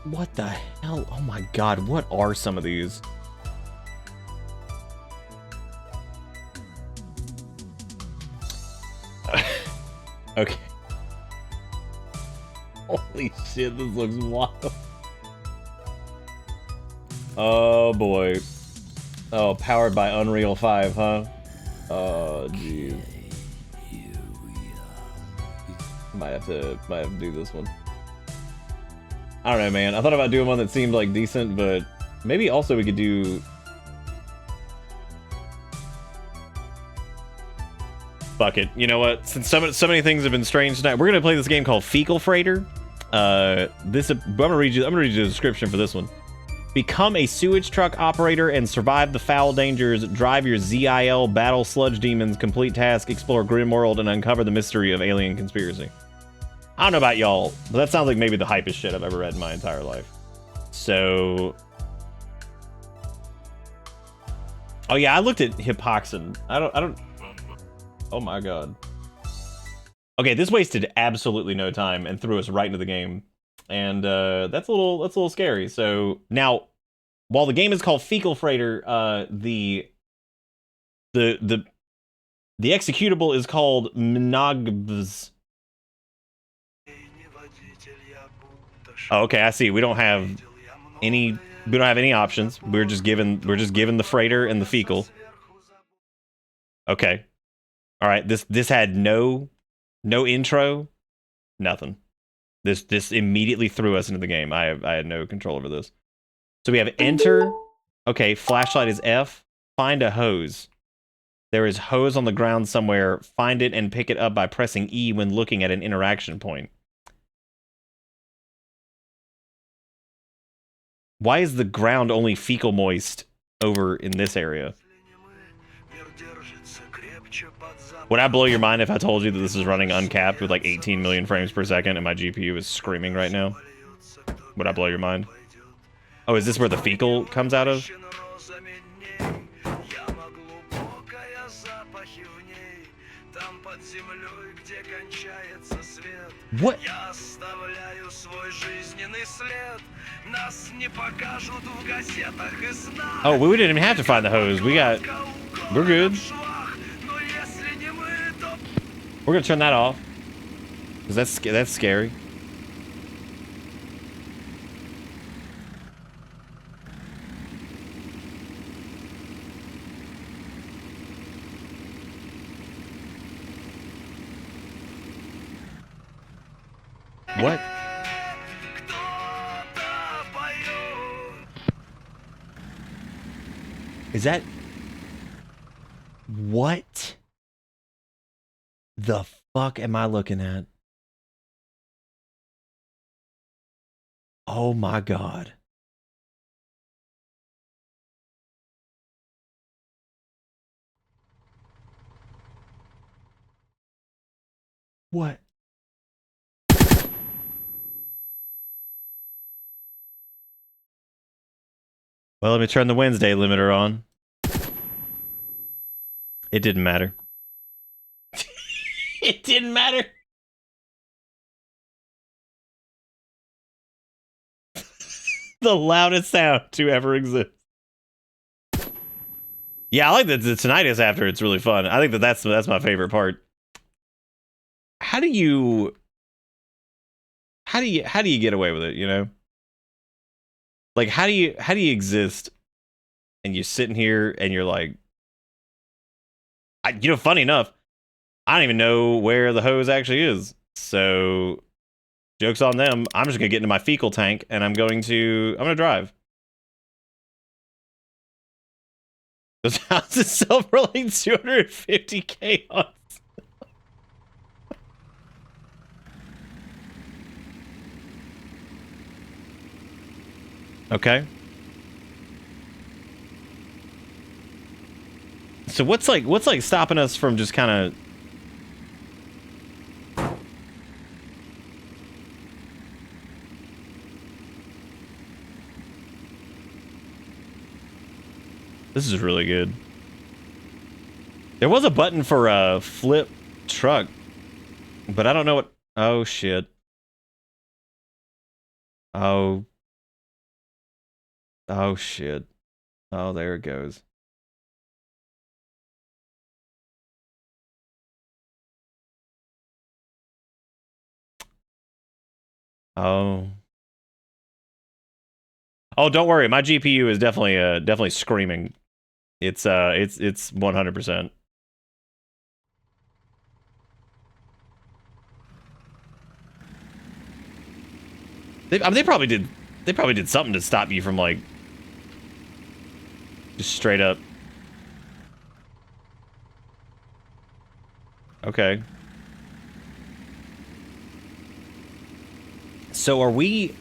What the hell? Oh my God, what are some of these? Okay. Holy shit, this looks wild. Oh boy. Oh, powered by Unreal 5, huh? Oh, jeez. Might have to do this one. I don't know, man. I thought about doing one that seemed like decent, but maybe also we could do... Fuck it. You know what? Since so many things have been strange tonight, we're gonna play this game called Fecal Freighter. I'm gonna read you the description for this one. Become a sewage truck operator and survive the foul dangers. Drive your ZIL, battle sludge demons, complete task, explore grim world, and uncover the mystery of alien conspiracy. I don't know about y'all, but that sounds like maybe the hypest shit I've ever read in my entire life. So... Oh yeah, I looked at Hypoxin. I don't... Oh my God. Okay, this wasted absolutely no time and threw us right into the game. And that's a little scary. So now, while the game is called Fecal Freighter, the executable is called Mnagbs. Oh, okay, I see. We don't have any options. We're just given the freighter and the fecal. Okay. All right. This had no intro, nothing. This immediately threw us into the game. I had no control over this. So we have enter. Okay, flashlight is F. Find a hose. There is hose on the ground somewhere. Find it and pick it up by pressing E when looking at an interaction point. Why is the ground only fecal moist over in this area? Would I blow your mind if I told you that this is running uncapped with like 18 million frames per second and my GPU is screaming right now? Would I blow your mind? Oh, is this where the fecal comes out of? What? Oh, we didn't even have to find the hose. We're good. We're gonna turn that off. Cause that's scary. What? Is that... What the fuck am I looking at? Oh my god. What? Well, let me turn the Wednesday limiter on. It didn't matter. It didn't matter. The loudest sound to ever exist. Yeah, I like the tinnitus after. It's really fun. I think that's my favorite part. How do you get away with it, you know? Like, how do you exist and you're sitting here and you're like, you know, funny enough, I don't even know where the hose actually is. So, joke's on them. I'm just gonna get into my fecal tank and I'm gonna drive. Those houses sell for like 250K on. Okay. So what's like stopping us from just kind of... This is really good. There was a button for a flip truck, but I don't know what... Oh shit. Oh shit. Oh, there it goes. Oh. Oh, don't worry. My GPU is definitely screaming. It's 100%. They probably did something to stop you from like just straight up. Okay. So are we...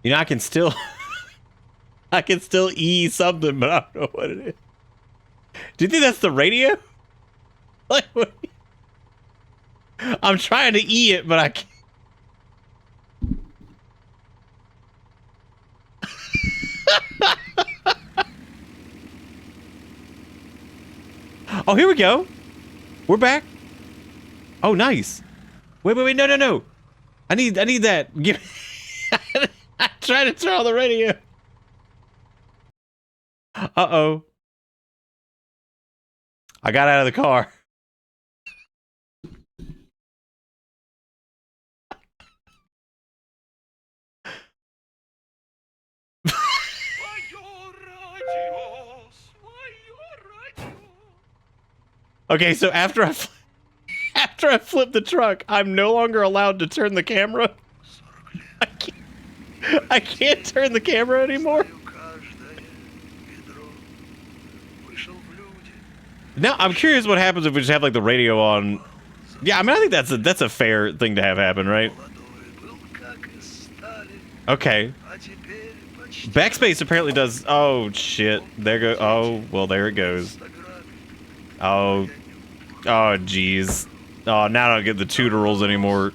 You know, I can still E something, but I don't know what it is. Do you think that's the radio? Like, what? I'm trying to eat it, but I can't. Oh, here we go. We're back. Oh, nice. Wait, no. I need that. Give I'm trying to turn on the radio. Uh-oh. I got out of the car. Okay, so after I flip the truck, I'm no longer allowed to turn the camera. I can't turn the camera anymore. Now I'm curious what happens if we just have like the radio on. Yeah, I mean I think that's a fair thing to have happen, right? Okay. Backspace apparently does. Oh shit! There go. Oh well, there it goes. Oh jeez. Oh, now I don't get the tutorials anymore.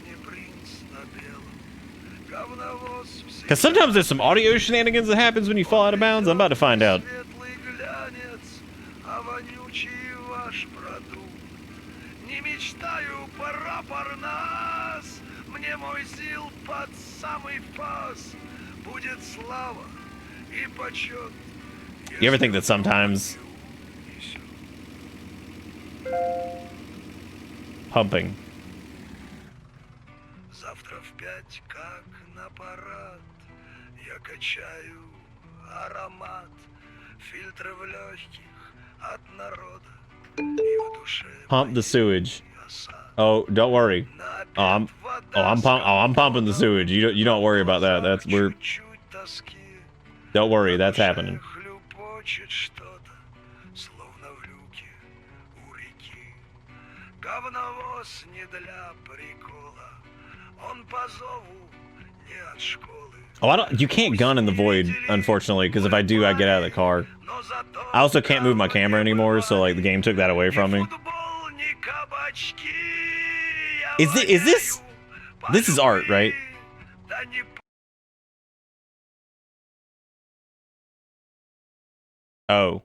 Because sometimes there's some audio shenanigans that happens when you fall out of bounds. I'm about to find out. You ever think that sometimes pumping. Завтра в 5, как на парад, я качаю аромат, фильтры в легких от народа и в душе. Pump the sewage. Oh, don't worry. I'm pumping the sewage. You don't worry about that. Don't worry, that's happening. Говновоз не для прикола, он по зову не от школы. Oh, you can't gun in the void, unfortunately, because if I do, I get out of the car. I also can't move my camera anymore, so like the game took that away from me. Is this? This is art, right? Oh.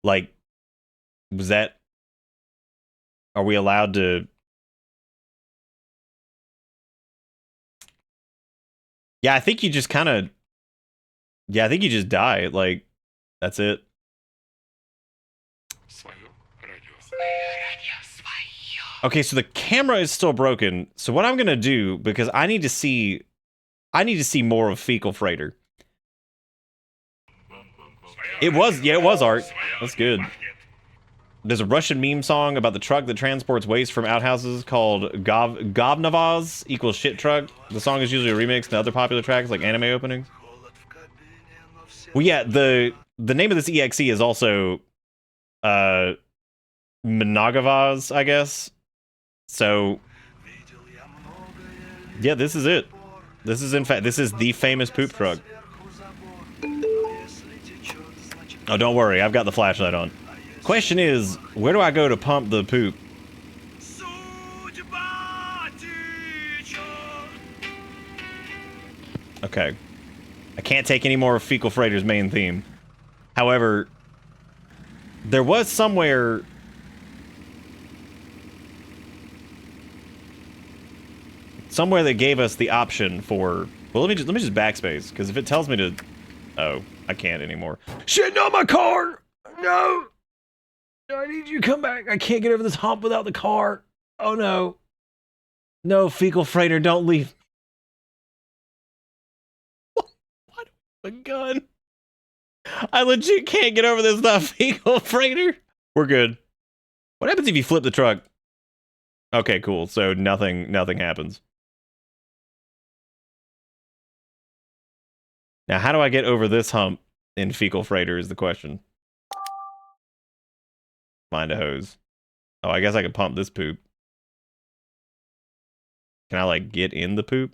Like, was that... Are we allowed to... Yeah, I think you just kind of... Yeah, I think you just die. Like, that's it. Okay, so the camera is still broken. So what I'm gonna do, because I need to see more of Fecal Freighter. It was art. That's good. There's a Russian meme song about the truck that transports waste from outhouses called Govnavaz equals shit truck. The song is usually a remix to other popular tracks like anime openings. Well, yeah, the name of this EXE is also Monogavaz, I guess. So yeah, this is it. This is the famous poop truck. Oh, don't worry, I've got the flashlight on. Question is, where do I go to pump the poop? Okay. I can't take any more of Fecal Freighter's main theme. However, there was somewhere... Somewhere that gave us the option for... Well, let me just backspace, because if it tells me to... Oh, I can't anymore. Shit, not my car! No! I need you to come back. I can't get over this hump without the car. Oh, no. No, Fecal Freighter, don't leave. What? A gun? I legit can't get over this without Fecal Freighter. We're good. What happens if you flip the truck? Okay, cool. So nothing happens. Now, how do I get over this hump in Fecal Freighter is the question. Find a hose. Oh, I guess I could pump this poop. Can I, like, get in the poop?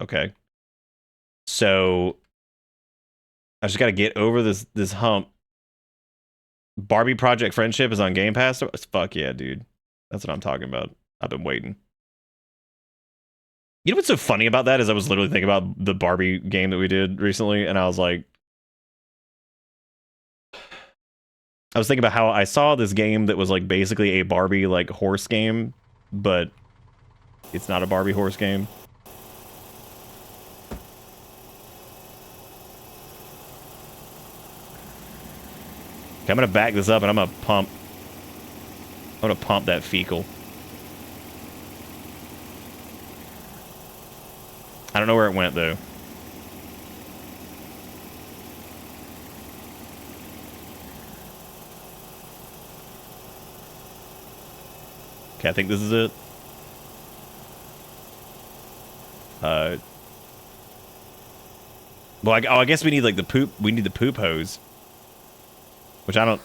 Okay. So, I just gotta get over this hump Barbie Project Friendship is on Game Pass. Fuck yeah, dude. That's what I'm talking about. I've been waiting. You know what's so funny about that is I was literally thinking about the Barbie game that we did recently, and I was like, I was thinking about how I saw this game that was like basically a Barbie like horse game, but it's not a Barbie horse game. Okay, I'm gonna back this up and I'm gonna pump that fecal. I don't know where it went though. Okay, I think this is it. Well, I guess we need like the poop. We need the poop hose, which I don't.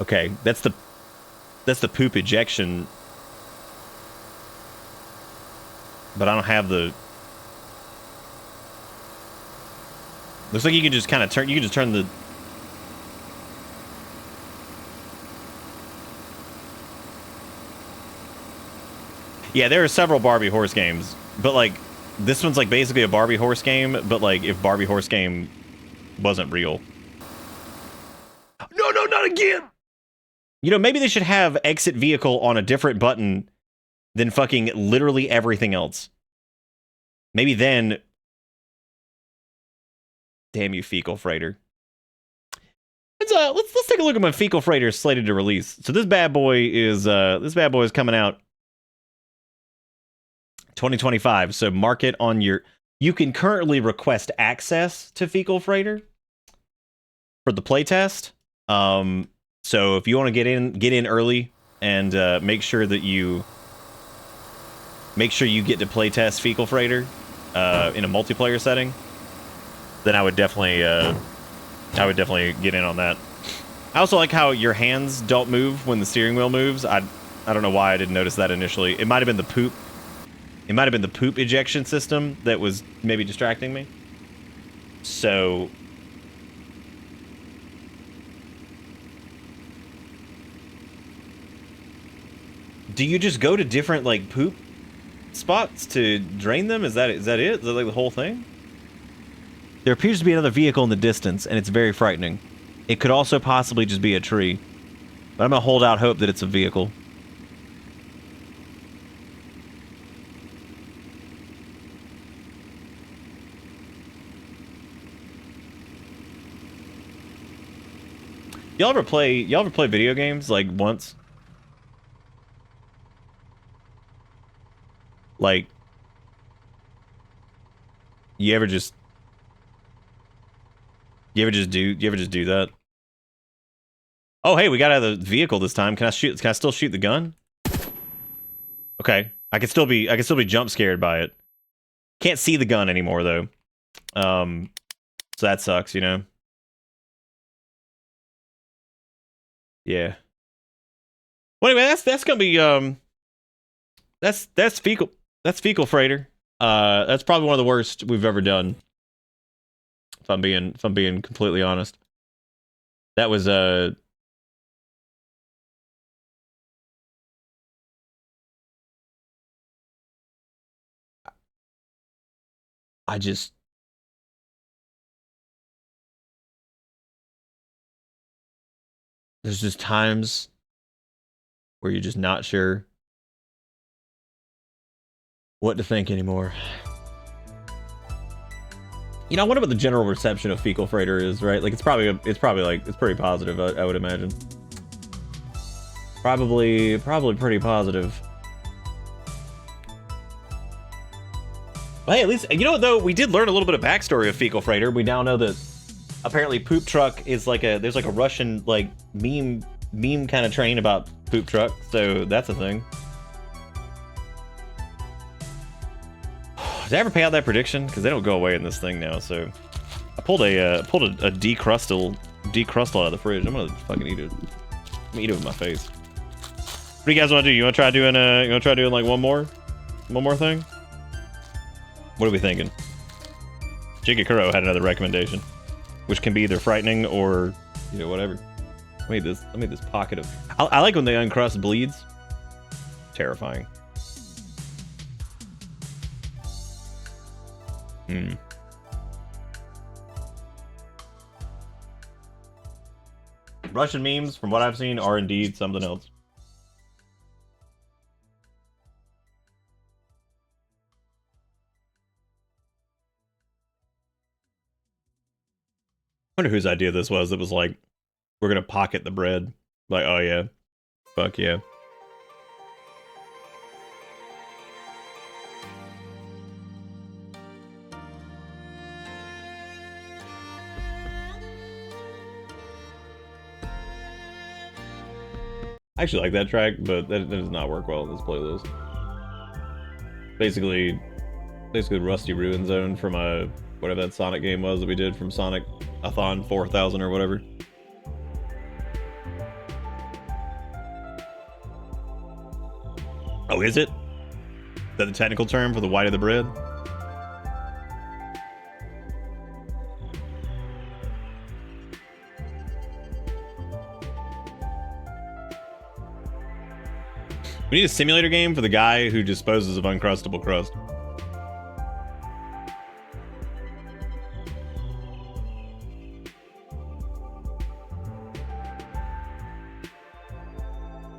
Okay, that's the poop ejection, but I don't have the. Looks like you can just kind of turn. You can just turn the. Yeah, there are several Barbie horse games, but like this one's like basically a Barbie horse game, but like if Barbie horse game wasn't real. No, not again. You know, maybe they should have exit vehicle on a different button than fucking literally everything else. Maybe then. Damn you, Fecal Freighter. Let's take a look at my Fecal Freighter slated to release. So this bad boy is coming out 2025. So mark it on your. You can currently request access to Fecal Freighter for the playtest. So if you want to get in early and make sure you get to playtest Fecal Freighter in a multiplayer setting, then I would definitely get in on that. I also like how your hands don't move when the steering wheel moves. I don't know why I didn't notice that initially. It might have been the poop. It might have been the poop ejection system that was maybe distracting me. So. Do you just go to different like poop spots to drain them? Is that it? Is that like the whole thing? There appears to be another vehicle in the distance, and it's very frightening. It could also possibly just be a tree. But I'm gonna hold out hope that it's a vehicle. Y'all ever play video games like once? Like you ever just do that? Oh, hey, we got out of the vehicle this time. Can I still shoot the gun? Okay. I can still be jump scared by it. Can't see the gun anymore though. So that sucks, you know. Yeah. Well, anyway, that's gonna be that's Fecal Freighter. That's probably one of the worst we've ever done. If I'm being completely honest. That was there's just times where you're just not sure what to think anymore. You know, I wonder what the general reception of Fecal Freighter is, right? Like, it's probably pretty positive, I would imagine. Probably pretty positive. Well, hey, at least, you know what, though? We did learn a little bit of backstory of Fecal Freighter. We now know that apparently Poop Truck is like there's like a Russian, like, meme kind of train about Poop Truck, so that's a thing. Did I ever pay out that prediction? Because they don't go away in this thing now. So I pulled a decrustal out of the fridge. I'm gonna fucking eat it. I'm gonna eat it with my face. What do you guys want to do? You want to try doing like one more thing? What are we thinking? Jigakuro had another recommendation, which can be either frightening or, you know, whatever. I made this pocket of... I like when the uncrust bleeds. Terrifying. Russian memes, from what I've seen, are indeed something else. I wonder whose idea this was. It was like, we're gonna pocket the bread. Like, oh yeah. Fuck yeah. I actually like that track, but that does not work well in this playlist. Basically Rusty Ruin Zone from whatever that Sonic game was that we did from Sonic-a-thon 4000 or whatever. Oh, is it? Is that the technical term for the white of the bread? We need a simulator game for the guy who disposes of Uncrustable crust.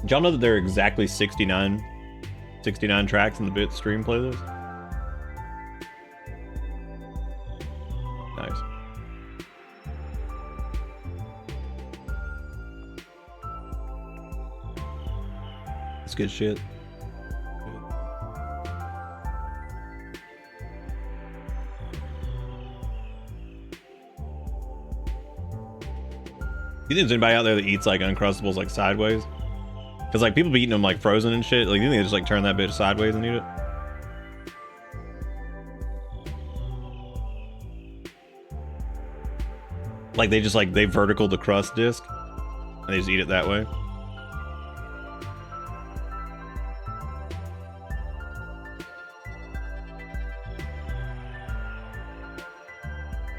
Did y'all know that there are exactly 69 tracks in the Bit Stream playlist? Nice. That's good shit. You think there's anybody out there that eats like Uncrustables like sideways? Because like people be eating them like frozen and shit. Like you think they just like turn that bitch sideways and eat it? Like they just like they vertical the crust disc and they just eat it that way.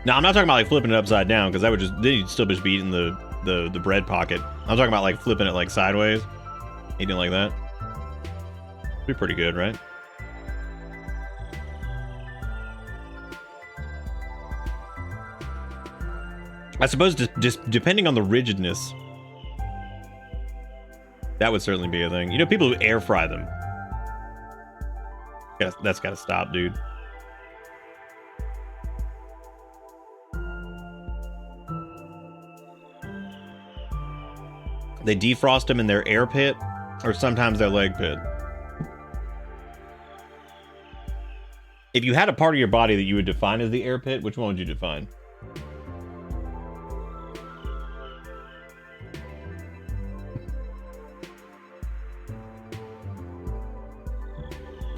No, I'm not talking about like flipping it upside down because that would just then you'd still just be eating the bread pocket. I'm talking about like flipping it like sideways, eating it like that. Be pretty good, right? I suppose just depending on the rigidness, that would certainly be a thing. You know, people who air fry them. Yeah, that's got to stop, dude. They defrost them in their air pit, or sometimes their leg pit. If you had a part of your body that you would define as the air pit, which one would you define?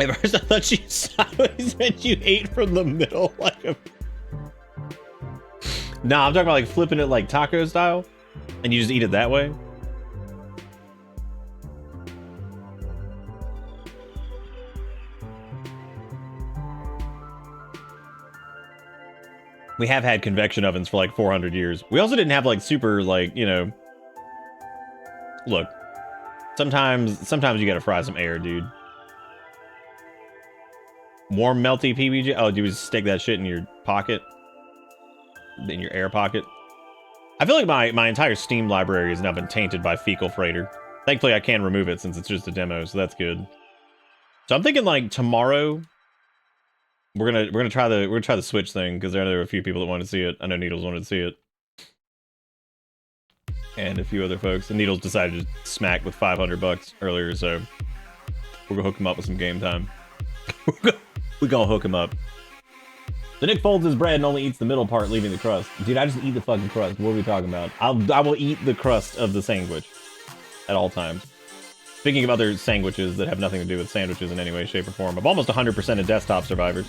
At first I thought you sideways meant you ate from the middle like a... Nah, I'm talking about like flipping it like taco style, and you just eat it that way. We have had convection ovens for like 400 years. We also didn't have like super like, you know, look, sometimes you gotta fry some air, dude. Warm melty PBJ. Oh, do you just stick that shit in your pocket? In your air pocket? I feel like my entire Steam library has now been tainted by fecal freighter. Thankfully I can remove it since it's just a demo, so that's good. So I'm thinking like tomorrow we're gonna try the Switch thing because there are a few people that want to see it. I know Needles wanted to see it, and a few other folks. And Needles decided to smack with $500 earlier, so we're gonna hook him up with some game time. We're gonna hook him up. So Nick folds his bread and only eats the middle part, leaving the crust. Dude, I just eat the fucking crust. What are we talking about? I will eat the crust of the sandwich at all times. Speaking of other sandwiches that have nothing to do with sandwiches in any way, shape, or form, of almost 100% of desktop survivors,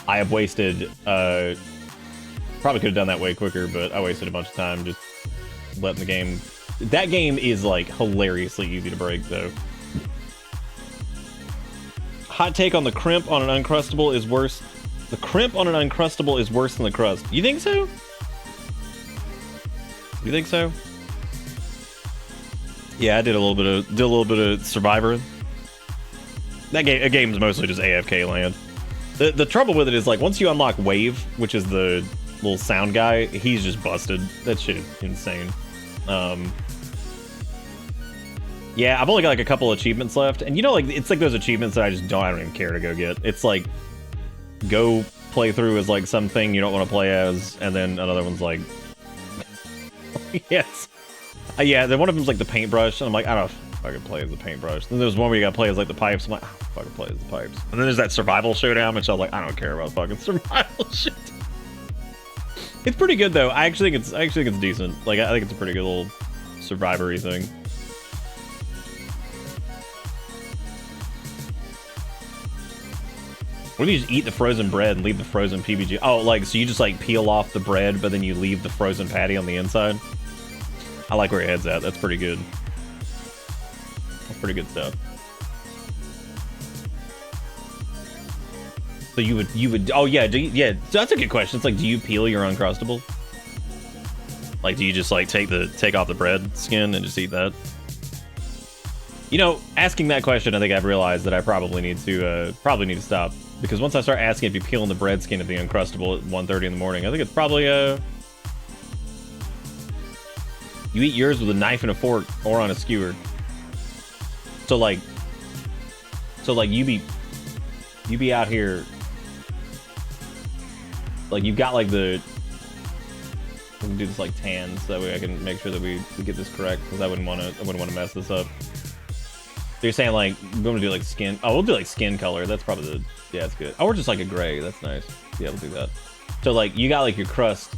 I have wasted, probably could have done that way quicker, but I wasted a bunch of time just letting the game... That game is, like, hilariously easy to break, though. Hot take on the crimp on an Uncrustable is worse. The crimp on an Uncrustable is worse than the crust. You think so? You think so? Yeah, I did a little bit of Survivor. That game's mostly just AFK land. The trouble with it is, like, once you unlock Wave, which is the little sound guy, he's just busted. That shit is insane. Yeah, I've only got like a couple achievements left, and you know, like, it's like those achievements that I don't even care to go get. It's like, go play through as like something you don't want to play as, and then another one's like, yes, yeah. Then one of them's like the paintbrush, and I'm like, I don't know if I can play as the paintbrush. Then there's one where you gotta play as like the pipes. I'm like, oh, if I can play as the pipes. And then there's that survival showdown, which I was like, I don't care about fucking survival shit. It's pretty good though. I actually think it's decent. Like, I think it's a pretty good little survivor-y thing. What if you just eat the frozen bread and leave the frozen PBG? Oh, like, so you just like peel off the bread, but then you leave the frozen patty on the inside? I like where your head's at. That's pretty good. That's pretty good stuff. So you would, oh yeah, yeah, that's a good question. It's like, do you peel your Uncrustable? Like, do you just like take off the bread skin and just eat that? You know, asking that question, I think I've realized that I probably need to stop. Because once I start asking if you're peeling the bread skin of the Uncrustable at 1:30 in the morning, I think it's probably, you eat yours with a knife and a fork or on a skewer. So like you be out here, like, you've got like we can do this like tan, so that way I can make sure that we get this correct, because I wouldn't want to mess this up. So you're saying, like, we're going to do like skin. Oh, we'll do like skin color. That's probably the, yeah, that's good. Oh, we're just like a gray. That's nice. Yeah, we'll do that. So like, you got like your crust.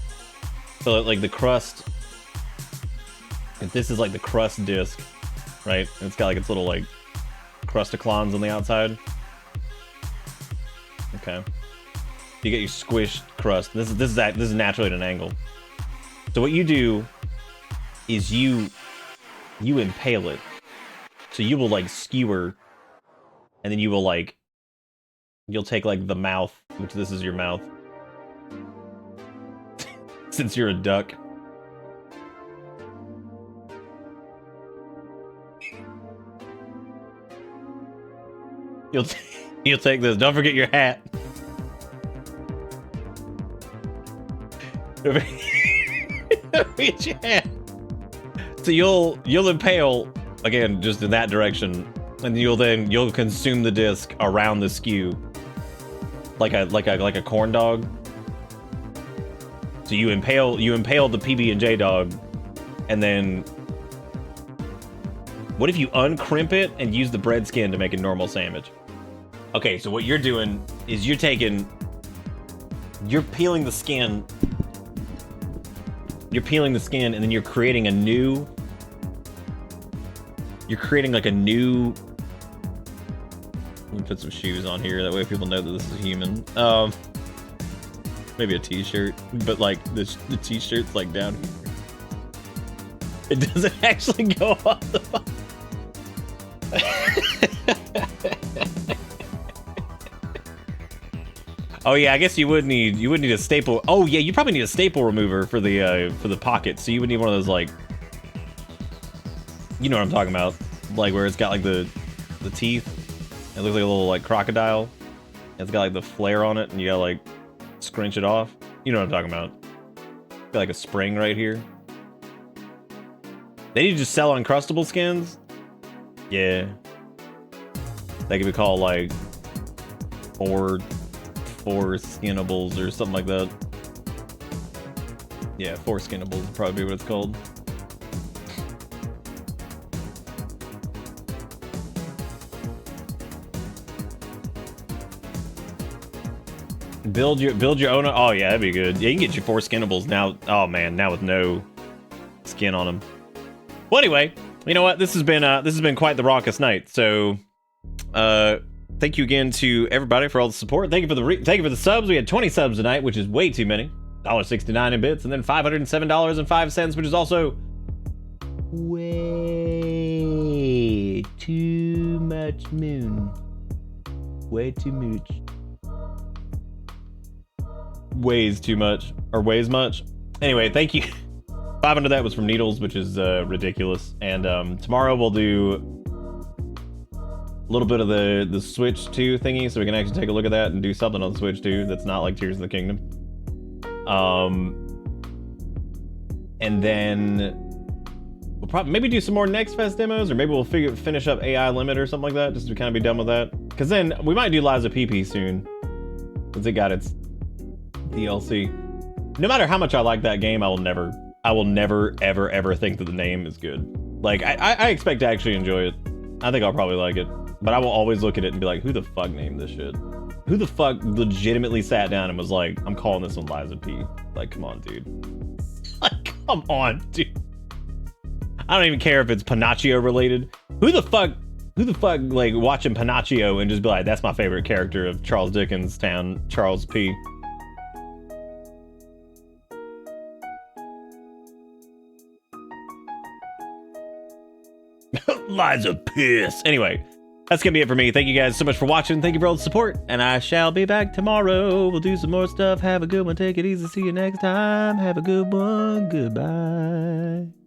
So like the crust, if this is like the crust disc, right? And it's got like its little like crusticlons on the outside. Okay. You get your squished crust. This is naturally at an angle. So what you do is you impale it. So you will like skewer, and then you will like, you'll take like the mouth, which this is your mouth, since you're a duck. You'll take this. Don't forget your hat. Don't forget your hat. So you'll impale. Again, just in that direction, and you'll consume the disc around the skew, like a corn dog. So you impale the PB&J dog, and then what if you uncrimp it and use the bread skin to make a normal sandwich? Okay, so what you're doing is you're peeling the skin, and then you're creating a new. You're creating like a new. Let me put some shoes on here. That way people know that this is human. Maybe a t-shirt, but like the t-shirt's like down here. It doesn't actually go off the bottom. Oh yeah, I guess you would need a staple. Oh yeah, you probably need a staple remover for the pocket. So you would need one of those, like, you know what I'm talking about, like where it's got like the teeth. It looks like a little like crocodile. It's got like the flare on it, and you gotta like scrunch it off. You know what I'm talking about. Got like a spring right here. They need to just sell Uncrustable skins. Yeah. They could be called like four skinables or something like that. Yeah, 4 skinables would probably be what it's called. Build your own. Oh yeah, that'd be good. Yeah, you can get your 4 skinables now. Oh man, now with no skin on them. Well, anyway, you know what? This has been quite the raucous night. So, thank you again to everybody for all the support. Thank you for the subs. We had 20 subs tonight, which is way too many. $1.69 in bits, and then $507.05, which is also way too much moon. Way too much. Weighs too much. Or weighs much. Anyway, thank you. 500 of that was from Needles, which is ridiculous. And tomorrow we'll do a little bit of the Switch 2 thingy, so we can actually take a look at that and do something on Switch 2 that's not like Tears of the Kingdom. And then we'll probably maybe do some more Next Fest demos, or maybe we'll finish up AI Limit or something like that, just to kind of be done with that. Because then we might do Lies of PP soon, because it got its DLC. No matter how much I like that game, I will never ever think that the name is good. Like I expect to actually enjoy it. I think I'll probably like it, but I will always look at it and be like, who the fuck named this shit? Who the fuck legitimately sat down and was like, I'm calling this one Lies of P? Like, come on, dude. Like, come on, dude. I don't even care if it's Pinocchio related. Who the fuck like watching Pinocchio and just be like, that's my favorite character of Charles Dickens' town, Charles P. Lies of piss. Anyway, that's gonna be it for me. Thank you guys so much for watching. Thank you for all the support, and I shall be back tomorrow. We'll do some more stuff. Have a good one. Take it easy. See you next time. Have a good one. Goodbye.